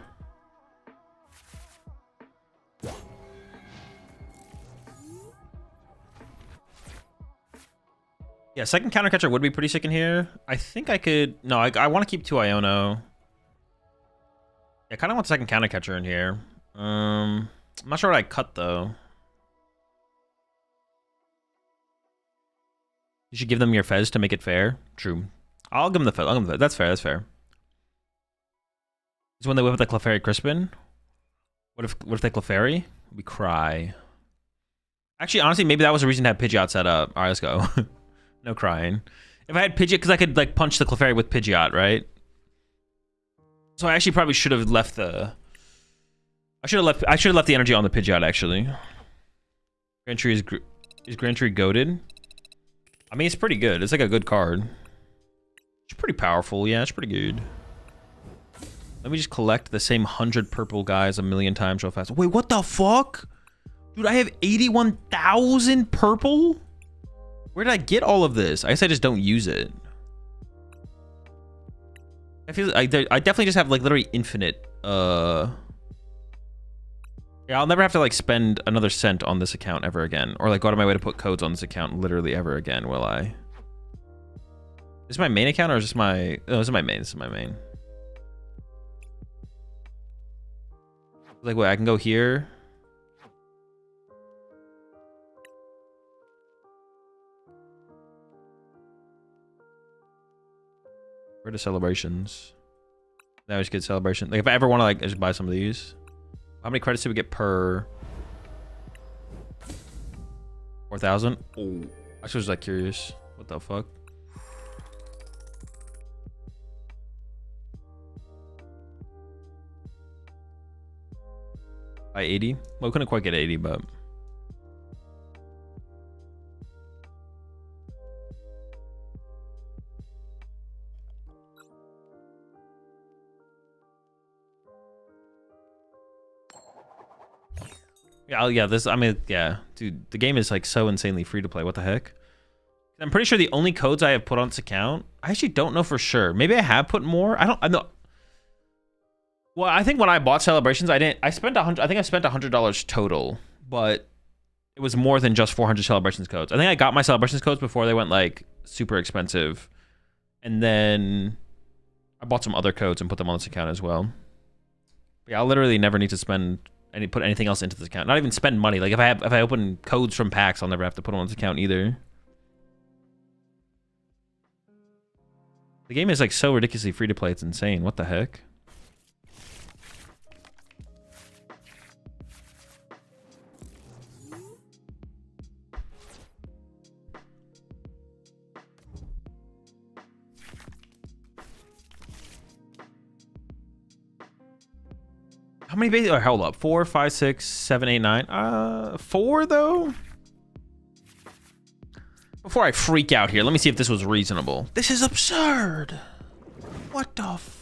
Yeah, second counter catcher would be pretty sick in here. I think I could... No, I want to keep 2 Iono. Yeah, I kind of want second counter catcher in here. I'm not sure what I cut, though. You should give them your Fez to make it fair. True. I'll give them the Fez. I'll give them the Fez. That's fair, that's fair. Is when they whip with the Clefairy Crispin? What if they Clefairy? We cry. Actually, honestly, maybe that was a reason to have Pidgeot set up. All right, let's go. No crying. If I had Pidgeot, because I could like punch the Clefairy with Pidgeot, right? So I actually probably should have left the... I should have left the energy on the Pidgeot, actually. Grantry is Grantry goated? I mean, it's pretty good. It's like a good card. It's pretty powerful. Yeah, it's pretty good. Let me just collect the same 100 purple guys a million times real fast. Wait, what the fuck? Dude, I have 81,000 purple? Where did I get all of this? I guess I just don't use it. I feel I definitely just have like literally infinite. Yeah, I'll never have to like spend another cent on this account ever again, or like go out of my way to put codes on this account literally ever again. Will I? Is this my main account or is this my? Oh, this is my main. This is my main. Like, wait, I can go here. Where are the celebrations? Now we just get celebration. Like if I ever want to like just buy some of these. How many credits do we get per 4,000? Oh, I was like curious. What the fuck? By 80? Well, we couldn't quite get 80, but yeah, this, I mean, yeah, dude, the game is like so insanely free to play. What the heck? I'm pretty sure the only codes I have put on this account, I actually don't know for sure. Maybe I have put more. I know. Well, I think when I bought celebrations, I spent $100. I think I spent $100 total, but it was more than just 400 celebrations codes. I think I got my celebrations codes before they went like super expensive, and then I bought some other codes and put them on this account as well. But yeah, I'll literally never need to put anything else into this account. Not even spend money. Like if I open codes from packs, I'll never have to put them on this account either. The game is like so ridiculously free to play. It's insane. What the heck? How many bases? Oh, hold up. 4, 5, 6, 7, 8, 9. 4 though? Before I freak out here, let me see if this was reasonable. This is absurd. What the f...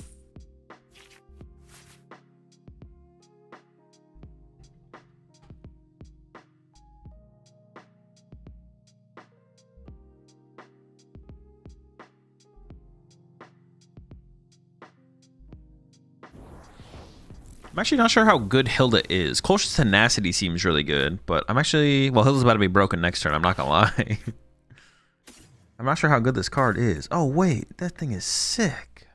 I'm actually not sure how good Hilda is. Close Tenacity seems really good, but I'm actually... Well, Hilda's about to be broken next turn, I'm not gonna lie. I'm not sure how good this card is. Oh, wait. That thing is sick.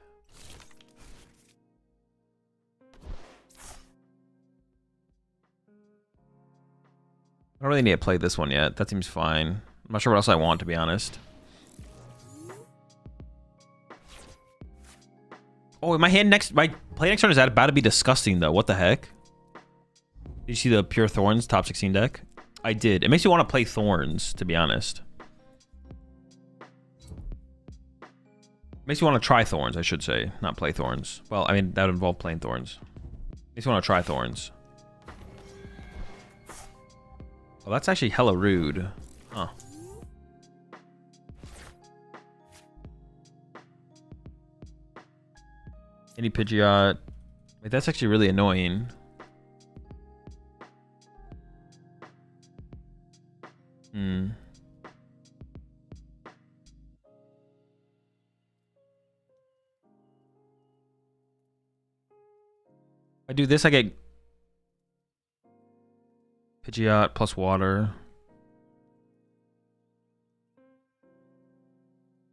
I don't really need to play this one yet. That seems fine. I'm not sure what else I want, to be honest. Oh, my play next turn is about to be disgusting, though. What the heck? Did you see the Pure Thorns top 16 deck? I did. It makes me want to play Thorns, to be honest. Makes me want to try Thorns, I should say. Not play Thorns. Well, I mean, that would involve playing Thorns. Makes me want to try Thorns. Well, that's actually hella rude. Huh. Any Pidgeot. Wait, that's actually really annoying. Hmm. If I do this, I get Pidgeot plus water.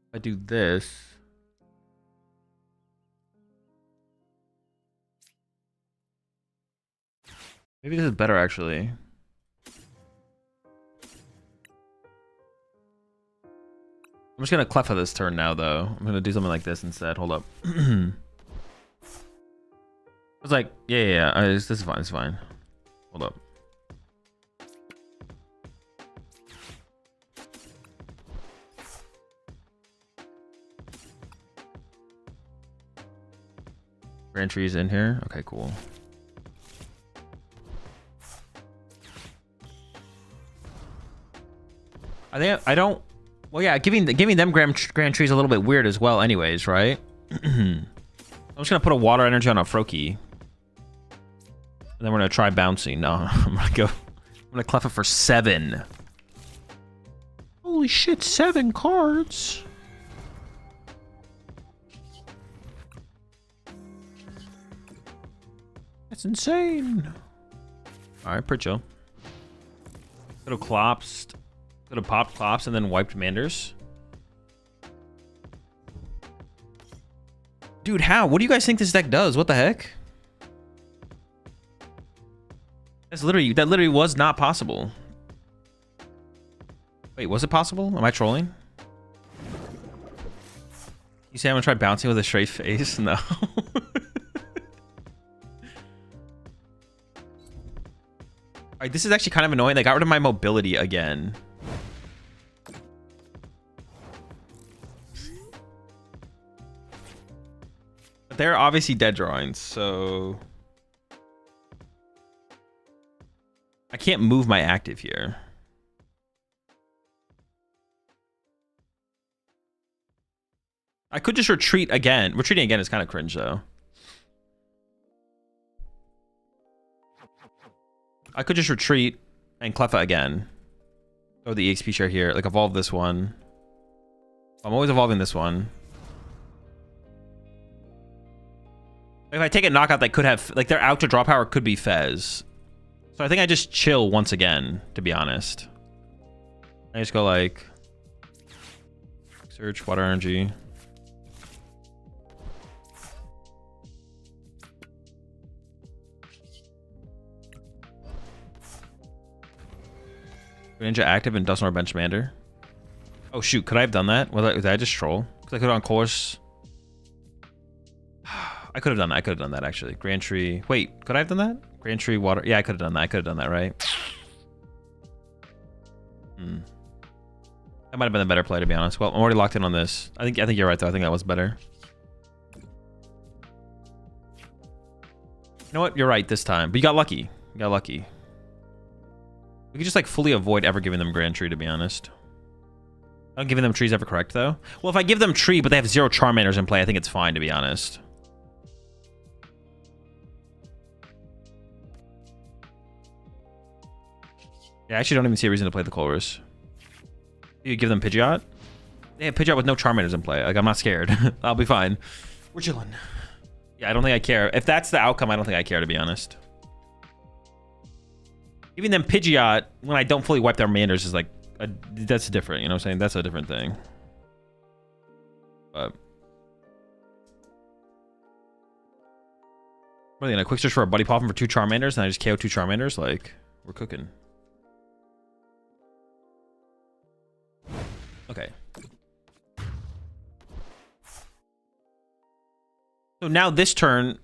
If I do this, maybe this is better actually. I'm just gonna Cleffa this turn now though. I'm gonna do something like this instead. Hold up. I was like, yeah. This is fine. It's fine. Hold up. Grand trees in here. Okay, cool. I think I don't. Well, yeah, giving them grand trees a little bit weird as well. Anyways, right? I'm just gonna put a water energy on a Froakie. And then we're gonna try bouncing. No, I'm gonna Clef it for 7. Holy shit, 7 cards. That's insane. Alright, pretty chill. Could have clopsed. Could have popped clops and then wiped Manders. Dude, how? What do you guys think this deck does? What the heck? That literally was not possible. Wait, was it possible? Am I trolling? You say I'm gonna try bouncing with a straight face? No. Alright, this is actually kind of annoying. They got rid of my mobility again. But they're obviously dead drawings, so I can't move my active here. I could just retreat again. Retreating again is kind of cringe, though. I could just retreat and Cleffa again. Throw the EXP share here. Like, evolve this one. I'm always evolving this one. If I take a knockout, that could have... Like, their out to draw power could be Fez. So I think I just chill once again, to be honest. I just go, like... Search, water energy... Greninja active and doesn't our bench Mander. Oh shoot, could I have done that? Did I just troll? Because I could have on course. I could have done that. I could have done that actually. Grand Tree. Wait, could I have done that? Grand Tree water. Yeah, I could have done that. I could have done that, right? That might have been a better play, to be honest. Well, I'm already locked in on this. I think you're right though. I think that was better. You know what? You're right this time. But you got lucky. You got lucky. We could just like fully avoid ever giving them Grand Tree, to be honest. I don't giving them trees ever correct, though. Well, if I give them tree, but they have 0 Charmanders in play, I think it's fine, to be honest. Yeah, I actually don't even see a reason to play the Colress. You give them Pidgeot? They have Pidgeot with no Charmanders in play. Like, I'm not scared. I'll be fine. We're chilling. Yeah, I don't think I care. If that's the outcome, I don't think I care, to be honest. Giving them Pidgeot when I don't fully wipe their Manders is like, that's different, you know what I'm saying? That's a different thing. But what are they gonna quick search for a Buddy Poffin for 2 Charmanders and I just KO 2 Charmanders? Like, we're cooking. Okay. So now this turn,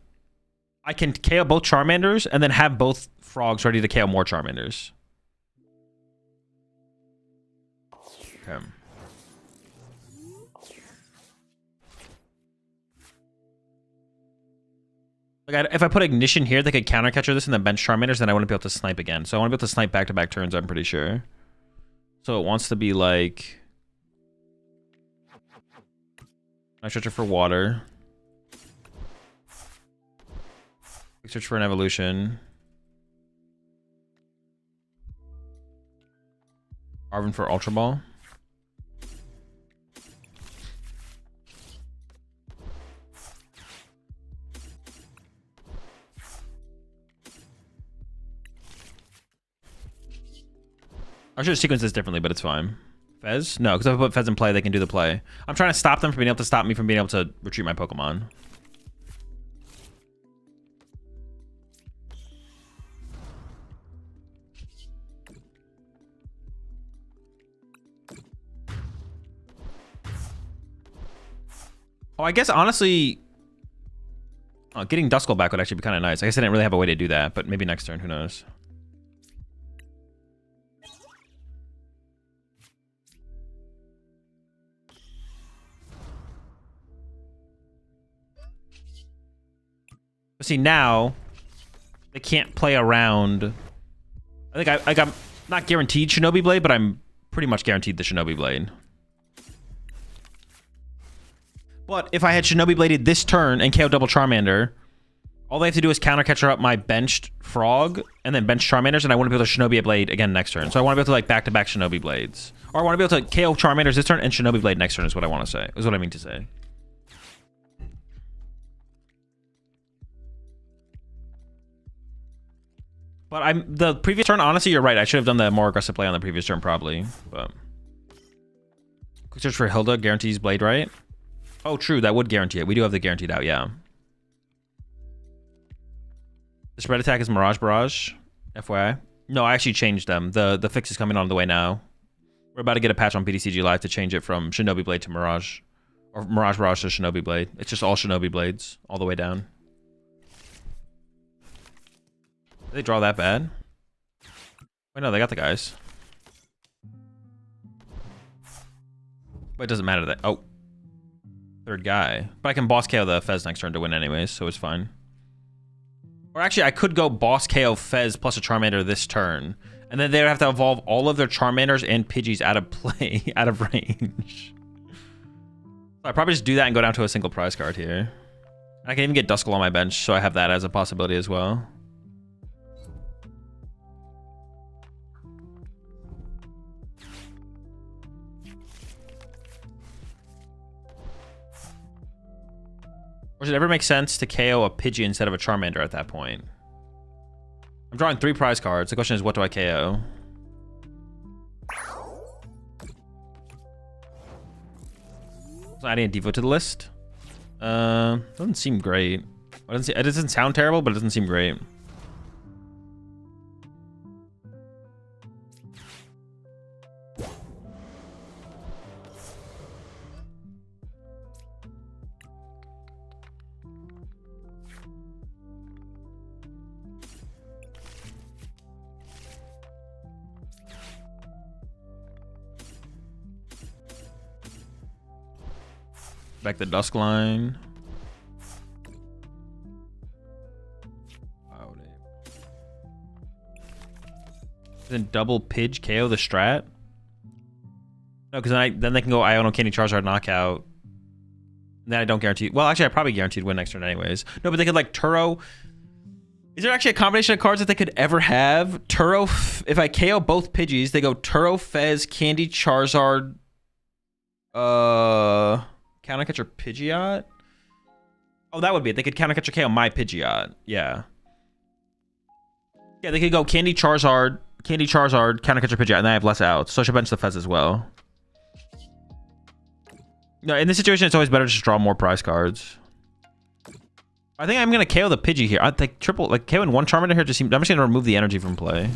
I can KO both Charmanders and then have both Frogs ready to KO more Charmanders. Okay. Like, if I put Ignition here, they could counter catcher this and then bench Charmanders, then I wouldn't be able to snipe again. So I want to be able to snipe back-to-back turns, I'm pretty sure. So it wants to be like... I search for water. Search for an evolution. Arvin for Ultra Ball. I should have sequenced this differently, but it's fine. Fez? No, because if I put Fez in play, they can do the play. I'm trying to stop them from being able to stop me from being able to retreat my Pokemon. Oh, I guess honestly, getting Duskull back would actually be kind of nice. I guess I didn't really have a way to do that, but maybe next turn, who knows? But see, now they can't play around. I think I'm not guaranteed Shinobi Blade, but I'm pretty much guaranteed the Shinobi Blade. But if I had Shinobi Bladed this turn and KO double Charmander, all they have to do is counter catcher up my benched Frog and then bench Charmanders, and I want to be able to Shinobi Blade again next turn. So I want to be able to like back-to-back Shinobi Blades. Or I want to be able to KO Charmanders this turn and Shinobi Blade next turn is what I want to say. Is what I mean to say. But the previous turn, honestly, you're right. I should have done the more aggressive play on the previous turn probably. But quick search for Hilda guarantees Blade, right? Oh, true. That would guarantee it. We do have the guaranteed out, yeah. The spread attack is Mirage Barrage, FYI. No, I actually changed them. The fix is coming on the way now. We're about to get a patch on PTCG Live to change it from Shinobi Blade to Mirage. Or Mirage Barrage to Shinobi Blade. It's just all Shinobi Blades, all the way down. Did they draw that bad? Wait, no, they got the guys. But it doesn't matter that... Oh. Third guy. But I can boss KO the Fez next turn to win anyways, so it's fine. Or actually, I could go boss KO Fez plus a Charmander this turn. And then they'd have to evolve all of their Charmanders and Pidgeys out of play, out of range. So I'd probably just do that and go down to a single prize card here. I can even get Duskull on my bench, so I have that as a possibility as well. Or does it ever make sense to KO a Pidgey instead of a Charmander at that point? I'm drawing 3 prize cards. The question is, what do I KO? So adding a Devo to the list? Doesn't seem great. It doesn't sound terrible, but it doesn't seem great. Back the Dusk line. Then double Pidge KO the strat? No, because then they can go Iono Candy Charizard knockout. And then I don't guarantee. Well, actually, I probably guaranteed win next turn anyways. No, but they could like Turo. Is there actually a combination of cards that they could ever have? Turo. If I KO both Pidgeys, they go Turo, Fez, Candy Charizard, Counter Catcher Pidgeot. Oh, that would be it. They could Counter Catcher KO my Pidgeot. Yeah. Yeah, they could go Candy Charizard, Counter Catcher Pidgeot, and then I have less outs. So I should bench the Fez as well. No, in this situation, it's always better to just draw more prize cards. I think I'm gonna KO the Pidgey here. I think triple, like KOing one Charmander here just seems. I'm just gonna remove the energy from play.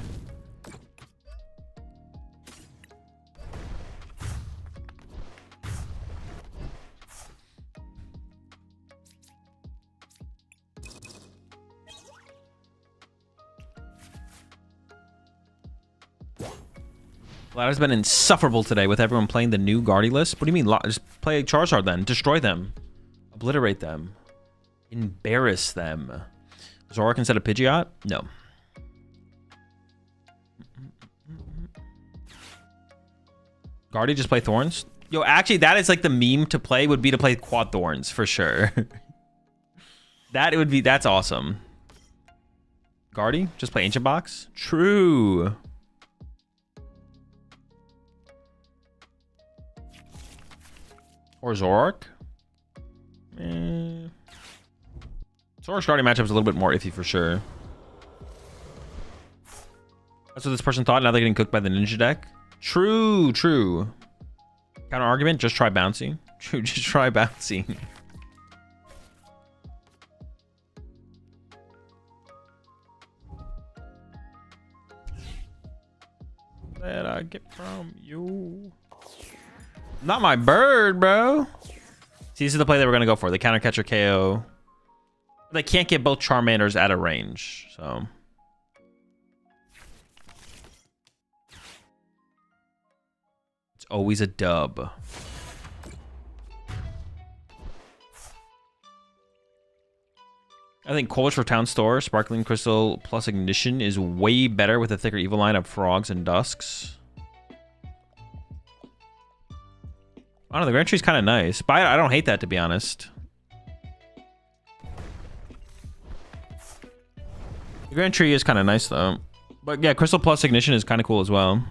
Ladder's been insufferable today with everyone playing the new Guardy list. What do you mean? Just play Charizard then. Destroy them. Obliterate them. Embarrass them. Zoroark instead of Pidgeot? No. Guardy, just play Thorns? Yo, actually, that is like the meme to play would be to play Quad Thorns for sure. That's awesome. Guardy, just play Ancient Box? True. Or Zoroark? Zoroark's Guardian matchup is a little bit more iffy for sure. That's what this person thought. Now they're getting cooked by the Ninja deck. True, true. Counter argument, just try Bouncy. True, just try Bouncy. That I get from you. Not my bird, bro. See, this is the play that we're going to go for. The Counter Catcher KO. They can't get both Charmanders out of range, so. It's always a dub. I think Coalish for Town Store, Sparkling Crystal plus Ignition is way better with a thicker evil line of Frogs and Dusks. I don't know, the Grand Tree's kind of nice, but I don't hate that, to be honest. The Grand Tree is kind of nice, though. But yeah, Crystal plus Ignition is kind of cool as well.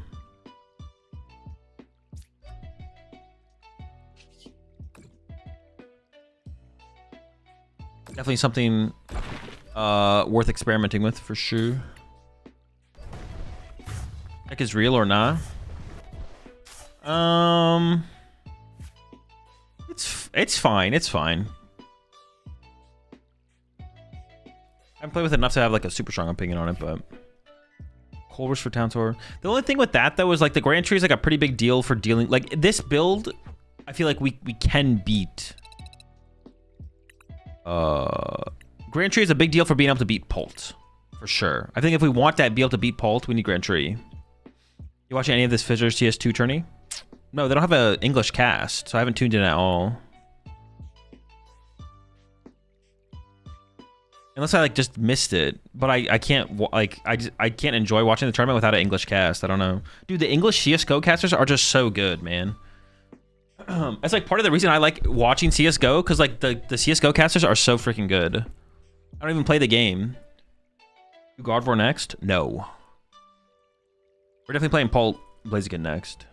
Definitely something worth experimenting with, for sure. Deck is real or not? It's fine. It's fine. I haven't played with it enough to have like a super strong opinion on it, but Cold Rush for Town Tour. The only thing with that though is like the Grand Tree is like a pretty big deal for dealing. Like this build, I feel like we can beat. Grand Tree is a big deal for being able to beat Pult, for sure. I think if we want that be able to beat Pult, we need Grand Tree. You watching any of this Fizzers TS2 tourney? No, they don't have an English cast, so I haven't tuned in at all. Unless I like just missed it, but I can't like I can't enjoy watching the tournament without an English cast. I don't know, dude. The English CS:GO casters are just so good, man. That's like part of the reason I like watching CS:GO, because like the CS:GO casters are so freaking good. I don't even play the game. Do Gardevoir next? No. We're definitely playing Pult Blaziken next.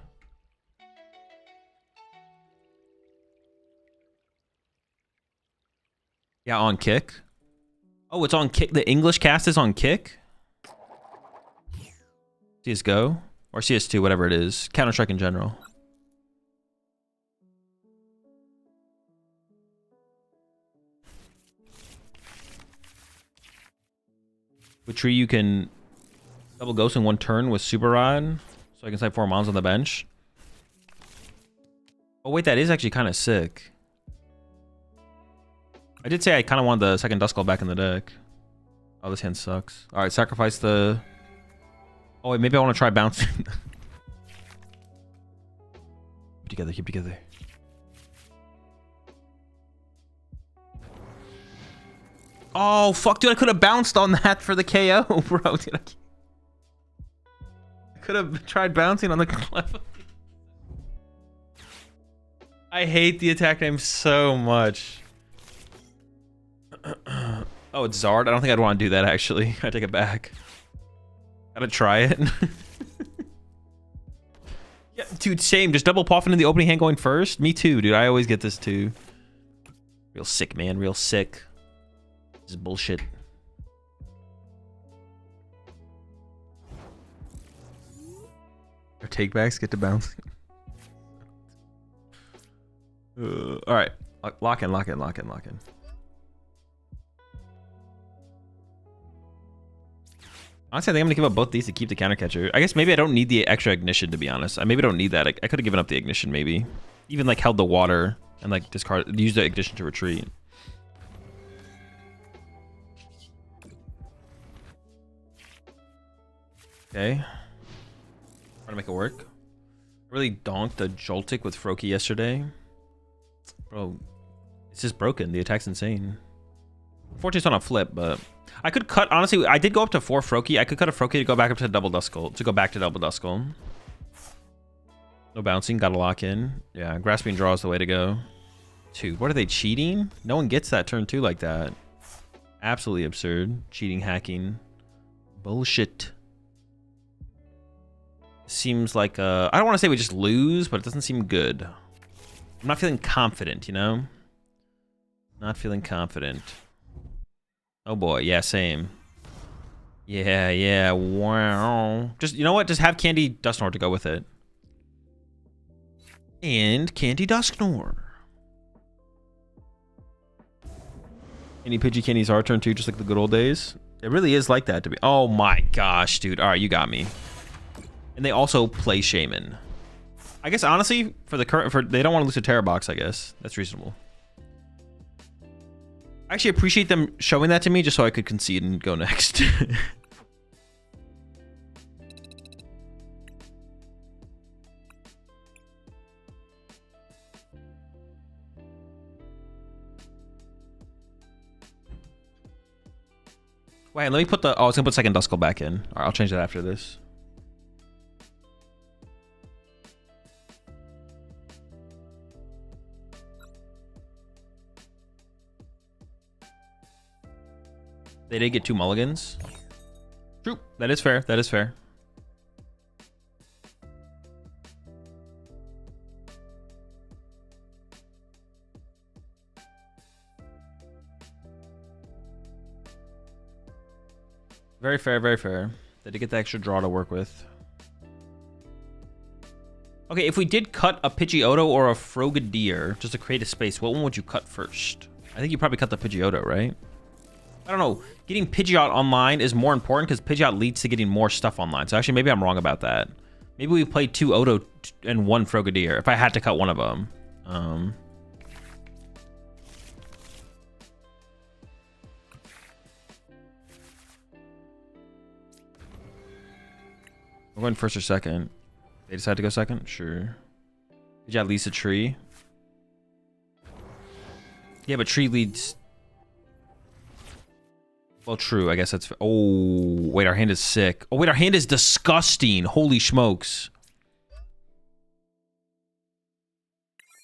Yeah, on Kick. Oh, it's on Kick. The English cast is on Kick? CSGO? Or CS2, whatever it is. Counter-Strike in general. With Tree, you can double Ghost in one turn with Super Rod. So I can side 4 mons on the bench. Oh, wait, that is actually kind of sick. I did say I kind of want the second Duskull back in the deck. Oh, this hand sucks. All right, sacrifice the... Oh, wait, maybe I want to try bouncing. Keep together, keep together. Oh, fuck, dude, I could have bounced on that for the KO, bro. Dude, Could have tried bouncing on the clef. I hate the attack name so much. Oh, it's Zard? I don't think I'd want to do that, actually. I take it back. Gotta try it. Yeah, dude, same. Just double poffing in the opening hand going first. Me too, dude. I always get this too. Real sick, man. Real sick. This is bullshit. Our takebacks get to bouncing. All right. Lock in, lock in, lock in, lock in. Honestly, I think I'm gonna give up both these to keep the counter catcher. I guess maybe I don't need the extra ignition, to be honest. I maybe don't need that. I could have given up the ignition, maybe. Even like held the water and like discard, use the ignition to retreat. Okay. Trying to make it work. I really donked a Joltik with Froakie yesterday. Bro, it's just broken. The attack's insane. Unfortunately, it's on a flip, but I could cut. Honestly, I did go up to 4 Froakie. I could cut a Froakie to go back up to double Duskull. To go back to double Duskull. No bouncing. Gotta lock in. Yeah, grasping draw is the way to go. 2. What are they cheating? No one gets that turn 2 like that. Absolutely absurd. Cheating, hacking, bullshit. Seems like I don't want to say we just lose, but it doesn't seem good. I'm not feeling confident, you know? Not feeling confident. Oh boy, yeah, same. Yeah, yeah, wow. Just, you know what? Just have Candy Dusknoir to go with it. And Candy Dusknoir. Any Pidgey Candies are turn 2, just like the good old days. It really is like that to be. Oh my gosh, dude. All right, you got me. And they also play Shaman. I guess honestly, for the current, they don't want to lose a Terra Box. I guess that's reasonable. I actually appreciate them showing that to me, just so I could concede and go next. Wait, let me put the. Oh, I was gonna put second Duskull back in. All right, I'll change that after this. They did get 2 mulligans. True. That is fair. That is fair. Very fair, very fair. They did get the extra draw to work with. Okay, if we did cut a Pidgeotto or a Frogadier just to create a space, what one would you cut first? I think you probably cut the Pidgeotto, right? I don't know. Getting Pidgeot online is more important because Pidgeot leads to getting more stuff online. So actually, maybe I'm wrong about that. Maybe we play 2 Odo and 1 Frogadier if I had to cut one of them. We're going first or second. They decide to go second? Sure. Pidgeot leads a tree. Yeah, but tree leads... Well, true. I guess that's... Oh, wait, our hand is sick. Oh, wait, our hand is disgusting. Holy smokes.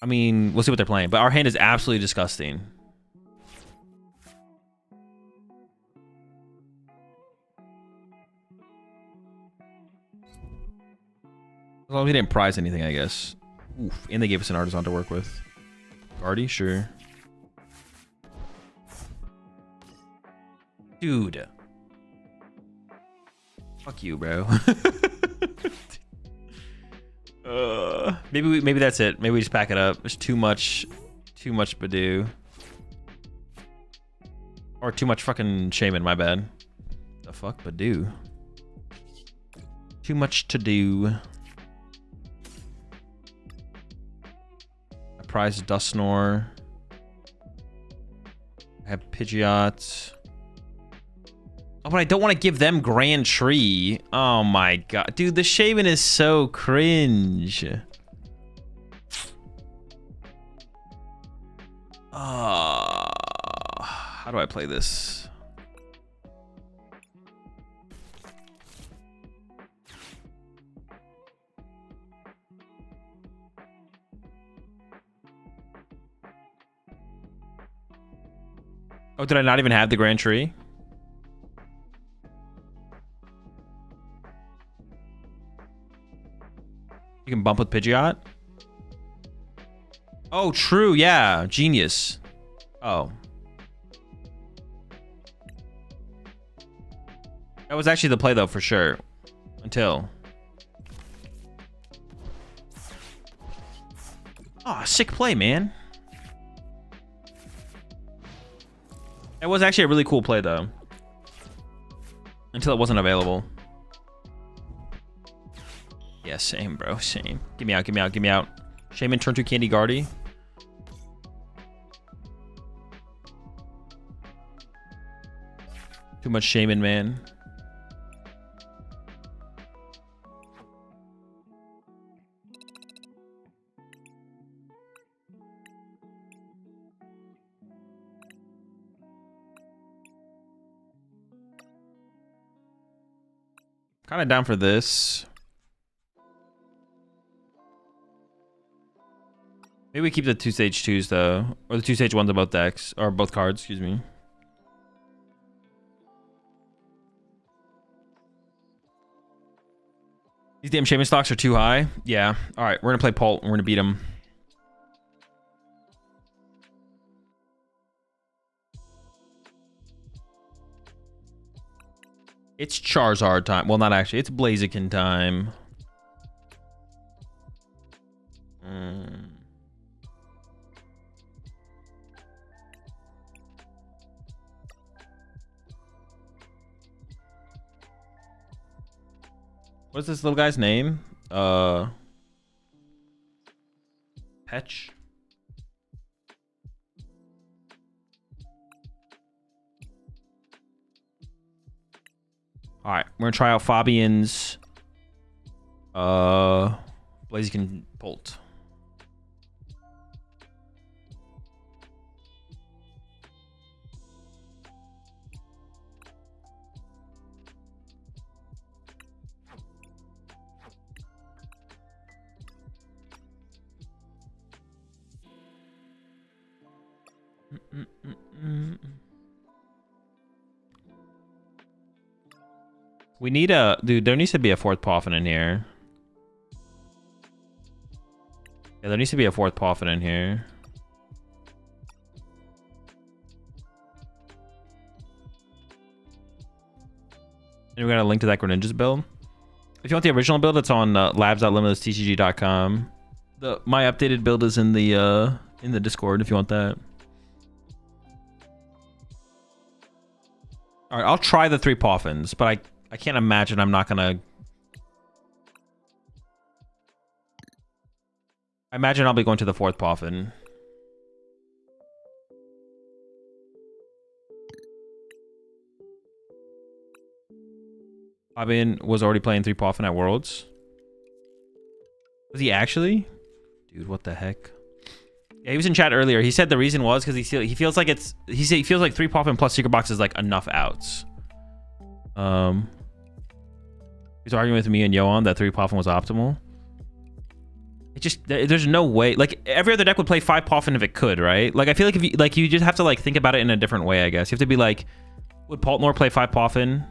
I mean, we'll see what they're playing, but our hand is absolutely disgusting. As long as we didn't prize anything, I guess. Oof, and they gave us an Artisan to work with. Guardy, sure. Dude. Fuck you, bro. Maybe that's it. Maybe we just pack it up. There's too much Badoo. Or too much fucking Shaman, my bad. The fuck, Badoo. Too much to do. I prize Dusknoir. I have Pidgeot. Oh, but I don't want to give them Grand Tree. Oh my god. Dude, the Shaman is so cringe. How do I play this? Oh, did I not even have the Grand Tree? You can bump with Pidgeot? Oh, true. Yeah. Genius. Oh. That was actually the play, though, for sure. Until. Oh, sick play, man. That was actually a really cool play, though. Until it wasn't available. Yeah, same, bro. Same. Give me out, give me out, give me out. Shaman, turn to Candy Guardy. Too much Shaman, man. Kind of down for this. Maybe we keep the 2-stage 2s though. Or the 2-stage 1s of both decks. Or both cards, excuse me. These damn Shaman stocks are too high. Yeah. Alright, we're gonna play Pult and we're gonna beat him. It's Charizard time. Well, not actually. It's Blaziken time. What's this little guy's name? Petch? Alright, we're gonna try out Fabian's Blaziken Pult. We need a... Dude, there needs to be a 4th Poffin in here. Yeah, there needs to be a 4th Poffin in here. And we got a link to that Greninja's build. If you want the original build, it's on labs.limitlesstcg.com. My updated build is in the Discord if you want that. All right, I'll try the 3 Poffins, but I can't imagine I'm not gonna... I imagine I'll be going to the 4th Poffin. Fabian was already playing 3 Poffin at Worlds. Was he actually? Dude, what the heck? Yeah, he was in chat earlier. He said the reason was because he feels like it's... He feels like 3 Poffin plus Secret Box is like enough outs. He's arguing with me and Yohan that 3 Poffin was optimal. It just... There's no way... Like, every other deck would play 5 Poffin if it could, right? Like, I feel like if you... Like, you just have to, like, think about it in a different way, I guess. You have to be like... Would Paltnor play 5 Poffin?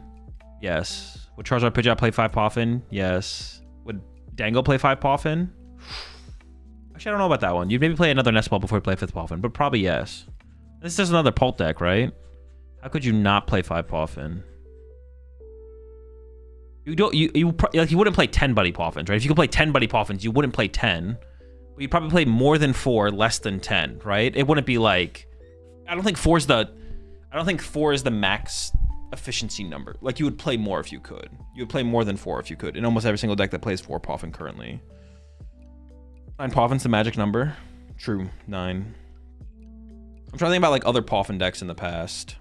Yes. Would Charizard Pidgeot play 5 Poffin? Yes. Would Dango play 5 Poffin? Actually, I don't know about that one. You'd maybe play another Nest Ball before you play 5th Poffin, but probably yes. This is just another Pult deck, right? How could you not play 5 Poffin? You don't. Like you wouldn't play 10 Buddy Poffins, right? If you could play 10 Buddy Poffins, you wouldn't play 10. But you'd probably play more than 4, less than 10, right? It wouldn't be like. I don't think 4 is the max efficiency number. Like you would play more if you could. You would play more than 4 if you could. In almost every single deck that plays 4 Poffin currently. 9 Poffin's the magic number. True, 9. I'm trying to think about like other Poffin decks in the past.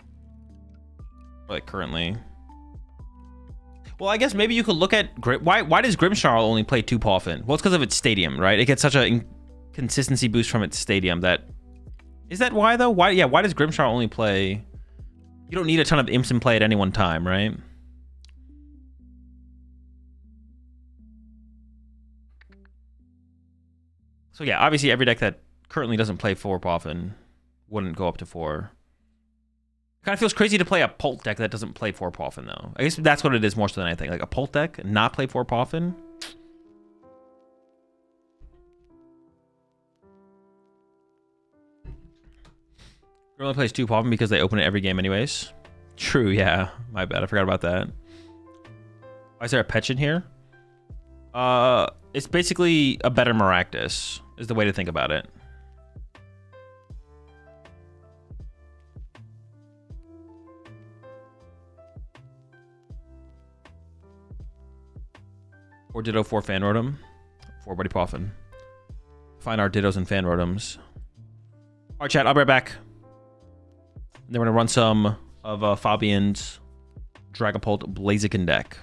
Or like currently. Well, I guess maybe you could look at... Why does Grimmsnarl only play 2 Poffin? Well, it's because of its stadium, right? It gets such a consistency boost from its stadium that... Is that why, though? Why does Grimmsnarl only play... You don't need a ton of imps in play at any one time, right? So yeah, obviously every deck that currently doesn't play 4 Poffin wouldn't go up to 4. Kind of feels crazy to play a Pult deck that doesn't play 4 Poffin, though. I guess that's what it is more so than I think. Like a Pult deck, not play 4 Poffin. It only plays 2 Poffin because they open it every game anyways. True, yeah. My bad, I forgot about that. Why is there a Petch in here? It's basically a better Maractus, is the way to think about it. Or Ditto 4 Fan Rotom. 4 Buddy Poffin. Find our Dittos and Fan Rotoms. Alright, chat, I'll be right back. Then we're gonna run some of Fabian's Dragapult Blaziken deck.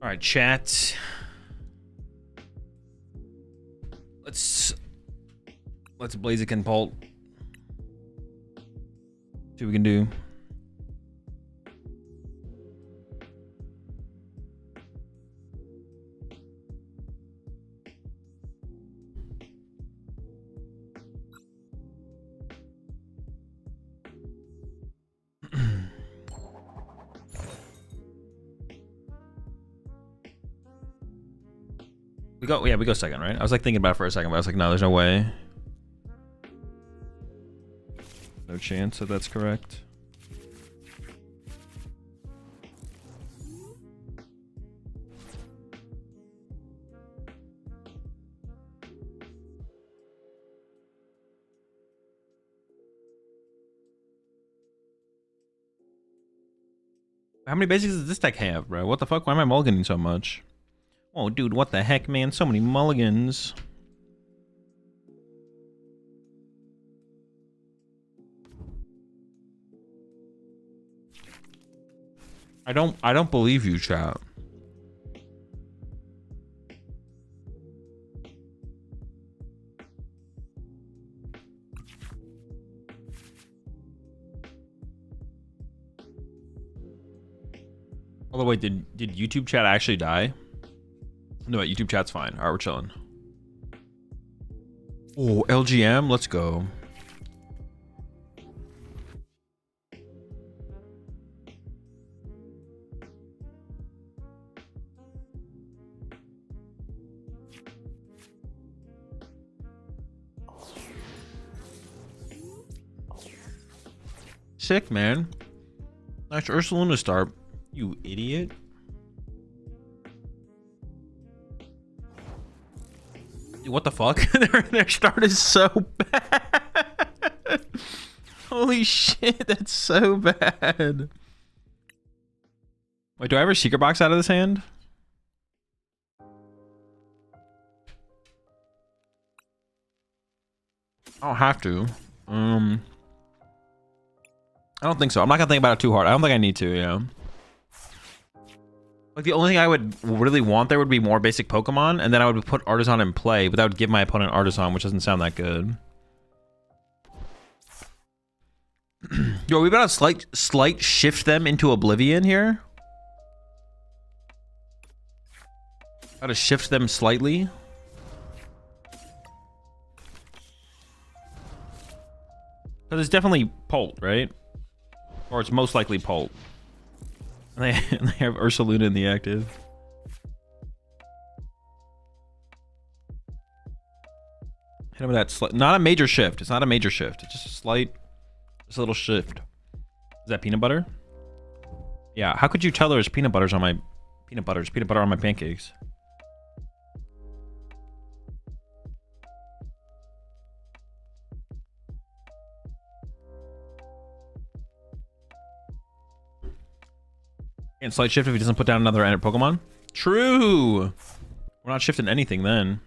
All right, chat. Let's Blaziken Pult. See what we can do. We go second, right? I was like thinking about it for a second, but I was like, no, there's no way. No chance that that's correct. How many basics does this deck have, bro? What the fuck? Why am I mulliganing so much? Oh, dude, what the heck, man? So many mulligans. I don't believe you, chat. Oh, wait, did YouTube chat actually die? No, wait, YouTube chat's fine. All right, we're chilling. Oh, LGM, let's go. Sick, man. Nice Ursaluna start. You idiot. What the fuck? Their start is so bad. Holy shit, that's so bad. Wait, do I have a secret box out of this hand? I don't have to. I don't think so. I'm not gonna think about it too hard. I don't think I need to, yeah. Like, the only thing I would really want there would be more basic Pokemon, and then I would put Artisan in play, but that would give my opponent Artisan, which doesn't sound that good. Yo, we better slight shift them into Oblivion here. Gotta shift them slightly. Because it's definitely Pult, right? Or it's most likely Pult. And they have Ursaluna in the active. Hit him with that slight, not a major shift. It's not a major shift. It's just a slight, just a little shift. Is that peanut butter? Yeah. How could you tell there's peanut butter on my pancakes? Can't slight shift if he doesn't put down another enter Pokemon. True. We're not shifting anything then.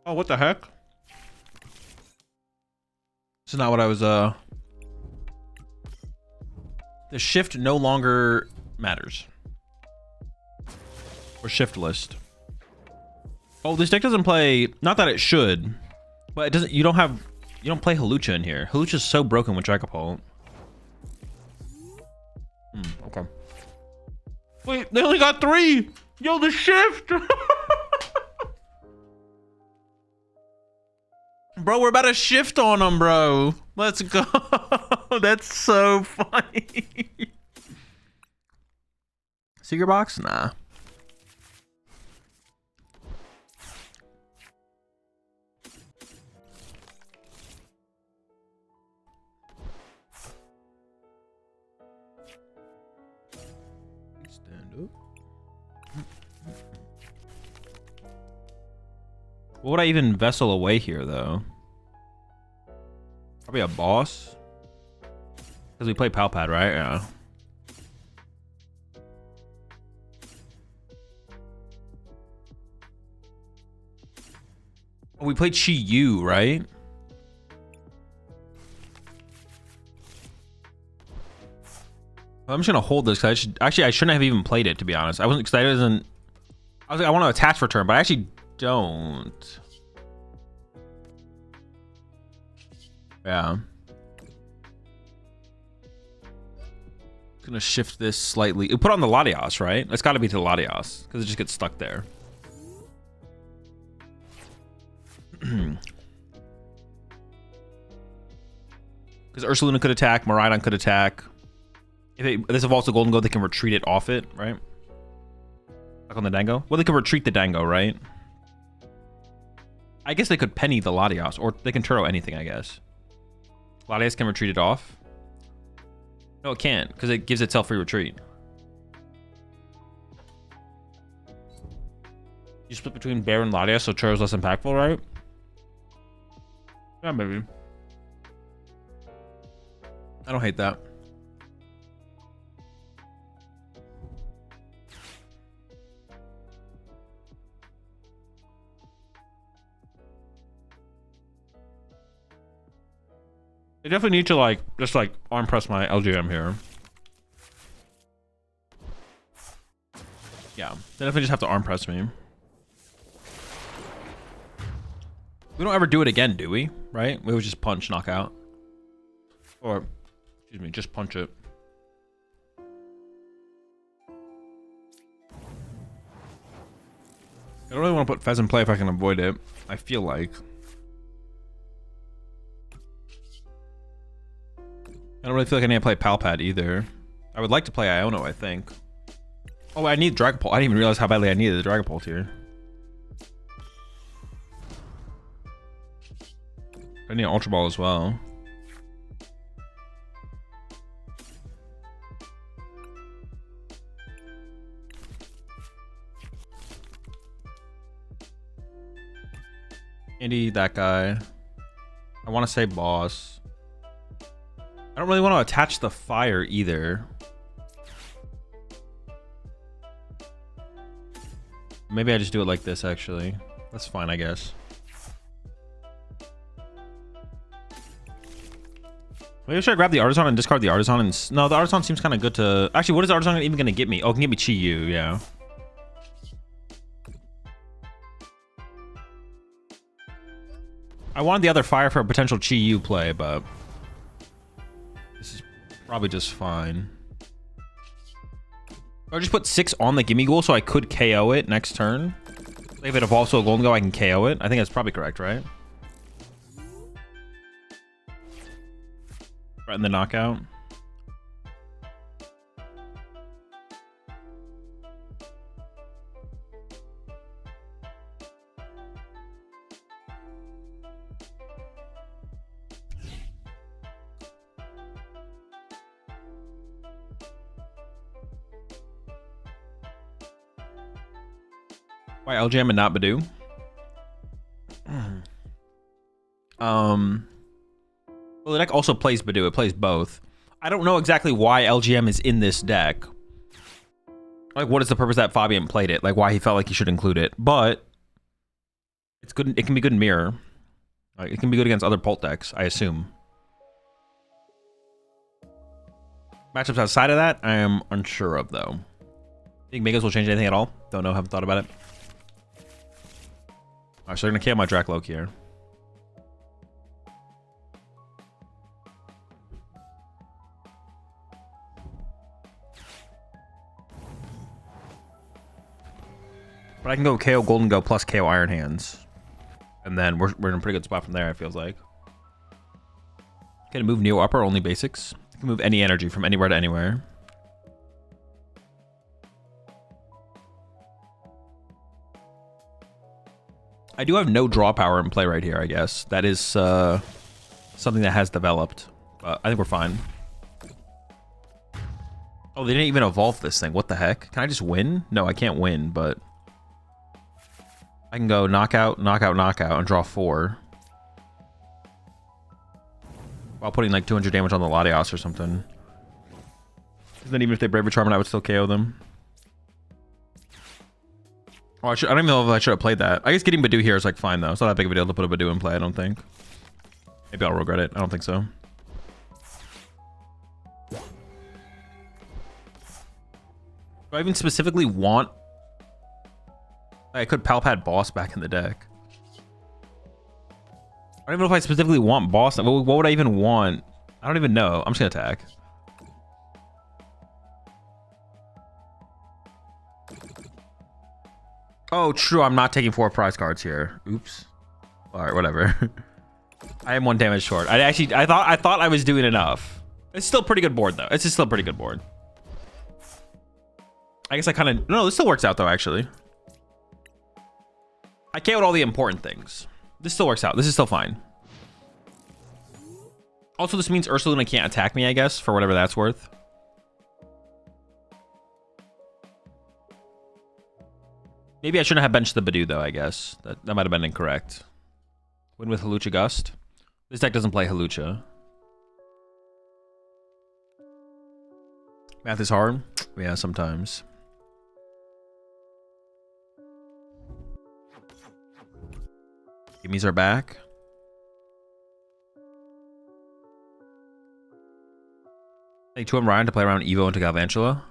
Oh, what the heck? This is not what I was, The shift no longer matters. Or shift list. Oh, this deck doesn't play, not that it should, but it doesn't, you don't play Hawlucha in here. Hawlucha's so broken with Dragapult. Okay. Wait, they only got 3! Yo, the shift! Bro, we're about to shift on them, bro. Let's go. That's so funny. Secret box? Nah. What would I even vessel away here, though? Probably a boss. Because we play Palpad, right? Yeah. Oh, we played Chi-Yu, right? I'm just gonna hold this because I shouldn't have even played it, to be honest. I wasn't excited. I was like, I want to attach for turn, but I actually don't. Yeah. Gonna shift this slightly. Put on the Latios, right? It's got to be to the Latios because it just gets stuck there. Because Ursaluna could attack, Miraidon could attack. If this evolves to Golden Go, they can retreat it off it, right? Like on the Dango. Well, they could retreat the Dango, right? I guess they could penny the Latios, or they can Turtle anything, I guess. Latios can retreat it off. No, it can't, because it gives itself free retreat. You split between Bear and Latios, so Turtle's less impactful, right? Yeah, maybe. I don't hate that. I definitely need to like just like arm press my LGM here. Yeah, they definitely just have to arm press me. We don't ever do it again, do we? Right? We would just punch, knockout. Or, excuse me, just punch it. I don't really want to put Fez in play if I can avoid it. I feel like. I don't really feel like I need to play Palpad either. I would like to play Iono, I think. Oh, I need Dragapult. I didn't even realize how badly I needed the Dragapult here. I need an Ultra Ball as well. Andy, that guy. I want to say boss. I don't really want to attach the fire either. Maybe I just do it like this, actually. That's fine, I guess. Maybe should I grab the Artisan and discard the Artisan? And no, the Artisan seems kind of good to... Actually, what is the Artisan even going to get me? Oh, it can get me Chi-Yu, yeah. I wanted the other fire for a potential Chi-Yu play, but... this is probably just fine. Or just put 6 on the Gimme Ghoul so I could KO it next turn. If it evolves to a Golden Go, I can KO it. I think that's probably correct, right? Right in the knockout. Why LGM and not Badoo? Well, the deck also plays Badoo. It plays both. I don't know exactly why LGM is in this deck. Like, what is the purpose that Fabian played it? Like, why he felt like he should include it. But it's good. It can be good in Mirror. Like, it can be good against other Pult decks, I assume. Matchups outside of that, I am unsure of, though. Think Megas will change anything at all? Don't know. Haven't thought about it. Alright, so they're gonna kill my Dracloak here. But I can go KO Golden Go plus KO Iron Hands. And then we're in a pretty good spot from there, it feels like. Can I move Neo up or only basics? I can move any energy from anywhere to anywhere. I do have no draw power in play right here, I guess. That is something that has developed. I think we're fine. Oh, they didn't even evolve this thing. What the heck? Can I just win? No, I can't win, but... I can go knockout, knockout, knockout, and draw 4. While putting like 200 damage on the Latios or something. Then even if they Bravery Charm, I would still KO them. Oh, I don't even know if I should have played that. I guess getting Badoo here is like fine though. It's not that big of a deal to put a Badoo in play, I don't think. Maybe I'll regret it. I don't think so. Do I even specifically want... I could Palpad Boss back in the deck. I don't even know if I specifically want Boss. What would I even want? I don't even know. I'm just going to attack. Oh, true. I'm not taking 4 prize cards here. Oops. All right, whatever. I am 1 damage short. I thought I was doing enough. It's still a pretty good board, though. It's just still a pretty good board. I guess I kind of... No, this still works out, though, actually. I KO'd all the important things. This still works out. This is still fine. Also, this means Ursaluna can't attack me, I guess, for whatever that's worth. Maybe I shouldn't have benched the Badoo, though, I guess. That might have been incorrect. Win with Halucha Gust. This deck doesn't play Halucha. Math is hard. Yeah, sometimes. Gimmies are back. Take 2 on Ryan to play around Evo into Galvantula.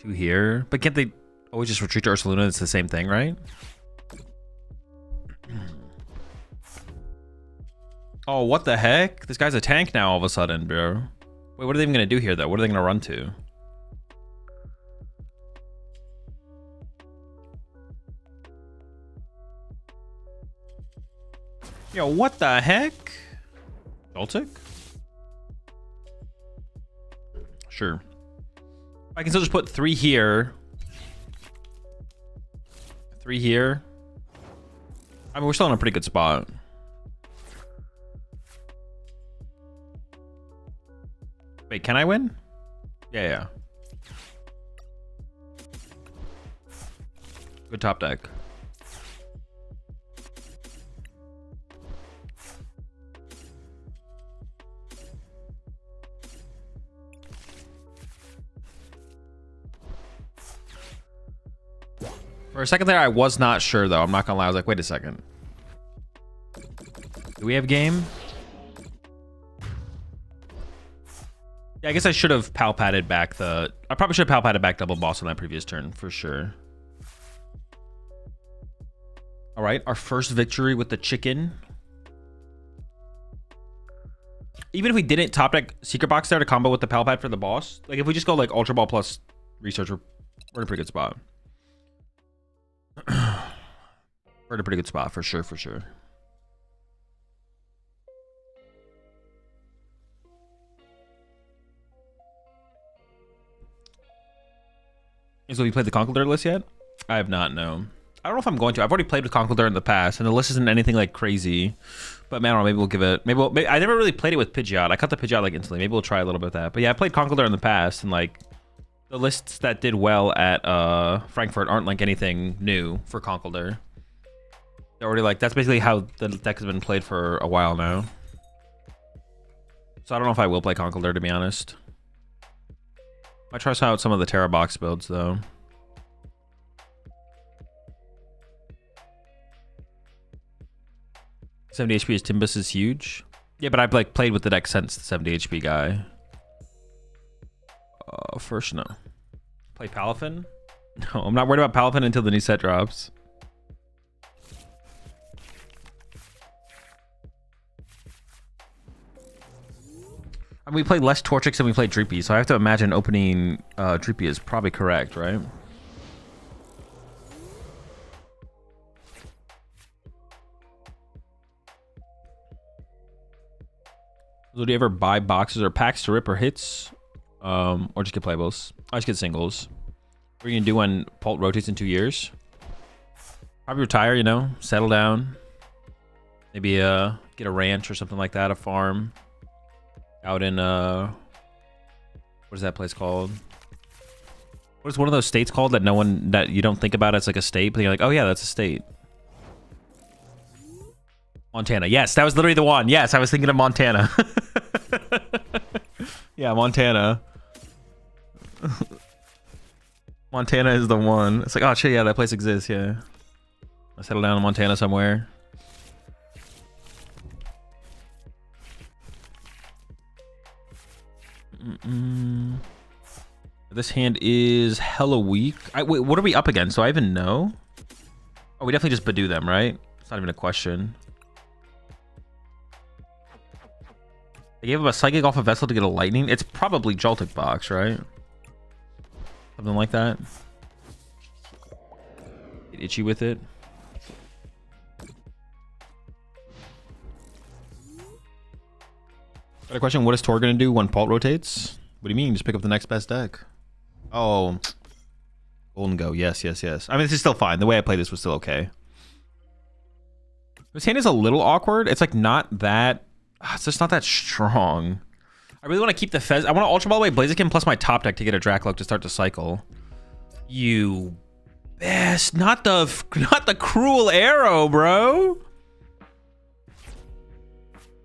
2 here. But can't they always just retreat to Ursaluna? It's the same thing, right? Oh, what the heck? This guy's a tank now all of a sudden, bro. Wait, what are they even going to do here, though? What are they going to run to? Yo, what the heck? Baltic? Sure. I can still just put 3 here. 3 here. I mean, we're still in a pretty good spot. Wait, can I win? Yeah. Good top deck. For a second there, I was not sure, though. I'm not gonna lie. I was like, wait a second. Do we have game? Yeah, I guess I should have Palpated back the... I probably should have Palpated back double boss on that previous turn, for sure. All right, our first victory with the chicken. Even if we didn't top deck Secret Box there to combo with the Palpad for the boss, like if we just go like Ultra Ball plus Research, we're in a pretty good spot. We're in a pretty good spot, for sure, for sure. So we played the Conkeldurr list yet? I have not, no. I don't know if I'm going to. I've already played with Conkeldurr in the past, and the list isn't anything like crazy. But man, I don't know, maybe we'll give it... Maybe I never really played it with Pidgeot. I cut the Pidgeot like instantly. Maybe we'll try a little bit of that. But yeah, I played Conkeldurr in the past, and like... The lists that did well at Frankfurt aren't like anything new for Conkeldurr. They're already like... That's basically how the deck has been played for a while now. So I don't know if I will play Conkeldurr, to be honest. Might try out some of the Terra Box builds, though. 70 HP is Timbus is huge. Yeah, but I've like played with the deck since the 70 HP guy. First, no. Play Palafin? No, I'm not worried about Palafin until the new set drops. I mean, we played less Torchic than we played Dreepy, so I have to imagine opening Dreepy is probably correct, right? So do you ever buy boxes or packs to rip or hits? Or just get playables? I just get singles. What are you gonna do when Pult rotates in 2 years? Probably retire, you know, settle down. Maybe get a ranch or something like that, a farm. Out in what is that place called? What is one of those states called that that you don't think about as like a state, but you're like, oh yeah, that's a state. Montana. Yes, that was literally the one. Yes, I was thinking of Montana. Yeah, Montana. Montana is the one. It's like, oh shit, yeah, that place exists, yeah. I settle down in Montana somewhere. This hand is hella weak. Wait, what are we up against? Do I even know? Oh, we definitely just Badoo them, right? It's not even a question. They gave him a Psychic off a Vessel to get a Lightning. It's probably Joltik Box, right? Something like that. Get itchy with it. Got a question. What is Tor going to do when Pult rotates? What do you mean? Just pick up the next best deck. Oh. Golden Go. Yes, yes, yes. I mean, this is still fine. The way I played this was still okay. This hand is a little awkward. It's like not that... It's just not that strong. I really want to keep the Fez. I want to Ultra Ball away Blaziken plus my top deck to get a Dracloak to start the cycle. You best. Not the cruel arrow, bro.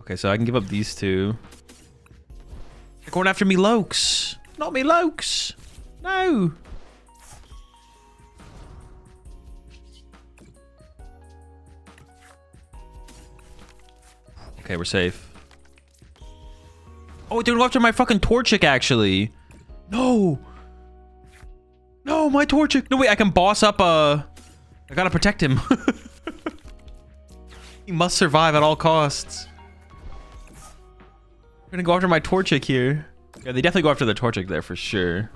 Okay, so I can give up these two. They're going after me Lokes. Not me Lokes. No. Okay, we're safe. Oh, they're after my fucking Torchic, actually. No. No, my Torchic. No, wait, I can boss up I gotta protect him. He must survive at all costs. We're gonna go after my Torchic here. Yeah, they definitely go after the Torchic there for sure.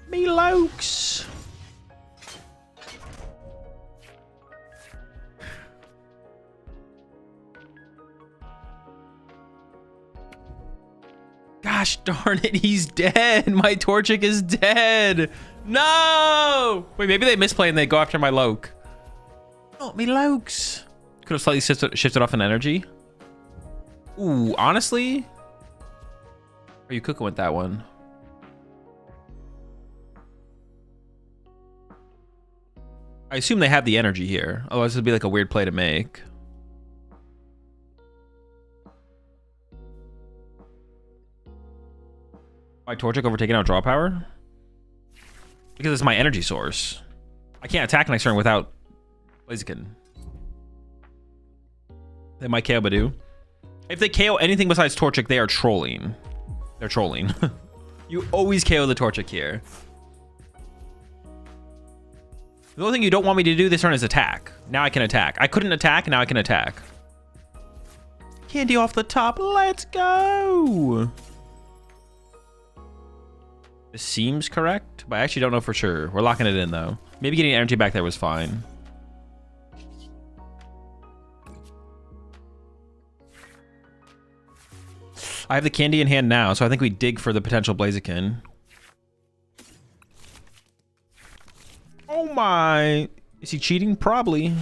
Me Lokes. Gosh darn it, he's dead. My Torchic is dead. No! Wait, maybe they misplay and they go after my Loke. Not me Lokes. Could have slightly shifted off an energy. Ooh, honestly? Are you cooking with that one? I assume they have the energy here. Otherwise, this would be like a weird play to make. My Torchic overtaking out draw power? Because it's my energy source. I can't attack next turn without Blaziken. They might KO Badoo. If they KO anything besides Torchic, they are trolling. They're trolling. You always KO the Torchic here. The only thing you don't want me to do this turn is attack. Now I can attack. I couldn't attack, now I can attack. Candy off the top, let's go! This seems correct, but I actually don't know for sure. We're locking it in though. Maybe getting energy back there was fine. I have the candy in hand now, so I think we dig for the potential Blaziken. Oh my! Is he cheating? Probably.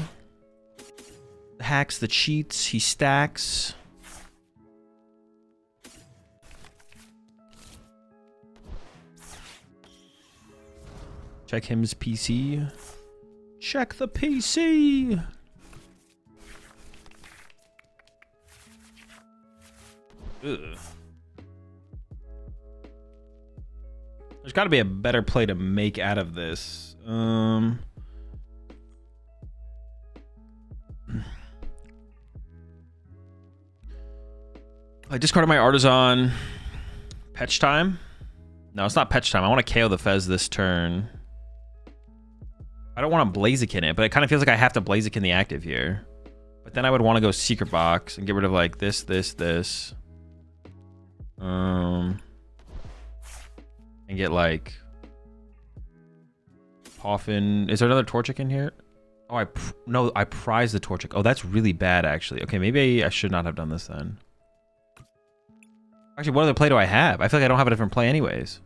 The hacks, the cheats, he stacks. Check him's PC. Check the PC. Ugh. There's got to be a better play to make out of this. I discarded my Artisan. Petch time? No, it's not Petch time. I want to KO the Fez this turn. I don't want to Blaziken it, but it kind of feels like I have to Blaziken the active here. But then I would want to go Secret Box and get rid of like this. And get like Poffin. Is there another Torchic in here? Oh, no, I prize the Torchic. Oh, that's really bad actually. Okay, maybe I should not have done this then. Actually, what other play do I have? I feel like I don't have a different play anyways.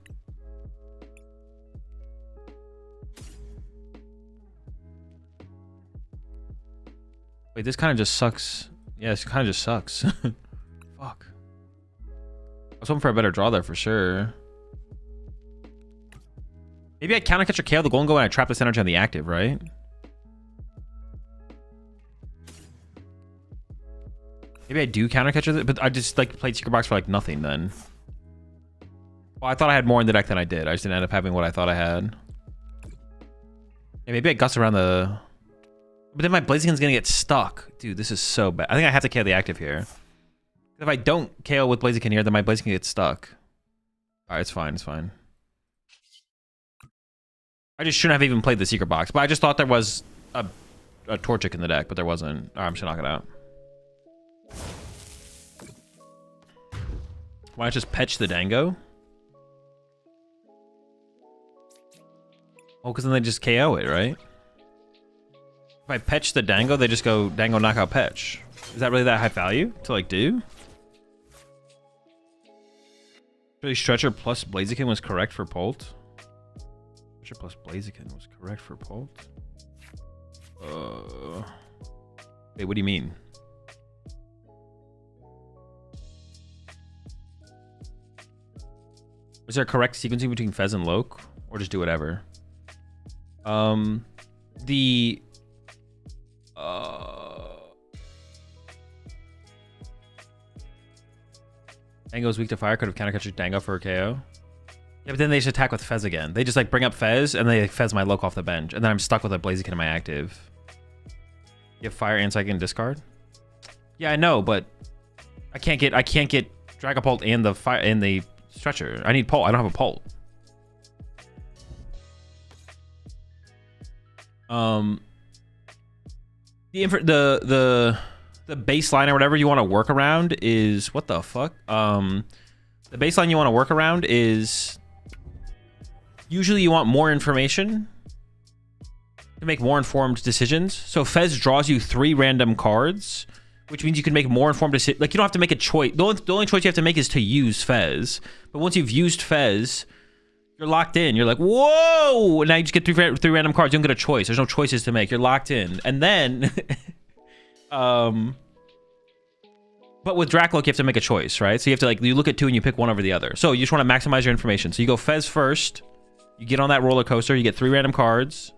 Wait, this kind of just sucks. Yeah, this kind of just sucks. Fuck. I was hoping for a better draw there for sure. Maybe I counter catch or KO the Golden Go and I trap this energy on the active, right? Maybe I do counter catch with it, but I just like played Secret Box for like nothing then. Well, I thought I had more in the deck than I did. I just didn't end up having what I thought I had. Yeah, maybe I gust around the... But then my Blaziken's gonna get stuck. Dude, this is so bad. I think I have to KO the active here. If I don't KO with Blaziken here, then my Blaziken gets stuck. Alright, it's fine, it's fine. I just shouldn't have even played the secret box, but I just thought there was a Torchic in the deck, but there wasn't. Alright, I'm just gonna knock it out. Why not just Petch the Dango? Oh, because then they just KO it, right? If I Petch the Dango, they just go Dango knockout Petch. Is that really that high value to like do? Really, Stretcher plus Blaziken was correct for Pult. Stretcher plus Blaziken was correct for Pult. Wait, what do you mean? Is there a correct sequencing between Fez and Loke? Or just do whatever? Dango's weak to fire, could have countercatched Dango for a KO. Yeah, but then they just attack with Fez again. They just like bring up Fez and they Fez my Loke off the bench. And then I'm stuck with a Blaziken in my active. You have fire and Psychic and discard? Yeah, I know, but I can't get Dragapult and the fire and the Stretcher. I need Pult. I don't have a Pult. The baseline or whatever you want to work around is what the fuck? The baseline you want to work around is usually you want more information to make more informed decisions. So Fez draws you 3 random cards, which means you can make more informed decisions. Like you don't have to make a choice. The only choice you have to make is to use Fez. But once you've used Fez, you're locked in. You're like, whoa! And now you just get 3 random cards. You don't get a choice. There's no choices to make. You're locked in. And then, but with Dracloak, you have to make a choice, right? So you have to like, you look at 2 and you pick one over the other. So you just want to maximize your information. So you go Fez first. You get on that roller coaster. You get 3 random cards.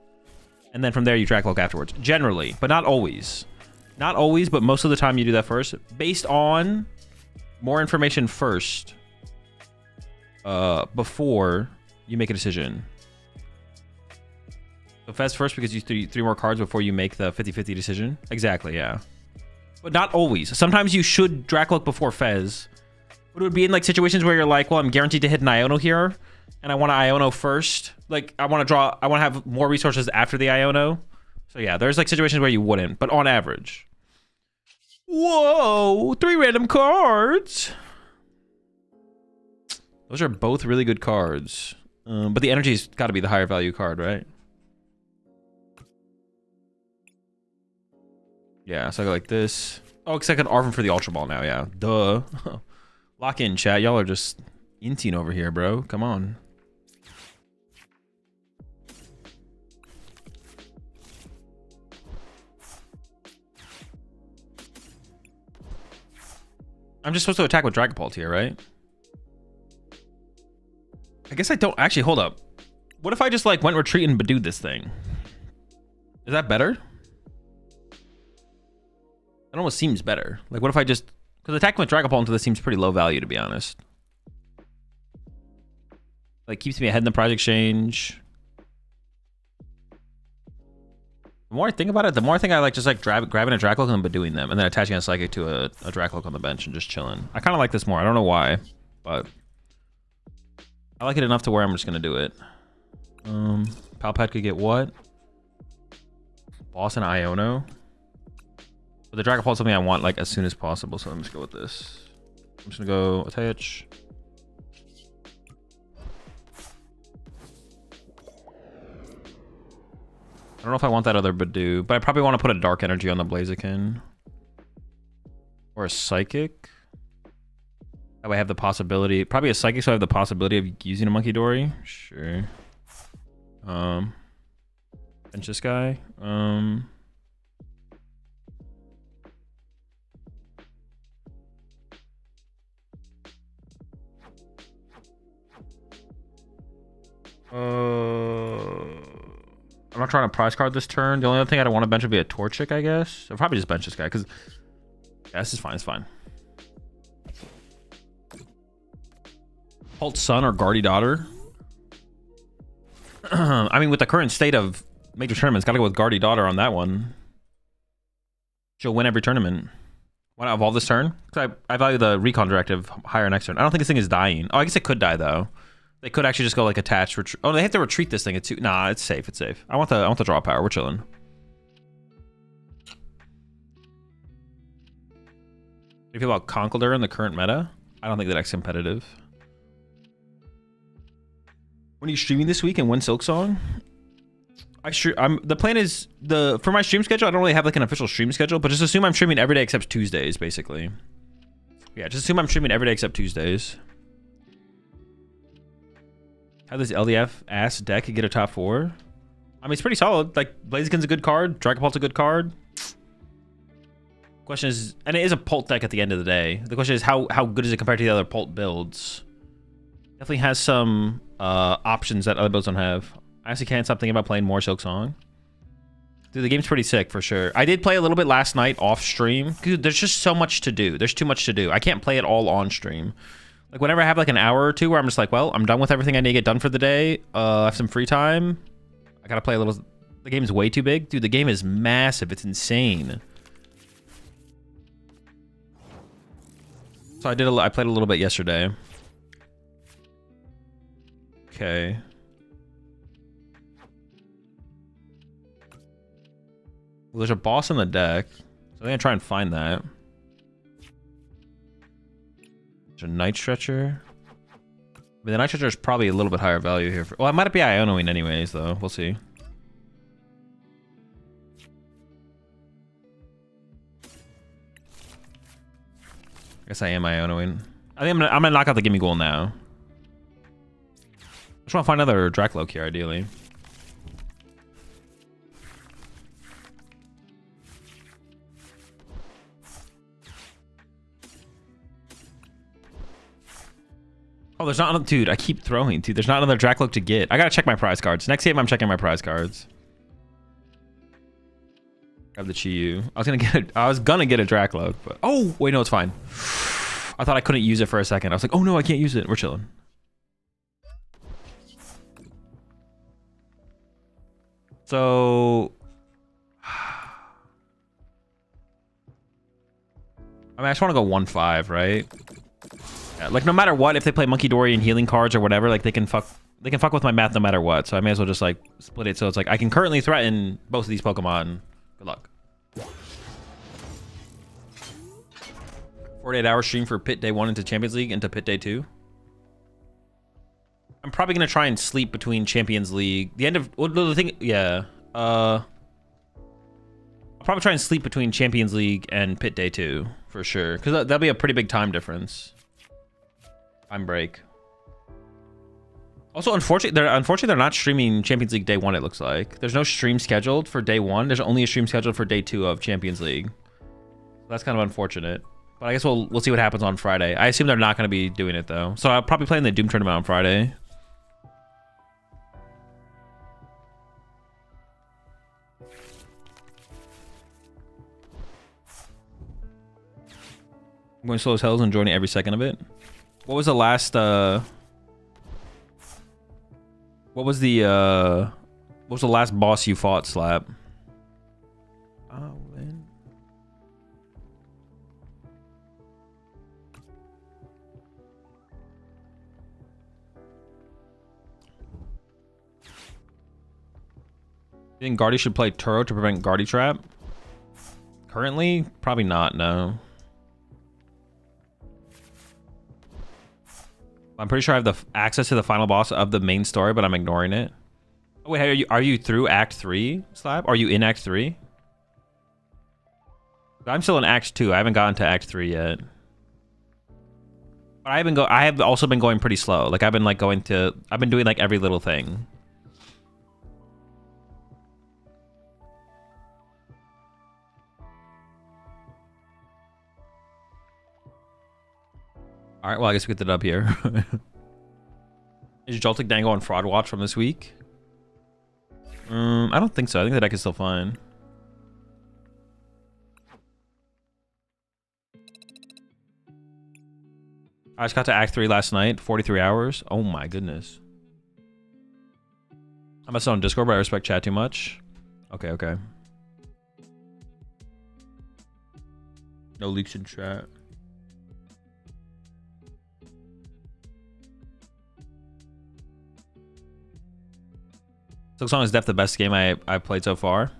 And then from there, you Dracloak afterwards. Generally, but not always. Not always, but most of the time you do that first. Based on more information first. Before you make a decision. So Fez first because you 3 more cards before you make the 50-50 decision. Exactly, yeah. But not always. Sometimes you should Dracloak before Fez. But it would be in like situations where you're like, well, I'm guaranteed to hit an Iono here. And I want to Iono first. Like, I want to have more resources after the Iono. So yeah, there's like situations where you wouldn't. But on average. Whoa! 3 random cards! Those are both really good cards. But the energy's got to be the higher value card, right? Yeah, so I go like this. Oh, because I can Arvin for the Ultra Ball now, yeah. Duh. Lock in, chat. Y'all are just inting over here, bro. Come on. I'm just supposed to attack with Dragapult here, right? I guess I don't actually. Hold up. What if I just like went retreat and Badooed this thing? Is that better? It almost seems better. Like, what if I just, because attacking with Dragapult into this seems pretty low value, to be honest. Like, keeps me ahead in the prize exchange. The more I think about it, the more I think I like just like grabbing a Dracloak and Badooing them, and then attaching a Psychic to a Dracloak on the bench and just chilling. I kind of like this more. I don't know why, but I like it enough to where I'm just gonna do it. Palpad could get what? Boss and Iono. But the Dragapult is something I want like as soon as possible, so I'm just gonna go with this. I'm just gonna go attach. I don't know if I want that other Badoo, but I probably want to put a Dark Energy on the Blaziken. Or a Psychic. That way I have the possibility, probably a Psychic, so I have the possibility of using a Monkey Dory. Sure. Bench this guy. I'm not trying to prize card this turn. The only other thing I don't want to bench would be a Torchic, I guess. I'll probably just bench this guy because yeah, this is fine. It's fine. Pult Son or Guardy Daughter. I mean, with the current state of major tournaments, gotta go with Guardy Daughter on that one. She'll win every tournament. Why not evolve this turn? Because I value the recon directive higher next turn. I don't think this thing is dying. Oh, I guess it could die though. They could actually just go like attach. Oh, they have to retreat this thing. Nah, it's safe. It's safe. I want the draw power. We're chilling. What do you feel about Conkeldurr in the current meta? I don't think that deck's competitive. When are you streaming this week and when Silksong? The plan is for my stream schedule. I don't really have like an official stream schedule, but just assume I'm streaming every day except Tuesdays, basically. Yeah, just assume I'm streaming every day except Tuesdays. How does LDF ass deck get a top 4? I mean, it's pretty solid. Like Blaziken's a good card. Dragapult's a good card. Question is, and it is a Pult deck at the end of the day. The question is how good is it compared to the other Pult builds? Definitely has some options that other builds don't have. I actually can't stop thinking about playing more Silksong. Dude, the game's pretty sick for sure. I did play a little bit last night off stream. Dude, there's just so much to do. There's too much to do. I can't play it all on stream. Like whenever I have like an hour or two where I'm just like, well, I'm done with everything I need to get done for the day. I have some free time. I gotta play a little. The game's way too big. Dude, the game is massive. It's insane. So I played a little bit yesterday. Okay. Well, there's a boss in the deck, so I'm gonna try and find that. There's a Night Stretcher. I mean, the Night Stretcher is probably a little bit higher value here. Well, it might be Ionoing anyways, though. We'll see. I guess I am Ionoing. I think I'm gonna knock out the Gimme Goal now. I just want to find another Dracloak here, ideally. Oh, there's not... Dude, I keep throwing. Dude, there's not another Dracloak to get. I gotta check my prize cards. Next game, I'm checking my prize cards. Grab the Chi-Yu. I was gonna get a Dracloak, but... Oh, wait, no, it's fine. I thought I couldn't use it for a second. I was like, oh no, I can't use it. We're chilling. So... I mean, I just want to go 1-5, right? Yeah, like no matter what, if they play Monkey Dory and healing cards or whatever, like they can fuck with my math no matter what. So I may as well just like split it. So it's like I can currently threaten both of these Pokemon. Good luck. 48-hour stream for Pit Day 1 into Champions League into Pit Day 2. I'm probably gonna try and sleep between Champions League. The end of well, the thing, yeah. I'll probably try and sleep between Champions League and Pit Day 2 for sure, because that'll be a pretty big time difference. Time break. Also, unfortunately, they're not streaming Champions League Day 1. It looks like there's no stream scheduled for Day 1. There's only a stream scheduled for Day 2 of Champions League. That's kind of unfortunate. But I guess we'll see what happens on Friday. I assume they're not going to be doing it though. So I'll probably play in the Doom tournament on Friday. I'm going slow as hell and enjoying every second of it. What was the last what was the last boss you fought, Slap? Oh, man. You think Guardy should play Turo to prevent Guardy Trap? Currently, probably not, no. I'm pretty sure I have the access to the final boss of the main story, but I'm ignoring it. Oh, wait, are you through Act 3, Slab? Are you in Act 3? I'm still in Act 2. I haven't gotten to Act 3 yet. But I have also been going pretty slow. Like I've been doing like every little thing. All right, well, I guess we get the dub here. Is Joltik Dango on Fraud Watch from this week? I don't think so. I think the deck is still fine. I just got to Act 3 last night. 43 hours. Oh my goodness. I'm still on Discord, but I respect chat too much. Okay, okay. No leaks in chat. Silksong is definitely the best game I played so far.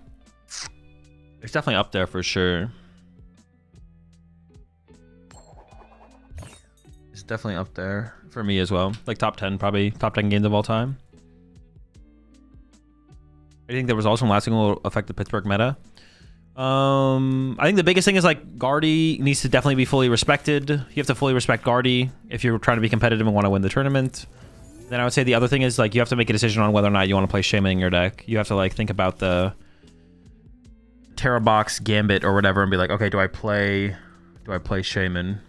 It's definitely up there for sure. It's definitely up there for me as well. Like top 10, probably top 10 games of all time. I think there was also lasting will affect the Pittsburgh meta. I think the biggest thing is like Guardy needs to definitely be fully respected. You have to fully respect Guardy if you're trying to be competitive and want to win the tournament. Then I would say the other thing is like you have to make a decision on whether or not you want to play Shaman in your deck. You have to like think about the Terra Box Gambit or whatever and be like, okay, do I play Shaman?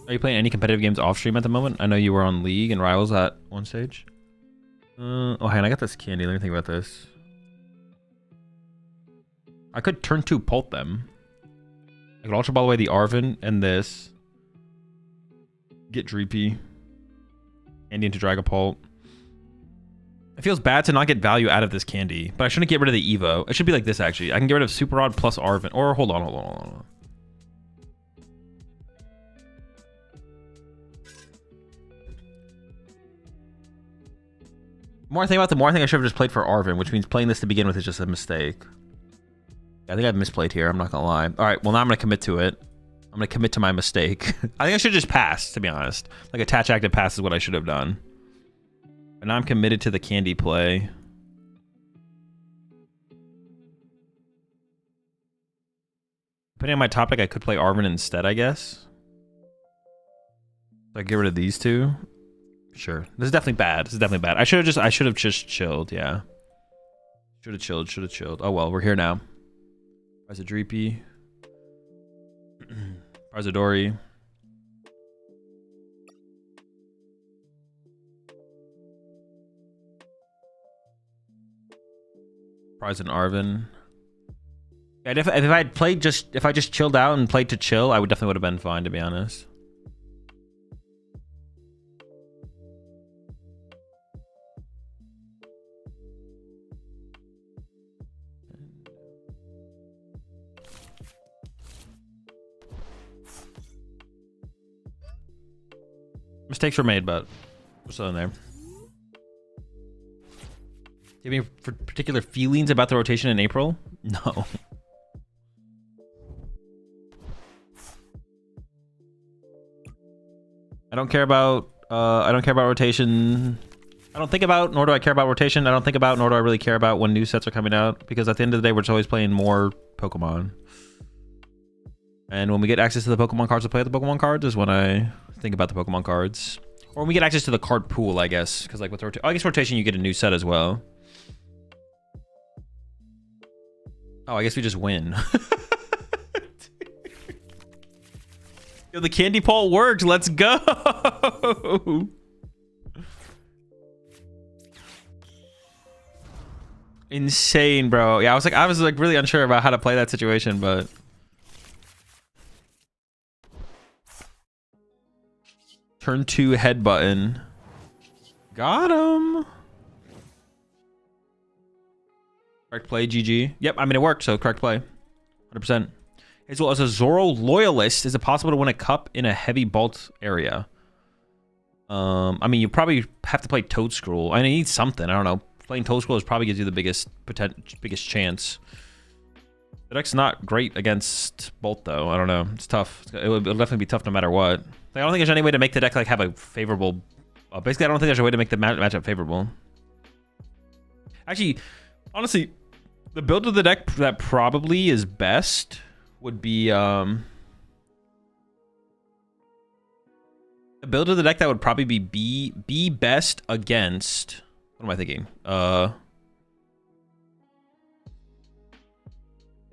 Are you playing any competitive games off stream at the moment? I know you were on League and Rivals at one stage. Oh, hang on, I got this candy. Let me think about this. I could turn 2 Pult them. I could Ultra Ball away the Arven and this. Get Dreepy. Candy into Dragapult. It feels bad to not get value out of this candy, but I shouldn't get rid of the Evo. It should be like this, actually. I can get rid of Super Rod plus Arven. Or hold on. The more I think about it, the more I think I should have just played for Arven, which means playing this to begin with is just a mistake. I think I've misplayed here. I'm not going to lie. All right, well, now I'm going to commit to it. I'm going to commit to my mistake. I think I should just pass, to be honest. Like, attach active pass is what I should have done. But now I'm committed to the candy play. Depending on my topic, I could play Arven instead, I guess. So I get rid of these two. Sure. This is definitely bad. I should have just chilled, yeah. Should have chilled. Oh well, we're here now. Dreepy. Parzadori. Prize and Arven. Yeah, if I had played if I just chilled out and played to chill, I would definitely would have been fine, to be honest. Mistakes were made, but we're still in there. Do you have any particular feelings about the rotation in April? No. I don't care about rotation. I don't think about, nor do I care about rotation. I don't think about, nor do I really care about when new sets are coming out, because at the end of the day, we're just always playing more Pokemon. And when we get access to the Pokemon cards to play with the Pokemon cards is when I think about the Pokemon cards. Or when we get access to the card pool, I guess. Because like with rotation, I guess rotation, you get a new set as well. Oh, I guess we just win. Yo, the candy pole worked. Let's go. Insane, bro. Yeah, I was like really unsure about how to play that situation, but turn 2 head button. Got him. Correct play, GG. Yep, I mean, it worked, so correct play. 100%. As well as a Zoro Loyalist, is it possible to win a cup in a heavy Bolt area? I mean, you probably have to play Toadscroll. I need something. I don't know. Playing Toadscroll probably gives you the biggest chance. The deck's not great against Bolt, though. I don't know. It's tough. It'll definitely be tough no matter what. Like, I don't think there's any way to make the deck like have a favorable. Basically, I don't think there's a way to make the matchup favorable. Actually, honestly, the build of the deck that probably is best would be the build of the deck that would probably be best against. What am I thinking? The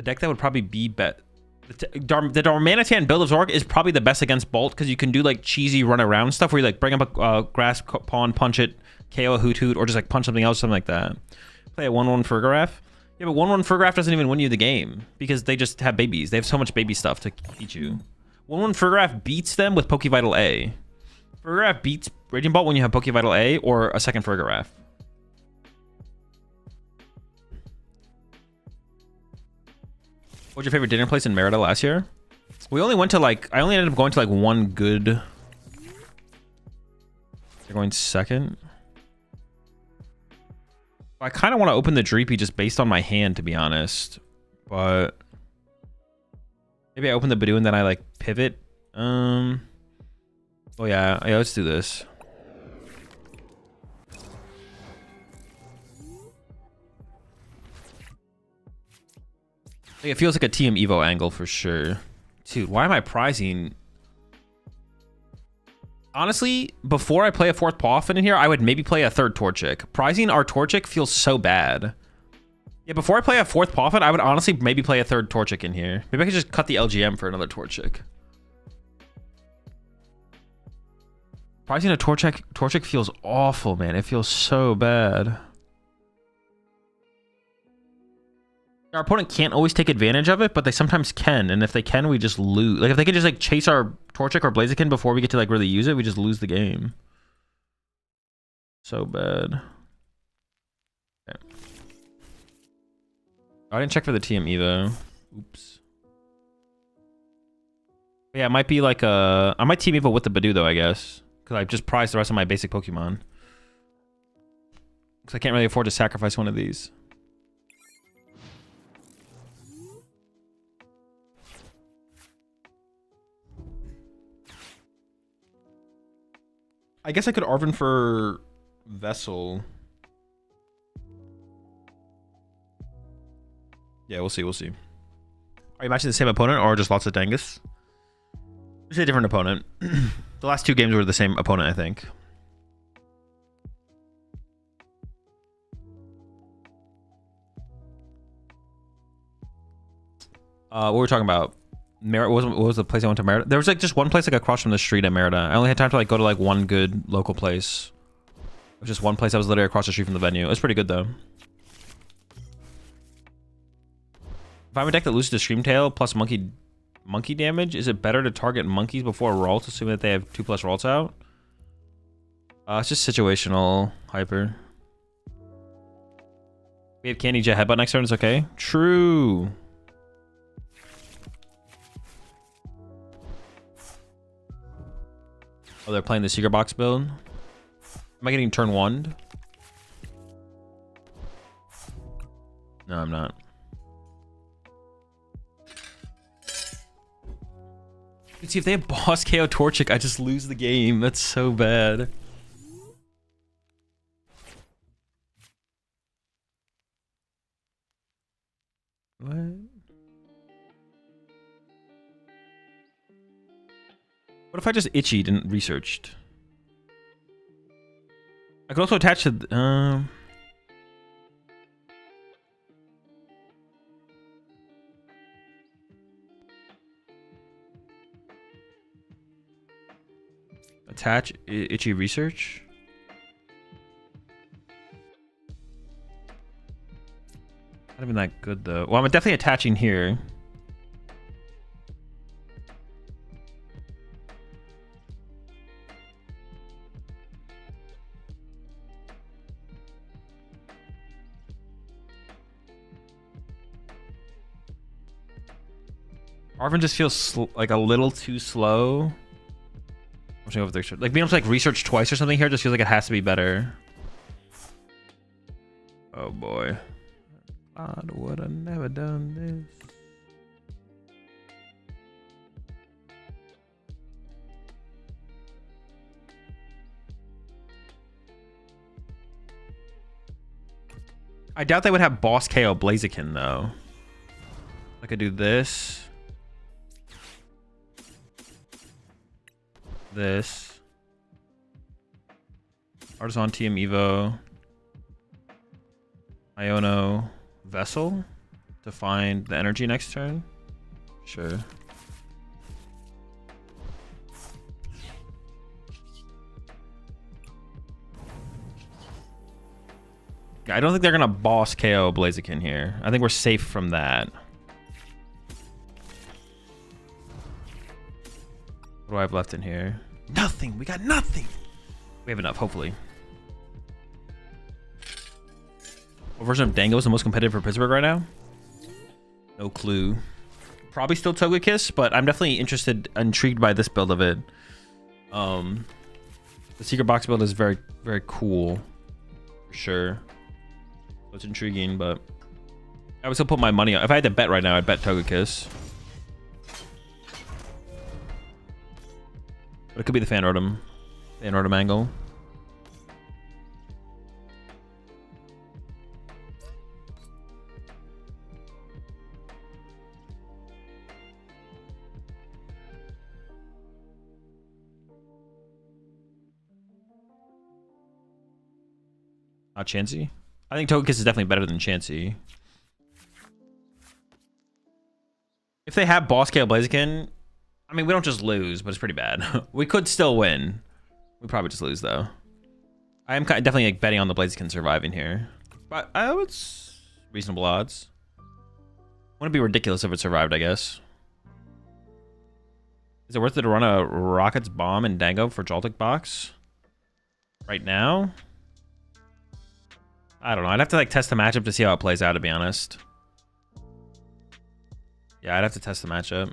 deck that would probably be bet. The Darmanitan build of Zork is probably the best against Bolt because you can do like cheesy run around stuff where you like bring up a grass pawn, punch it, KO a Hoot Hoot or just like punch something else, something like that. Play a 1/1 Fergaraf. Yeah, but 1/1 Fergaraf doesn't even win you the game because they just have babies. They have so much baby stuff to beat you. 1/1 Fergaraf beats them with Pokevital A. Fergaraf beats Raging Bolt when you have Pokevital A or a second Fergaraf. What was your favorite dinner place in Merida last year? We only went to like, I only ended up going to like one good. They're going second. I kind of want to open the Dreepy just based on my hand, to be honest. But maybe I open the Badoo and then I like pivot. Oh yeah, let's do this. Like, it feels like a TM Evo angle for sure. Dude, why am I prizing? Honestly, before I play a fourth Poffin in here, I would maybe play a third Torchic. Prizing our Torchic feels so bad. Yeah, before I play a fourth Poffin, I would honestly maybe play a third Torchic in here. Maybe I could just cut the LGM for another Torchic. Prizing a Torchic feels awful, man. It feels so bad. Our opponent can't always take advantage of it, but they sometimes can. And if they can, we just lose. Like, if they could just, like, chase our Torchic or Blaziken before we get to, like, really use it, we just lose the game. So bad. Okay. I didn't check for the TM Evo. Oops. Yeah, it might be like a... I might TM Evo with the Badoo, though, I guess. Because I just prized the rest of my basic Pokemon. Because I can't really afford to sacrifice one of these. I guess I could Arven for Vessel. Yeah, we'll see. We'll see. Are you matching the same opponent or just lots of Dangus? Just a different opponent. The last two games were the same opponent, I think. What were we talking about? What was the place I went to Merida? There was like just one place like across from the street at Merida. I only had time to like go to like one good local place. It was just one place that was literally across the street from the venue. It was pretty good though. If I have a deck that loses to Screamtail plus monkey damage, is it better to target monkeys before Ralts, assuming that they have 2+ Ralts out? It's just situational hyper. We have Candy Jet Headbutt next turn, it's okay. True. Oh, they're playing the Secret Box build. Am I getting turn 1'd? No, I'm not. See, if they have Boss KO Torchic, I just lose the game. That's so bad. What? What if I just itchied and researched? I could also attach to attach itchy research. Not even that good though. Well, I'm definitely attaching here. Arven just feels like a little too slow. Like being able to like research twice or something here just feels like it has to be better. Oh boy. I would have never done this. I doubt they would have Boss KO Blaziken though. I could do this. This. Artisan TM Evo. Iono Vessel to find the energy next turn. Sure. I don't think they're gonna boss KO Blaziken here. I think we're safe from that. What do I have left in here? Nothing. We got nothing. We have enough, hopefully. What version of Dango is the most competitive for Pittsburgh right now? No clue. Probably still Togekiss, but I'm definitely intrigued by this build of it. The secret box build is very, very cool, for sure. So it's intriguing, but I would still put my money on. If I had to bet right now, I'd bet Togekiss. But it could be the fan rotom angle. Not Chansey? I think Togekiss is definitely better than Chansey. If they have Boss KO Blaziken, I mean, we don't just lose, but it's pretty bad. We could still win. We probably just lose, though. I am definitely like betting on the Blaziken surviving here. But it's reasonable odds. Wouldn't be ridiculous if it survived, I guess. Is it worth it to run a Rocket's Bomb and Dango for Joltik box? Right now? I don't know. I'd have to like test the matchup to see how it plays out, to be honest. Yeah, I'd have to test the matchup.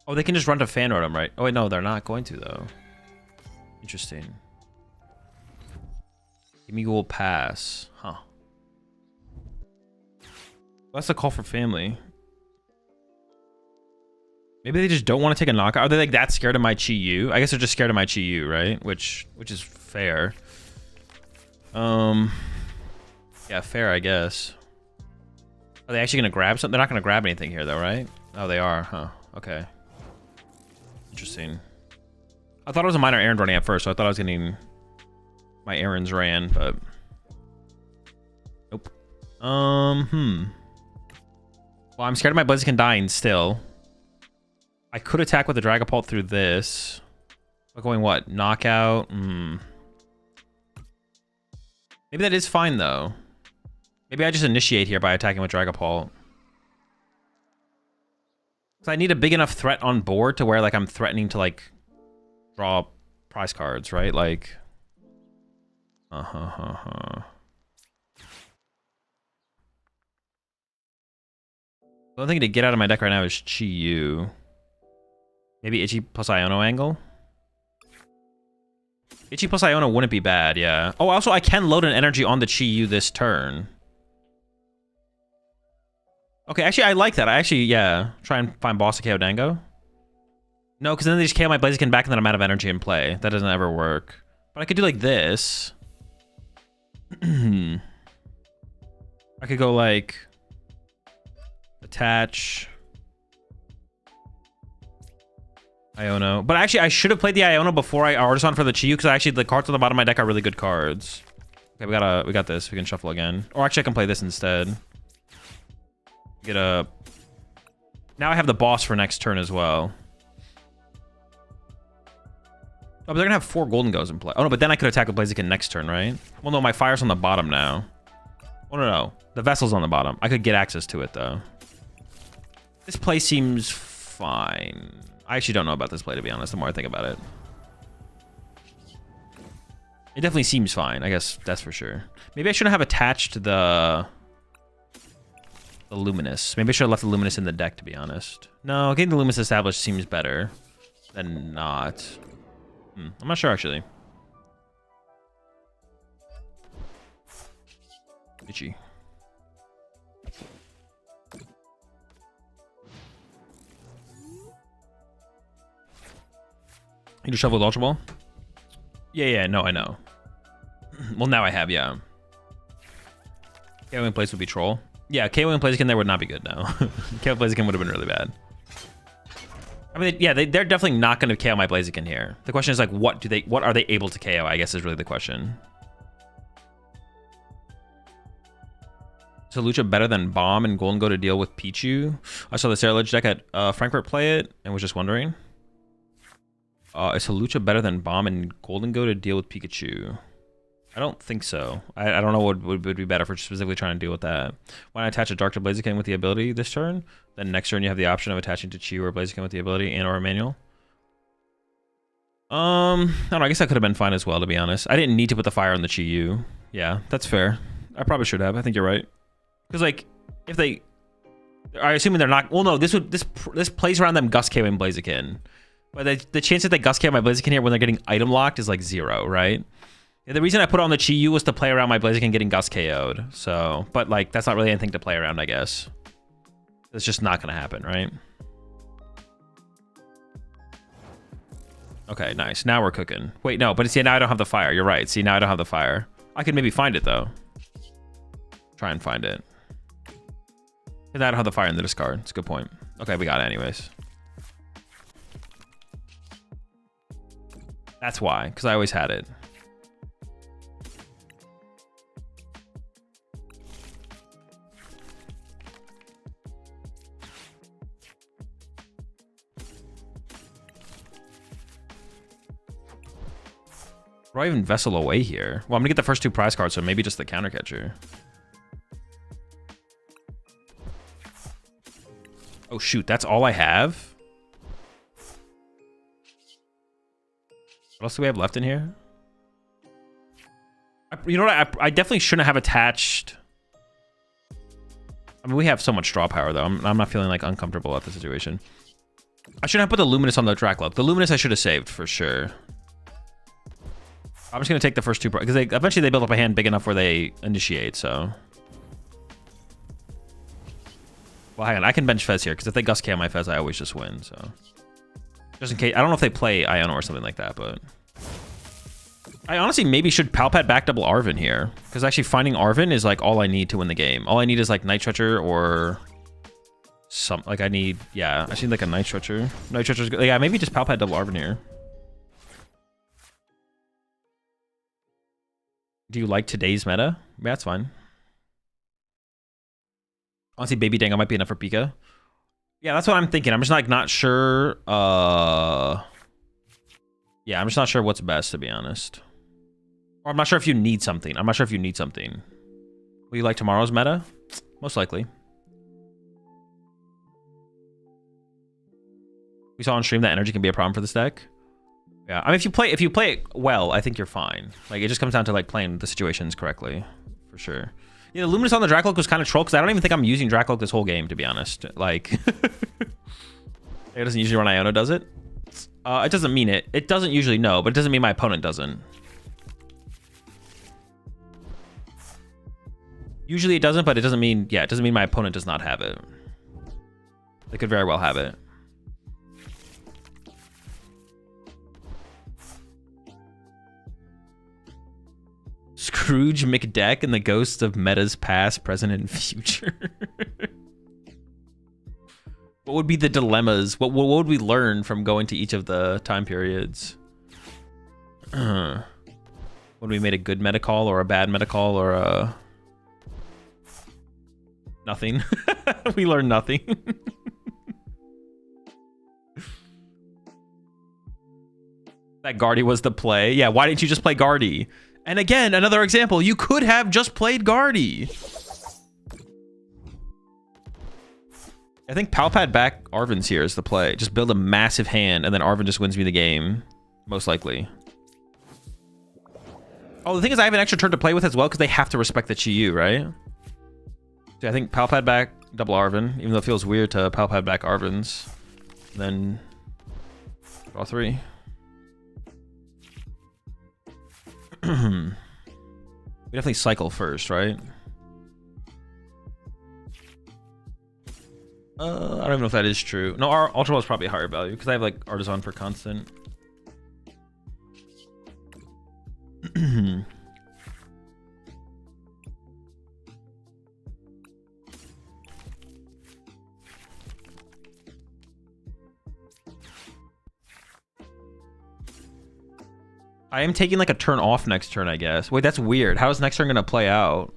Oh, they can just run to fan rotom, right? Oh wait, no, they're not going to though. Interesting. Give me Ghoul pass. Huh. That's a call for family. Maybe they just don't want to take a knockout. Are they like that scared of my Chi-Yu? I guess they're just scared of my Chi-Yu, right? Which is fair. Yeah, fair, I guess. Are they actually gonna grab something? They're not gonna grab anything here though, right? Oh, they are, huh? Okay. Interesting. I thought it was a minor errand running at first, so I thought I was getting my errands ran, but nope. Well, I'm scared of my Blaziken dying still. I could attack with the Dragapult through this. But going what? Knockout? Maybe that is fine though. Maybe I just initiate here by attacking with Dragapult. So I need a big enough threat on board to where like I'm threatening to like draw prize cards, right? Like The only thing to get out of my deck right now is Chi-Yu. Maybe Itchy plus Iono angle? Itchy plus Iono wouldn't be bad, yeah. Oh, also I can load an energy on the Chi-Yu this turn. Okay, actually I like that. I actually, yeah, try and find boss to KO Dango. No, because then they just KO my Blaziken back and then I'm out of energy in play. That doesn't ever work. But I could do like this. I could go like attach Iono. But actually, I should have played the Iono before I Artisan for the Chi-Yu, because actually the cards on the bottom of my deck are really good cards. Okay, we got this. We can shuffle again. Or actually, I can play this instead. Get a... Now I have the boss for next turn as well. Oh, but they're gonna have 4 Golden Goes in play. Oh no, but then I could attack with Blaziken next turn, right? Well, no, my fire's on the bottom now. Oh no, the vessel's on the bottom. I could get access to it though. This play seems fine. I actually don't know about this play, to be honest, the more I think about it. It definitely seems fine, I guess that's for sure. Maybe I shouldn't have attached the Luminous. Maybe I should have left the Luminous in the deck, to be honest. No, getting the Luminous established seems better than not. I'm not sure, actually. Itchy. You just shuffle with Ultra Ball? Yeah, no, I know. Well, now I have, yeah. KOing place would be Troll. Yeah, KOing Blaziken there would not be good, no. KO Blaziken would have been really bad. I mean, yeah, they're definitely not going to KO my Blaziken here. The question is, like, what are they able to KO, I guess is really the question. Is Lucha better than Bomb and Golden Go to deal with Pichu? I saw the Sarah deck at Frankfurt play it and was just wondering. Is Lucha better than Bomb and Golden Go to deal with Pikachu? I don't think so. I don't know what would be better for specifically trying to deal with that. When I attach a Dark to Blaziken with the ability this turn, then next turn you have the option of attaching to Chi or Blaziken with the ability and or a manual. I don't know, I guess that could have been fine as well, to be honest. I didn't need to put the fire on the Chi-Yu. Yeah, that's fair. I probably should have. I think you're right. Because, like, if they... I'm assuming they're not... Well, no, this plays around them Gust KOing Blaziken. But the chance that they Gust KO my Blaziken here when they're getting item locked is, like, 0, right? The reason I put on the Chi-Yu was to play around my Blaziken getting Gust KO'd. So, but, like, that's not really anything to play around, I guess. It's just not going to happen, right? Okay, nice. Now we're cooking. Wait, no, but see, now I don't have the fire. You're right. See, now I don't have the fire. I could maybe find it, though. Try and find it. Because I don't have the fire in the discard. It's a good point. Okay, we got it anyways. That's why, because I always had it. Or I even Vessel away here. Well, I'm gonna get the first 2 prize cards, so maybe just the counter catcher. Oh shoot, that's all I have? What else do we have left in here? You know what, I definitely shouldn't have attached... I mean, we have so much straw power, though. I'm not feeling, like, uncomfortable at the situation. I shouldn't have put the Luminous on the Dracloak. The Luminous I should have saved, for sure. I'm just going to take the first 2... Because eventually they build up a hand big enough where they initiate, so... Well, hang on. I can bench Fez here, because if they Gust KO my Fez, I always just win, so... Just in case... I don't know if they play Iono or something like that, but... I honestly maybe should Palpad back double Arven here. Because actually finding Arven is, like, all I need to win the game. All I need is, like, Night Stretcher or... Like, I need... Yeah, I just need, like, a Night Stretcher. Night Stretcher's good. Yeah, maybe just Palpad double Arven here. Do you like today's meta? Yeah, that's fine. Honestly, Baby Dango might be enough for Pika. Yeah, that's what I'm thinking. I'm just like not sure. Yeah, I'm just not sure what's best, to be honest. Or I'm not sure if you need something. I'm not sure if you need something. Will you like tomorrow's meta? Most likely. We saw on stream that energy can be a problem for this deck. Yeah, I mean, if you play it well, I think you're fine. Like, it just comes down to, like, playing the situations correctly, for sure. Yeah, the Luminous on the Dracloak was kind of troll, because I don't even think I'm using Dracloak this whole game, to be honest. Like, it doesn't usually run Iono, does it? It doesn't mean it. It doesn't usually, no, but it doesn't mean my opponent doesn't. Usually it doesn't, but it doesn't mean, yeah, it doesn't mean my opponent does not have it. They could very well have it. Scrooge McDeck and the ghosts of metas past, present, and future. What would be the dilemmas? What would we learn from going to each of the time periods? Would we made a good meta call or a bad meta call or a... Nothing. We learned nothing. That Guardy was the play. Yeah, why didn't you just play Guardy? And again, another example. You could have just played Guardy. I think Palpad back Arven's here is the play. Just build a massive hand, and then Arven just wins me the game. Most likely. Oh, the thing is I have an extra turn to play with as well, because they have to respect the Chi-Yu, right? So I think Palpad back double Arven, even though it feels weird to Palpad back Arven's. Then draw 3. We definitely cycle first, right? I don't even know if that is true. No, our Ultra Ball is probably a higher value because I have like Artisan for constant. I am taking like a turn off next turn, I guess. Wait, that's weird. How is next turn gonna play out?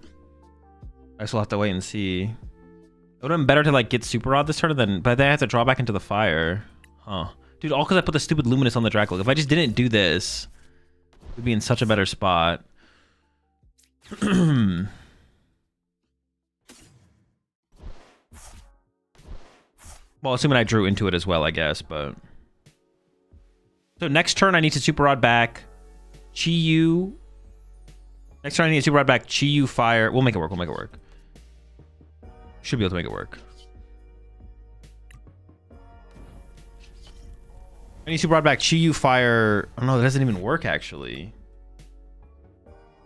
I still have to wait and see. It would have been better to like get Super Rod this turn than, but then I have to draw back into the fire. Huh. Dude, all because I put the stupid Luminous on the Dracloak. If I just didn't do this, we'd be in such a better spot. Well, assuming I drew into it as well, I guess, but... So next turn, I need to Super Rod back. Chi-Yu. Next turn, I need to Super Rod back. Chi-Yu Fire. We'll make it work. We'll make it work. Should be able to make it work. I need Super Rod back. Chi-Yu Fire. Oh, no, that doesn't even work, actually.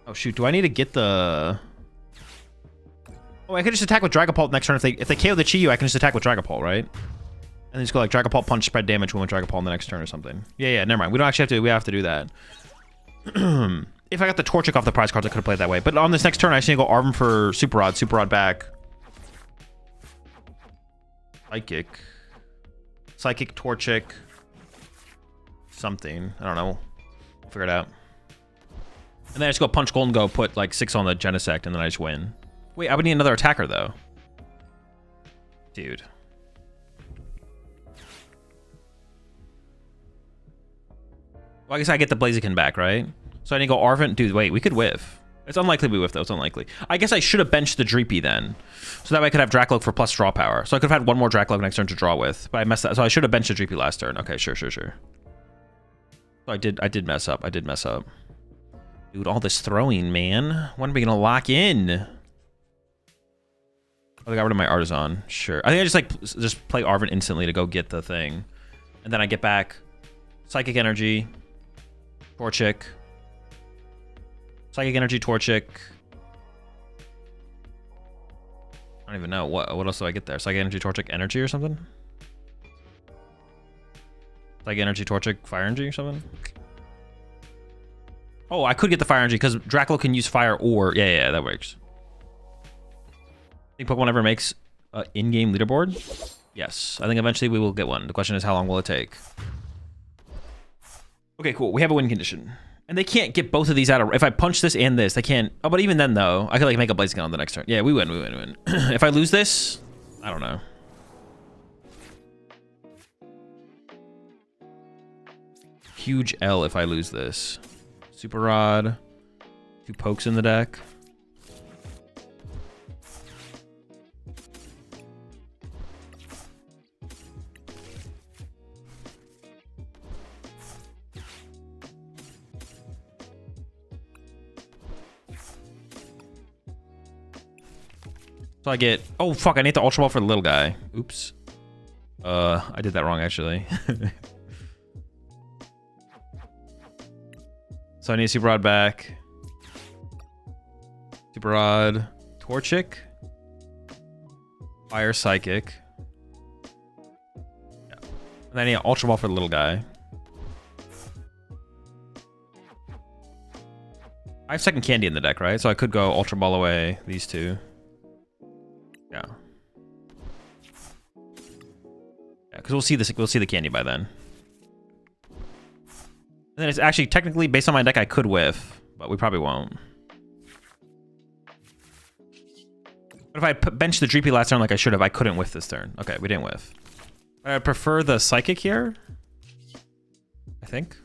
Oh, shoot. Do I need to get the... Oh, I could just attack with Dragapult next turn. If they KO the Chi-Yu, I can just attack with Dragapult, right? And then just go like Dragapult Punch, spread damage with Dragapult on the next turn or something. Yeah, never mind. We don't actually have to. We have to do that. If I got the Torchic off the prize cards, I could have played that way. But on this next turn, I just need to go Arvin for Super Rod back. Psychic, Torchic, something. I don't know. We'll figure it out. And then I just go Punch Golden Go, put like 6 on the Genesect, and then I just win. Wait, I would need another attacker though. Dude. Well, I guess I get the Blaziken back, right? So I need to go Arvin. Dude, wait, we could whiff. It's unlikely we whiff, though. It's unlikely. I guess I should have benched the Dreepy then. So that way I could have Dracloak for plus draw power. So I could have had one more Dracloak next turn to draw with. But I messed that. So I should have benched the Dreepy last turn. Okay, sure. So I did mess up. Dude, all this throwing, man. When are we going to lock in? Oh, I got rid of my Artisan. Sure. I think I just play Arvin instantly to go get the thing. And then I get back Psychic Energy, Torchic, Psychic Energy, Torchic. I don't even know. What else do I get there? Psychic Energy, Torchic, Energy or something? Psychic Energy, Torchic, Fire Energy or something? Oh, I could get the Fire Energy because Draclo can use Fire or... Yeah, that works. Think Pokemon ever makes an in-game leaderboard? Yes. I think eventually we will get one. The question is, how long will it take? Okay, cool. We have a win condition. And they can't get both of these out of... If I punch this and this, they can't... Oh, but even then, though, I could like make a Blaziken on the next turn. Yeah, we win. If I lose this, I don't know. Huge L if I lose this. Super Rod. 2 pokes in the deck. So I get... Oh, fuck. I need the Ultra Ball for the little guy. Oops. I did that wrong, actually. So I need Super Rod back. Super Rod. Torchic. Fire Psychic. Yeah. And then I need an Ultra Ball for the little guy. I have second candy in the deck, right? So I could go Ultra Ball away these two. Yeah, because we'll see the candy by then. And then it's actually technically based on my deck I could whiff, but we probably won't. But if I bench the Dreepy last turn like I should have, I couldn't whiff this turn. Okay, we didn't whiff. I prefer the Psychic here, I think.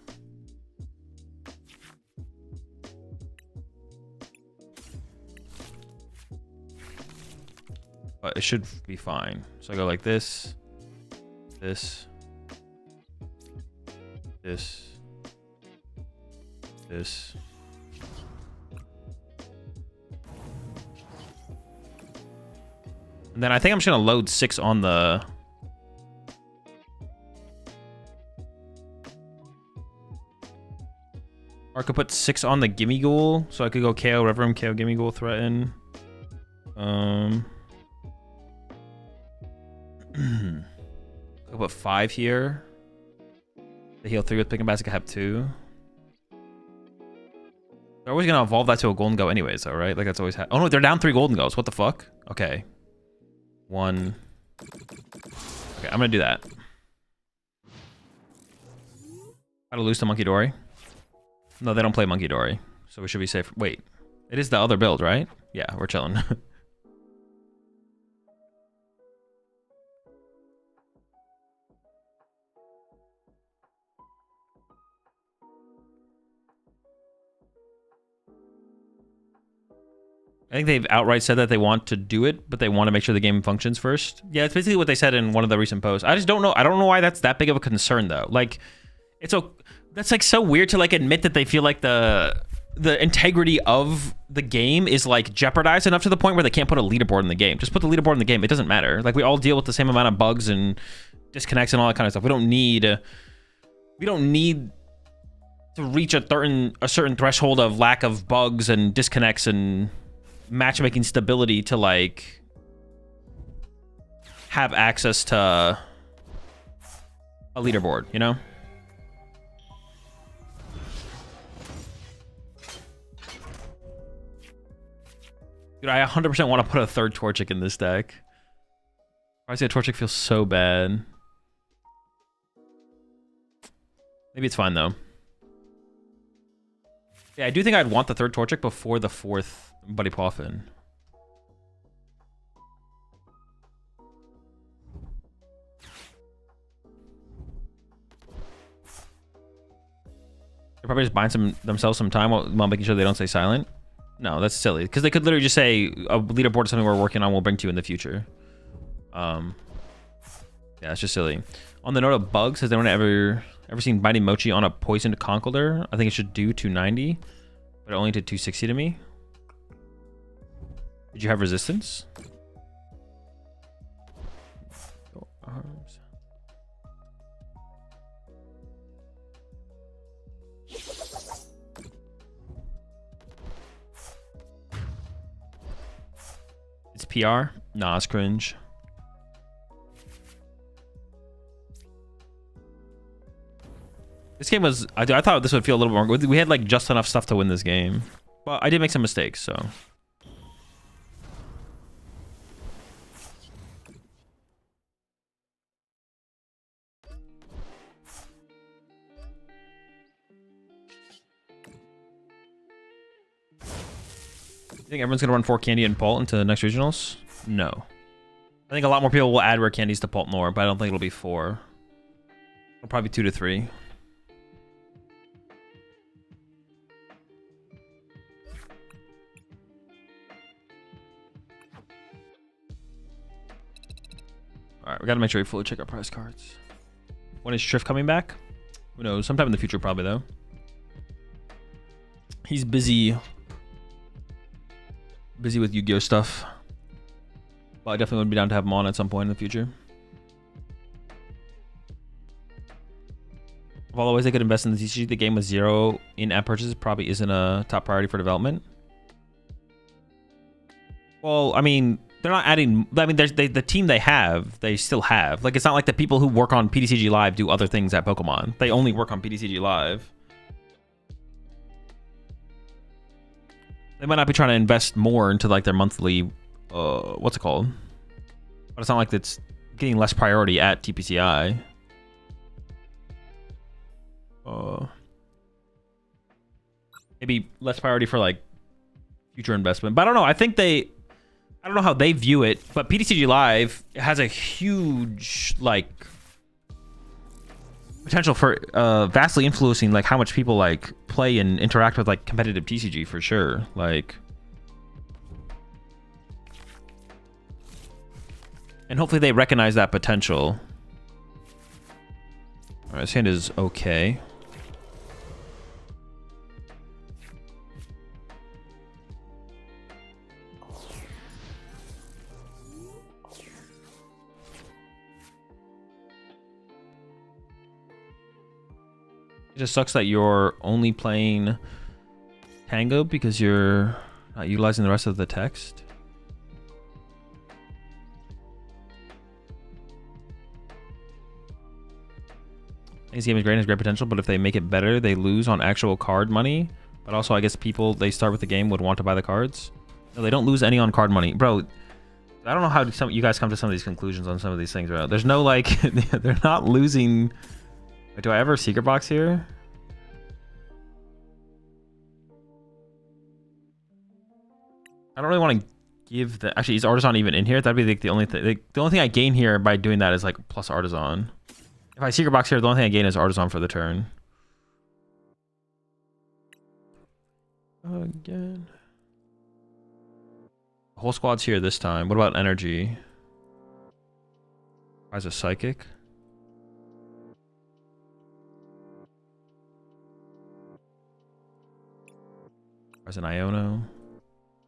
But it should be fine. So I go like this, this, this, this. And then I think I'm just gonna load 6 on the... Or I could put 6 on the Gimme Ghoul, so I could go KO Reverend, KO Gimme Ghoul, Threaten. I'll put 5 here. The heal 3 with Pick and Basket, I have 2. They're always gonna evolve that to a Golden Go anyways, though, right? Like that's always oh no, they're down 3 Golden Goes. What the fuck? Okay. 1. Okay, I'm gonna do that. How to lose to Monkey Dory? No, they don't play Monkey Dory, so we should be safe. Wait, it is the other build, right? Yeah, we're chilling. I think they've outright said that they want to do it, but they want to make sure the game functions first. Yeah, it's basically what they said in one of the recent posts. I just don't know. I don't know why that's that big of a concern though. Like, that's like so weird to like admit that they feel like the integrity of the game is like jeopardized enough to the point where they can't put a leaderboard in the game. Just put the leaderboard in the game. It doesn't matter. Like, we all deal with the same amount of bugs and disconnects and all that kind of stuff. We don't need to reach a certain threshold of lack of bugs and disconnects and matchmaking stability to like have access to a leaderboard, you know? Dude, I 100% want to put a third Torchic in this deck. I say a Torchic feels so bad. Maybe it's fine though. Yeah, I do think I'd want the third Torchic before the fourth Buddy Poffin. They're probably just buying themselves some time while making sure they don't stay silent. No, that's silly. Because they could literally just say a leaderboard is something we're working on. We'll bring to you in the future. Yeah, it's just silly. On the note of bugs, has anyone ever seen Mighty Mochi on a poisoned Conkeldurr? I think it should do 290, but it only did 260 to me. Did you have resistance? Arms. It's PR? Nah, it's cringe. This game was... I thought this would feel a little more... We had like just enough stuff to win this game. But I did make some mistakes, so... You think everyone's going to run 4 Candy and Pult into the next regionals? No. I think a lot more people will add rare candies to Pult Lore, but I don't think it'll be 4. It'll probably be 2 to 3. Alright, we gotta make sure we fully check our prize cards. When is Triff coming back? Who knows? Sometime in the future, probably, though. He's busy with Yu-Gi-Oh stuff. But I definitely would be down to have him on at some point in the future. Of all the ways they could invest in the TCG, the game with 0 in-app purchases probably isn't a top priority for development. Well, I mean, they're not adding... I mean, the team they still have. Like, it's not like the people who work on PTCG Live do other things at Pokemon. They only work on PTCG Live. They might not be trying to invest more into like their monthly, what's it called? But it's not like it's getting less priority at TPCI. Maybe less priority for like future investment. But I don't know. I don't know how they view it, but PTCG Live has a huge like potential for vastly influencing like how much people like play and interact with like competitive TCG for sure. Like, and hopefully they recognize that potential. All right, this hand is okay. It just sucks that you're only playing Tango because you're not utilizing the rest of the text. This game is great and has great potential, but if they make it better, they lose on actual card money. But also, I guess people they start with the game would want to buy the cards. No, they don't lose any on card money, bro. I don't know how you guys come to some of these conclusions on some of these things, bro. There's no like, they're not losing. Wait, do I ever secret box here? I don't really want to give the... Actually, is Artisan even in here? That'd be like the only thing. Like, the only thing I gain here by doing that is like plus Artisan. If I secret box here, the only thing I gain is Artisan for the turn. Again. Whole squad's here this time. What about energy? Why is a psychic? Where's an Iono?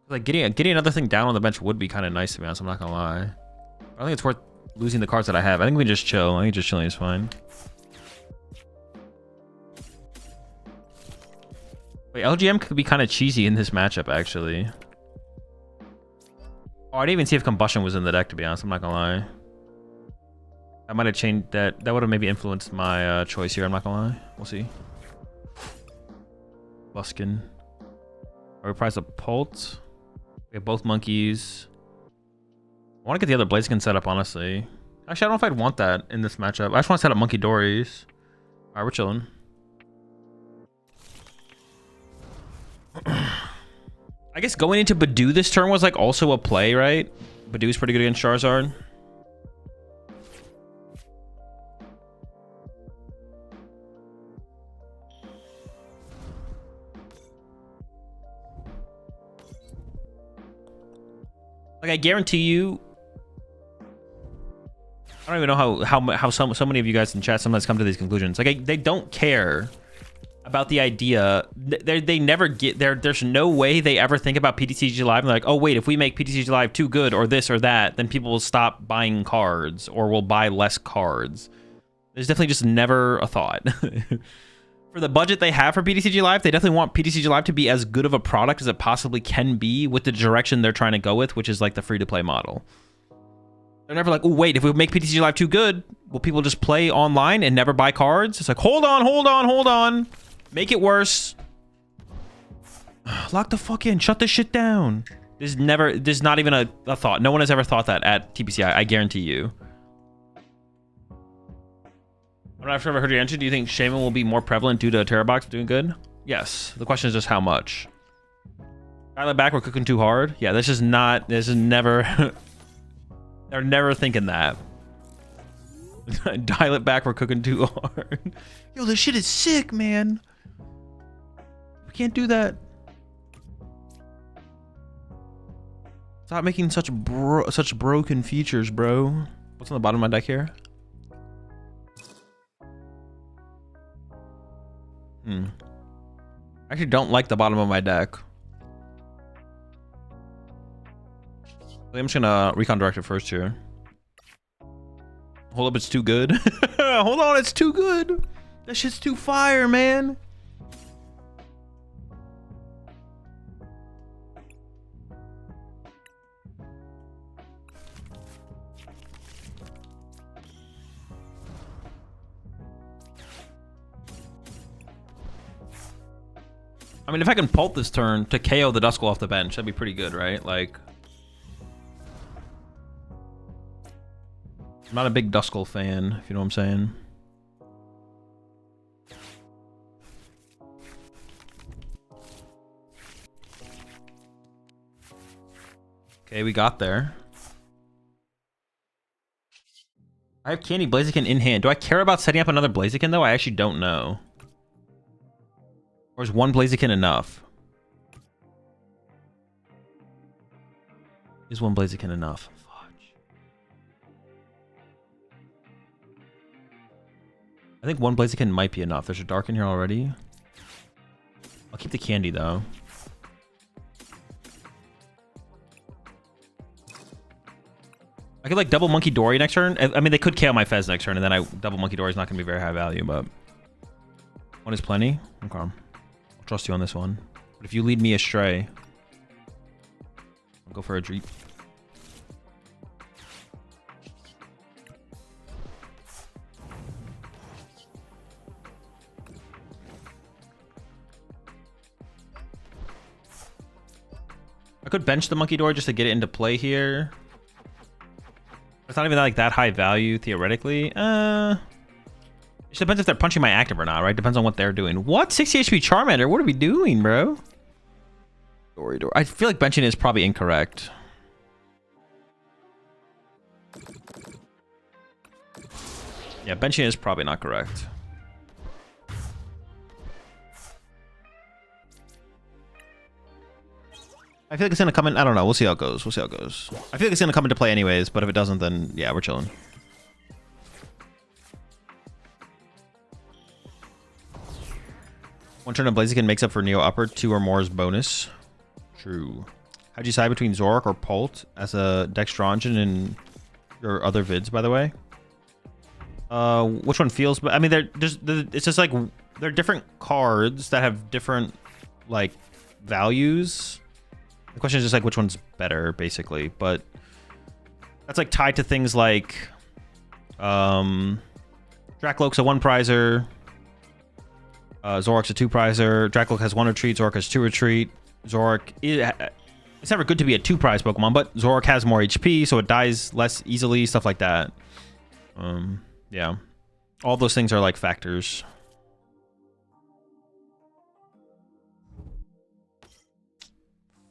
Like getting another thing down on the bench would be kind of nice to be honest. I'm not gonna lie. I think it's worth losing the cards that I have. I think we can just chill. I think just chilling is fine. Wait, LGM could be kind of cheesy in this matchup actually. Oh, I didn't even see if Combustion was in the deck to be honest. I'm not gonna lie. I might have changed that. That would have maybe influenced my choice here. I'm not gonna lie. We'll see. Buskin. I reprice a Pult. We have both monkeys. I want to get the other Blaziken set up, honestly. Actually, I don't know if I'd want that in this matchup. I just want to set up Monkey Dories. Alright, we're chilling. I guess going into Badoo this turn was like also a play, right? Badoo's pretty good against Charizard. Like I guarantee you, I don't even know how so many of you guys in chat sometimes come to these conclusions. Like they don't care about the idea. They never get there. There's no way they ever think about PTCG Live and they're like, oh wait, if we make PTCG Live too good or this or that, then people will stop buying cards or will buy less cards. There's definitely just never a thought. For the budget they have for PTCG Live, they definitely want PTCG Live to be as good of a product as it possibly can be with the direction they're trying to go with, which is like the free-to-play model. They're never like, oh, wait, if we make PTCG Live too good, will people just play online and never buy cards? It's like, hold on. Make it worse. Lock the fuck in. Shut this shit down. There's not even a thought. No one has ever thought that at TPCI, I guarantee you. I'm not sure if I heard your answer. Do you think Shaman will be more prevalent due to Terra Box doing good? Yes. The question is just how much. Dial it back, we're cooking too hard. Yeah, this is never... They're never thinking that. Dial it back, we're cooking too hard. Yo, this shit is sick, man. We can't do that. Stop making such broken features, bro. What's on the bottom of my deck here? I actually don't like the bottom of my deck. I'm just gonna Recon Directive first here. Hold up, it's too good. Hold on, it's too good. That shit's too fire, man. I mean, if I can Pult this turn to KO the Duskull off the bench, that'd be pretty good, right? Like, I'm not a big Duskull fan, if you know what I'm saying. Okay, we got there. I have Candy Blaziken in hand. Do I care about setting up another Blaziken, though? I actually don't know. Or is one Blaziken enough? Is one Blaziken enough? Fudge. I think one Blaziken might be enough. There's a Dark in here already. I'll keep the Candy, though. I could, like, double Monkey Dory next turn. I mean, they could KO my Fez next turn, and then double Monkey Dory is not going to be very high value, but... One is plenty. Okay. Trust you on this one, but if you lead me astray, I'll go for a Dreep. I could bench the Monkey Door just to get it into play here. It's not even like that high value theoretically. It just depends if they're punching my active or not, right? Depends on what they're doing. What? 60 HP Charmander? What are we doing, bro? Dory. I feel like benching is probably incorrect. Yeah, benching is probably not correct. I feel like it's gonna come in. I don't know. We'll see how it goes. We'll see how it goes. I feel like it's gonna come into play anyways, but if it doesn't, then yeah, we're chilling. One turn of Blaziken makes up for Neo Upper. 2 or more is bonus. True. How'd you decide between Zoroark or Pult as a Dextrongen in your other vids, by the way? Which one feels... I mean, it's just like... They're different cards that have different, like, values. The question is just, like, which one's better, basically. But that's, like, tied to things like... Dracloak's a 1-prizer. Zoroark's a 2-prizer. Dracloak has 1 retreat. Zoroark has 2 retreat. Zoroark... It's never good to be a 2-prize Pokemon, but Zoroark has more HP, so it dies less easily, stuff like that. Yeah. All those things are, like, factors.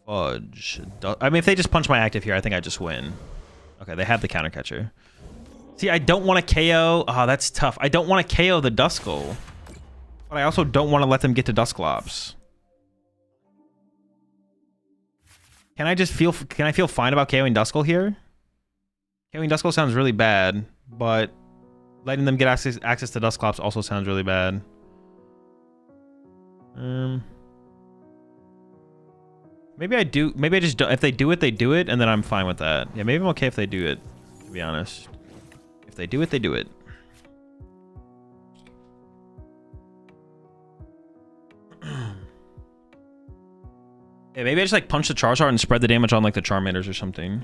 Fudge. I mean, if they just punch my active here, I think I just win. Okay, they have the counter catcher. See, I don't want to KO... Oh, that's tough. I don't want to KO the Duskull. But I also don't want to let them get to Dusclops. Can I feel fine about KOing Duskull here? KOing Duskull sounds really bad, but letting them get access to Dusclops also sounds really bad. Maybe I do. Maybe I just don't. If they do it, they do it, and then I'm fine with that. Yeah, maybe I'm okay if they do it, to be honest. If they do it, they do it. Yeah, maybe I just like punch the Charizard and spread the damage on like the Charmanders or something.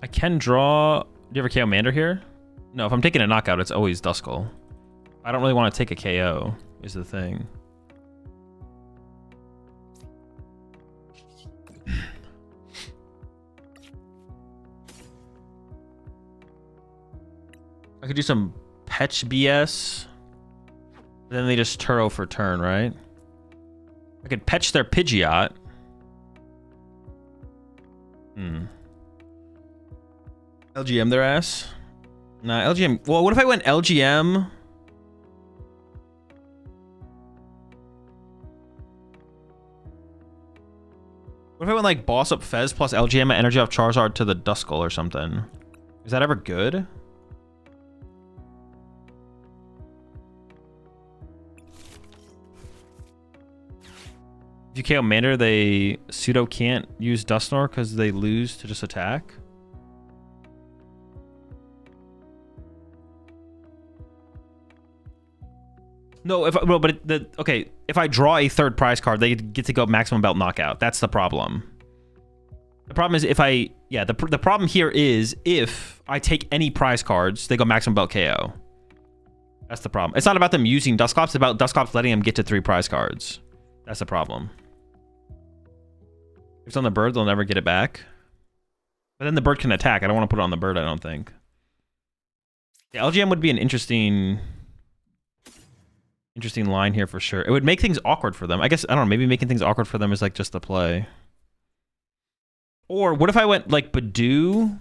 I can draw... Do you ever KO Mander here? No, if I'm taking a knockout, it's always Duskull. I don't really want to take a KO, is the thing. I could do some Petch BS. Then they just Turo for turn, right? I could Petch their Pidgeot. LGM their ass? Nah, LGM... Well, what if I went LGM? What if I went like Boss Up Fez plus LGM Energy off Charizard to the Duskull or something? Is that ever good? If you KO Mander, they pseudo can't use Dusknoir because they lose to just attack. No, okay, if I draw a 3rd prize card, they get to go maximum belt knockout. That's the problem. The problem is if I, yeah, the problem here is if I take any prize cards, they go maximum belt KO. That's the problem. It's not about them using Dusclops, it's about Dusclops letting them get to 3 prize cards. That's the problem. If it's on the bird, they'll never get it back. But then the bird can attack. I don't want to put it on the bird, I don't think. Yeah, LGM would be an interesting line here for sure. It would make things awkward for them. I guess, I don't know, maybe making things awkward for them is like just the play. Or what if I went like Badoo,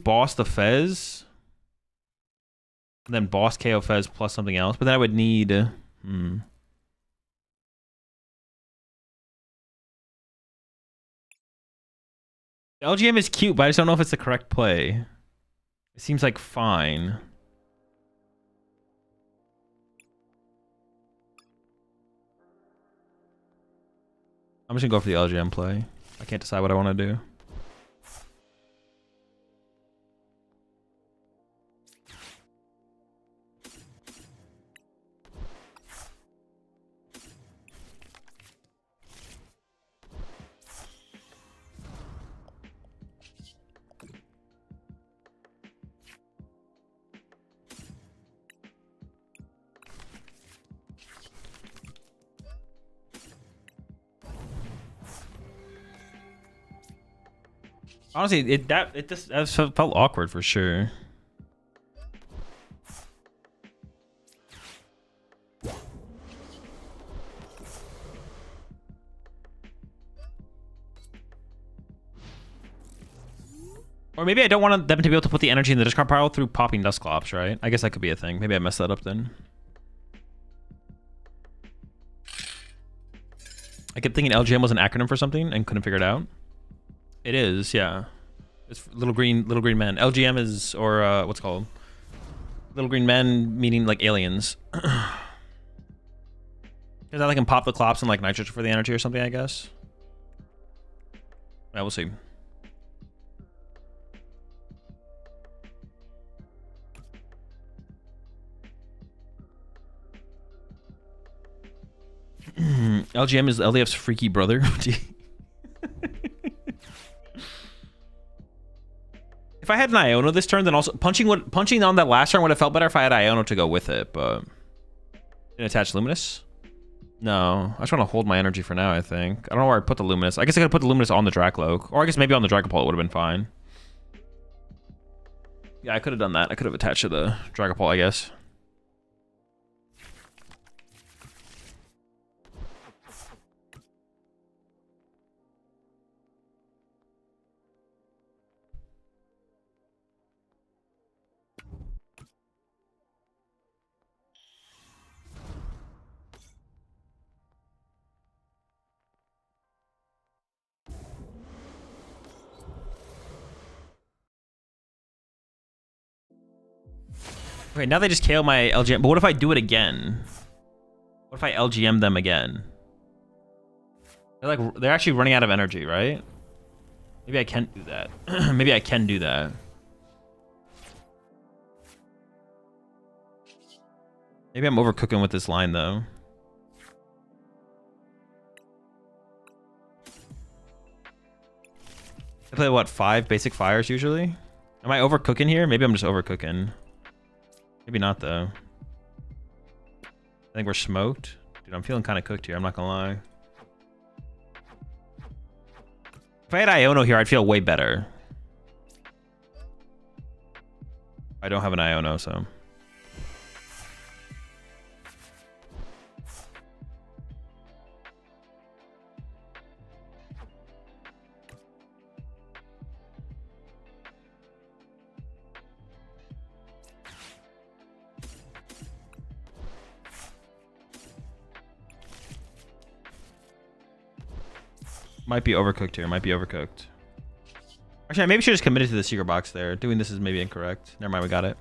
boss the Fez, and then boss KO Fez plus something else, but then I would need... LGM is cute, but I just don't know if it's the correct play. It seems like fine. I'm just gonna go for the LGM play. I can't decide what I want to do. Honestly, it just felt awkward for sure. Or maybe I don't want them to be able to put the energy in the discard pile through popping Dusclops, right? I guess that could be a thing. Maybe I messed that up then. I kept thinking LGM was an acronym for something and couldn't figure it out. It is, yeah. It's little green men. LGM is, or what's it called? Little green men meaning like aliens. Because I can pop the clops and like nitrogen for the energy or something, I guess. Yeah, we'll see. LGM is LDF's freaky brother. If I had an Iono this turn, then also punching on that last turn would have felt better if I had Iono to go with it, but didn't attach Luminous. No, I just want to hold my energy for now, I think. I don't know where I put the Luminous. I guess I could put the Luminous on the Dracloak. Or I guess maybe on the Dragapult would have been fine. Yeah, I could have done that. I could have attached to the Dragapult, I guess. Okay, now they just KO my LGM. But what if I do it again? What if I LGM them again? They're actually running out of energy, right? Maybe I can't do that. Maybe I can do that. Maybe I'm overcooking with this line though. I play what, 5 basic fires usually? Am I overcooking here? Maybe I'm just overcooking. Maybe not though. I think we're smoked. Dude, I'm feeling kind of cooked here, I'm not gonna lie. If I had Iono here, I'd feel way better. I don't have an Iono, so. Might be overcooked here. Might be overcooked. Actually, I maybe should have just committed to the secret box there. Doing this is maybe incorrect. Never mind, we got it.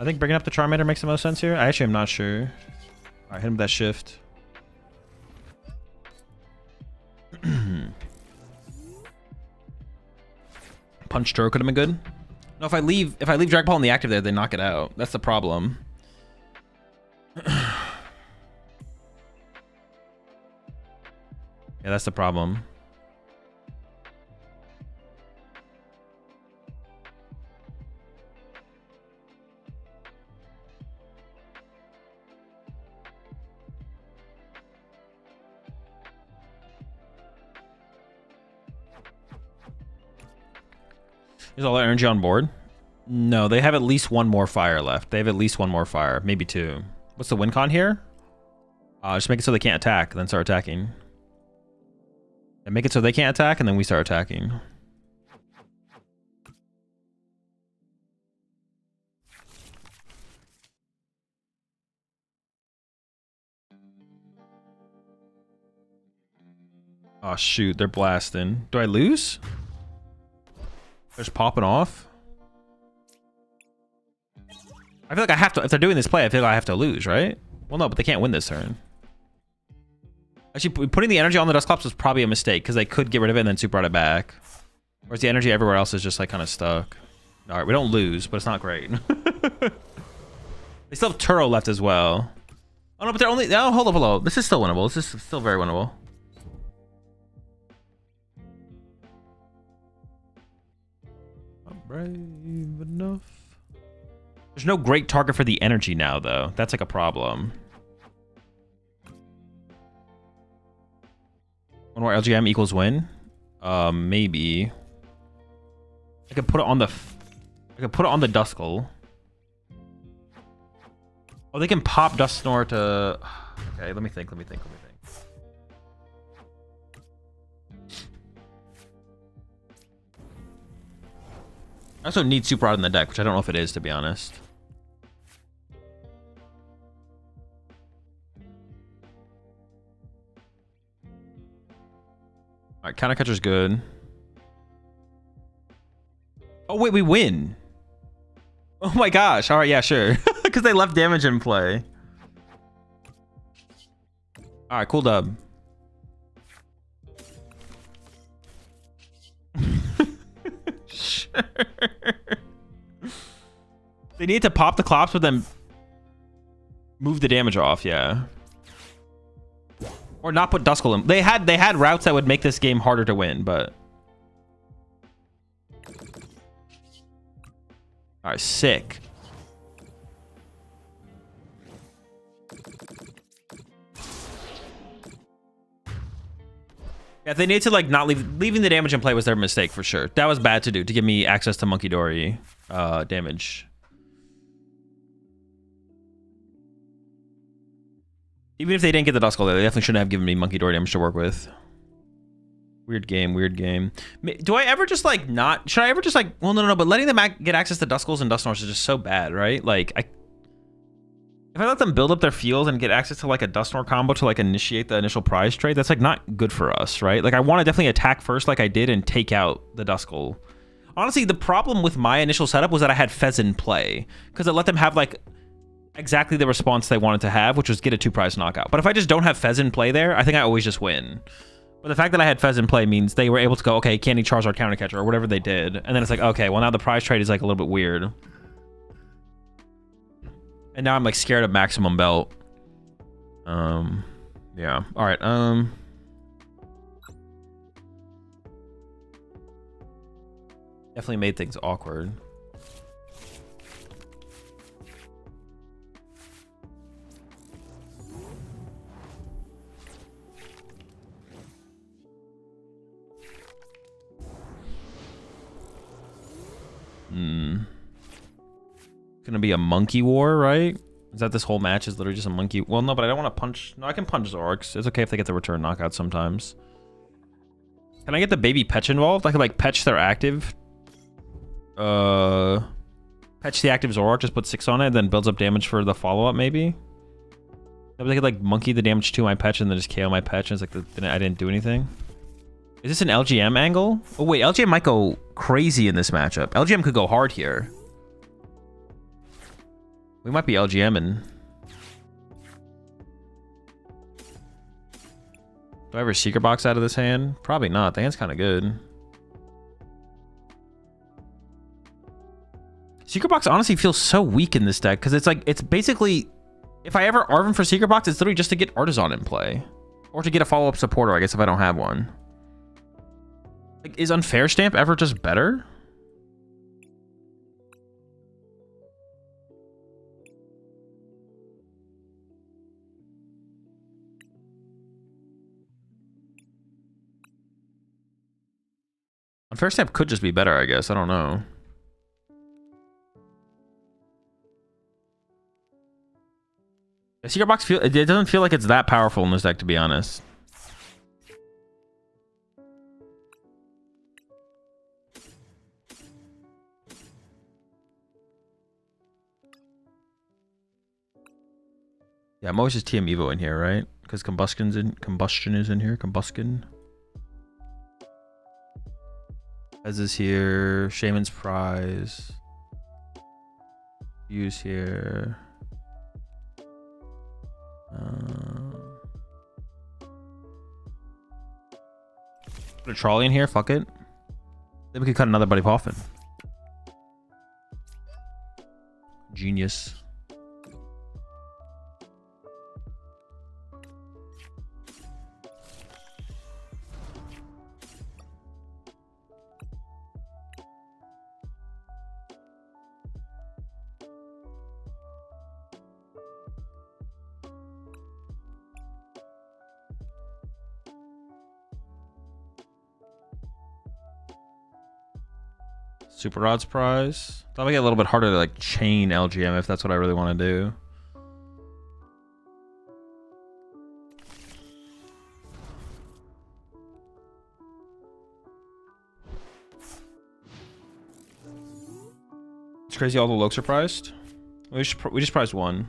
I think bringing up the Charmander makes the most sense here. I actually am not sure. All right, hit him with that shift. Punch Turo could have been good. No, if I leave Dragapult in the active there, they knock it out. That's the problem. Yeah, that's the problem. Is all that energy on board? No, they have at least one more fire left. They have at least one more fire, maybe 2. What's the win con here? Just make it so they can't attack, then start attacking. And make it so they can't attack, and then we start attacking. Oh shoot, they're blasting. Do I lose? They're just popping off. I feel like I have to, if they're doing this play, I feel like I have to lose, right? Well, no, but they can't win this turn. Actually, putting the energy on the Dusclops was probably a mistake because they could get rid of it and then super it back. Whereas the energy everywhere else is just like kind of stuck. All right, we don't lose, but it's not great. They still have Turo left as well. Oh no, but they're only, oh, hold up, hello. This is still winnable. This is still very winnable. Brave enough. There's no great target for the energy now, though. That's like a problem. One more LGM equals win. Maybe. I could put it on the. I could put it on the Duskull. Oh, they can pop Dusknoir to. Okay, let me think. I also need Super Rod in the deck, which I don't know if it is, to be honest. Alright, Counter Catcher's good. Oh, wait, we win. Oh my gosh. Alright, yeah, sure. Because they left damage in play. Alright, cool dub. Sure. They need to pop the Clops, but then move the damage off, yeah. Or not put Duskull in. They had routes that would make this game harder to win, but. Alright, sick. Yeah, they need to like not leaving the damage in play was their mistake for sure. That was bad to do to give me access to Monkey Dory damage. Even if they didn't get the Duskull, they definitely shouldn't have given me Monkey Dory damage to work with. Weird game, weird game. Do I ever just like not? Should I ever just like? Well, no. But letting them get access to Duskulls and Dusknoirs is just so bad, right? Like, if I let them build up their field and get access to like a Dusknoir combo to like initiate the initial prize trade, that's like not good for us, right? Like, I want to definitely attack first, like I did, and take out the Duskull. Honestly, the problem with my initial setup was that I had Fez in play because it let them have like exactly the response they wanted to have, which was get a 2-prize knockout. But if I just don't have Fez in play there, I think I always just win. But the fact that I had Fez in play means they were able to go, okay, Candy Charizard Counter Catcher or whatever they did. And then it's like, okay, well now the prize trade is like a little bit weird. And now I'm like scared of Maximum Belt. Yeah. All right. Definitely made things awkward. Gonna be a monkey war, right? Is that this whole match is literally just a monkey? Well, no, but I don't want to punch. No, I can punch Zorks. It's okay if they get the return knockout sometimes. Can I get the baby Petch involved? I could like Petch their active. Petch the active Zoroark, just put 6 on it, then builds up damage for the follow-up, maybe? Maybe they could like monkey the damage to my Petch and then just KO my Petch, and it's like I didn't do anything. Is this an LGM angle? Oh wait, LGM might go crazy in this matchup. LGM could go hard here. We might be LGMing. Do I ever Secret Box out of this hand? Probably not. The hand's kind of good. Secret Box honestly feels so weak in this deck because it's like, it's basically, if I ever Arvin for Secret Box, it's literally just to get Artisan in play. Or to get a follow-up supporter, I guess, if I don't have one. Like, is Unfair Stamp ever just better? Unfair Stamp could just be better, I guess. I don't know. The Secret Box it doesn't feel like it's that powerful in this deck, to be honest. Yeah, I'm always just TM Evo in here, right? Because combustion is in here. Combustion. Ez is here. Shaman's Prize. Use here. Put a trolley in here. Fuck it. Then we could cut another Buddy Poffin. Genius. Super odds prize. That'll make it a little bit harder to like chain LGM if that's what I really want to do. It's crazy all the Lokes are priced. We just priced one.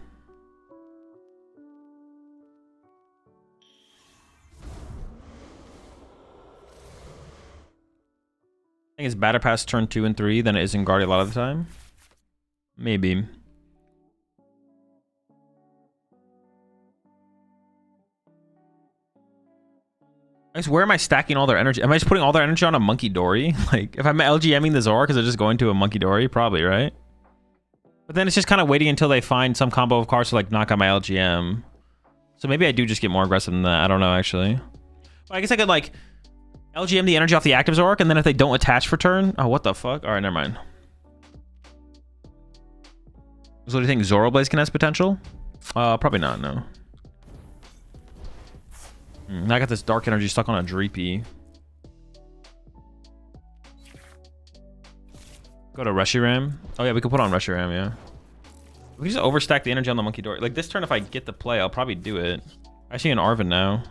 I think it's better past turn 2 and 3 than it is in Guardy a lot of the time. Maybe. I guess where am I stacking all their energy? Am I just putting all their energy on a Monkey Dory? Like, if I'm LGMing the Zoroark, is it just going to a Monkey Dory? Probably, right? But then it's just kind of waiting until they find some combo of cards to like knock out my LGM. So maybe I do just get more aggressive than that. I don't know, actually. But I guess I could like LGM the energy off the active Zoroark, and then if they don't attach for turn... Oh, what the fuck? Alright, never mind. So do you think Zoro Blaziken has potential? Probably not, no. Now I got this dark energy stuck on a Dreepy. Go to Reshiram. Oh yeah, we could put on Reshiram, yeah. We can just overstack the energy on the Monkey Dory. Like this turn, if I get the play, I'll probably do it. I see an Arvin now.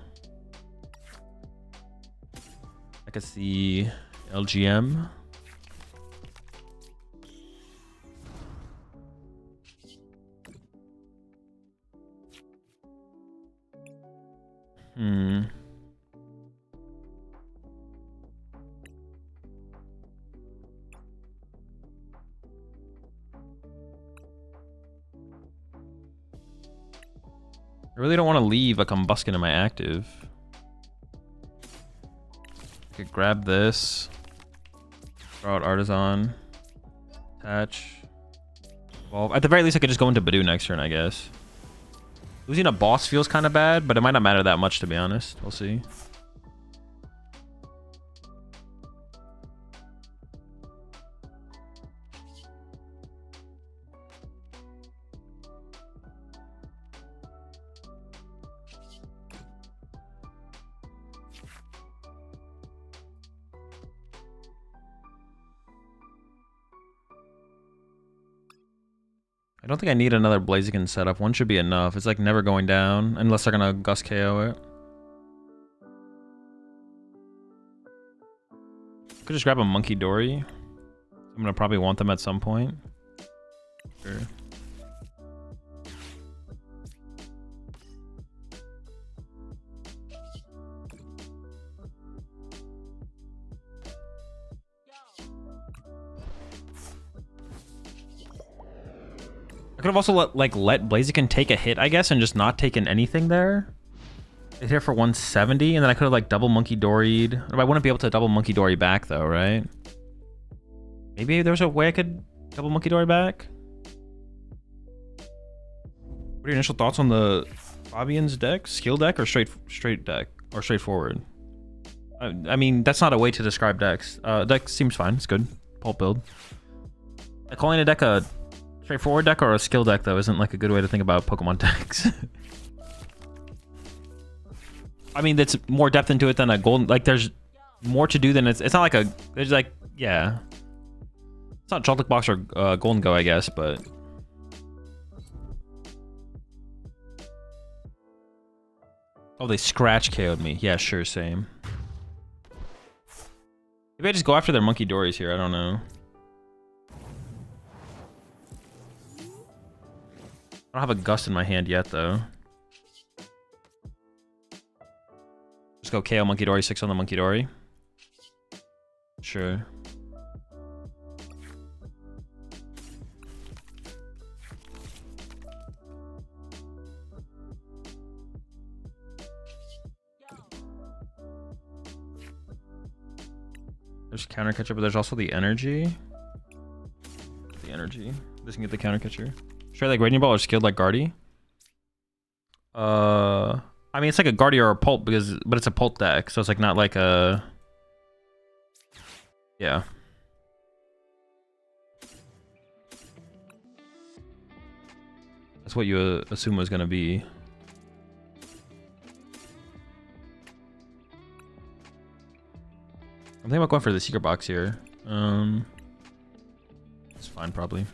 I could see LGM. I really don't want to leave a Combuskin in my active. I could grab this. Throw out Artisan. Attach. Evolve. At the very least, I could just go into Badoo next turn, I guess. Losing a boss feels kind of bad, but it might not matter that much, to be honest. We'll see. I don't think I need another Blaziken setup. One should be enough. It's like never going down unless they're gonna Gust KO it. Could just grab a Monkey Dory. I'm gonna probably want them at some point. Sure. I could have also let Blaziken take a hit, I guess, and just not taken anything there. It's here for 170, and then I could have like double Monkey Doried. I wouldn't be able to double Monkey Dory back though, right? Maybe there's a way I could double Monkey Dory back. What are your initial thoughts on the Fabian's deck? Skill deck or straight deck or straightforward? I mean, that's not a way to describe decks. Deck seems fine. It's good. Pult build. Calling a deck a straightforward deck or a skill deck though isn't like a good way to think about Pokemon decks. I mean, that's more depth into it than a golden. Like, there's more to do than it's not like a. There's like, yeah, it's not Chocolate Box or Golden Go, I guess, but. Oh, they scratch KO'd me. Yeah, sure, same. Maybe I just go after their Monkey Dories here. I don't know. I don't have a Gust in my hand yet, though. Just go KO Monkey Dory, 6 on the Monkey Dory. Sure. There's counter catcher, but there's also the energy. The energy. This can get the counter catcher. Should I like Raging Ball or skilled like Guardy? I mean, it's like a Guardy or a Pult but it's a Pult deck, so it's like not like a. Yeah. That's what you assume was gonna be. I'm thinking about going for the secret box here. It's fine, probably.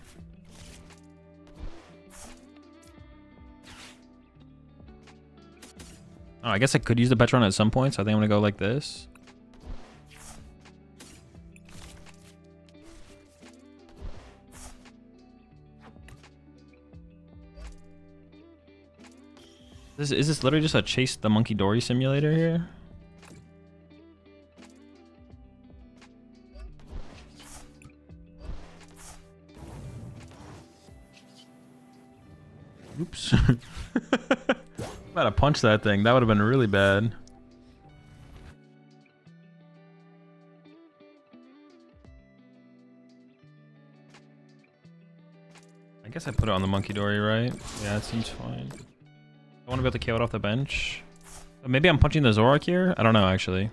Oh, I guess I could use the Petron at some point, so I think I'm gonna go like this. Is this literally just a chase the monkey Dory simulator here? Oops. About to punch that thing. That would have been really bad. I guess I put it on the monkey Dory, right? Yeah, it seems fine. I want to be able to KO it off the bench. But maybe I'm punching the Zoroark here? I don't know, actually.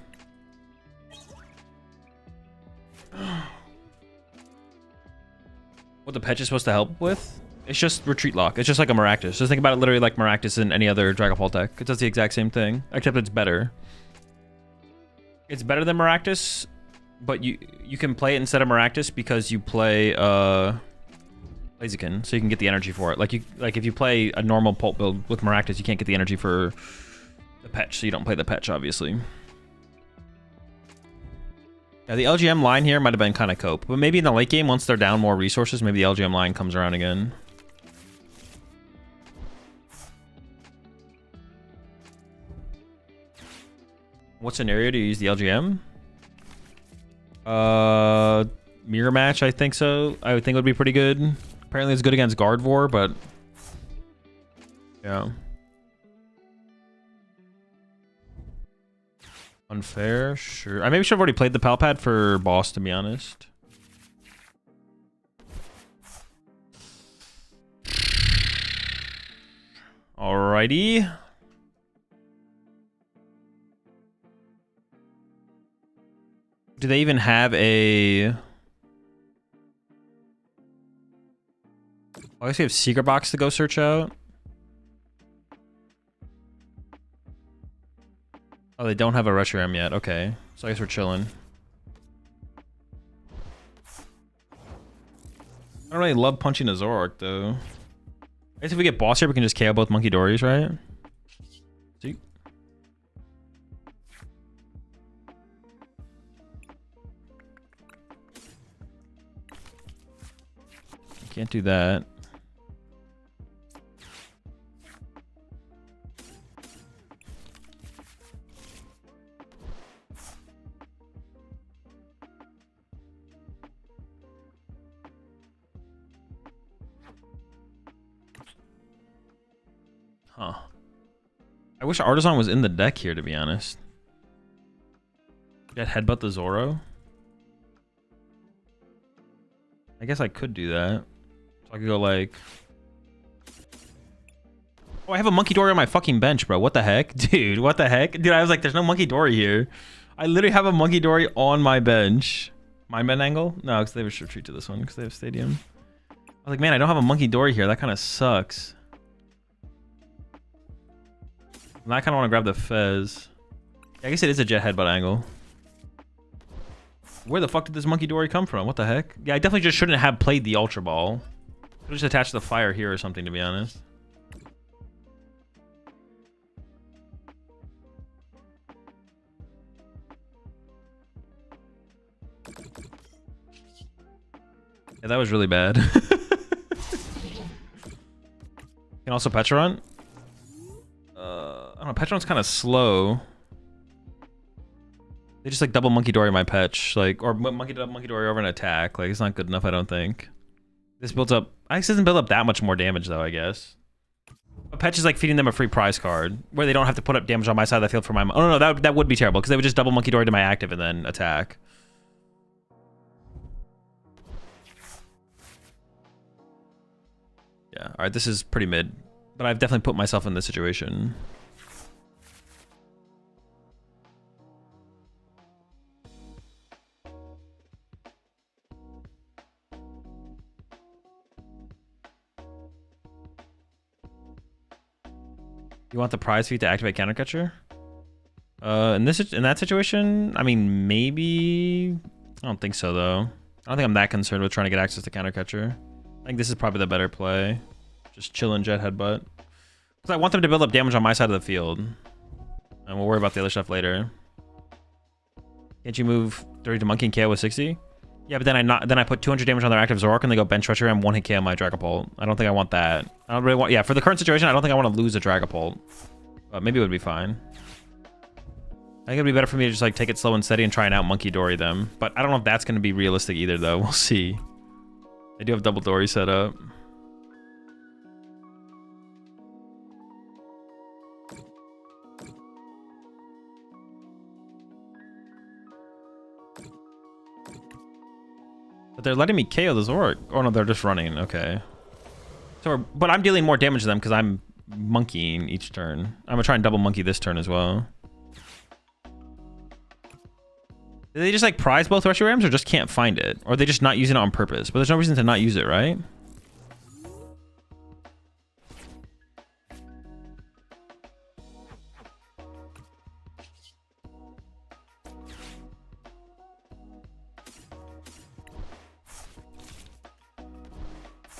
What the Petch is supposed to help with? It's just retreat lock. It's just like a Maractus. Just think about it literally like Maractus in any other Dragon Ball deck. It does the exact same thing, except it's better. It's better than Maractus, but you can play it instead of Maractus because you play Blaziken, so you can get the energy for it. Like if you play a normal Pult build with Maractus, you can't get the energy for the Petch, so you don't play the Petch, obviously. Yeah, the LGM line here might have been kind of cope, but maybe in the late game, once they're down more resources, maybe the LGM line comes around again. What scenario do you use the LGM? Mirror match, I think so. I would think it would be pretty good. Apparently it's good against Gardevoir, but yeah. Unfair, sure. I maybe should have already played the Palpad for boss, to be honest. Alrighty. Do they even have a... Oh, I guess we have Secret Box to go search out. Oh, they don't have a Reshiram yet. Okay. So I guess we're chilling. I don't really love punching a Zoroark, though. I guess if we get boss here, we can just KO both Monkey Dories, right? See? Can't do that. Huh. I wish Artisan was in the deck here, to be honest. Get Headbutt the Zoro. I guess I could do that. So I could go like... Oh, I have a Monkey Dory on my fucking bench, bro. What the heck? Dude, what the heck? Dude, I was like, there's no Monkey Dory here. I literally have a Monkey Dory on my bench. My men angle? No, because they should retreat to this one because they have Stadium. I was like, man, I don't have a Monkey Dory here. That kind of sucks. And I kind of want to grab the Fez. Yeah, I guess it is a Jet Headbutt angle. Where the fuck did this Monkey Dory come from? What the heck? Yeah, I definitely just shouldn't have played the Ultra Ball. Could just attach the fire here or something, to be honest. Yeah, that was really bad. Can also Petron. I don't know, Petron's kind of slow. They just like double Monkey Dory my Petch, like, or Monkey Dory over an attack. Like, it's not good enough, I don't think. This builds up. I guess it doesn't build up that much more damage though, I guess. A Petch is like feeding them a free prize card, where they don't have to put up damage on my side of the field for my. Oh no, that would be terrible because they would just double Monkey Dory to my active and then attack. Yeah, all right, this is pretty mid, but I've definitely put myself in this situation. You want the prize feed to activate Counter Catcher? In that situation, I mean, maybe. I don't think so though. I don't think I'm that concerned with trying to get access to counter catcher. I think this is probably the better play. Just chill and jet headbutt. Because I want them to build up damage on my side of the field. And we'll worry about the other stuff later. Can't you move 30 to Monkey and KO with 60? Yeah, but then I put 200 damage on their active Zoroark and they go bench Reshiram and one hit KO my Dragapult. I don't think I want that. I don't really want... Yeah, for the current situation, I don't think I want to lose a Dragapult. But maybe it would be fine. I think it'd be better for me to just like take it slow and steady and try and out Monkey Dory them. But I don't know if that's going to be realistic either, though. We'll see. I do have double Dory set up. But they're letting me KO the Zoroark. Oh no, they're just running. Okay. So, but I'm dealing more damage to them because I'm monkeying each turn. I'm gonna try and double monkey this turn as well. Did they just like prize both Reshirams or just can't find it? Or are they just not using it on purpose? But there's no reason to not use it, right?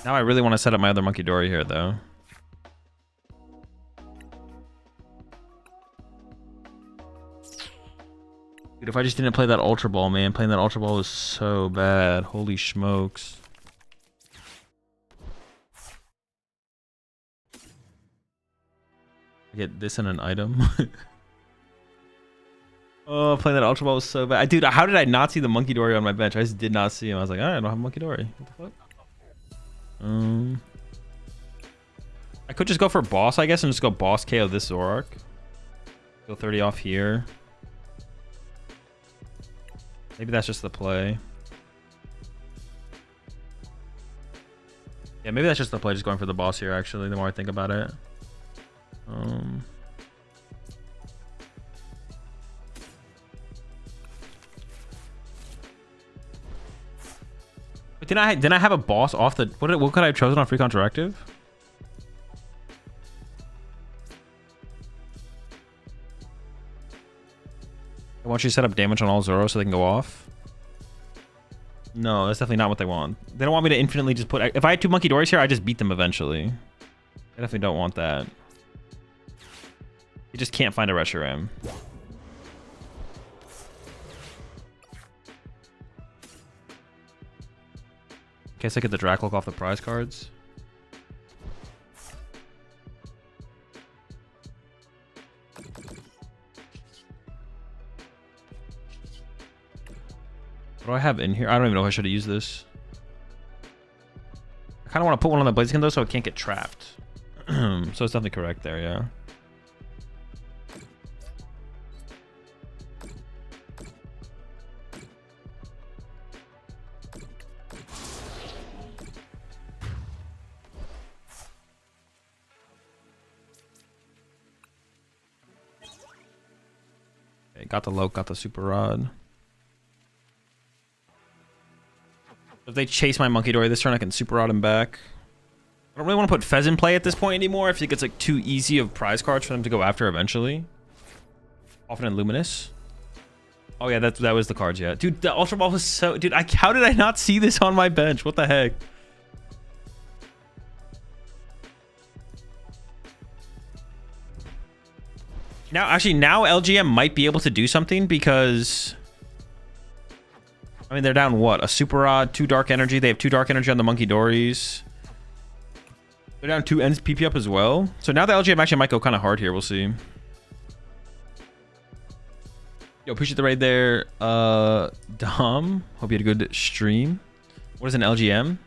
Now I really want to set up my other Monkey Dory here, though. Dude, if I just didn't play that Ultra Ball, man. Playing that Ultra Ball was so bad. Holy smokes. I get this in an item. Oh, playing that Ultra Ball was so bad. Dude, how did I not see the Monkey Dory on my bench? I just did not see him. I was like, all right, I don't have Monkey Dory. What the fuck? I could just go for boss, I guess, and just go boss KO this Zoroark. Go 30 off here. Maybe that's just the play. Yeah, maybe that's just the play, just going for the boss here, actually, the more I think about it. But didn't I have a boss off the... What could I have chosen on Free Interactive? I want you to set up damage on all Zoro so they can go off. No, that's definitely not what they want. They don't want me to infinitely just put... If I had two Monkey Dories here, I just beat them eventually. I definitely don't want that. You just can't find a Reshiram. Guess I get the Dracloak off the prize cards. What do I have in here? I don't even know if I should have used this. I kind of want to put one on the Blaziken though so it can't get trapped. So it's definitely correct there, yeah. Okay, got the Loke, got the Super Rod. If they chase my Monkey Dory this turn, I can Super Rod him back. I don't really want to put Fez in play at this point anymore. I think it's like too easy of prize cards for them to go after eventually. Often in Luminous. Oh yeah, that was the cards, yeah. Dude, the Ultra Ball was so... Dude, how did I not see this on my bench? What the heck? Now, actually, now LGM might be able to do something because... I mean, they're down what? A Super Rod, 2 Dark Energy. They have 2 Dark Energy on the Monkey Dories. They're down 2 ends PP up as well. So now the LGM actually might go kind of hard here. We'll see. Yo, appreciate the raid there. Dom, hope you had a good stream. What is an LGM?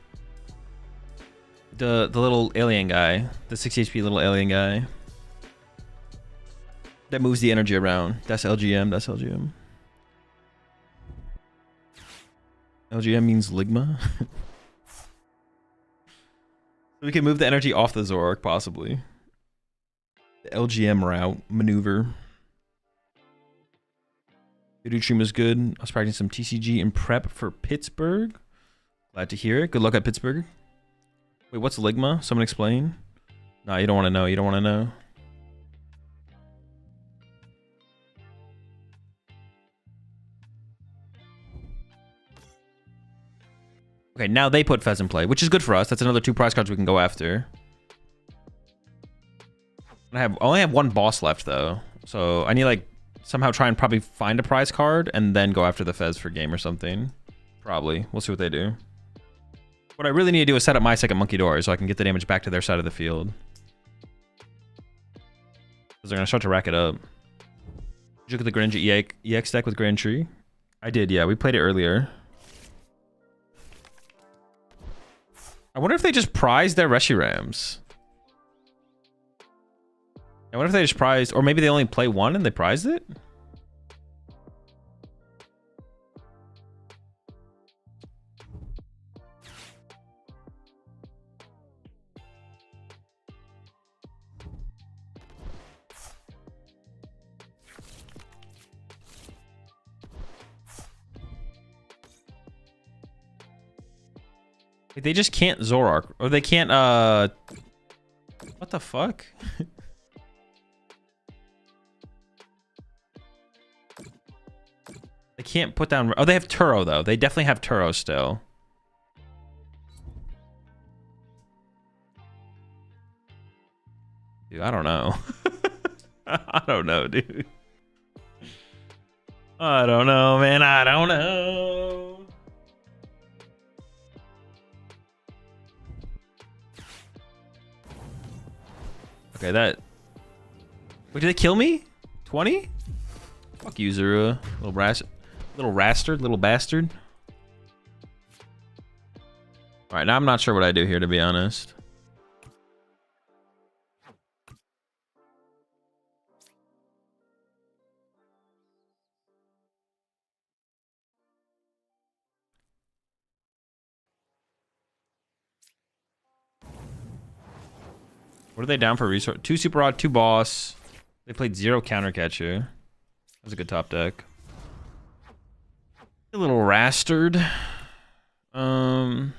The little alien guy. The 60 HP little alien guy. That moves the energy around. That's LGM. That's LGM. LGM means Ligma. We can move the energy off the Zoroark, possibly. The LGM route maneuver. Video stream was good. I was practicing some TCG in prep for Pittsburgh. Glad to hear it. Good luck at Pittsburgh. Wait, what's Ligma? Someone explain. Nah, you don't want to know. You don't want to know. Okay, now they put Fez in play, which is good for us. That's another 2 prize cards we can go after. I only have 1 boss left though, so I need like somehow try and probably find a prize card and then go after the Fez for game or something. Probably. We'll see what they do. What I really need to do is set up my second Monkey Dory so I can get the damage back to their side of the field. Because they're gonna start to rack it up. Did you look at the Greninja EX deck with Grand Tree? I did, yeah. We played it earlier. I wonder if they just prized their Reshirams. I wonder if they just prized, or maybe they only play 1 and they prized it? Like, they just can't Zoroark, or they can't, what the fuck? They can't put down... Oh, they have Turo, though. They definitely have Turo still. Dude, I don't know. I don't know, dude. I don't know, man. I don't know. Okay, that... Wait, did they kill me? 20? Fuck you, Zerua. Little bastard. Alright, now I'm not sure what I do here, to be honest. What are they down for resource? 2 Super Rod, 2 Boss. They played 0 Counter Catcher. That was a good top deck. A little Rastard. And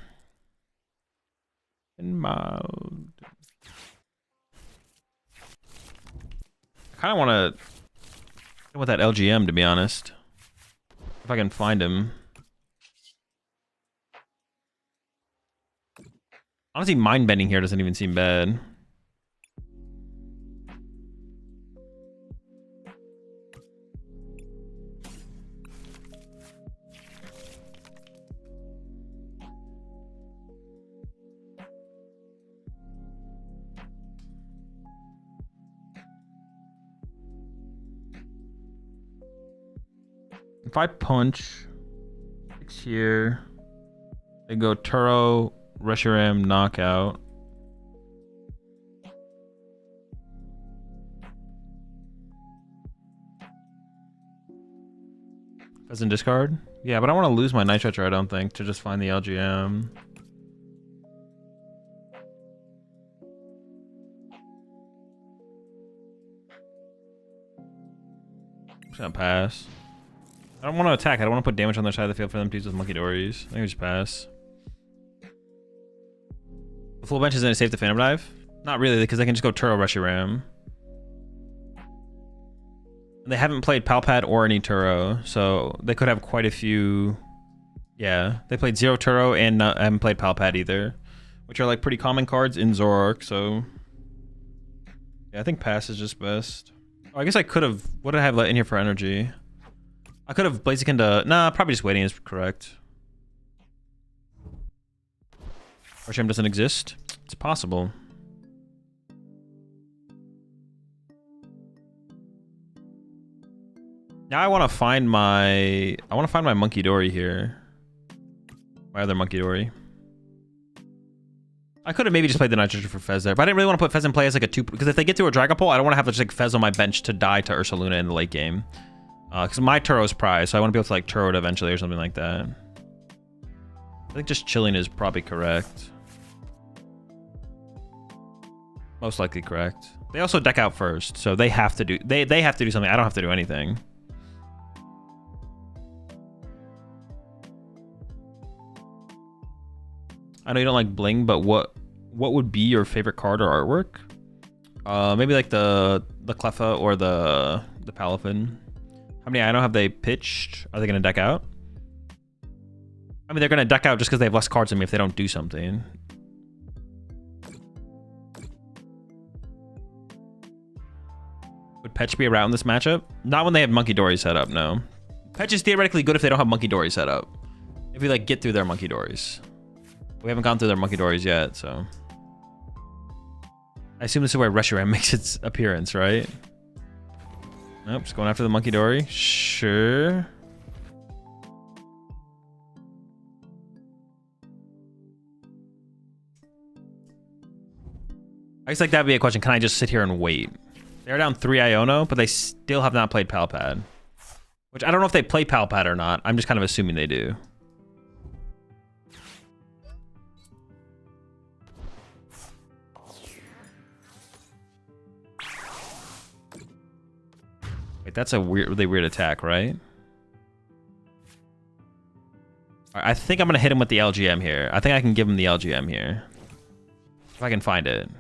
mild. I kind of want to go with that LGM, to be honest. If I can find him. Honestly, mind bending here doesn't even seem bad. If I punch 6 here, they go Turo, Reshiram, knockout. Doesn't discard? Yeah, but I want to lose my Night Stretcher, I don't think, to just find the LGM. I'm just gonna pass. I don't want to attack. I don't want to put damage on their side of the field for them to use with Monkey Dories. I think we just pass. The full bench isn't a safe to Phantom Dive? Not really, because they can just go Turo Reshiram. They haven't played Palpad or any Turo, so they could have quite a few. Yeah, they played 0 Turo and haven't played Palpad either, which are like pretty common cards in Zoroark, so... Yeah, I think pass is just best. Oh, I guess I could have... What did I have in here for energy? I could have Blaziken to... Nah, probably just waiting is correct. Reshiram doesn't exist? It's possible. Now I want to find my... Monkey Dory here. My other Monkey Dory. I could have maybe just played the Night Stretcher for Fez there, but I didn't really want to put Fez in play as like a 2... Because if they get to a Dragapult, I don't want to have just like Fez on my bench to die to Ursaluna in the late game. Because my Turo's prize, so I want to be able to like Turo it eventually or something like that. I think just chilling is probably correct. Most likely correct. They also deck out first, so they have to do... They have to do something. I don't have to do anything. I know you don't like bling, but what would be your favorite card or artwork? Maybe like the Cleffa or the Palafin. How many I know have they pitched? Are they gonna deck out? I mean, they're going to duck out just because they have less cards than me if they don't do something. Would Petch be a route in this matchup? Not when they have Monkey Dory set up, no. Petch is theoretically good if they don't have Monkey Dory set up. If we, like, get through their Monkey Dories. We haven't gone through their Monkey Dories yet, so... I assume this is where Reshiram makes its appearance, right? Nope, just going after the Monkey Dory. Sure. I guess like that'd be a question. Can I just sit here and wait? They're down 3 Iono, but they still have not played Palpad. Which I don't know if they play Palpad or not. I'm just kind of assuming they do. Wait, that's a really weird attack, right? I think I'm going to hit him with the LGM here. I think I can give him the LGM here. If I can find it.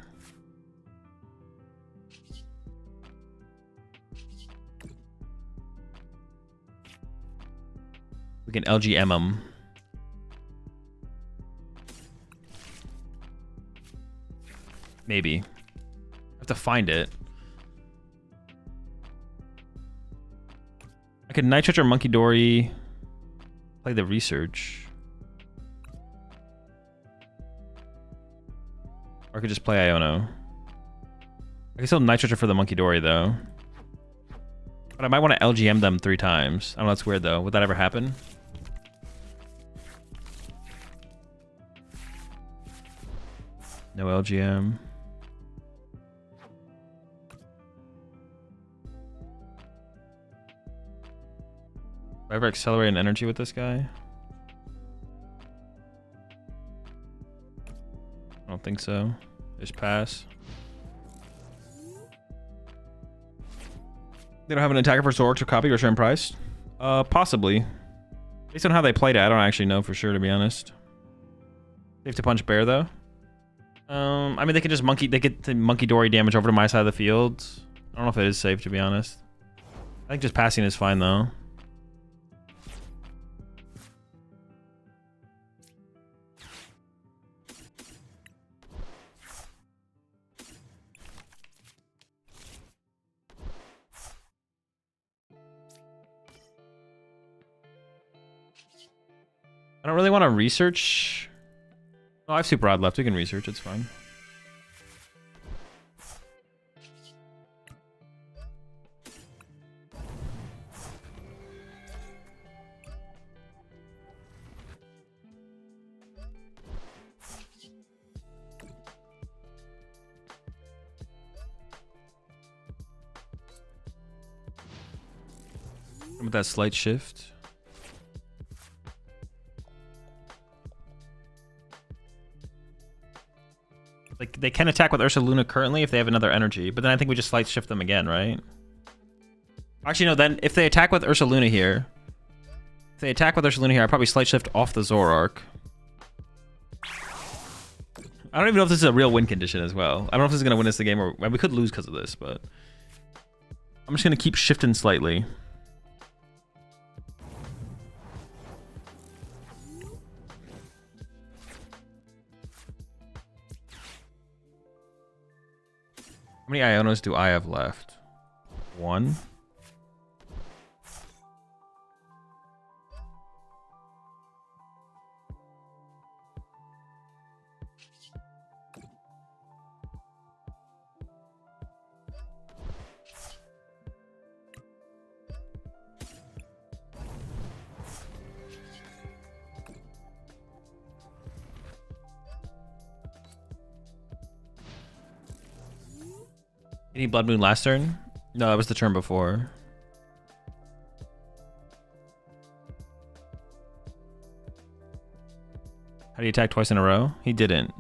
We can LGM him. Maybe. I have to find it. I could Nitrate or Monkey Dory. Play the research. Or I could just play Iono. I can still Nitrate for the Monkey Dory though. But I might want to LGM them 3 times. I don't know, that's weird though. Would that ever happen? No LGM. Do I ever accelerate an energy with this guy? I don't think so. Just pass. They don't have an attacker for Zoroark to copy or Reshiram Price? Possibly. Based on how they played it, I don't actually know for sure, to be honest. Safe to punch Bear, though. I mean, they can just they get the Monkey Dory damage over to my side of the field. I don't know if it is safe, to be honest. I think just passing is fine, though. I don't really want to research. Oh, I have Super Rod left. We can research. It's fine. With that slight shift. Like, they can attack with Ursaluna currently if they have another energy, but then I think we just slight shift them again, right? Actually, no, then if they attack with Ursaluna here, I probably slight shift off the Zoroark. I don't even know if this is a real win condition as well. I don't know if this is going to win us the game, or well, we could lose because of this, but I'm just going to keep shifting slightly. How many Ionos do I have left? 1. Any Blood Moon last turn? No, that was the turn before. How do you attack twice in a row? He didn't.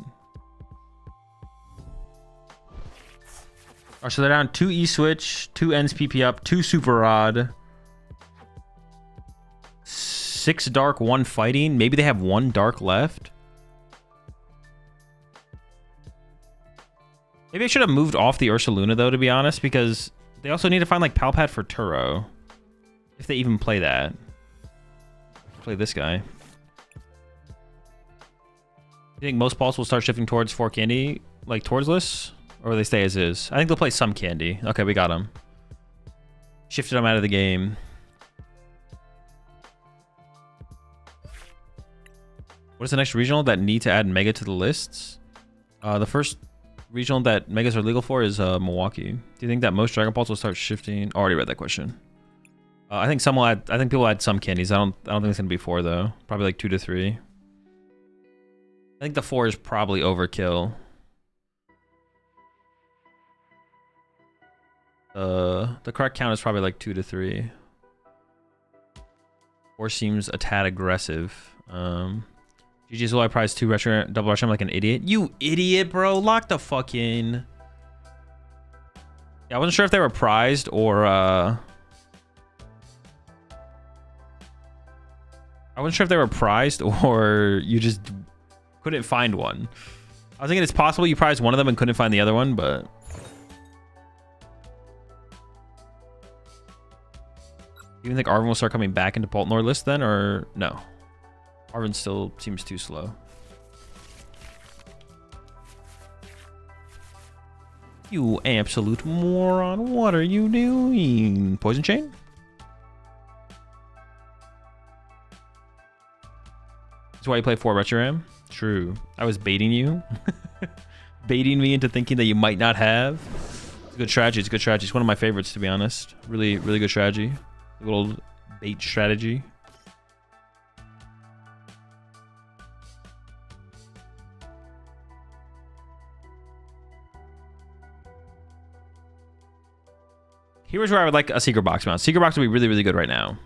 Oh, so they're down 2 E-Switch, 2 Ends PP up, 2 Super Rod, 6 Dark, 1 Fighting. Maybe they have 1 Dark left. Maybe I should have moved off the Ursaluna, though, to be honest, because they also need to find, like, Palpad for Turo. If they even play that. Play this guy. You think most balls will start shifting towards 4 candy, like towards lists? Or will they stay as is? I think they'll play some candy. Okay, we got them. Shifted them out of the game. What is the next regional that need to add Mega to the lists? The first regional that Megas are legal for is Milwaukee. Do you think that most Dragon Balls will start shifting? Already read that question. I think some will add. I think people will add some candies. I don't think it's gonna be 4 though. Probably like 2 to 3. I think the 4 is probably overkill. The correct count is probably like 2 to 3. 4 seems a tad aggressive. GG's will I prize 2 retro double rush. I'm like an idiot. You idiot, bro. Lock the fuck in. Yeah, I wasn't sure if they were prized or I wasn't sure if they were prized or you just couldn't find one. I was thinking it's possible you prized one of them and couldn't find the other one, but you think Arvin will start coming back into Pult list then, or no? Arvin still seems too slow. You absolute moron. What are you doing? Poison Chain? That's why you play 4 Retro Ram? True. I was baiting you. Baiting me into thinking that you might not have. It's a good strategy. It's a good strategy. It's one of my favorites, to be honest. Really, really good strategy. A little bait strategy. Here's where I would like a secret box mount. Secret box would be really, really good right now.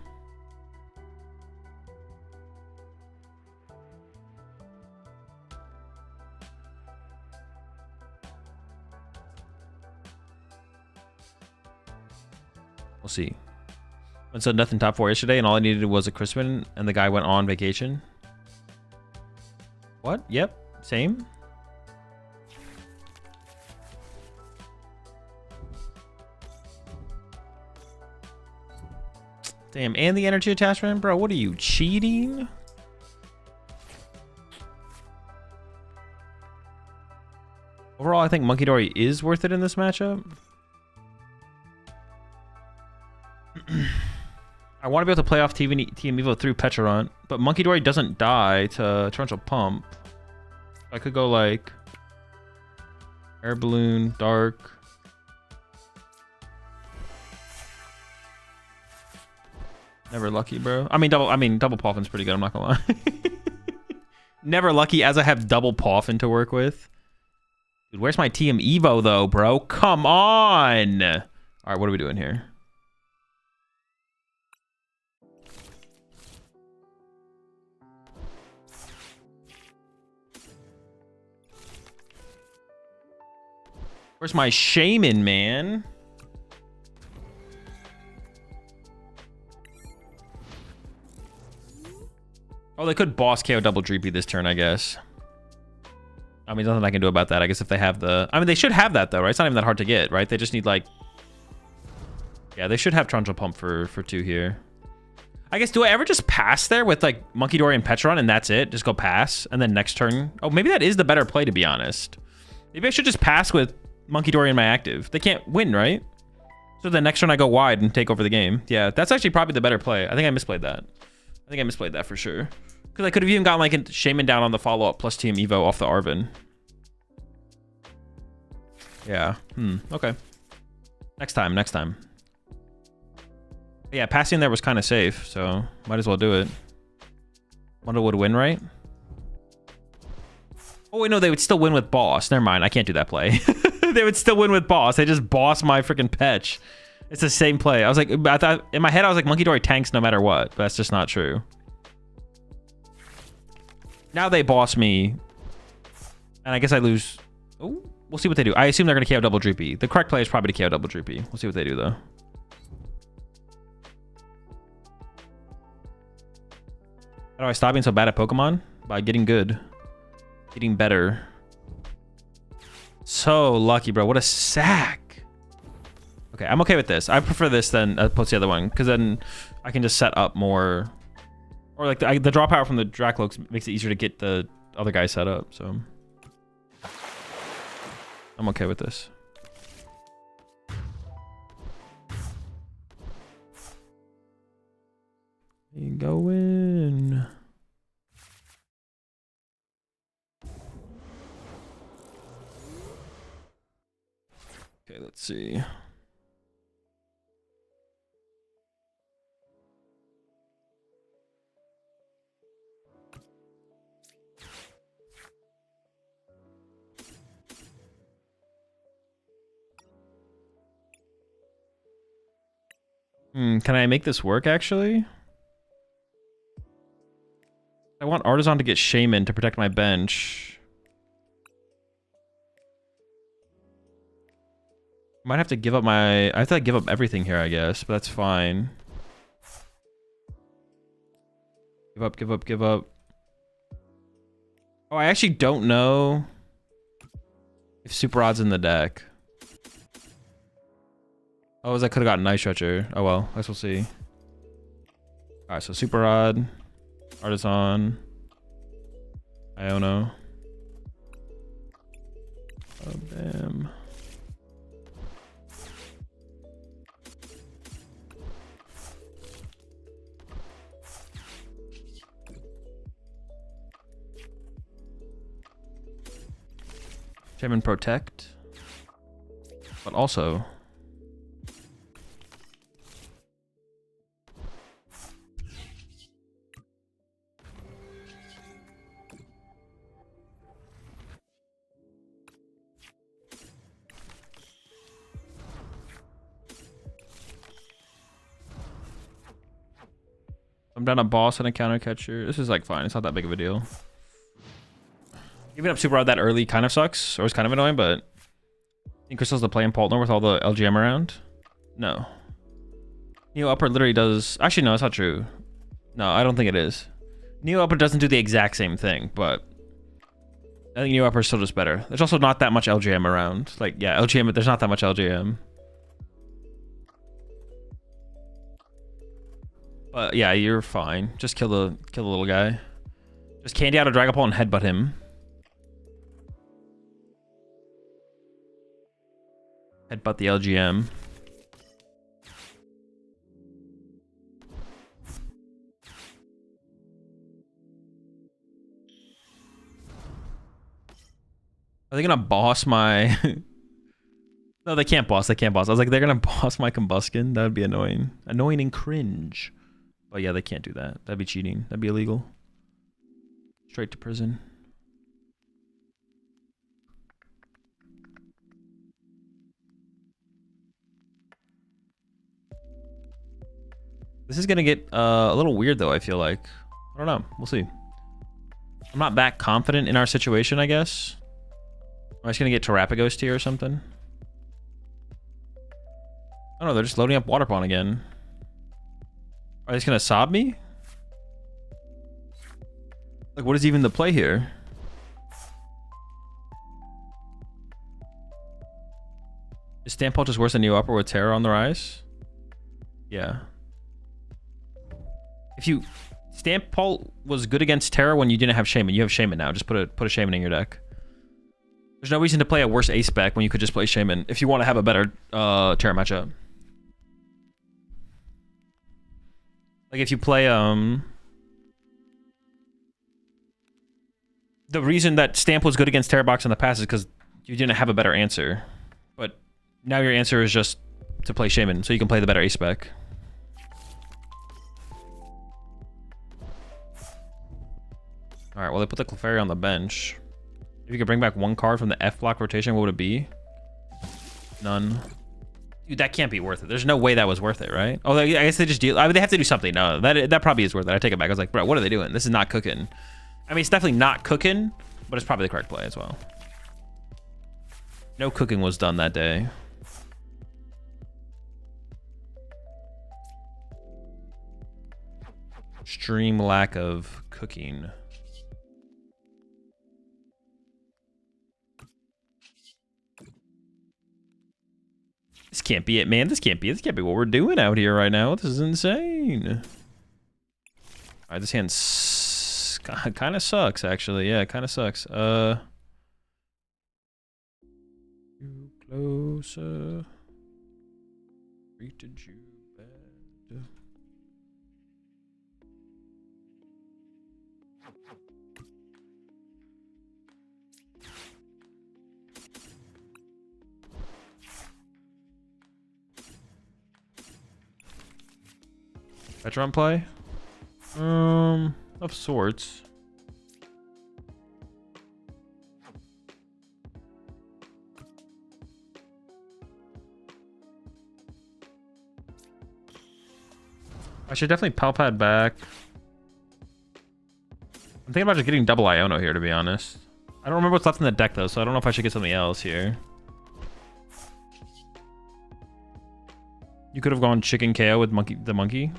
We'll see. I said nothing top 4 yesterday, and all I needed was a Crispin, and the guy went on vacation. What? Yep. Same. Damn, and the energy attachment? Bro, what are you, cheating? Overall, I think Monkey Dory is worth it in this matchup. I want to be able to play off TM Evo through Pecharunt, but Monkey Dory doesn't die to Torrential Pump. I could go like Air Balloon, Dark. Never lucky, bro. I mean double Pawfin's pretty good, I'm not gonna lie. Never lucky as I have double Pawfin to work with. Dude, where's my TM Evo though, bro? Come on! Alright, what are we doing here? Where's my Shaman, man? Oh, they could boss KO double Dreepy this turn, I guess. I mean, nothing I can do about that. I guess if they have the... I mean, they should have that, though, right? It's not even that hard to get, right? They just need, like... Yeah, they should have Torrential Pump for 2 here. I guess, do I ever just pass there with, like, Monkey Dory and Pecharunt, and that's it? Just go pass, and then next turn... Oh, maybe that is the better play, to be honest. Maybe I should just pass with Monkey Dory in my active. They can't win, right? So the next turn I go wide and take over the game. Yeah, that's actually probably the better play. I think I misplayed that. I think I misplayed that for sure. Because I could have even gotten like a Shaman down on the follow-up plus TM Evo off the Arvin. Yeah. Okay. Next time. But yeah, passing there was kind of safe, so might as well do it. Wonder would win, right? Oh, wait, no, they would still win with Boss. Never mind, I can't do that play. They would still win with Boss. They just boss my freaking Petch. It's the same play. I was like, I thought, in my head, I was like, Monkey Dory tanks no matter what, but that's just not true. Now they boss me, and I guess I lose. Oh, we'll see what they do. I assume they're going to KO double Dreepy. The correct play is probably to KO double Dreepy. We'll see what they do, though. How do I stop being so bad at Pokemon? By getting good. Getting better. So lucky, bro. What a sack. Okay, I'm okay with this. I prefer this than opposed to the other one, because then I can just set up more... Or like the draw power from the Dracloaks makes it easier to get the other guy set up, so I'm okay with this. You go in. Okay, let's see. Can I make this work actually? I want Artisan to get Shaman to protect my bench. Might have to give up my... I have to give up everything here, I guess, but that's fine. Give up, give up, give up. Oh, I actually don't know if Super Odd's in the deck. Oh, I could have gotten Night Stretcher. Oh well, I guess we'll see. Alright, so Super Odd, Artisan, Iono. Oh, damn. Shaman Protect. But also... I'm down a boss and a counter catcher. This is like fine. It's not that big of a deal. Giving up Super Rod that early kind of sucks, or it's kind of annoying, but I think Crystal's the play in Pult with all the LGM around. No. Neo Upper literally does... Actually, no, it's not true. No, I don't think it is. Neo Upper doesn't do the exact same thing, but I think Neo Upper is still just better. There's also not that much LGM around. Like, yeah, LGM, there's not that much LGM. But yeah, you're fine. Just kill the little guy. Just candy out a Dragapult and headbutt him. Headbutt the LGM. Are they gonna boss my... No, they can't boss. They can't boss. I was like, they're gonna boss my Combuskin? That would be annoying. Annoying and cringe. But yeah, they can't do that. That'd be cheating. That'd be illegal. Straight to prison. This is gonna get a little weird though, I feel like. I don't know. We'll see. I'm not that confident in our situation, I guess. Am I just gonna get Terrapagos here or something? Oh no, they're just loading up Water Pond again. Are they just gonna sob me? Like, what is even the play here? Is Stampult just worse than Neo Upper with Terror on the rise? Yeah. If you... Stampult was good against Terror when you didn't have Shaman. You have Shaman now. Just put a Shaman in your deck. There's no reason to play a worse ace spec when you could just play Shaman if you want to have a better Terror matchup. Like if you play the reason that Stamp was good against Terror Box in the past is because you didn't have a better answer. But now your answer is just to play Shaman, so you can play the better ace spec. Alright, well they put the Clefairy on the bench. If you could bring back one card from the F block rotation, what would it be? None. Dude, that can't be worth it. There's no way that was worth it, right? Oh, I guess they just deal... I mean, they have to do something. No, that probably is worth it. I take it back. I was like, bro, what are they doing? This is not cooking. I mean, it's definitely not cooking, but it's probably the correct play as well. No cooking was done that day. Extreme lack of cooking. This can't be it, man. This can't be what we're doing out here right now. This is insane. All right, this hand's Kind of sucks, actually. Yeah, kind of sucks. You closer. Treated you bad. Veteran play? Of sorts. I should definitely Palpad back. I'm thinking about just getting double Iono here, to be honest. I don't remember what's left in the deck, though, so I don't know if I should get something else here. You could have gone Chicken KO with the monkey.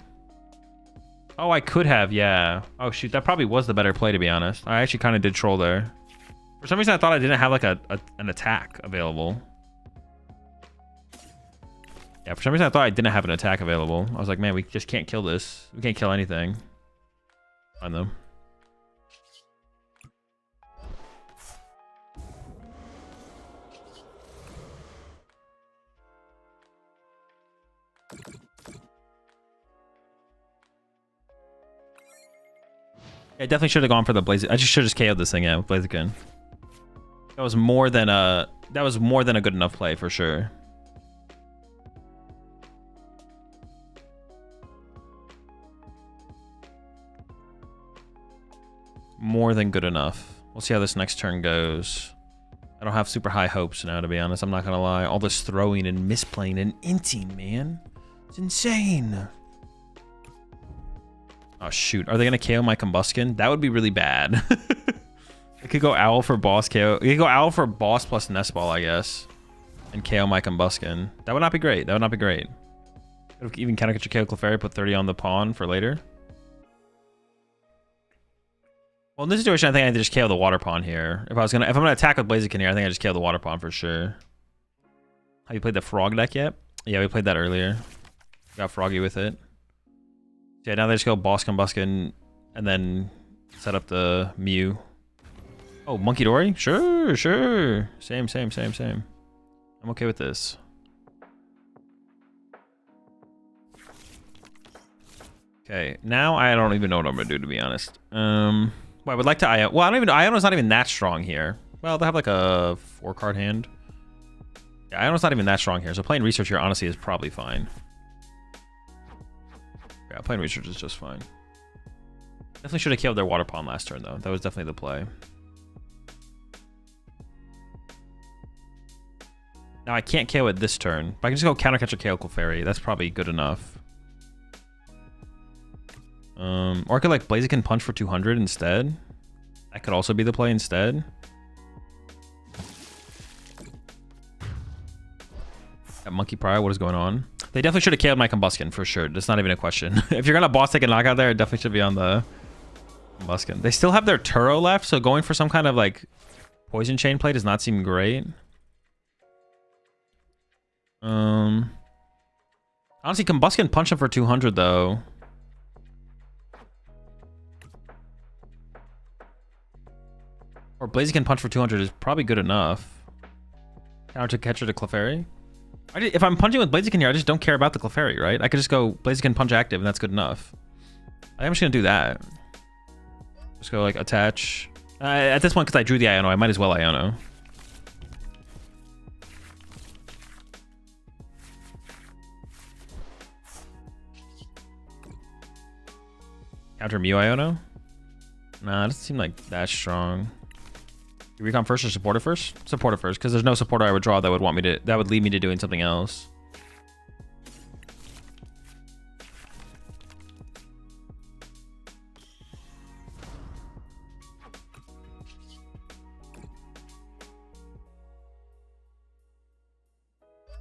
Oh, I could have, yeah. Oh, shoot, that probably was the better play, to be honest. I actually kind of did troll there. For some reason, I thought I didn't have, like, an attack available. Yeah, for some reason, I thought I didn't have an attack available. I was like, man, we just can't kill this. We can't kill anything. Fine, though. I definitely should have gone for the Blaziken. I just should have just KO'd this thing, yeah, with Blaziken. That was more than a good enough play for sure. More than good enough. We'll see how this next turn goes. I don't have super high hopes now, to be honest. I'm not gonna lie. All this throwing and misplaying and inting, man. It's insane. Oh, shoot. Are they going to KO my Combusken? That would be really bad. It could go Owl for boss KO. It could go Owl for boss plus Nest Ball, I guess. And KO my Combusken. That would not be great. That would not be great. Could even counter catch your KO Clefairy, put 30 on the pawn for later. Well, in this situation, I think I need to just KO the Water Pawn here. If I'm gonna attack with Blaziken here, I think I just KO the Water Pawn for sure. Have you played the Frog deck yet? Yeah, we played that earlier. Got Froggy with it. Yeah, now they just go boss Combusken and then set up the Mew. Oh, Monkey Dory? Sure, sure. Same. I'm okay with this. Okay, now I don't even know what I'm gonna do, to be honest. Well, I would like to Iono. Well, I don't even know. Iono's not even that strong here. Well, they have like a 4-card hand. Yeah, Iono's not even that strong here, so playing Research here honestly is probably fine. Yeah, playing Research is just fine. Definitely should have killed their Water Pawn last turn, though. That was definitely the play. Now, I can't KO it this turn, but I can just go counter catch a KO Clefairy. That's probably good enough. Or I could, like, Blaziken Punch for 200 instead. That could also be the play instead. That Monkey Prior, what is going on? They definitely should have KO'd my Combusken, for sure. That's not even a question. If you're going to boss take a knockout there, it definitely should be on the Combusken. They still have their Turo left, so going for some kind of, like, Poison Chain play does not seem great. Honestly, Combusken punch him for 200, though. Or Blaziken punch for 200 is probably good enough. Counter catcher to Clefairy. If I'm punching with Blaziken here, I just don't care about the Clefairy, right? I could just go Blaziken punch active, and that's good enough. I think I'm just gonna do that. Just go like attach. At this point, because I drew the Iono, I might as well Iono. Counter Mew Iono? Nah, it doesn't seem like that strong. Recon first or supporter first? Supporter first, because there's no supporter I would draw that would want me to, that would lead me to doing something else.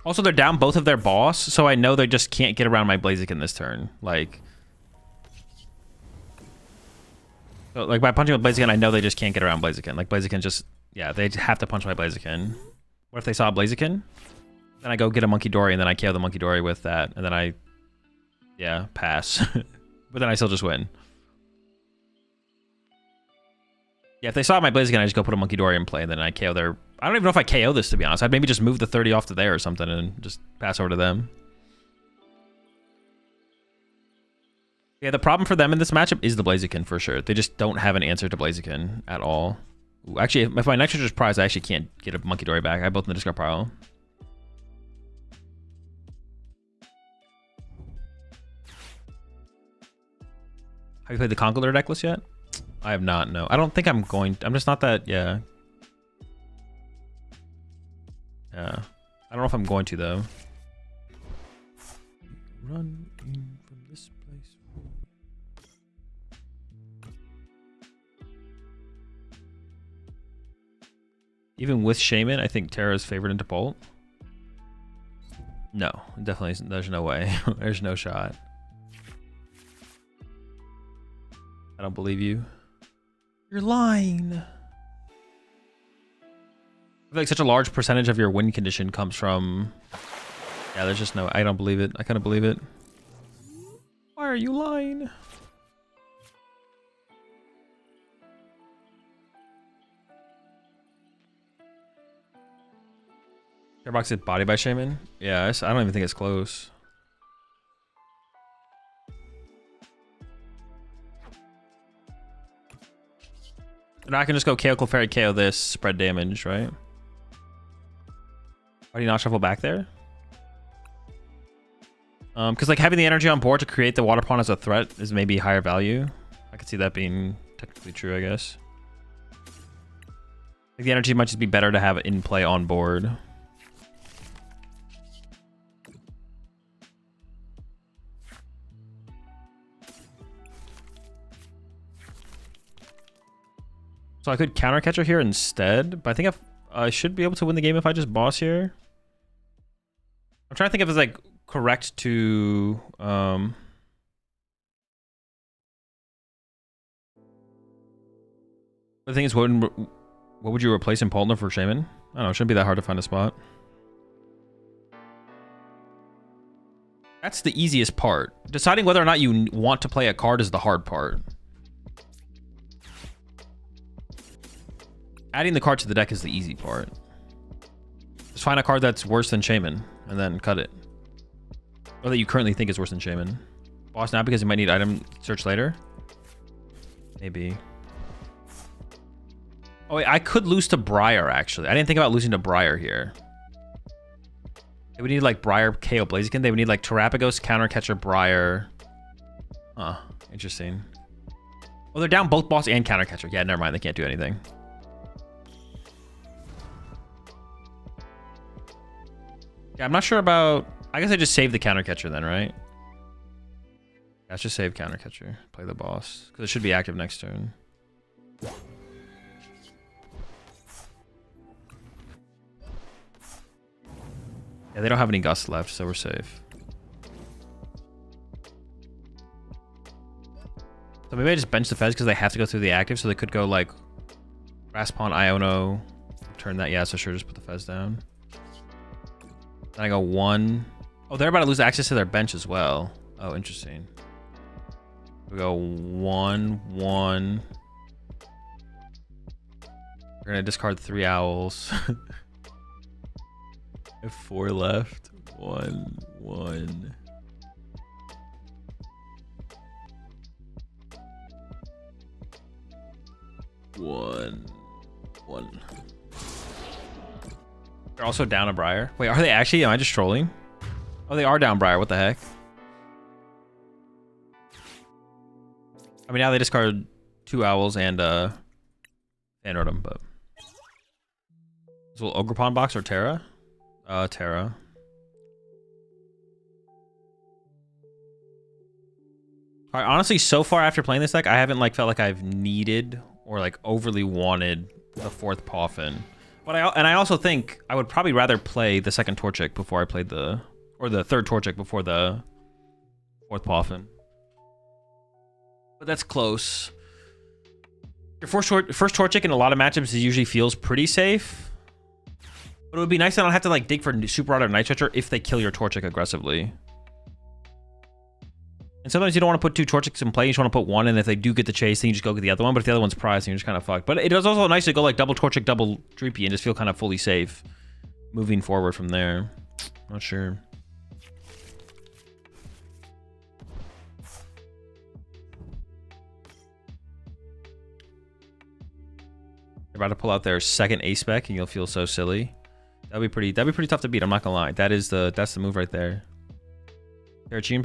Also, they're down both of their boss, so I know they just can't get around my Blaziken this turn. Like, so, like, by punching with Blaziken, I know they just can't get around Blaziken. Like, Blaziken just, yeah, they have to punch my Blaziken. What if they saw a Blaziken? Then I go get a Monkey Dory, and then I KO the Monkey Dory with that. And then I, yeah, pass. But then I still just win. Yeah, if they saw my Blaziken, I just go put a Monkey Dory in play, and then I KO their... I don't even know if I KO this, to be honest. I'd maybe just move the 30 off to there or something and just pass over to them. Yeah, the problem for them in this matchup is the Blaziken, for sure. They just don't have an answer to Blaziken at all. Ooh, actually, if my next is prize, I actually can't get a Monkey Dory back. I have both in the discard pile. Have you played the Conkeldurr decklist yet? I have not, no. I don't think I'm going... I'm just not that... Yeah. Yeah. I don't know if I'm going to, though. Run in from this place. Even with Shaman, I think Terra's favored into Pult. No, definitely isn't. There's no way. There's no shot. I don't believe you. You're lying. I feel like such a large percentage of your win condition comes from... Yeah, there's just no... I don't believe it. I couldn't believe it. Why are you lying? Airbox is body by Shaman? Yeah, I don't even think it's close. And I can just go KO Clefairy, KO this, spread damage, right? Why do you not shuffle back there? Because like having the energy on board to create the water pawn as a threat is maybe higher value. I could see that being technically true, I guess. Like the energy might just be better to have in play on board. So I could counter catcher here instead, but I think I should be able to win the game if I just boss here. I'm trying to think if it's like correct to the thing is, what would you replace in Pultner for Shaman? I don't know, it shouldn't be that hard to find a spot. That's the easiest part. Deciding whether or not you want to play a card is the hard part. Adding the card to the deck is the easy part. Just find a card that's worse than Shaman and then cut it. Or that you currently think is worse than Shaman. Boss now because you might need item search later. Maybe. Oh wait, I could lose to Briar actually. I didn't think about losing to Briar here. They would need like Briar KO Blaziken. They would need like Terapagos, Counter Catcher, Briar. Huh, interesting. Oh, they're down both boss and Counter Catcher. Yeah, never mind. They can't do anything. Yeah, I'm not sure about... I guess I just save the counter catcher then, right? Yeah, let's just save counter catcher. Play the boss. Because it should be active next turn. Yeah, they don't have any Gust left, so we're safe. So maybe I just bench the Fez because they have to go through the active, so they could go like... Raspawn, Iono. Turn that, yeah, so sure, just put the Fez down. Then I go 1. Oh, they're about to lose access to their bench as well. Oh, interesting. We go 1, 1. We're gonna discard 3 owls. I have 4 left. 1, 1. One. They're also down a Briar. Wait, are they actually? Am I just trolling? Oh, they are down Briar. What the heck? I mean, now they discard 2 owls and Rotom, but this little Ogerpon box or Terra? Terra. All right, honestly, so far after playing this deck, I haven't like felt like I've needed or like overly wanted the 4th Poffin. But I also think I would probably rather play the 2nd Torchic before I played the 3rd Torchic before the 4th Poffin. But that's close. Your first Torchic in a lot of matchups usually feels pretty safe. But it would be nice to not have to like dig for Super Rod or Night Stretcher if they kill your Torchic aggressively. And sometimes you don't want to put 2 Torchics in play. You just want to put 1, and if they do get the chase, then you just go get the other one. But if the other one's prized, then you're just kind of fucked. But it is also nice to go like double Torchic, double Dreepy, and just feel kind of fully safe moving forward from there. Not sure. They're about to pull out their second ace spec, and you'll feel so silly. That'd be pretty tough to beat. I'm not gonna lie. That's the move right there. Terrachian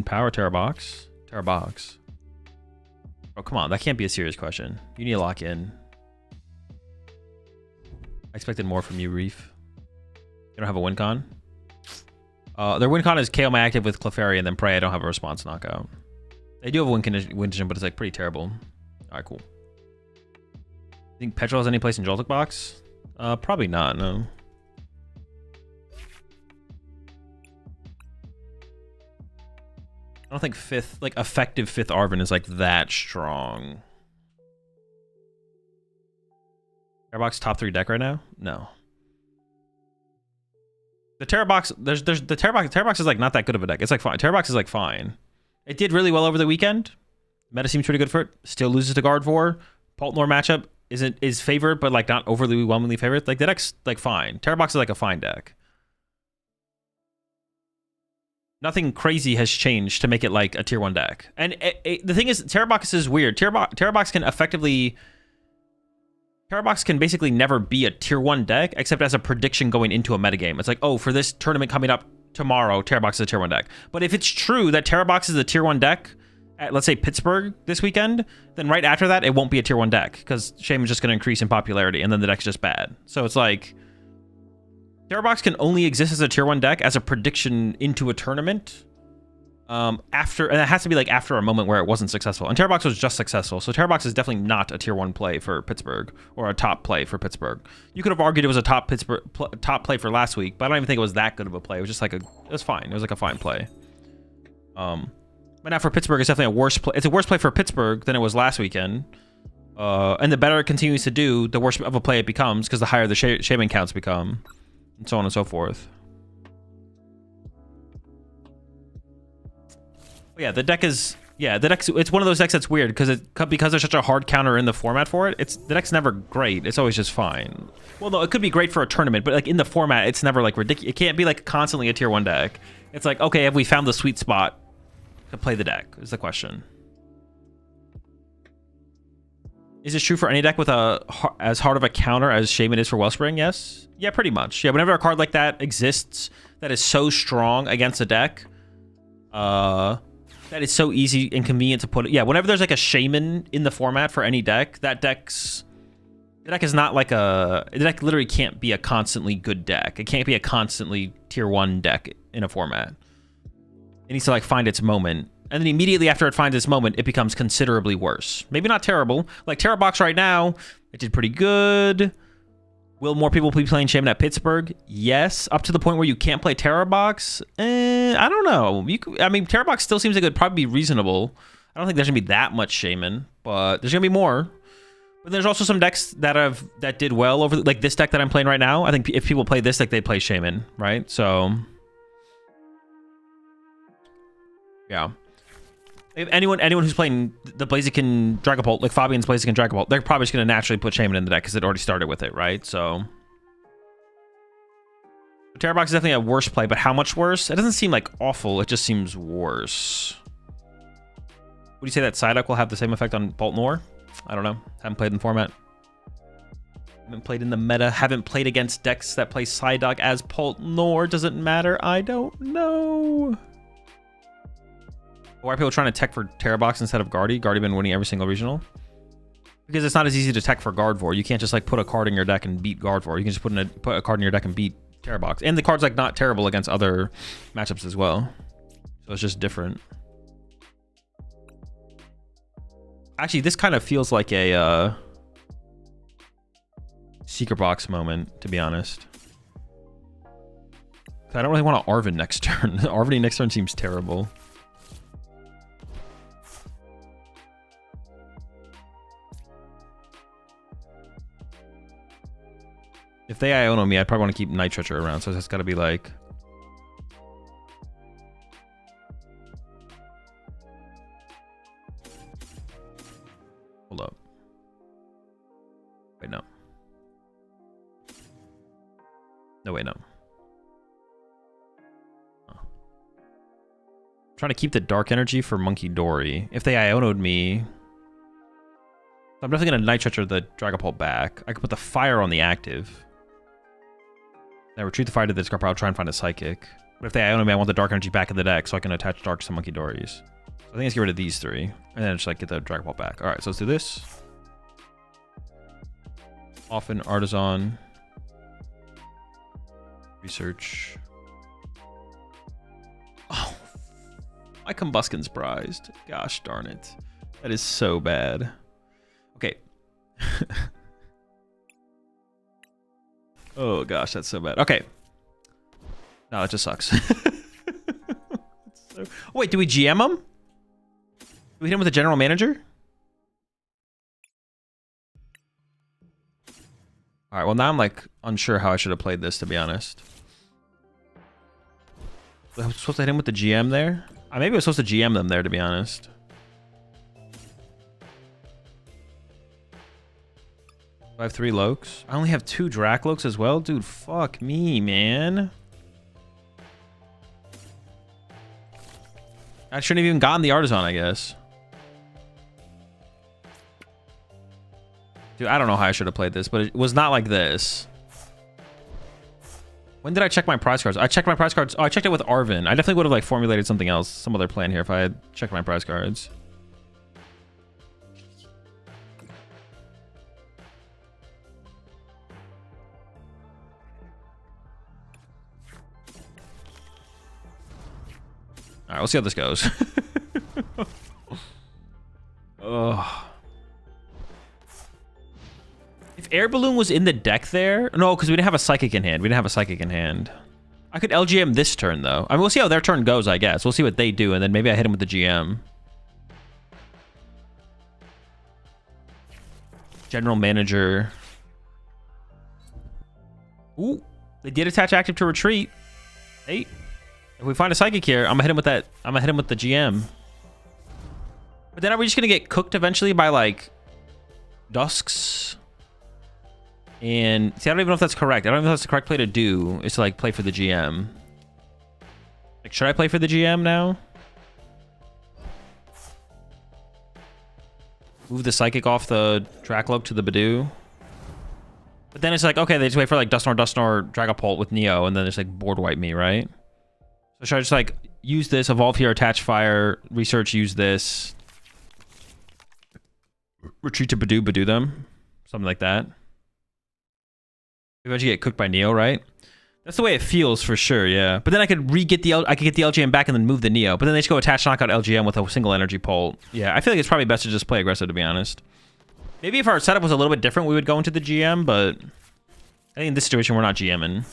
power, Terrabox. Oh, come on. That can't be a serious question. You need to lock in. I expected more from you, Reef. You don't have a win con? Their win con is KO my active with Clefairy and then pray I don't have a response knockout. They do have a win condition, but it's like pretty terrible. Alright, cool. Think Petrol has any place in Joltik box? Probably not, no. I don't think effective fifth Arven is like that strong. Terrabox top 3 deck right now? No. The Terrabox, the Terrabox is like not that good of a deck. It's like fine. Terrabox is like fine. It did really well over the weekend. Meta seems pretty good for it. Still loses to Guard 4. Pult Nor matchup is favored, but like not overwhelmingly favored. Like the deck's like fine. Terrabox is like a fine deck. Nothing crazy has changed to make it like a tier 1 deck. And the thing is, Terrabox is weird. Terrabox can basically never be a tier 1 deck except as a prediction going into a metagame. It's like, oh, for this tournament coming up tomorrow, Terrabox is a tier 1 deck. But if it's true that Terrabox is a tier 1 deck at, let's say, Pittsburgh this weekend, then right after that, it won't be a tier 1 deck because Shaman's just going to increase in popularity and then the deck's just bad. So it's like, Terrabox can only exist as a tier 1 deck as a prediction into a tournament and it has to be like after a moment where it wasn't successful. And Terrabox was just successful. So Terrabox is definitely not a tier 1 play for Pittsburgh or a top play for Pittsburgh. You could have argued it was a top play for last week, but I don't even think it was that good of a play. It was just like it was fine. It was like a fine play. But now for Pittsburgh, it's definitely a worse play. It's a worse play for Pittsburgh than it was last weekend. And the better it continues to do, the worse of a play it becomes because the higher the Shaman counts become. And so on and so forth. But yeah, the deck's it's one of those decks that's weird because there's such a hard counter in the format for it. The deck's never great. It's always just fine. Well, no, it could be great for a tournament, but like in the format, it's never like ridiculous. It can't be like constantly a tier 1 deck. It's like, okay, have we found the sweet spot to play the deck is the question. Is it true for any deck with as hard of a counter as Shaman is for Wellspring? Yes. Yeah, pretty much. Yeah, whenever a card like that exists that is so strong against a deck, that is so easy and convenient to put it. Yeah, whenever there's like a Shaman in the format for any deck, the deck is not like the deck literally can't be a constantly good deck. It can't be a constantly tier 1 deck in a format. It needs to like find its moment. And then immediately after it finds its moment, it becomes considerably worse. Maybe not terrible. Like Terrabox right now, it did pretty good. Will more people be playing Shaman at Pittsburgh? Yes. Up to the point where you can't play Terrabox? I don't know. I mean, Terrabox still seems like it would probably be reasonable. I don't think there's going to be that much Shaman, but there's going to be more. But there's also some decks that did well over, like this deck that I'm playing right now. I think if people play this deck, they play Shaman, right? So, yeah. If anyone who's playing the Blaziken Dragapult, like Fabian's Blaziken Dragapult, they're probably just going to naturally put Shaman in the deck because it already started with it, right? So, Terrabox is definitely a worse play, but how much worse? It doesn't seem like awful. It just seems worse. Would you say that Psyduck will have the same effect on Pult Nor? I don't know. Haven't played in the format. Haven't played in the meta. Haven't played against decks that play Psyduck as Pult Nor. Doesn't matter. I don't know. Why are people trying to tech for Terrabox instead of Guardy? Guardy been winning every single regional. Because it's not as easy to tech for Guard for. You can't just like put a card in your deck and beat Guard for. You can just put a card in your deck and beat Terrabox. And the card's like not terrible against other matchups as well. So it's just different. Actually, this kind of feels like a secret box moment, to be honest. I don't really want to Arven next turn. Arven next turn seems terrible. If they Iono me, I'd probably want to keep Night Treacher around, so it's got to be like... Wait, no. No, wait, no. Oh. Trying to keep the dark energy for Monkey Dory. If they Iono'd me... I'm definitely going to Night Stretcher the Dragapult back. I could put the fire on the active. Then retreat the fire to the discard pile, try and find a Psychic. But if they Iono me, I want the dark energy back in the deck so I can attach darks to Monkey Dories. So I think let's get rid of these three. And then just like get the Dragapult back. Alright, so let's do this. Often Artisan. Research. Oh. My Combusken's prized. Gosh darn it. That is so bad. Okay. Oh gosh, that's so bad. Okay. No, it just sucks. Oh, wait, do we GM him? Do we hit him with a general manager? Alright, well now I'm like unsure how I should have played this, to be honest. Was I supposed to hit him with the GM there? Maybe I was supposed to GM them there, to be honest. I have 3 Lokes. I only have 2 Draclokes as well? Dude, fuck me, man. I shouldn't have even gotten the Artisan, I guess. Dude, I don't know how I should have played this, but it was not like this. When did I check my prize cards? I checked my prize cards. Oh, I checked it with Arvin. I definitely would have like formulated something else, some other plan here if I had checked my prize cards. All right, we'll see how this goes. Ugh. If Air Balloon was in the deck there... No, because we didn't have a Psychic in hand. We didn't have a Psychic in hand. I could LGM this turn, though. I mean, we'll see how their turn goes, I guess. We'll see what they do, and then maybe I hit him with the GM. General Manager. Ooh. They did attach active to retreat. 8. If we find a Psychic here, I'm gonna hit him with that. I'm gonna hit him with the GM. But then are we just gonna get cooked eventually by like Dusks? And see, I don't even know if that's correct. I don't even know if that's the correct play to do. Is to like play for the GM. Like, should I play for the GM now? Move the Psychic off the Dracloak to the Badoo. But then it's like, okay, they just wait for like Dusknoir, Dragapult with Neo, and then just like board wipe me, right? So should I just like use this, evolve here, attach fire, research, use this, retreat to Badoo, Badoo them, something like that. Eventually get cooked by Neo, right? That's the way it feels for sure, yeah. But then I could get the LGM back and then move the Neo. But then they just go attach knockout LGM with a single energy Pult. Yeah, I feel like it's probably best to just play aggressive, to be honest. Maybe if our setup was a little bit different, we would go into the GM, but I think in this situation we're not GMing.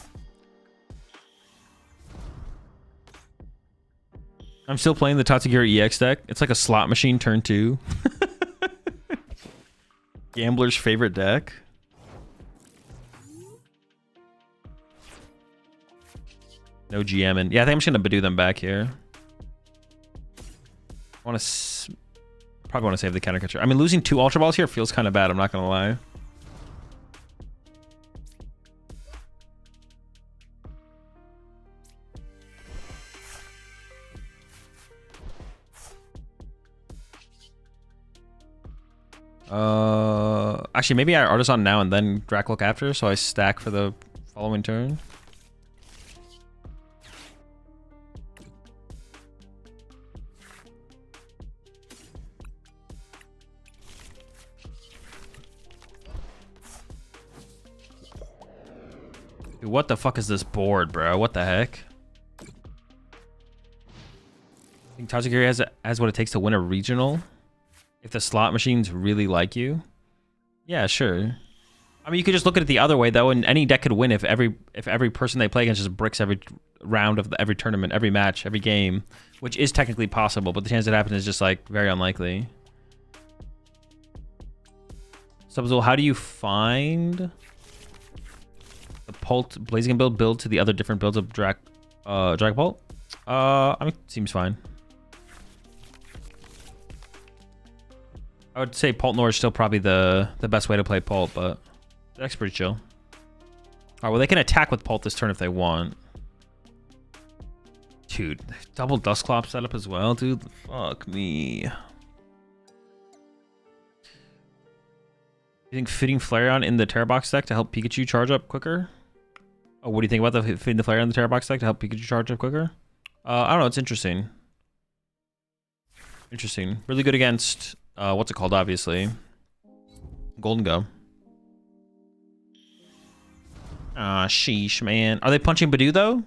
I'm still playing the Tatsugiri EX deck. It's like a slot machine turn 2. Gambler's favorite deck. No GMing. Yeah, I think I'm just gonna Badoo them back here. I want to probably want to save the counter catcher. I mean, losing 2 Ultra Balls here feels kind of bad. I'm not gonna lie. Actually, maybe I Artisan now and then Dracloak after, so I stack for the following turn. Dude, what the fuck is this board, bro? What the heck? I think Tatsugiri has what it takes to win a regional. If the slot machines really like you. Yeah, sure. I mean, you could just look at it the other way, though, and any deck could win if every person they play against just bricks every round of every tournament, every match, every game, which is technically possible, but the chance it happens is just, like, very unlikely. So, Azul, how do you find the Pult Blaziken build to the other different builds of Dragapult? I mean, seems fine. I would say Pult Noir is still probably the best way to play Pult, but That's pretty chill. All right, well, they can attack with Pult this turn if they want. Dude, double Dusclops setup as well, dude. Fuck me. You think fitting Flareon in the Terra Box deck to help Pikachu charge up quicker? Oh, what do you think about the fitting the Flareon in the Terra Box deck to help Pikachu charge up quicker? I don't know. It's interesting. Interesting. Really good against, what's it called, obviously. Golden Go. Ah, sheesh, man. Are they punching Badoo, though?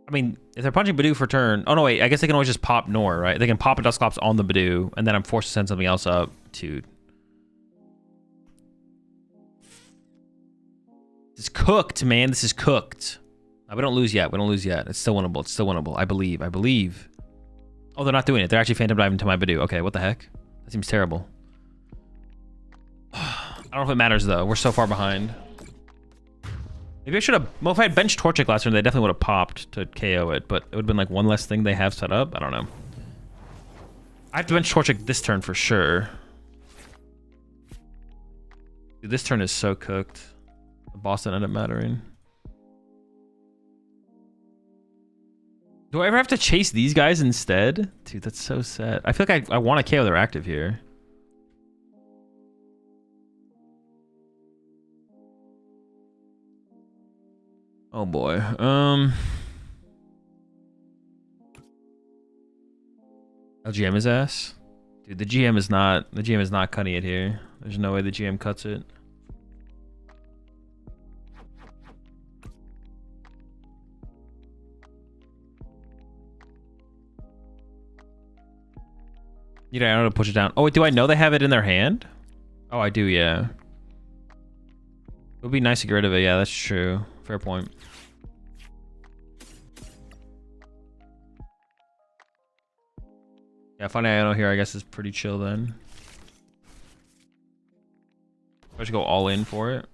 I mean, if they're punching Badoo for turn... Oh, no, wait. I guess they can always just pop Nor, right? They can pop a Dusclops on the Badoo, and then I'm forced to send something else up. Dude. This is cooked, man. This is cooked. We don't lose yet. We don't lose yet. It's still winnable. It's still winnable. I believe. I believe. Oh, they're not doing it. They're actually Phantom Diving to my Badoo. Okay, what the heck? That seems terrible. I don't know if it matters, though. We're so far behind. Maybe I should have... Well, if I had benched Torchic last turn, they definitely would have popped to KO it, but it would have been like one less thing they have set up. I don't know. I have to bench Torchic this turn for sure. Dude, this turn is so cooked. The boss didn't end up mattering. Do I ever have to chase these guys instead? Dude, that's so sad. I feel like I want to KO their active here. Oh boy. LGM his ass. Dude, the GM is not cutting it here. There's no way the GM cuts it. You know, I don't know to push it down. Oh wait, do I know they have it in their hand? Oh, I do, yeah. It would be nice to get rid of it. Yeah, that's true. Fair point. Yeah, Funny Iono here, I guess, is pretty chill then. I should go all in for it.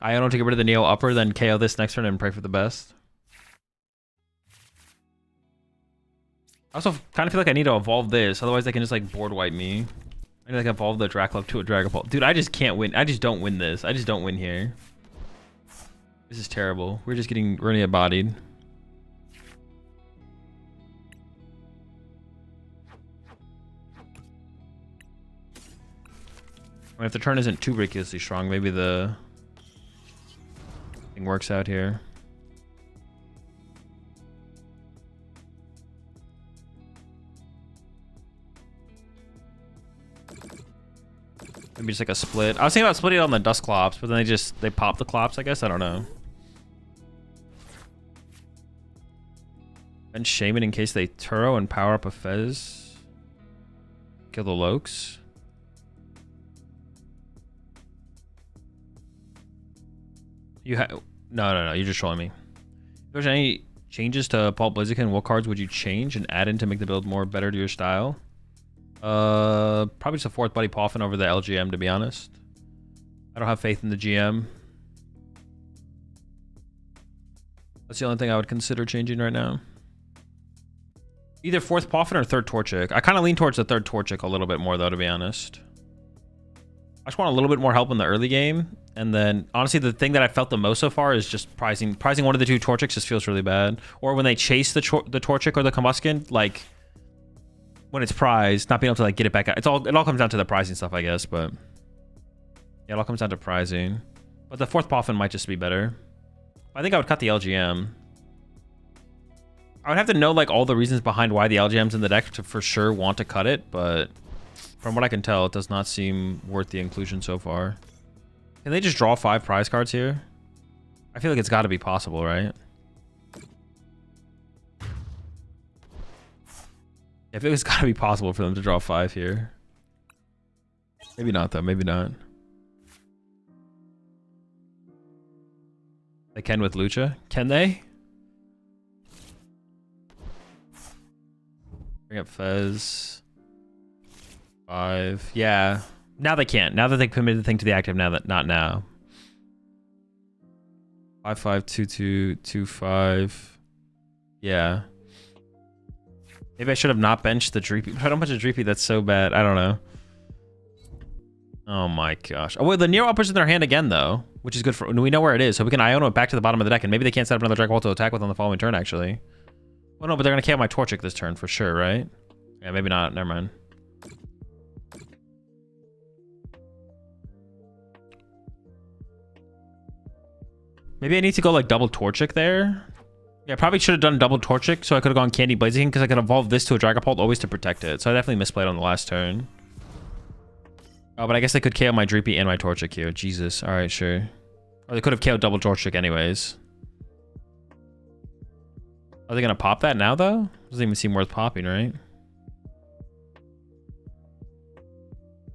Iono to get rid of the Neo upper, then KO this next turn and pray for the best. I also kind of feel like I need to evolve this, otherwise they can just like board wipe me. I need to like evolve the Draclop to a Dragapult. Dude, I just can't win. I just don't win this. I just don't win here. This is terrible. We're gonna get bodied. I mean, if the turn isn't too ridiculously strong, maybe the thing works out here. Maybe just like a split. I was thinking about splitting it on the Dusclops, but then they pop the Clops, I guess. I don't know. And Shaman in case they Turo and power up a Fez. Kill the Lokes. You have no. You're just trolling me. If there's any changes to Pult Blaziken, what cards would you change and add in to make the build more better to your style? Probably just a fourth Buddy Poffin over the LGM, to be honest. I don't have faith in the GM. That's the only thing I would consider changing right now. Either fourth Poffin or third Torchic. I kind of lean towards the third Torchic a little bit more, though, to be honest. I just want a little bit more help in the early game. And then, honestly, the thing that I felt the most so far is just prizing one of the two Torchics just feels really bad. Or when they chase the Torchic or the Combusken, like... when it's prized, not being able to like get it back out. It all comes down to the pricing stuff, I guess, but yeah, it all comes down to pricing. But the fourth Poffin might just be better. I think I would cut the LGM. I would have to know like all the reasons behind why the LGM's in the deck to for sure want to cut it, but from what I can tell, it does not seem worth the inclusion so far. Can they just draw 5 prize cards here? I feel like it's got to be possible, right? I feel like it's got to be possible for them to draw 5 here. Maybe not, though. Maybe not. They can with Lucha. Can they? Bring up Fez. 5. Yeah. Now they can't. Now that they committed the thing to the active, not now. 5/5 2/2 2/5. Yeah. Maybe I should have not benched the Dreepy. I don't bunch of Dreepy. That's so bad. I don't know. Oh my gosh. Oh wait, the Nero Upper's in their hand again though, which is good for. We know where it is, so we can Iono it back to the bottom of the deck, and maybe they can't set up another Dragon Ball to attack with on the following turn. Actually. Oh no, but they're gonna KO my Torchic this turn for sure, right? Yeah, maybe not. Never mind. Maybe I need to go like double Torchic there. Yeah, I probably should have done double Torchic, so I could have gone Candy Blaziken, because I could evolve this to a Dragapult always to protect it. So I definitely misplayed on the last turn. Oh, but I guess I could KO my Dreepy and my Torchic here. Jesus. All right, sure. Or they could have KO'd double Torchic anyways. Are they going to pop that now, though? Doesn't even seem worth popping, right?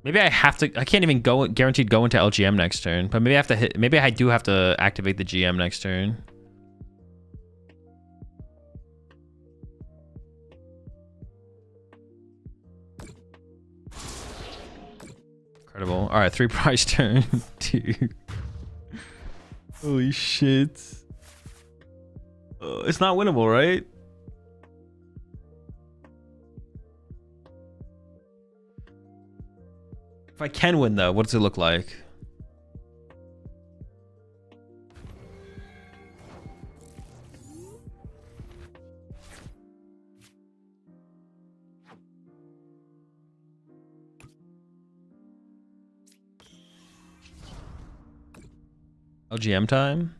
Maybe I have to... I can't even go guaranteed go into LGM next turn. But maybe I have to hit... Maybe I do have to activate the GM next turn. Incredible. All right, 3 prize turn. Dude. Holy shit. It's not winnable, right? If I can win, though, what does it look like? LGM time?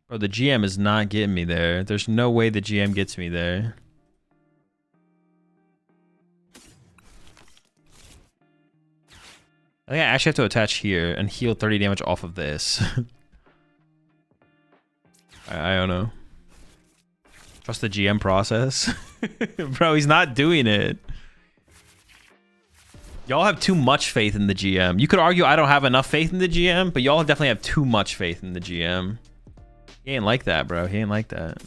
Bro, the GM is not getting me there. There's no way the GM gets me there. I think I actually have to attach here and heal 30 damage off of this. I don't know. Trust the GM process. Bro, he's not doing it. Y'all have too much faith in the GM. You could argue I don't have enough faith in the GM, but y'all definitely have too much faith in the GM. He ain't like that, bro. He ain't like that.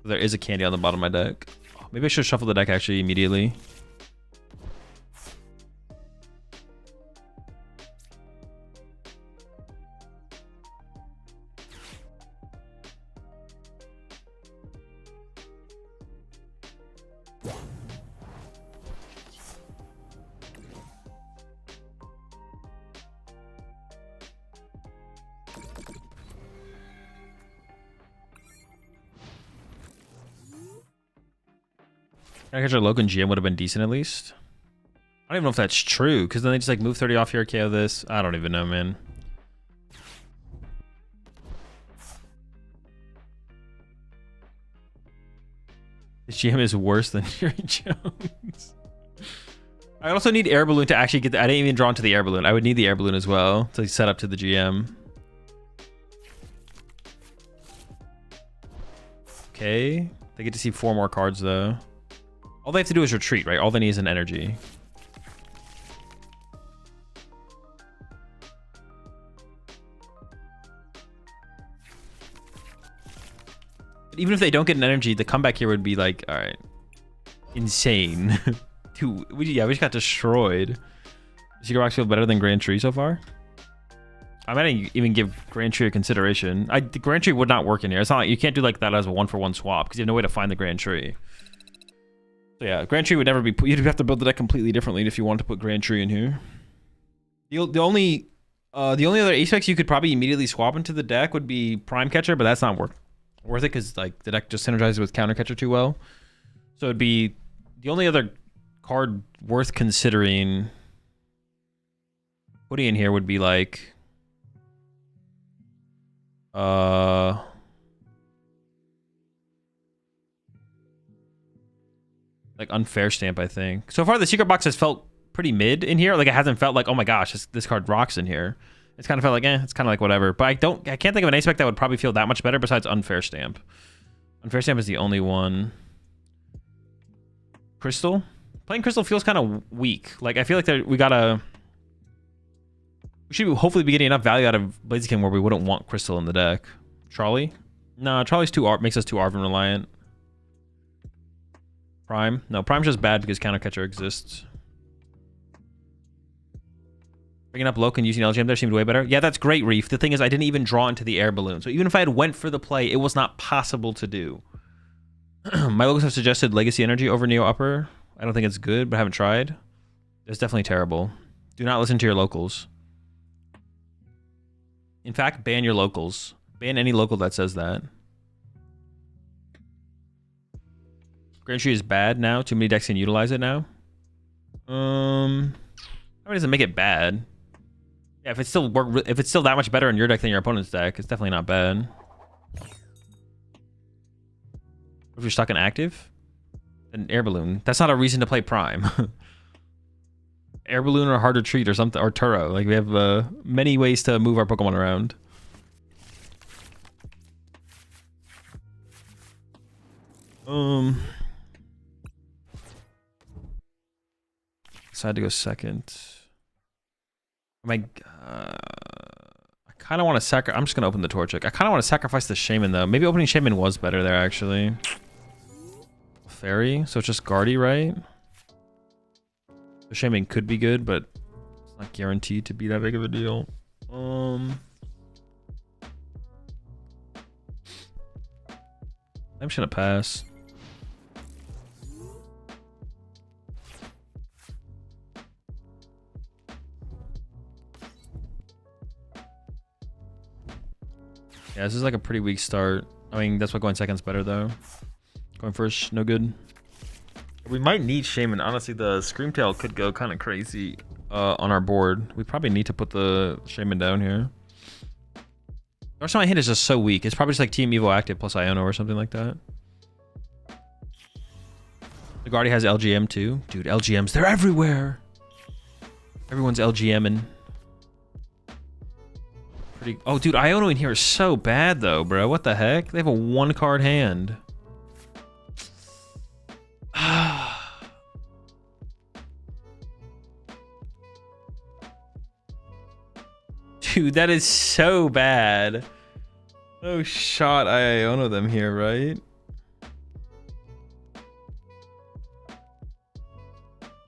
There is a candy on the bottom of my deck. Maybe I should shuffle the deck actually immediately. Catcher Logan GM would have been decent at least. I don't even know if that's true, because then they just like move 30 off here, KO this. I don't even know, man. The GM is worse than Jerry Jones. I also need Air Balloon to actually get the, I didn't even draw into the Air Balloon. I would need the Air Balloon as well to set up to the GM. Okay. They get to see 4 more cards though. All they have to do is retreat, right? All they need is an energy. But even if they don't get an energy, the comeback here would be like, all right, insane. Dude, we just got destroyed. Does Secret Box feel better than Grand Tree so far? I might even give Grand Tree a consideration. The Grand Tree would not work in here. It's not like you can't do like that as a 1-for-1 swap because you have no way to find the Grand Tree. So yeah, Grand Tree would never be... You'd have to build the deck completely differently if you wanted to put Grand Tree in here. The only other aspects you could probably immediately swap into the deck would be Prime Catcher, but that's not worth it because like the deck just synergizes with Counter Catcher too well. So it'd be the only other card worth considering putting in here would be like Unfair Stamp, I think. So far, the Secret Box has felt pretty mid in here. Like, it hasn't felt like, oh my gosh, this card rocks in here. It's kind of felt like, it's kind of like whatever. But I can't think of an aspect that would probably feel that much better besides Unfair Stamp. Unfair Stamp is the only one. Crystal? Playing Crystal feels kind of weak. Like, I feel like we should hopefully be getting enough value out of Blaziken where we wouldn't want Crystal in the deck. Trolley? No, Trolley's makes us too Arvin reliant. Prime? No, Prime's just bad because Counter Catcher exists. Bringing up Loken using LGM there seemed way better. Yeah, that's great, Reef. The thing is, I didn't even draw into the air balloon. So even if I had went for the play, it was not possible to do. My locals have suggested Legacy Energy over Neo Upper. I don't think it's good, but I haven't tried. It's definitely terrible. Do not listen to your locals. In fact, ban your locals. Ban any local that says that. Greninja is bad now. Too many decks can utilize it now. How many does it make it bad? Yeah, if it's still that much better in your deck than your opponent's deck, it's definitely not bad. If you're stuck in active, then air balloon. That's not a reason to play Prime. Air balloon or hard to treat or something, or Turo. Like we have many ways to move our Pokemon around. Decided to go second. I kind of want to sacrifice. I'm just gonna open the Torchic. I kind of want to sacrifice the Shaman though. Maybe opening Shaman was better there actually. Fairy, so it's just Guardy, right? The Shaman could be good, but it's not guaranteed to be that big of a deal. I'm just gonna pass. Yeah, this is like a pretty weak start. I mean, that's what going second's better though. Going first, no good. We might need Shaman. Honestly, the Screamtail could go kind of crazy on our board. We probably need to put the Shaman down here. First time I hit is just so weak. It's probably just like Team Evo Active plus Iono or something like that. The Guardy has LGM too. Dude, LGMs, they're everywhere. Everyone's LGMing. Pretty... Oh, dude, Iono in here is so bad though, bro. What the heck? They have a 1-card hand. Dude, that is so bad. No shot I Iono them here, right?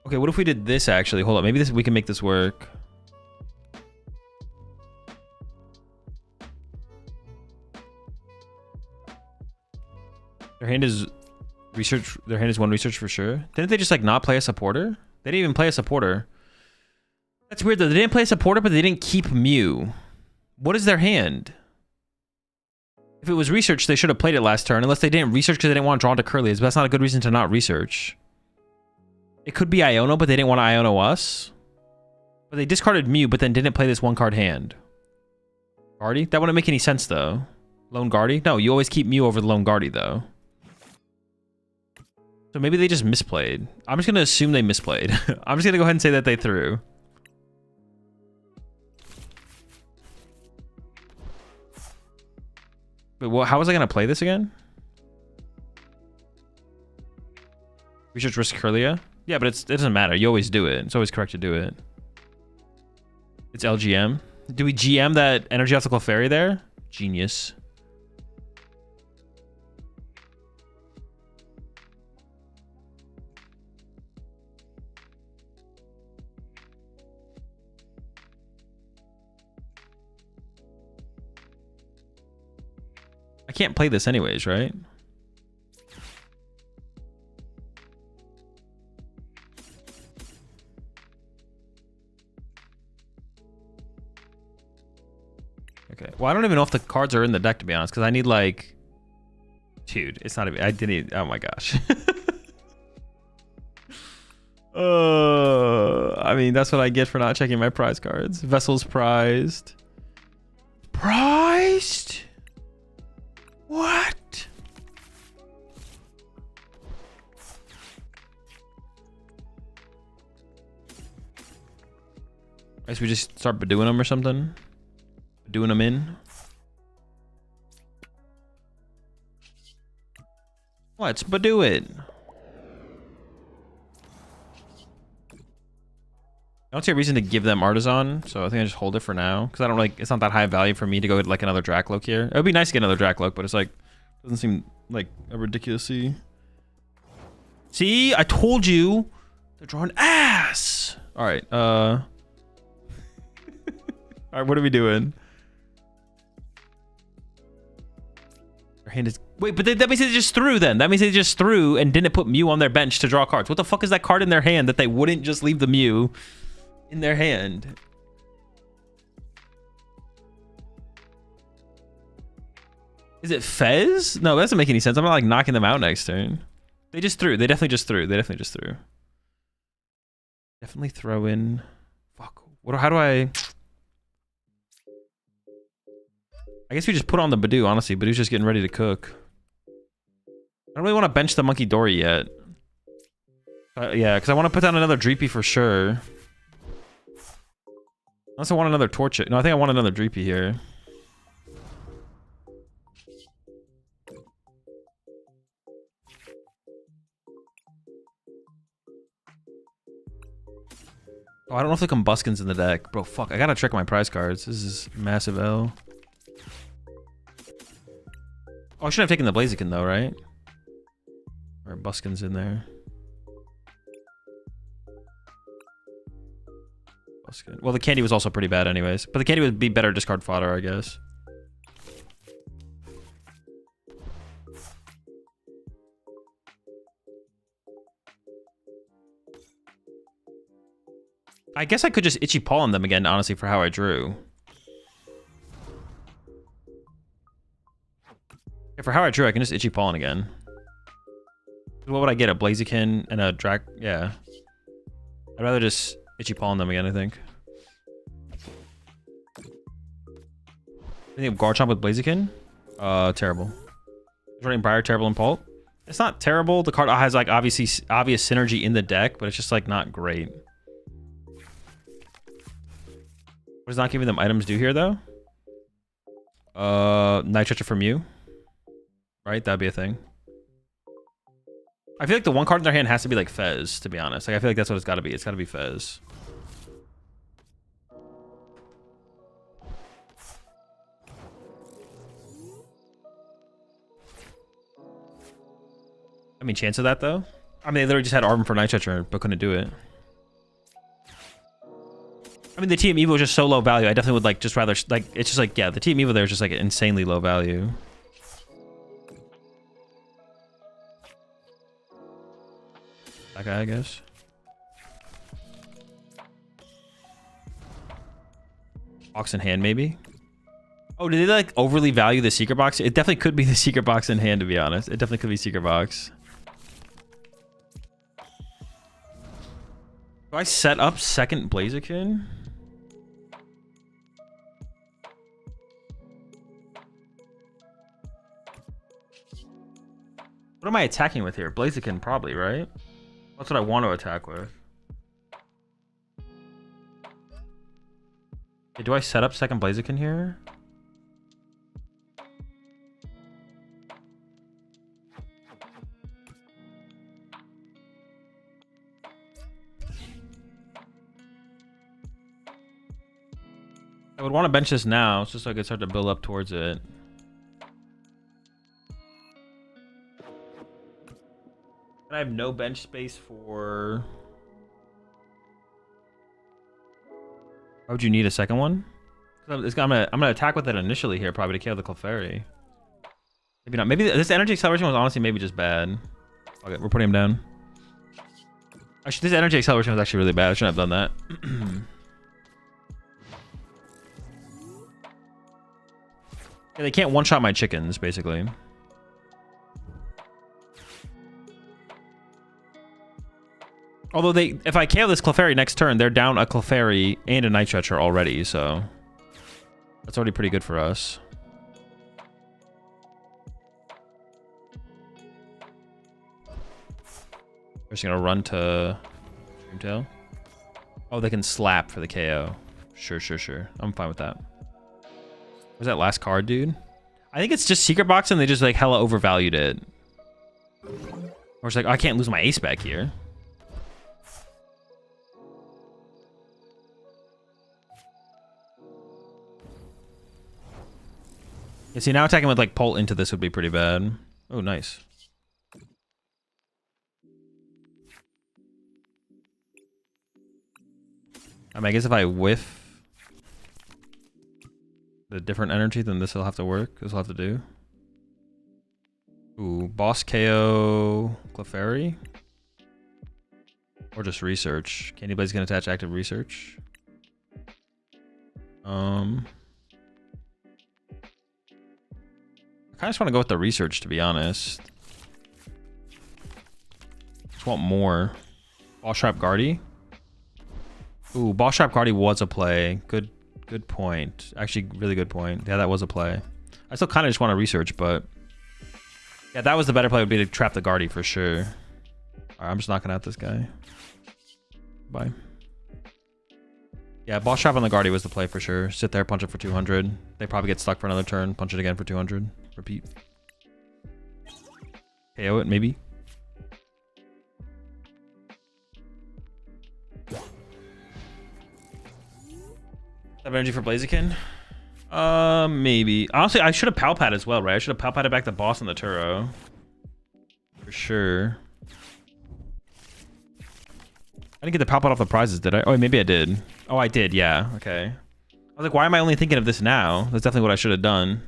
Okay, what if we did this actually? Hold on, maybe we can make this work. Their hand is research. Their hand is 1 research for sure. Didn't they just like not play a supporter? They didn't even play a supporter. That's weird though. They didn't play a supporter, but they didn't keep Mew. What is their hand? If it was research, they should have played it last turn. Unless they didn't research because they didn't want to draw into Curlies. But that's not a good reason to not research. It could be Iono, but they didn't want to Iono us. But they discarded Mew, but then didn't play this 1-card hand. Guardy? That wouldn't make any sense though. Lone Guardy? No, you always keep Mew over the Lone Guardy though. So maybe they just misplayed. I'm just going to assume they misplayed. I'm just going to go ahead and say that they threw. But well, how was I going to play this again? Research risk Curlia? Yeah, but it doesn't matter. You always do it. It's always correct to do it. It's LGM. Do we GM that Energy Obstacle Fairy there? Genius. I can't play this anyways, right? Okay. Well, I don't even know if the cards are in the deck, to be honest, because I need like... Dude, it's not even... I didn't... Oh my gosh. I mean, that's what I get for not checking my prize cards. Vessel's prized. Prized? What? I guess we just start doing them or something. Doing them in. Let's do it. I don't see a reason to give them Artisan, so I think I just hold it for now. Because I don't like, it's not that high value for me to go get like another Dracloak here. It would be nice to get another Dracloak, but it's like, doesn't seem like a ridiculously. See, I told you they're drawing ass. All right, All right, what are we doing? Their hand is... Wait, but that means they just threw then. That means they just threw and didn't put Mew on their bench to draw cards. What the fuck is that card in their hand that they wouldn't just leave the Mew in their hand? Is it Fez? No, that doesn't make any sense. I'm not like knocking them out next turn. They just threw. They definitely just threw. They definitely just threw. Definitely throw in... Fuck. How do I guess we just put on the Badoo, honestly. Badoo's just getting ready to cook. I don't really want to bench the Monkey Dory yet. Yeah, because I want to put down another Dreepy for sure. Unless I want another Torchic. No, I think I want another Dreepy here. Oh, I don't know if the Combusken's in the deck. Bro, fuck. I gotta check my prize cards. This is massive L. Oh, I should have taken the Blaziken though, right? Or Buskin's in there. Buskin. Well, the candy was also pretty bad anyways. But the candy would be better discard fodder, I guess. I guess I could just Itchy Paw on them again, honestly, for how I drew. Yeah, for how I drew, I can just Itchy Paw on again. What would I get? A Blaziken and a Drac? Yeah. I'd rather just Itchy Paw on them again, I think. I think of Garchomp with Blaziken? Terrible. Running Briar, terrible, and Pult. It's not terrible. The card has like obvious synergy in the deck, but it's just like not great. What is not giving them items due here though? Night Stretcher from you. Right? That'd be a thing. I feel like the one card in their hand has to be like Fez, to be honest. Like I feel like that's what it's gotta be. It's gotta be Fez. I mean, chance of that though? I mean, they literally just had Arbor for Night Stretcher, but couldn't do it. I mean, the Team Evo is just so low value. I definitely would like just rather like it's just like yeah, the Team Evo there is just like insanely low value. That guy, I guess. Box in hand, maybe. Oh, did they like overly value the secret box? It definitely could be the secret box in hand, to be honest. It definitely could be secret box. Do I set up second Blaziken? What am I attacking with here? Blaziken, probably, right? That's what I want to attack with. Okay, do I set up second Blaziken here? I would want to bench this now, just so I could start to build up towards it. And I have no bench space for... Why would you need a second one? I'm gonna attack with it initially here, probably to kill the Clefairy. Maybe not. Maybe this energy acceleration was honestly maybe just bad. Okay, we're putting him down. Actually, this energy acceleration was actually really bad. I shouldn't have done that. Yeah, they can't one-shot my chickens, basically. Although if I KO this Clefairy next turn, they're down a Clefairy and a Night Stretcher already, so that's already pretty good for us. We're just gonna run to Dreamtail. Oh, they can slap for the KO. Sure, sure, sure. I'm fine with that. Where's that last card, dude? I think it's just Secret Box and they just like hella overvalued it. Or it's like, oh, I can't lose my ace back here. Yeah, see, now attacking with like Pult into this would be pretty bad. Oh, nice. I mean, I guess if I whiff... The different energy, then this will have to work. This will have to do. Ooh, boss KO Clefairy. Or just research. Candy Blaze can attach active research. I kind of just want to go with the research, to be honest. Just want more. Boss Trap Guardy. Ooh, Boss Trap Guardy was a play. Good point. Actually, really good point. Yeah, that was a play. I still kind of just want to research, but yeah, that was the better play. Would be to trap the Guardy for sure. All right, I'm just knocking out this guy. Bye. Yeah, boss trap on the Guardy was the play for sure. Sit there, punch it for 200. They probably get stuck for another turn. Punch it again for 200. Repeat. KO it, maybe. Have energy for Blaziken? Maybe. Honestly, I should have Palpat as well, right? I should have Palpatted back the boss on the Turo. For sure. I didn't get the Palpat off the prizes, did I? Oh, maybe I did. Oh, I did, yeah. Okay. I was like, why am I only thinking of this now? That's definitely what I should have done.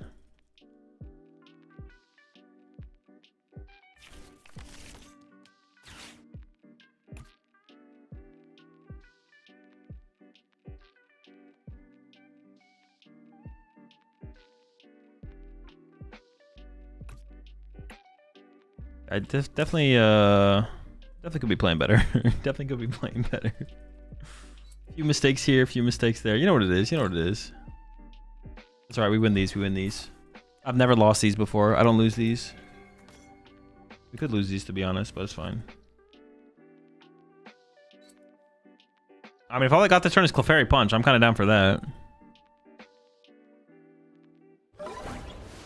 I definitely could be playing better. Definitely could be playing better. A few mistakes here, a few mistakes there. You know what it is. You know what it is. It's alright. We win these. We win these. I've never lost these before. I don't lose these. We could lose these, to be honest, but it's fine. I mean, if all I got this turn is Clefairy Punch, I'm kind of down for that.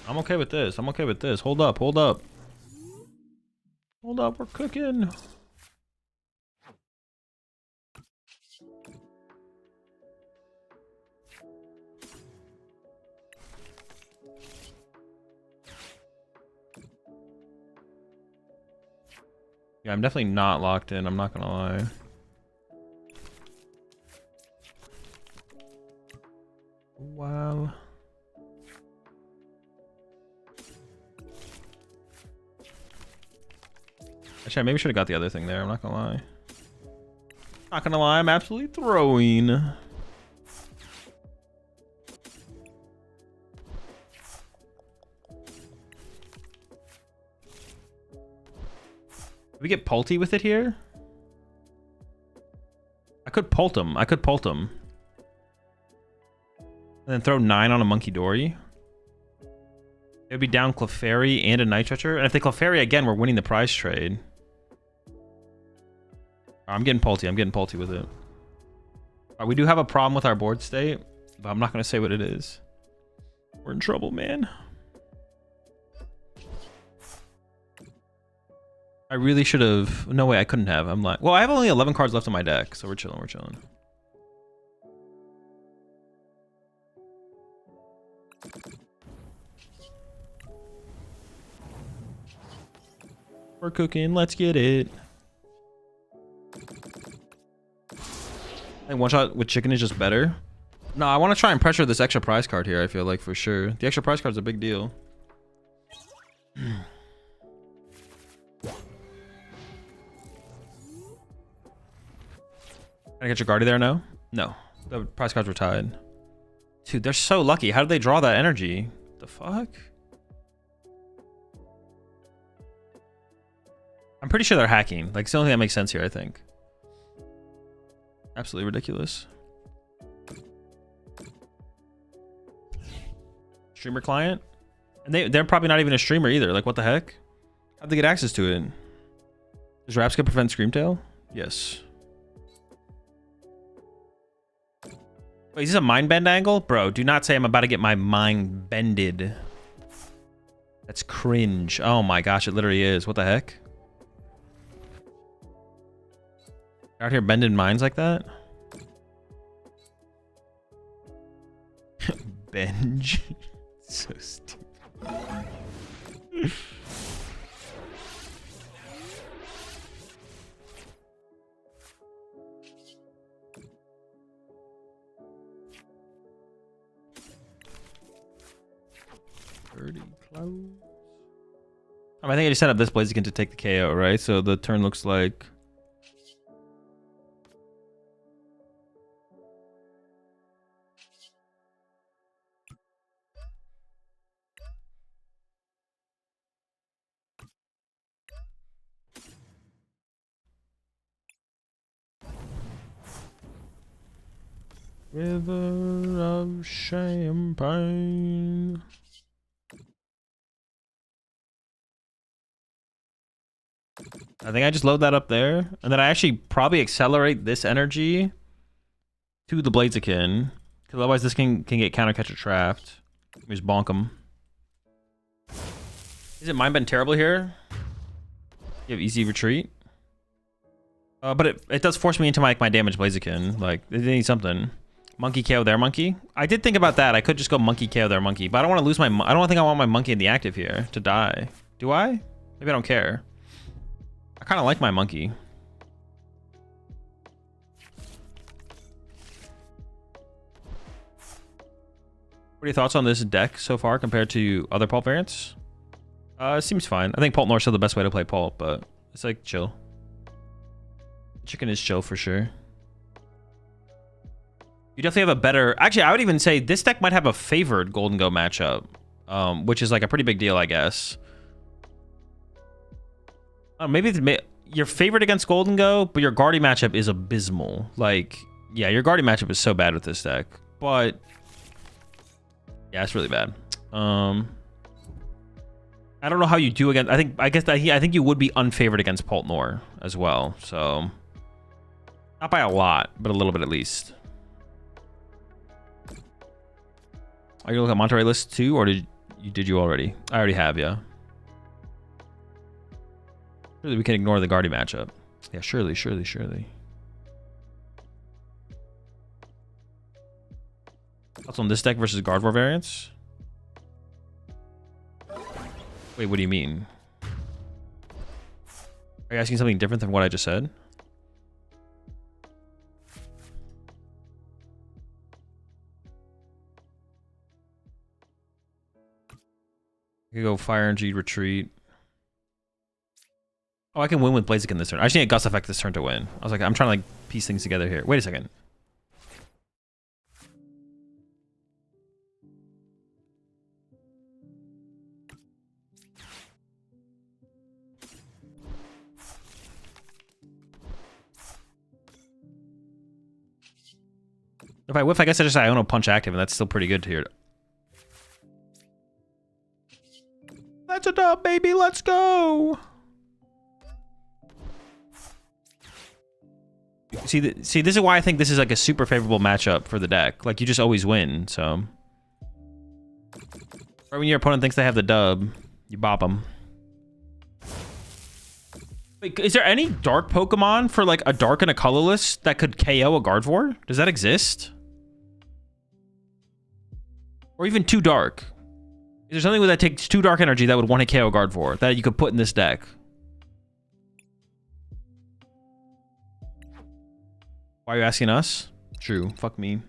I'm okay with this. I'm okay with this. Hold up. Hold up. Hold up. We're cooking. Yeah, I'm definitely not locked in. I'm not gonna lie. Wow. Actually, I maybe should have got the other thing there. I'm not gonna lie. Not gonna lie, I'm absolutely throwing. Did we get Pulty with it here? I could Pult him. I could Pult him. And then throw 9 on a Monkey Dory. It would be down Clefairy and a Night Stretcher. And if they Clefairy again, we're winning the prize trade. I'm getting Pulty. I'm getting Pulty with it. We do have a problem with our board state, but I'm not going to say what it is. We're in trouble, man. I really should have... No way, I couldn't have. I'm like... Well, I have only 11 cards left in my deck, so we're chilling. We're chilling. We're cooking. Let's get it. I think one shot with chicken is just better. No, I want to try and pressure this extra prize card here, I feel like, for sure. The extra prize card's a big deal. Can I get your Guardy there now? No. The prize cards were tied. Dude, they're so lucky. How did they draw that energy? The fuck? I'm pretty sure they're hacking. Like, it's the only thing that makes sense here, I think. Absolutely ridiculous. Streamer client? And they're probably not even a streamer either. Like, what the heck? How'd they get access to it? Does Rapska prevent Screamtail? Yes. Wait, is this a mind bend angle? Bro, do not say I'm about to get my mind bended. That's cringe. Oh my gosh, it literally is. What the heck? Out here bending minds like that? Benj. So stupid. Pretty close. I think I just set up this Blaziken to take the KO, right? So the turn looks like... River of Champagne. I think I just load that up there, and then I actually probably accelerate this energy to the Blaziken, because otherwise this can get counter catcher trapped. Let me just bonk him. Isn't mine been terrible here? You have easy retreat. But it does force me into my damage Blaziken. Like, they need something. Monkey KO their monkey. I did think about that. I could just go monkey KO their monkey, but I don't want to lose my. I don't think I want my monkey in the active here to die. Do I? Maybe I don't care. I kind of like my monkey. What are your thoughts on this deck so far compared to other Pult variants? It seems fine. I think Pult North's still the best way to play Pult, but it's like chill. Chicken is chill for sure. You definitely have a better... Actually, I would even say this deck might have a favored Golden Go matchup, which is like a pretty big deal, I guess. Maybe you're favored against Golden Go, but your Guardy matchup is abysmal. Like, yeah, your Guardy matchup is so bad with this deck, but yeah, it's really bad. I don't know how you do against... I think you would be unfavored against Pult Nor as well. So not by a lot, but a little bit at least. Are you looking at Monterey list too, or did you already? I already have, yeah. Surely we can ignore the Guardy matchup. Yeah, surely. Thoughts on this deck versus Gardevoir variants? Wait, what do you mean? Are you asking something different than what I just said? I could go Fire Energy, Retreat. Oh, I can win with Blaziken this turn. I just need a Gust Effect this turn to win. I was like, I'm trying to like piece things together here. Wait a second. If I whiff, I guess I just Iono Punch active, and that's still pretty good here. That's a dub, baby. Let's go. See, this is why I think this is like a super favorable matchup for the deck. Like, you just always win, so. Or when your opponent thinks they have the dub, you bop them. Wait, is there any dark Pokemon for like a dark and a colorless that could KO a Gardevoir? Does that exist? Or even two dark? Is there something that takes two dark energy that would want to KO Gardevoir that you could put in this deck? Why are you asking us? True. Fuck me.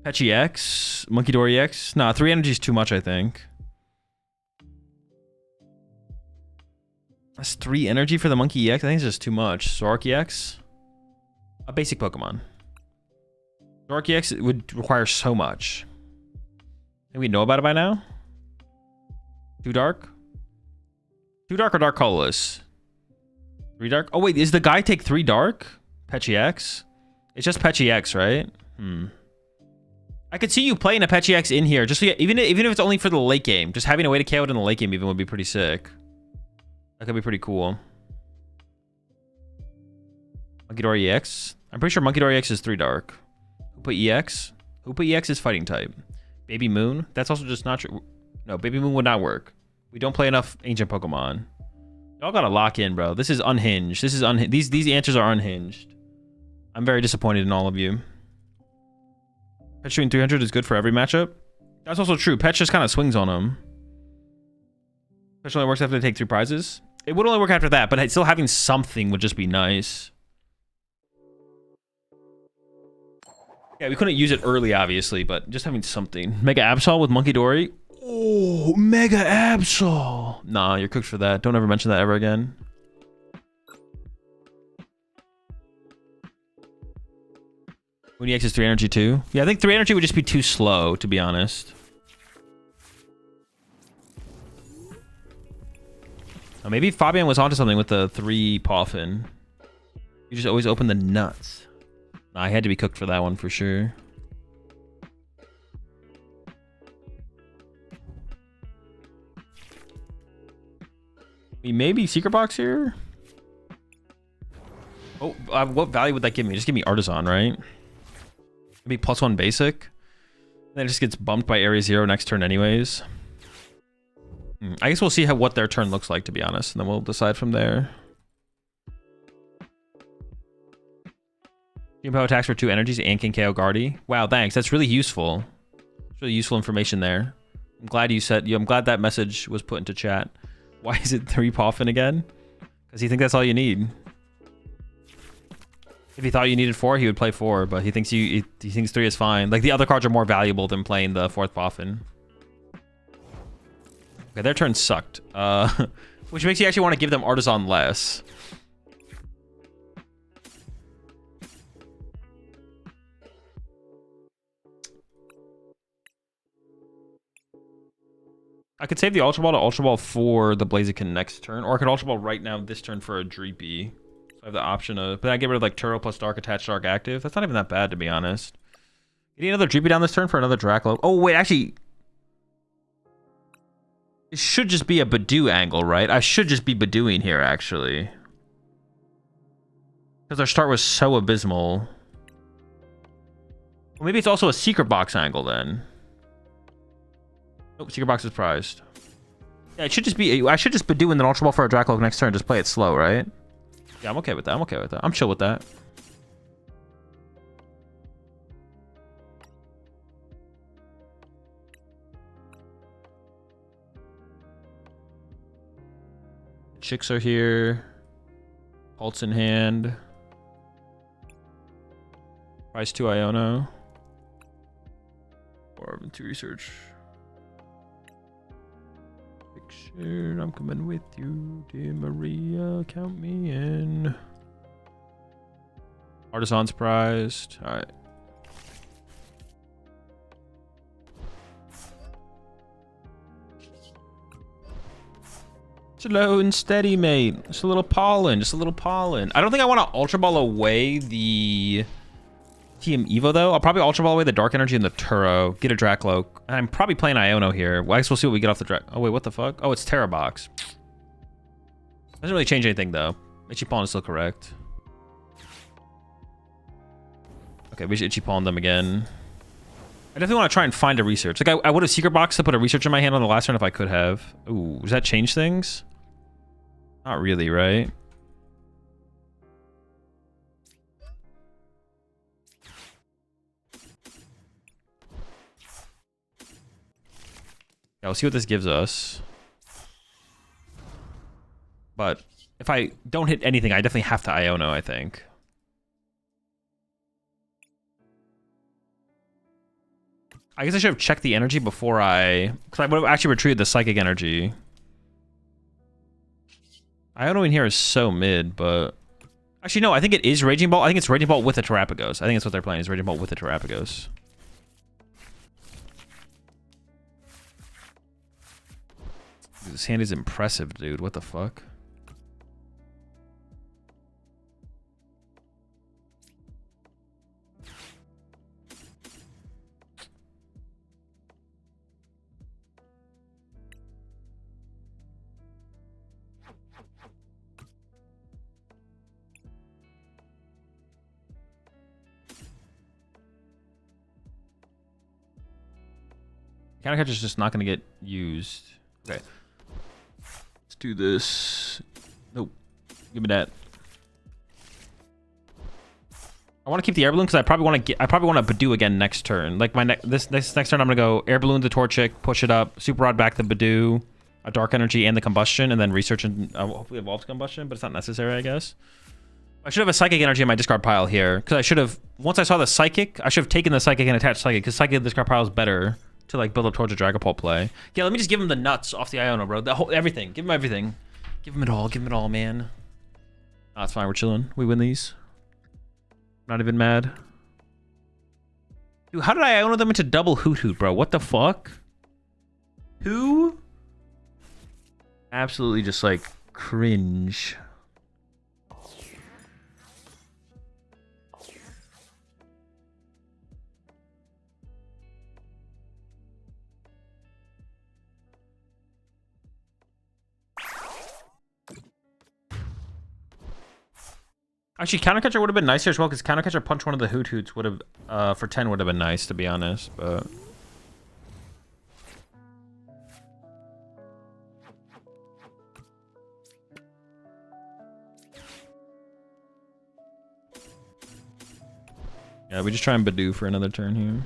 Petchy X? Monkey Dory X? Nah, 3 energy is too much, I think. That's 3 energy for the Monkey EX? I think it's just too much. Zork EX? A basic Pokemon. Zork EX would require so much. I think we know about it by now? Too dark? Too dark or dark colorless? 3 dark? Oh wait, is the guy take 3 dark? Petchy X? It's just Petchy X, right? I could see you playing a Petchy X in here, just so even if it's only for the late game. Just having a way to KO it in the late game even would be pretty sick. That could be pretty cool. Monkey Dory EX? I'm pretty sure Monkey Dory EX is 3 dark. Hoopa EX? Hoopa EX is fighting type. Baby Moon? That's also just not true. No, Baby Moon would not work. We don't play enough ancient Pokemon. Y'all gotta lock in, bro. This is unhinged. This is unhinged. These answers are unhinged. I'm very disappointed in all of you. Pet shooting 300 is good for every matchup. That's also true. Pet just kind of swings on him. Pet only works after they take 3 prizes. It would only work after that, but still having something would just be nice. Yeah, we couldn't use it early, obviously, but just having something. Mega Absol with Monkey Dory. Oh. Oh, Mega Absol. Nah, you're cooked for that. Don't ever mention that ever again. Mooney X is 3 energy too. Yeah, I think 3 energy would just be too slow, to be honest. Oh, maybe Fabian was onto something with the 3 Poffin. You just always open the nuts. Nah, I had to be cooked for that one for sure. We maybe Secret Box here? Oh, what value would that give me? Just give me Artisan, right? Maybe +1 basic. Then it just gets bumped by Area 0 next turn anyways. I guess we'll see what their turn looks like, to be honest, and then we'll decide from there. Jimbo attacks for 2 energies and can KO Guardy. Wow, thanks. That's really useful. It's really useful information there. I'm glad you said. I'm glad that message was put into chat. Why is it 3 Poffin again? Because he thinks that's all you need. If he thought you needed 4, he would play 4, but he thinks he thinks 3 is fine. Like, the other cards are more valuable than playing the 4th Poffin. Okay, their turn sucked. Which makes you actually want to give them Artisan less. I could save the Ultra Ball to Ultra Ball for the Blaziken next turn, or I could Ultra Ball right now this turn for a Dreepy. So I have the option of, but I get rid of like Turo plus Dark Attached, Dark Active. That's not even that bad, to be honest. You need another Dreepy down this turn for another Draclo. Oh wait, actually, it should just be a Badoo angle, right? I should just be Badooing here, actually, because our start was so abysmal. Well, maybe it's also a Secret Box angle then. Oh, Secret Box is prized. Yeah, it should just be. I should just be doing an Ultra Ball for a Dracloak next turn. Just play it slow, right? Yeah, I'm okay with that. I'm okay with that. I'm chill with that. Chicks are here. Pults in hand. Price 2 Iono. Or 2 research. I'm coming with you, dear Maria. Count me in. Artisan's prized. All right. Slow and steady, mate. Just a little pollen. Just a little pollen. I don't think I want to Ultra Ball away the TM Evo, though. I'll probably Ultra Ball away the Dark Energy and the Turo. Get a Dracloak. I'm probably playing Iono here. Well, I guess we'll see what we get off the Drac. Oh, wait, what the fuck? Oh, it's Terra Box. Doesn't really change anything, though. Ichipon is still correct. Okay, we should Ichipon them again. I definitely want to try and find a research. Like, I would have Secret Box to put a research in my hand on the last turn if I could have. Ooh, does that change things? Not really, right? Yeah, we'll see what this gives us. But if I don't hit anything, I definitely have to Iono, I think. I guess I should have checked the energy before because I would have actually retrieved the Psychic Energy. Iono in here is so mid, but... Actually, no, I think it is Raging Ball. I think it's Raging Ball with a Terrapagos. I think that's what they're playing, is Raging Ball with a Terrapagos. This hand is impressive, dude. What the fuck? Counter Catch is just not going to get used. Okay. Let's do this. Nope. Give me that. I want to keep the Air Balloon because I probably want to Badoo again next turn. Like this next turn, I'm gonna go Air Balloon to Torchic, push it up, Super Rod back to Badoo, a Dark Energy and the Combustion, and then research and hopefully evolves Combustion, but it's not necessary, I guess. I should have a Psychic Energy in my discard pile here because I should have. Once I saw the Psychic, I should have taken the Psychic and attached Psychic because Psychic discard pile is better to like build up towards a Dragapult play. Yeah, let me just give him the nuts off the Iono, bro. The whole everything. Give him everything. Give him it all. Give him it all, man. Oh, it's fine. We're chilling. We win these. Not even mad. Dude, how did I Iono them into double Hoot Hoot, bro? What the fuck? Who? Absolutely just like cringe. Actually, counter catcher would have been nicer as well, because counter catcher punch one of the Hoot Hoots would have, for 10 would have been nice, to be honest, but... Yeah, we just try and Badoo for another turn here.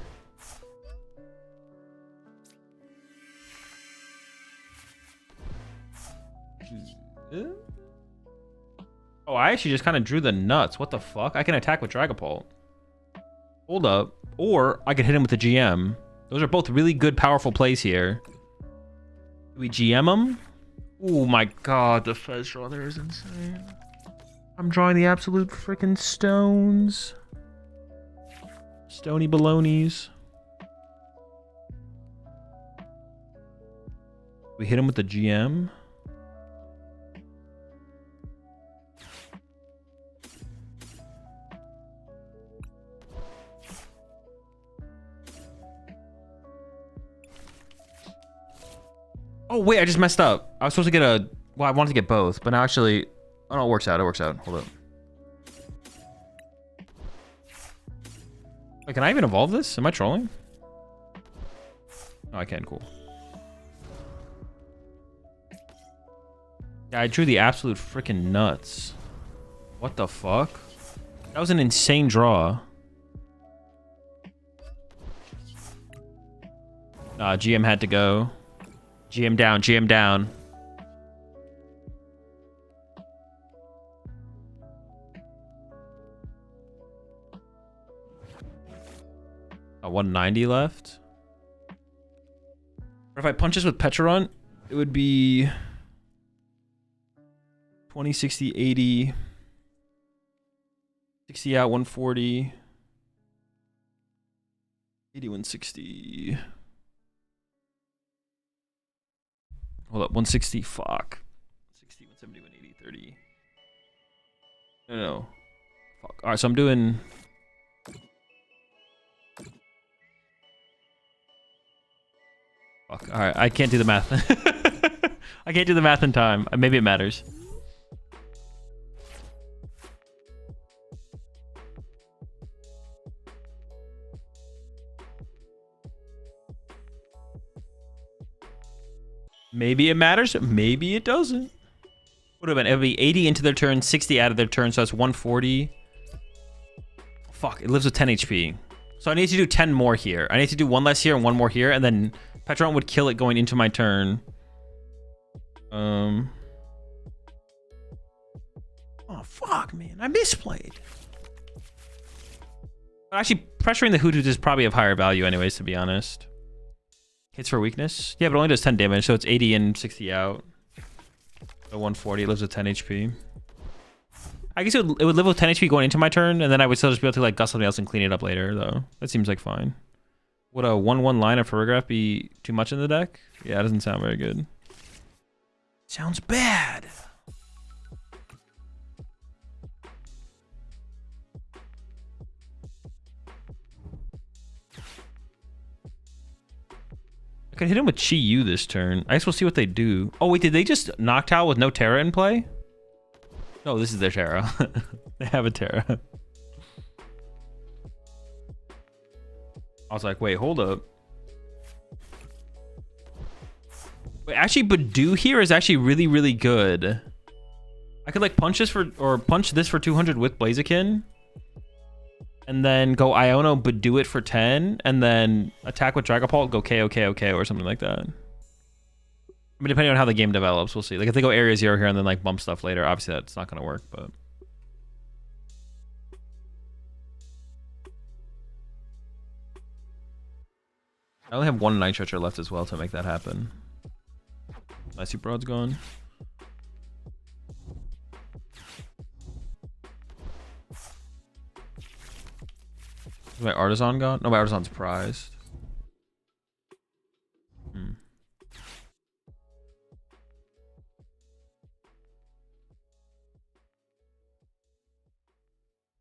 Oh, I actually just kind of drew the nuts. What the fuck? I can attack with Dragapult. Hold up. Or I could hit him with the GM. Those are both really good, powerful plays here. Do we GM him? Oh my god, the Fez draw there is insane. I'm drawing the absolute freaking stones. Stony balonies. We hit him with the GM. Oh, wait, I just messed up. I was supposed to get a... Well, I wanted to get both, but now actually... Oh, no, it works out. It works out. Hold up. Wait, can I even evolve this? Am I trolling? Oh, I can. Cool. Yeah, I drew the absolute freaking nuts. What the fuck? That was an insane draw. GM had to go. GM down, GM down. A 190 left. Or if I punch this with Pecharunt, it would be 20, 60, 80. 60 out, 140. 80, 160. Hold up, 160, fuck. 60, 170, 180, 30. No. Fuck. Alright, so I'm doing... Fuck, alright, I can't do the math. I can't do the math in time. Maybe it matters. Maybe it matters, maybe it doesn't. Would have been, it would be 80 into their turn, 60 out of their turn, so that's 140. Fuck, it lives with 10 HP. So I need to do 10 more here. I need to do one less here and one more here, and then Pecharunt would kill it going into my turn. Oh, fuck, man. I misplayed. But actually, pressuring the Hoot Hoot is probably of higher value anyways, to be honest. Hits for weakness? Yeah, but it only does 10 damage, so it's 80 and 60 out. So 140, it lives with 10 HP. I guess it would live with 10 HP going into my turn, and then I would still just be able to like gust something else and clean it up later, though. That seems like fine. Would a 1/1 line of Ferrograph be too much in the deck? Yeah, it doesn't sound very good. Sounds bad. I could hit him with Chi Yu this turn. I guess we'll see what they do. Oh, wait, did they just Noctowl with no Terra in play? No, this is their Terra. They have a Terra. I was like, wait, hold up. Wait, actually, Badoo here is actually really, really good. I could like punch this for, or punch this for 200 with Blaziken. And then go Iono, Badoo it for 10. And then attack with Dragapult, go KO, KO, KO, or something like that. I mean, depending on how the game develops, we'll see. Like, if they go Area 0 here and then, like, bump stuff later, obviously that's not going to work, but... I only have one Night Stretcher left as well to make that happen. My Super Rod's gone. Is my Artisan gone? No, my Artisan's prized.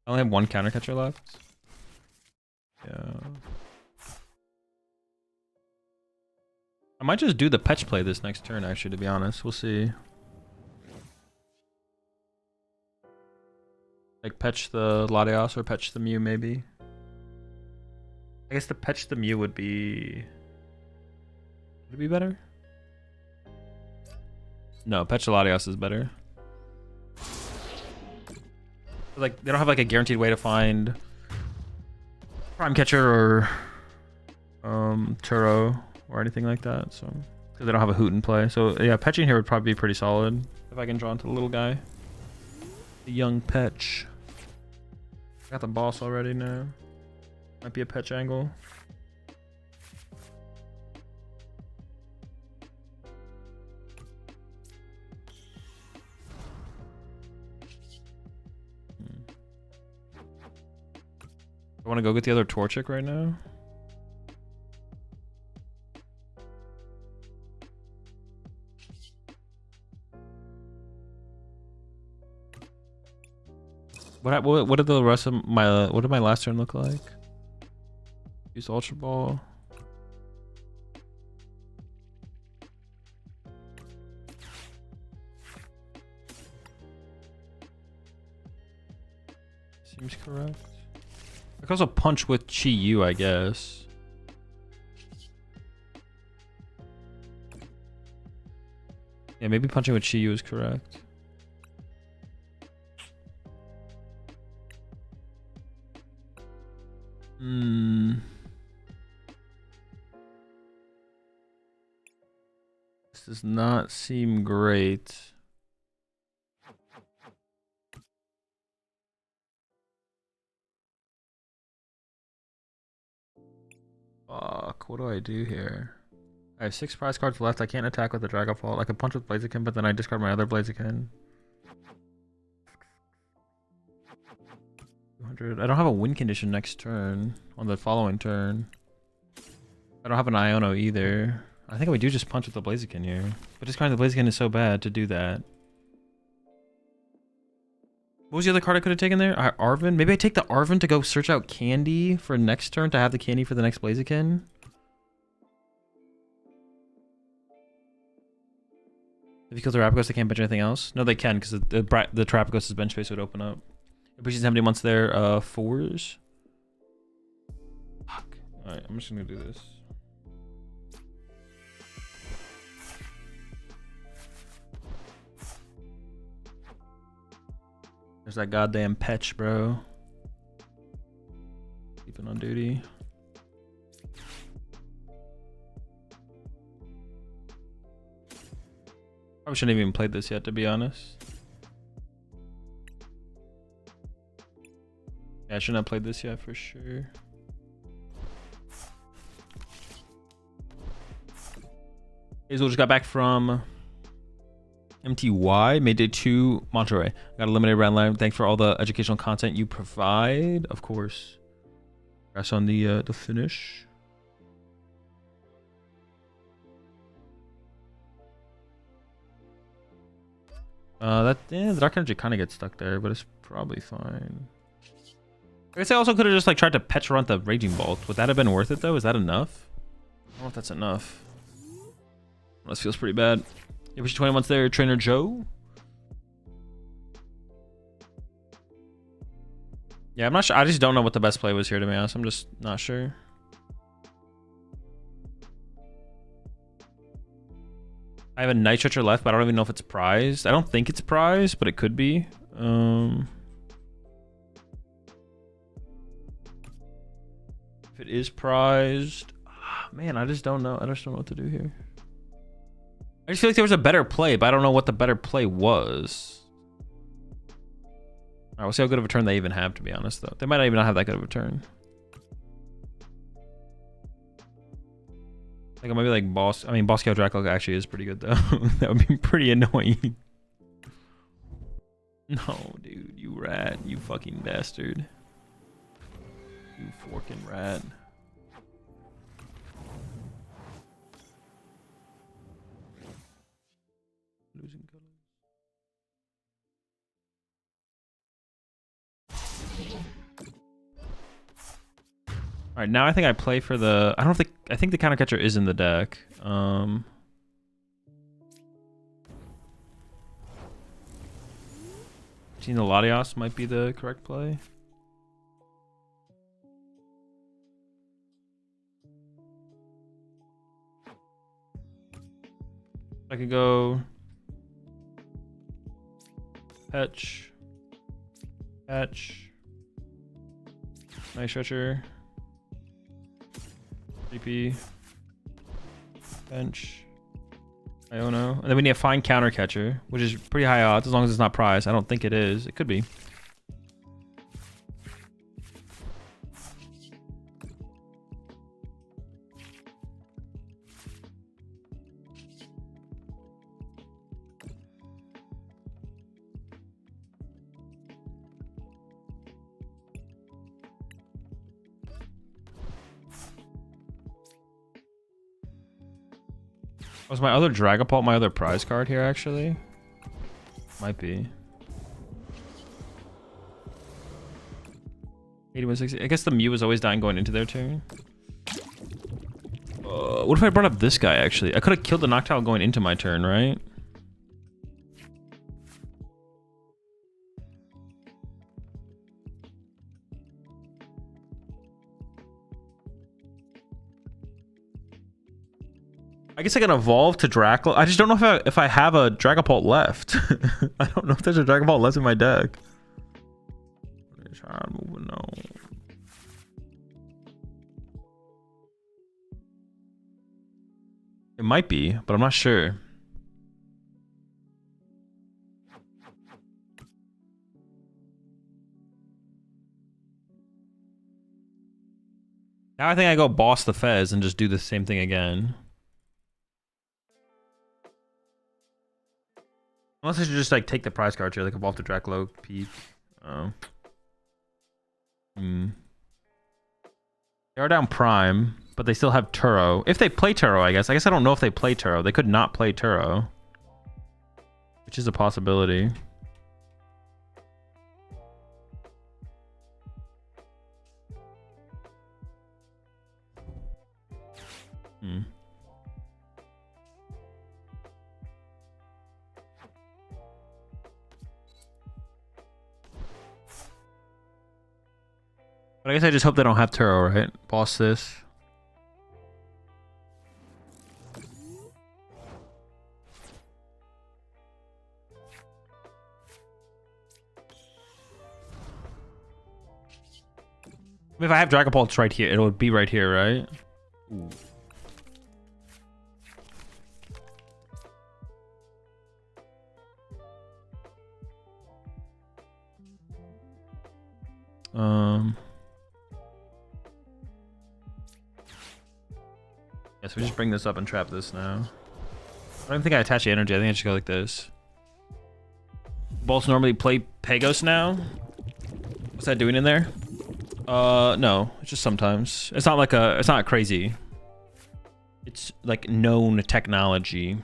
I only have one counter catcher left. Yeah. I might just do the Petch play this next turn, actually, to be honest. We'll see. Like, Petch the Latios or Petch the Mew, maybe. I guess the Petch the Mew would be... Would it be better? No, Petch the Latios is better. Like, they don't have, like, a guaranteed way to find Prime Catcher or Turo or anything like that, so because they don't have a Hoot in play. So yeah, Petching here would probably be pretty solid if I can draw into the little guy, the young Petch. Got the boss already now. Might be a Petch angle. I want to go get the other Torchic right now. What did the rest of my what did my last turn look like? Use Ultra Ball. Seems correct. I could also punch with Chi Yu, I guess. Yeah, maybe punching with Chi Yu is correct. This does not seem great. Fuck, what do I do here? I have 6 prize cards left. I can't attack with the Dragonfall. I can punch with Blaziken, but then I discard my other Blaziken. 200. I don't have a win condition next turn. On the following turn. I don't have an Iono either. I think we do just punch with the Blaziken here. But discarding the Blaziken is so bad to do that. What was the other card I could have taken there? Arven? Maybe I take the Arven to go search out Candy for next turn to have the Candy for the next Blaziken? If you kill the Terrapagos, they can't bench anything else? No, they can, because the Terrapagos' bench space would open up. It pushes how many months there? 4s? Fuck. Alright, I'm just gonna do this. There's that goddamn Petch, bro. Keeping on duty. Probably shouldn't have even played this yet, to be honest. Yeah, I shouldn't have played this yet for sure. Azul just got back from MTY, Mayday 2, Monterey. Got a limited round line. Thanks for all the educational content you provide. Of course. Congrats on the finish. The Dark Energy kind of gets stuck there, but it's probably fine. I guess I also could have just like tried to Petch run the Raging Bolt. Would that have been worth it though? Is that enough? I don't know if that's enough. This feels pretty bad. Yeah, push 20 months there, Trainer Joe. Yeah, I'm not sure. I just don't know what the best play was here, to be honest. I'm just not sure. I have a Night Stretcher left, but I don't even know if it's prized. I don't think it's prized, but it could be. If it is prized, man, I just don't know. I just don't know what to do here. I just feel like there was a better play, but I don't know what the better play was. Alright, we'll see how good of a turn they even have, to be honest, though. They might not even have that good of a turn. Like maybe like boss. I mean, boss scale Dracula actually is pretty good though. That would be pretty annoying. No, dude, you rat, you fucking bastard. You forking rat. Losing colors. All right, now I think I play for the. I don't think. I think the counter catcher is in the deck. Seeing the Latios might be the correct play. I could go Petch, Nice Stretcher, 3P, Bench, Iono, and then we need a fine counter catcher, which is pretty high odds as long as it's not prize. I don't think it is. It could be. Was my other Dragapult my other prize card here, actually? Might be. 8160. I guess the Mew was always dying going into their turn. What if I brought up this guy, actually? I could have killed the Noctowl going into my turn, right? I guess I can evolve to Dracula. I just don't know if I have a Dragapult left. I don't know if there's a Dragapult left in my deck. No. It might be, but I'm not sure. Now I think I go boss the Fez and just do the same thing again. Unless I should just like take the prize card here, like evolve to Draclo, Peak. They are down Prime, but they still have Turo. If they play Turo, I guess. I don't know if they play Turo. They could not play Turo, which is a possibility. But I guess I just hope they don't have Turo, right? Boss this. I mean, if I have Dragapult, it's right here. It would be right here, right? Ooh. Yeah, so we just bring this up and trap this now. I don't think I attach the energy. I think I just go like this. Bolts normally play Pegos now. What's that doing in there? No, it's just sometimes. It's not like it's not crazy. It's like known technology.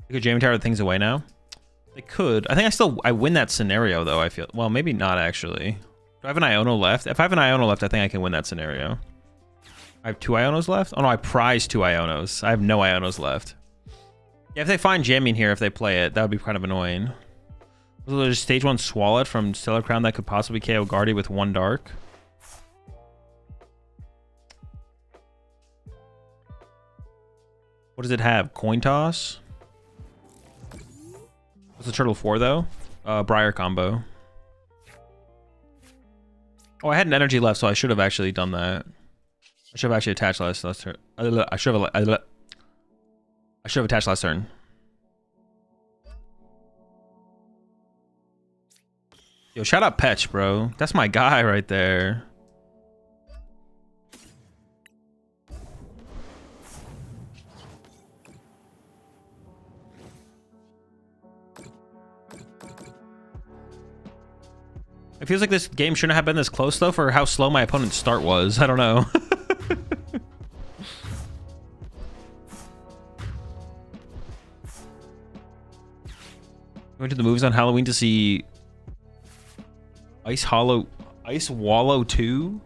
They could jam tower things away now. They could. I think I win that scenario though. I feel. Well, maybe not actually. Do I have an Iono left? If I have an Iono left, I think I can win that scenario. I have 2 Ionos left? Oh no, I prize 2 Ionos. I have no Ionos left. Yeah, if they find jamming here, if they play it, that would be kind of annoying. So there's stage 1 Swalot from Stellar Crown that could possibly KO Guardy with 1 Dark. What does it have? Coin Toss? What's the Turtle 4 though? Briar combo. Oh, I had an energy left, so I should have actually done that. I should have actually attached last turn. I should have attached last turn. Yo, shout out Petch, bro. That's my guy right there. It feels like this game shouldn't have been this close, though, for how slow my opponent's start was. I don't know. Went to the movies on Halloween to see Ice Wallow 2?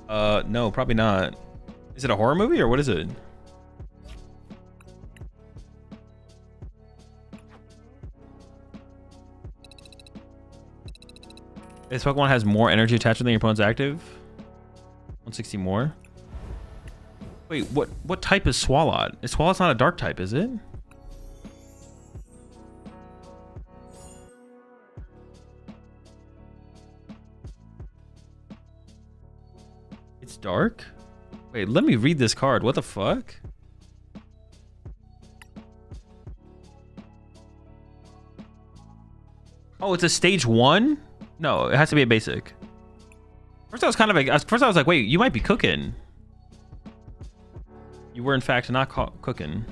No, probably not. Is it a horror movie or what is it? This Pokemon has more energy attachment than your opponent's active. 160 more. Wait, what type is Swalot? Swalot's not a dark type, is it? It's dark? Wait, let me read this card. What the fuck? Oh, it's a stage 1? No, it has to be a basic. First I was kind of like, first I was like, wait, you might be cooking. You were in fact not cooking.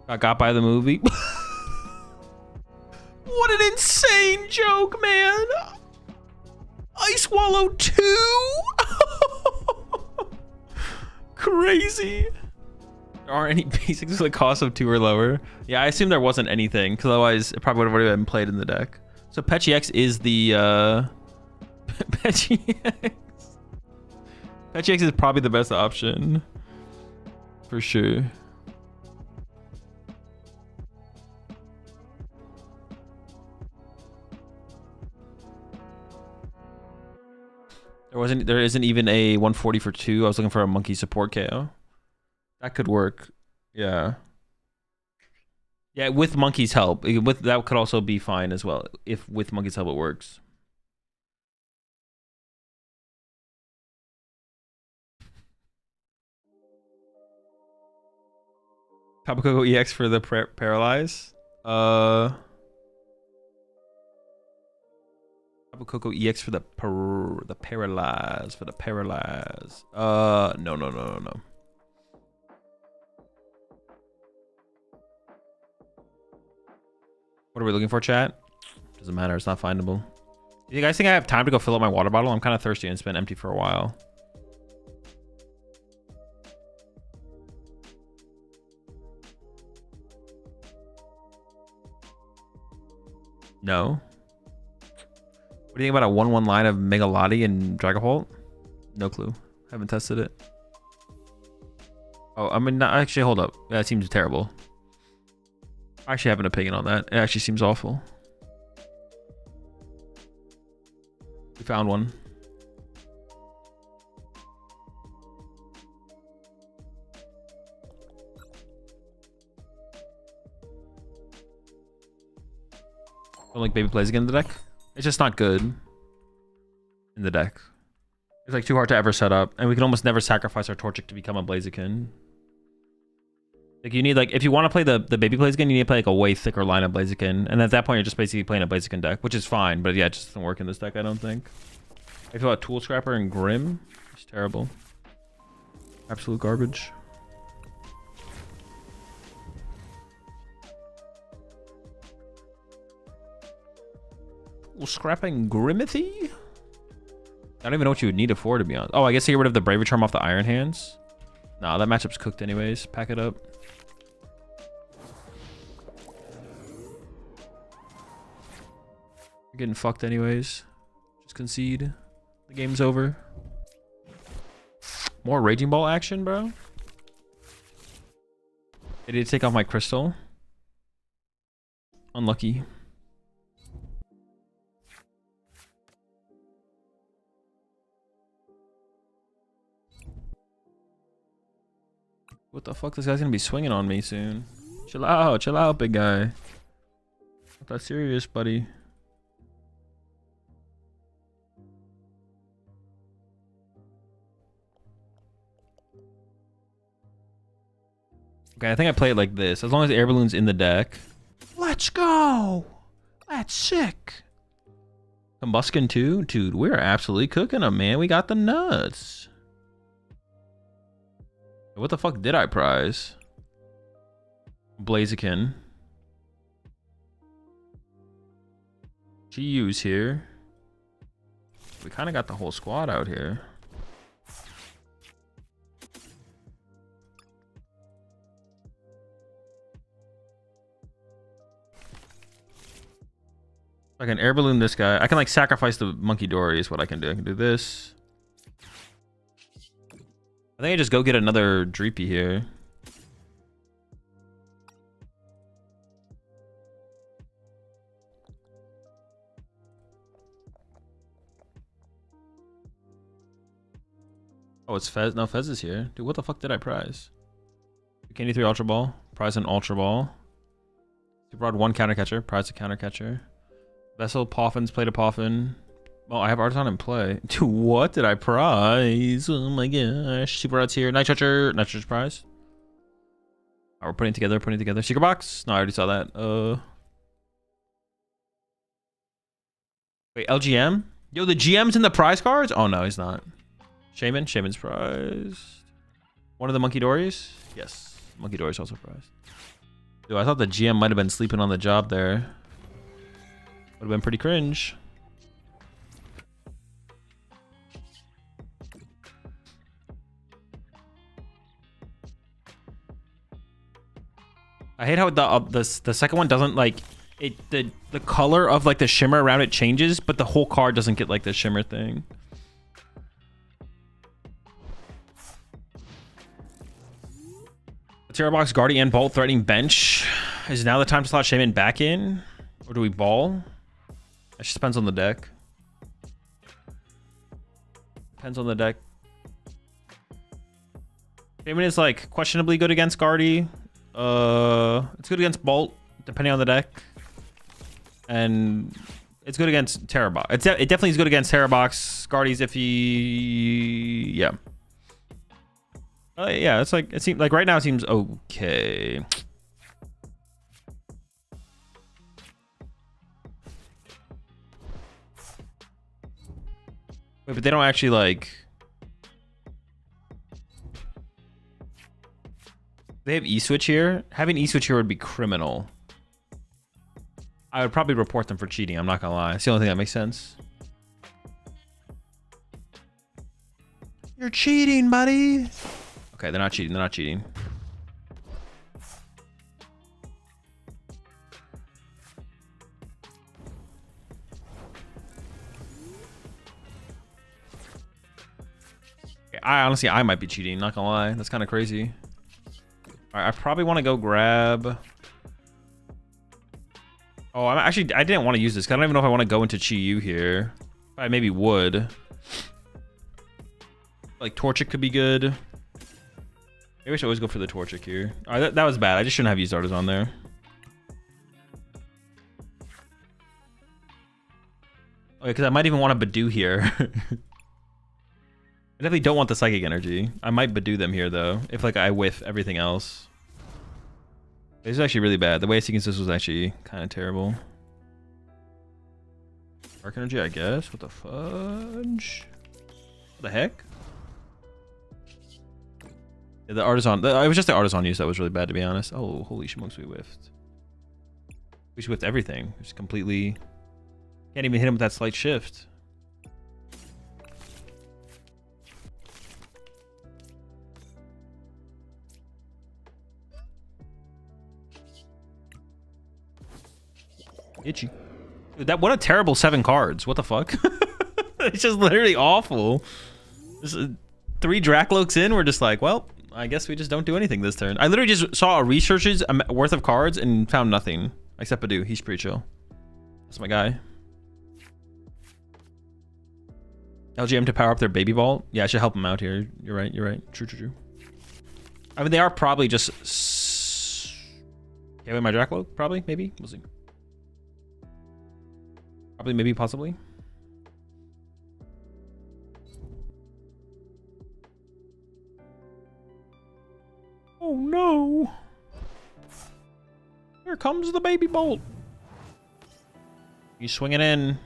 Got by the movie. What an insane joke, man. Ice Wallow 2? Crazy. There aren't any basics with the cost of 2 or lower. Yeah, I assume there wasn't anything, because otherwise it probably would have already been played in the deck. So Pechiex is the Pechiex. Pechiex is probably the best option. For sure. There isn't even a 140 for 2. I was looking for a monkey support KO. That could work. Yeah. Yeah, with monkey's help. That could also be fine as well. If with monkey's help it works. Tapu Koko EX for the paralyze. Tapu Koko EX for the paralyze. No. What are we looking for, chat? Doesn't matter, it's not findable. Do you guys think I have time to go fill up my water bottle? I'm kind of thirsty and it's been empty for a while. No. What do you think about a 1-1 line of Megalotti and Dragapult? No clue. Haven't tested it. Oh, I mean, not, actually, hold up. That seems terrible. I actually have an opinion on that. It actually seems awful. We found one. Don't like Baby Blaziken in the deck? It's just not good in the deck. It's like too hard to ever set up, and we can almost never sacrifice our Torchic to become a Blaziken. Like you need, like, if you want to play the Baby Blaziken, you need to play like a way thicker line of Blaziken, and at that point you're just basically playing a Blaziken deck, which is fine, but yeah, it just doesn't work in this deck, I don't think. I feel like Tool Scrapper and Grim, it's terrible. Absolute garbage. Tool Scrapping Grimithy? I don't even know what you would need it for, to be honest. Oh, I guess to get rid of the Bravery Charm off the Iron Hands. Nah, that matchup's cooked anyways. Pack it up. You're getting fucked anyways. Just concede. The game's over. More Raging Ball action, bro. I did take off my crystal. Unlucky. What the fuck? This guy's gonna be swinging on me soon. Chill out, big guy. Not that serious, buddy. Okay, I think I play it like this. As long as the air balloon's in the deck. Let's go! That's sick. Combuskin too? Dude, we're absolutely cooking them, man. We got the nuts. What the fuck did I prize? Blaziken. GU's here. We kind of got the whole squad out here. I can air balloon this guy. I can like sacrifice the monkey dory is what I can do. I can do this. I think I just go get another Dreepy here. Oh, it's Fez. No, Fez is here. Dude, what the fuck did I prize? Candy 3 Ultra Ball. Prize an Ultra Ball. Super Rod 1 Counter Catcher. Prize a Counter Catcher. Vessel, Poffins, Plate of Poffin. Oh, I have Artisan in play. Dude, what did I prize? Oh my gosh. Super Rod's here. Night Toucher. Night Toucher prize. Oh, we're putting it together. Secret Box? No, I already saw that. Wait, LGM? Yo, the GM's in the prize cards? Oh, no, he's not. Shaman's prized. One of the Monkey Dories? Yes. Monkey Dories also prized. Dude, I thought the GM might have been sleeping on the job there. Would have been pretty cringe. I hate how the second one doesn't like it. The color of like the shimmer around it changes, but the whole card doesn't get like the shimmer thing. Terror Box, Guardian, Bolt, Threatening Bench. Is now the time to slot Shaman back in? Or do we ball? It just depends on the deck. Depends on the deck. Shaman is like questionably good against Guardy. It's good against Bolt, depending on the deck. And it's good against Terror Box. It definitely is good against Terror Box. Guardy's iffy. Yeah. Yeah, it's like, it seems like right now it seems okay. Wait, but they don't actually like... They have E-Switch here? Having E-Switch here would be criminal. I would probably report them for cheating, I'm not gonna lie. It's the only thing that makes sense. You're cheating, buddy! Okay, they're not cheating. They're not cheating. Okay, I might be cheating. Not gonna lie, that's kind of crazy. All right, I probably want to go grab. Oh, I didn't want to use this. 'Cause I don't even know if I want to go into Chi-Yu here. I maybe would. Like Torchic could be good. Maybe I should always go for the Torchic here. All right, that was bad. I just shouldn't have used Artisan there. Okay, because I might even want to Badoo here. I definitely don't want the Psychic Energy. I might Badoo them here, though, if like I whiff everything else. This is actually really bad. The way I sequenced this was actually kind of terrible. Dark Energy, I guess. What the fudge? What the heck? Yeah, the Artisan. It was just the Artisan use that was really bad, to be honest. Oh, holy smokes, we whiffed. We whiffed everything. Just completely... Can't even hit him with that slight shift. Itchy. Dude, what a terrible 7 cards. What the fuck? It's just literally awful. Just, 3 Dracloaks in, we're just like, well, I guess we just don't do anything this turn. I literally just saw a researcher's worth of cards and found nothing. Except Badoo. He's pretty chill. That's my guy. LGM to power up their baby vault. Yeah, I should help them out here. You're right. You're right. True, true, true. I mean, they are probably just... Okay, with my Dracloak? Probably, maybe. We'll see. Probably, maybe, possibly. Oh no! Here comes the baby bolt. He's swinging in.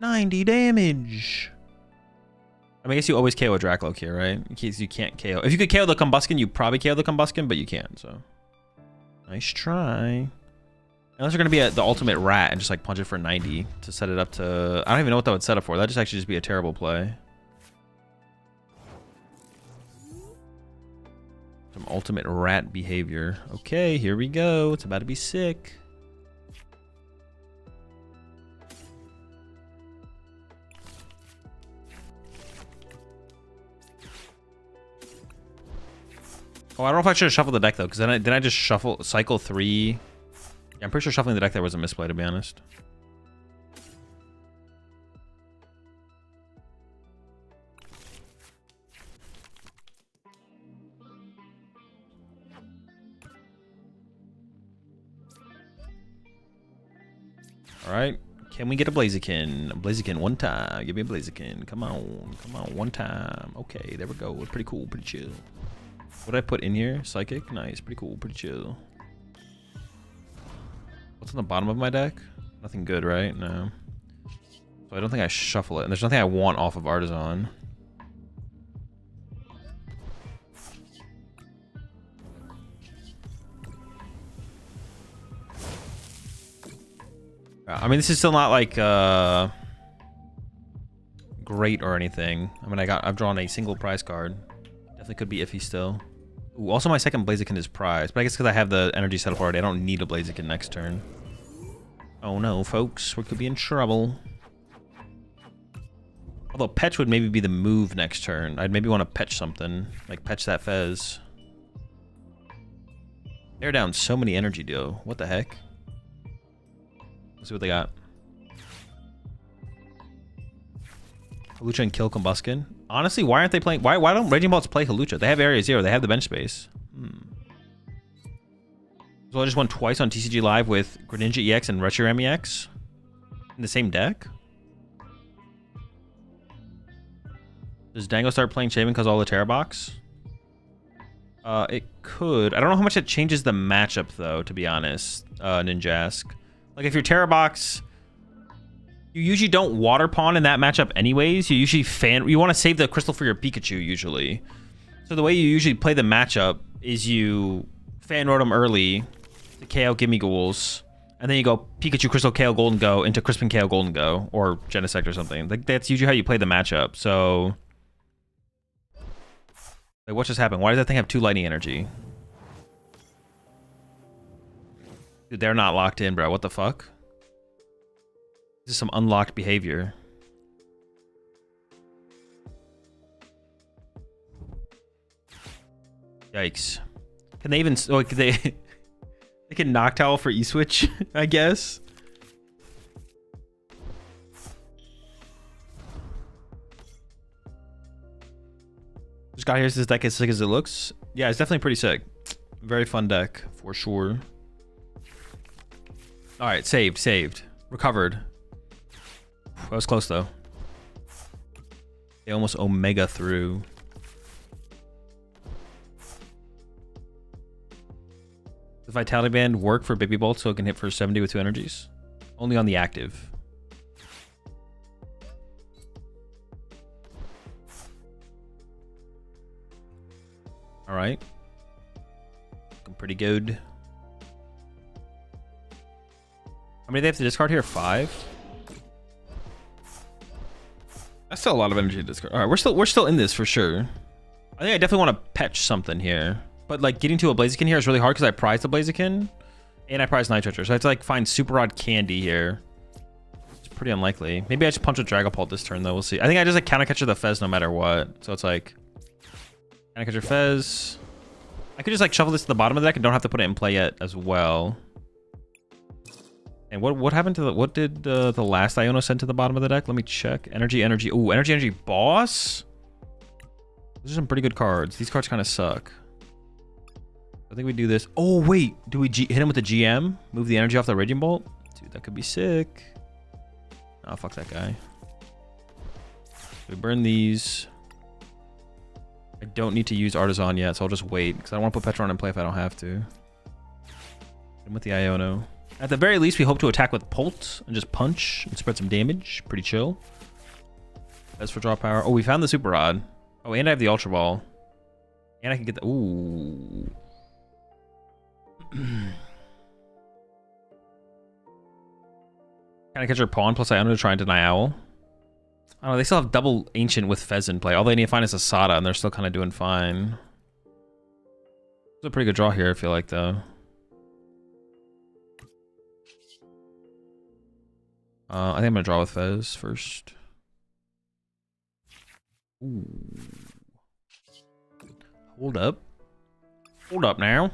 90 damage. I mean, I guess you always KO a Dracloak here, right? In case you can't KO. If you could KO the Combuskin, you probably KO the Combuskin, but you can't, so. Nice try. Unless you're gonna be the ultimate rat and just like punch it for 90 to set it up to. I don't even know what that would set up for. That'd just actually just be a terrible play. Some ultimate rat behavior. Okay, here we go. It's about to be sick. Oh, I don't know if I should have shuffled the deck though, because then I just cycle 3. Yeah, I'm pretty sure shuffling the deck there was a misplay, to be honest. All right, can we get a Blaziken? Blaziken one time. Give me a Blaziken. Come on, one time. Okay, there we go. Pretty cool, pretty chill. What did I put in here? Psychic? Nice, pretty cool, pretty chill. What's on the bottom of my deck? Nothing good, right? No. So I don't think I shuffle it. And there's nothing I want off of Artisan. I mean, this is still not like great or anything. I mean, I've drawn a single prize card. Definitely could be iffy still. Ooh, also my second Blaziken is prize, but I guess because I have the energy set up already, I don't need a Blaziken next turn. Oh no, folks, we could be in trouble. Although Petch would maybe be the move next turn. I'd maybe want to Petch something, like Petch that Fez. They're down so many energy, dude. What the heck? Let's see what they got. Halucha and kill Combuskin. Honestly, why aren't they playing? Why don't Raging Bolts play Halucha? They have Area 0. They have the bench space. So I just won twice on TCG Live with Greninja EX and Reshiram EX in the same deck. Does Dango start playing Shaman because all the Terra Box? It could. I don't know how much it changes the matchup though, to be honest, Ninjask. Like if you're Terra Box, you usually don't Water Pawn in that matchup anyways. You usually you want to save the crystal for your Pikachu usually. So the way you usually play the matchup is you Fan Rotom early to KO Gimme Ghouls, and then you go Pikachu Crystal KO Golden Go into Crispin KO Golden Go or Genesect or something. Like that's usually how you play the matchup. So like what just happened? Why does that thing have 2 lightning energy? Dude, they're not locked in, bro. What the fuck? This is some unlocked behavior. Yikes. Can they even... Oh, can they... they can Noctowl for E-Switch, I guess. Just got here. This deck as sick as it looks. Yeah, it's definitely pretty sick. Very fun deck, for sure. Alright, saved. Recovered. That was close, though. They almost Omega through. Does Vitality Band work for Baby Bolt so it can hit for 70 with 2 energies? Only on the active. Alright. Looking pretty good. How many do they have to discard here? 5? That's still a lot of energy to discard. All right, we're still in this for sure. I think I definitely want to Petch something here. But like getting to a Blaziken here is really hard because I prize the Blaziken and I prize Night Treacher. So I have to like find Super Rod Candy here. It's pretty unlikely. Maybe I just punch a Dragapult this turn though. We'll see. I think I just like counter catcher the Fez no matter what. So it's like counter catcher Fez. I could just like shuffle this to the bottom of the deck and don't have to put it in play yet as well. And what happened to what did the last Iono send to the bottom of the deck? Let me check. Energy. Ooh, energy boss. Those are some pretty good cards. These cards kind of suck. I think we do this. Oh wait, do we hit him with the GM? Move the energy off the Raging Bolt? Dude, that could be sick. Oh, fuck that guy. We burn these. I don't need to use Artisan yet, so I'll just wait because I don't want to put Petron in play if I don't have to. Hit him with the Iono. At the very least, we hope to attack with Pult and just punch and spread some damage. Pretty chill. As for draw power. Oh, we found the Super Rod. Oh, and I have the Ultra Ball. And I can get the... Ooh. Can I catch her pawn? Plus I under to try and deny owl. I don't know. They still have double ancient with Fez in play. All they need to find is a Sada, and they're still kind of doing fine. It's a pretty good draw here, I feel like, though. I think I'm gonna draw with Fez first. Ooh. Hold up. Hold up now.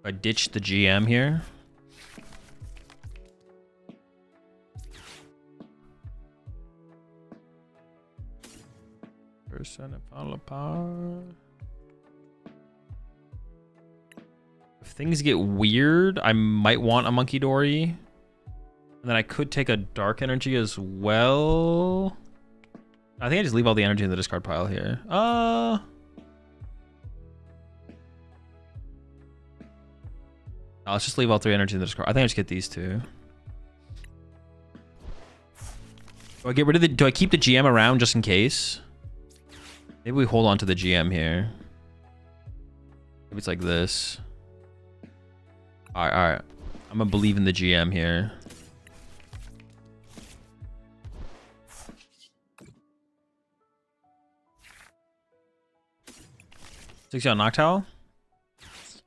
I ditched the GM here. Percent fall apart. If things get weird, I might want a Monkey Dory. And then I could take a Dark Energy as well. I think I just leave all the energy in the discard pile here. Let's just leave all 3 energy in the discard. I think I just get these 2. Do I get rid of the... Do I keep the GM around just in case? Maybe we hold on to the GM here. Maybe it's like this. Alright. I'm gonna believe in the GM here. Six on Noctowl?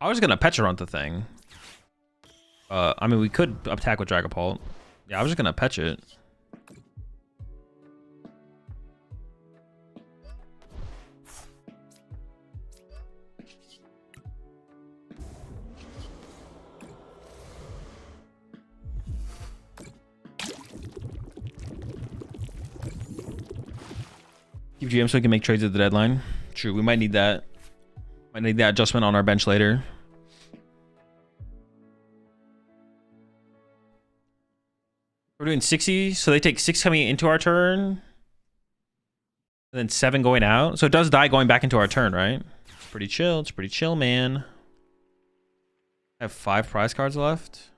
I was gonna Pecharunt the thing. I mean, we could attack with Dragapult. Yeah, I was just gonna Petch it. Keep GM so we can make trades at the deadline. True, we might need that. Might need that adjustment on our bench later. We're doing 60, so they take 6 coming into our turn. And then 7 going out. So it does die going back into our turn, right? It's pretty chill. It's pretty chill, man. I have 5 prize cards left.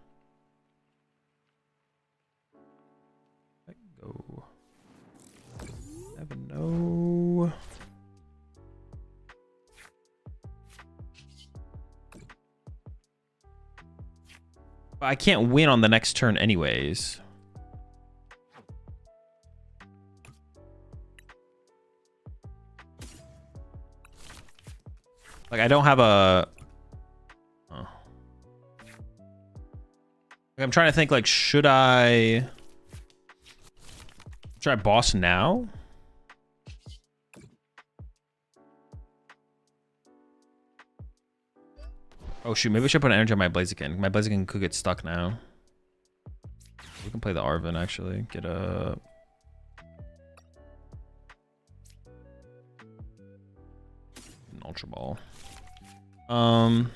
Go. Never know. But I can't win on the next turn anyways. Like, I don't have a... Oh. Like, I'm trying to think, like, should I boss now? Oh, shoot. Maybe I should put an energy on my Blaziken. My Blaziken could get stuck now. We can play the Arven, actually. Get a... an Ultra Ball. Oh,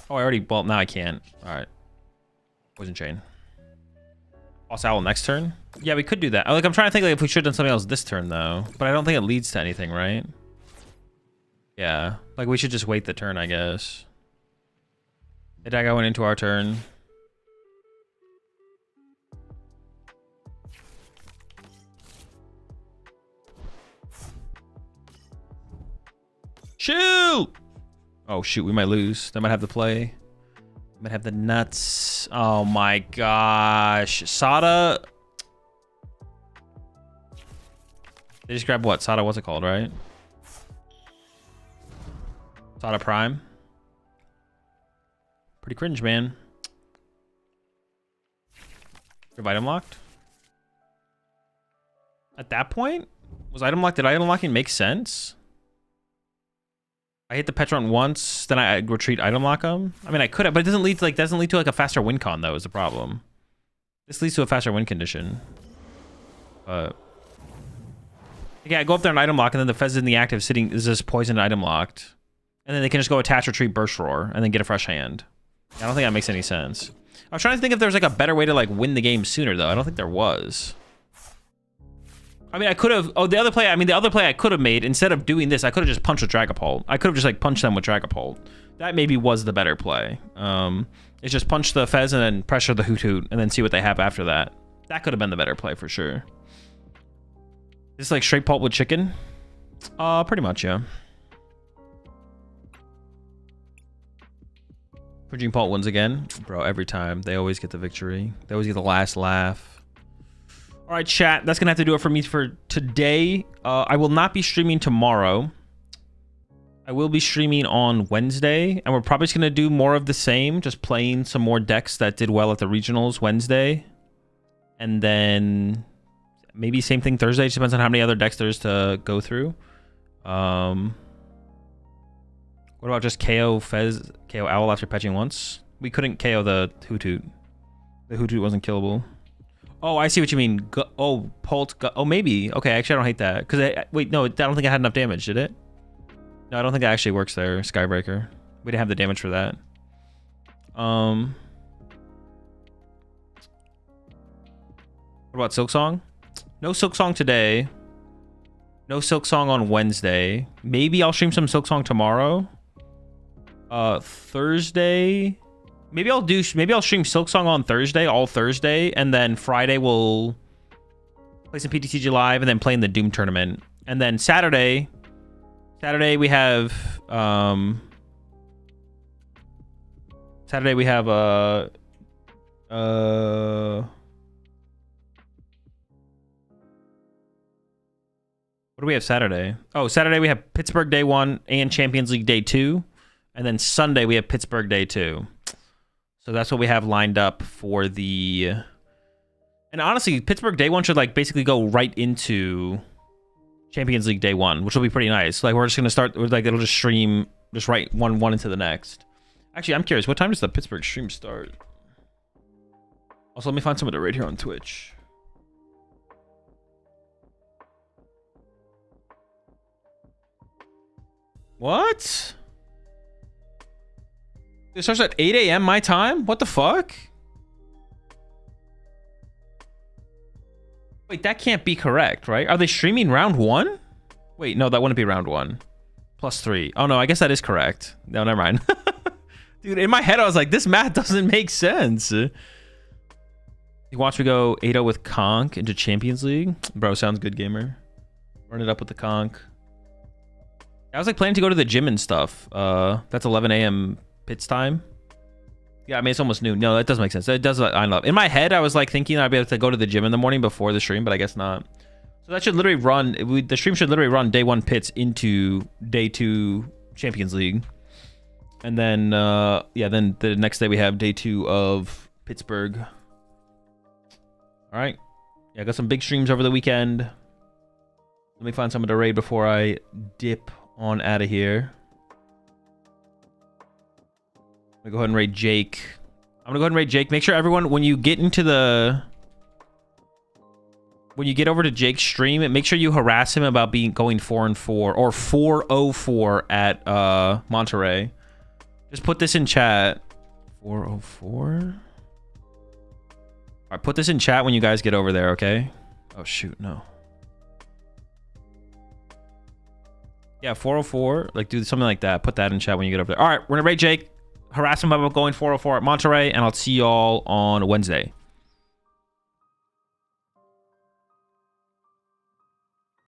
I already... Well, now I can't. Alright. Poison Chain. Boss Owl next turn? Yeah, we could do that. Like, I'm trying to think like if we should have done something else this turn, though. But I don't think it leads to anything, right? Yeah. Like, we should just wait the turn, I guess. Hidaka went into our turn. Shoot! Oh, shoot. We might lose. They might have the play. Might have the nuts. Oh, my gosh. Sada... They just grabbed what? Sada, what's it called, right? Sada Prime. Pretty cringe, man. Your item locked? At that point? Was item locked? Did item locking make sense? I hit the Pecharunt once, then I retreat item lock them. I mean, I could have, but it doesn't lead to like a faster win con though, is the problem. This leads to a faster win condition. But yeah, I go up there and item lock, and then the Fez is in the active sitting is just poisoned item locked. And then they can just go attach, retreat, burst roar, and then get a fresh hand. I don't think that makes any sense. I was trying to think if there was like a better way to like win the game sooner though. I don't think there was. I mean, I could have... Oh, the other play I could have made, instead of doing this, I could have just punched with Dragapult. I could have just, like, punched them with Dragapult. That maybe was the better play. It's just punch the Fez and then pressure the Hoot Hoot, and then see what they have after that. That could have been the better play, for sure. This is like straight pulp with chicken? Pretty much, yeah. Fridging Pult wins again. Bro, every time. They always get the victory. They always get the last laugh. All right, chat. That's going to have to do it for me for today. I will not be streaming tomorrow. I will be streaming on Wednesday. And we're probably just going to do more of the same. Just playing some more decks that did well at the regionals Wednesday. And then maybe same thing Thursday. Just depends on how many other decks there is to go through. What about just KO Fez, KO Owl after patching once? We couldn't KO the Hoothoot. The Hoothoot wasn't killable. Oh, I see what you mean. Pult. Oh, maybe. Okay, actually, I don't hate that. Because, wait, no, I don't think I had enough damage, did it? No, I don't think that actually works there, Skybreaker. We didn't have the damage for that. What about Silksong? No Silksong today. No Silksong on Wednesday. Maybe I'll stream some Silksong tomorrow. Thursday. Maybe I'll stream Silksong on Thursday, all Thursday, and then Friday we'll play some PTCG live and then play in the Doom tournament. And then Saturday we have what do we have Saturday? Oh, Saturday we have Pittsburgh Day 1 and Champions League Day 2. And then Sunday we have Pittsburgh Day 2. So that's what we have lined up for the... And honestly, Pittsburgh Day 1 should like basically go right into Champions League Day 1, which will be pretty nice. Like we're just going to start, like it'll just stream just right one into the next. Actually, I'm curious, what time does the Pittsburgh stream start? Also, let me find somebody right here on Twitch. What? It starts at 8 a.m. my time? What the fuck? Wait, that can't be correct, right? Are they streaming round 1? Wait, no, that wouldn't be round 1. +3. Oh, no, I guess that is correct. No, never mind. Dude, in my head, I was like, this math doesn't make sense. You watch me go 8-0 with Conk into Champions League? Bro, sounds good, gamer. Run it up with the Conk. I was like planning to go to the gym and stuff. That's 11 a.m. Pits time. Yeah, I mean, it's almost noon. No, that doesn't make sense. It does. I don't know. In my head, I was like thinking I'd be able to go to the gym in the morning before the stream, but I guess not. So that should literally run. The stream should literally run day 1 pits into day 2 Champions League. And then, yeah, then the next day we have day 2 of Pittsburgh. All right. Yeah, I got some big streams over the weekend. Let me find someone to raid before I dip on out of here. I'm gonna go ahead and raid Jake. Make sure everyone, when you get over to Jake's stream, make sure you harass him about going 4-4 or 404 at Monterey. Just put this in chat. 404. All right, put this in chat when you guys get over there, okay? Oh shoot, no. Yeah, 404. Like, do something like that. Put that in chat when you get over there. All right, we're gonna raid Jake. Harass him about going 404 at Monterey, and I'll see y'all on Wednesday.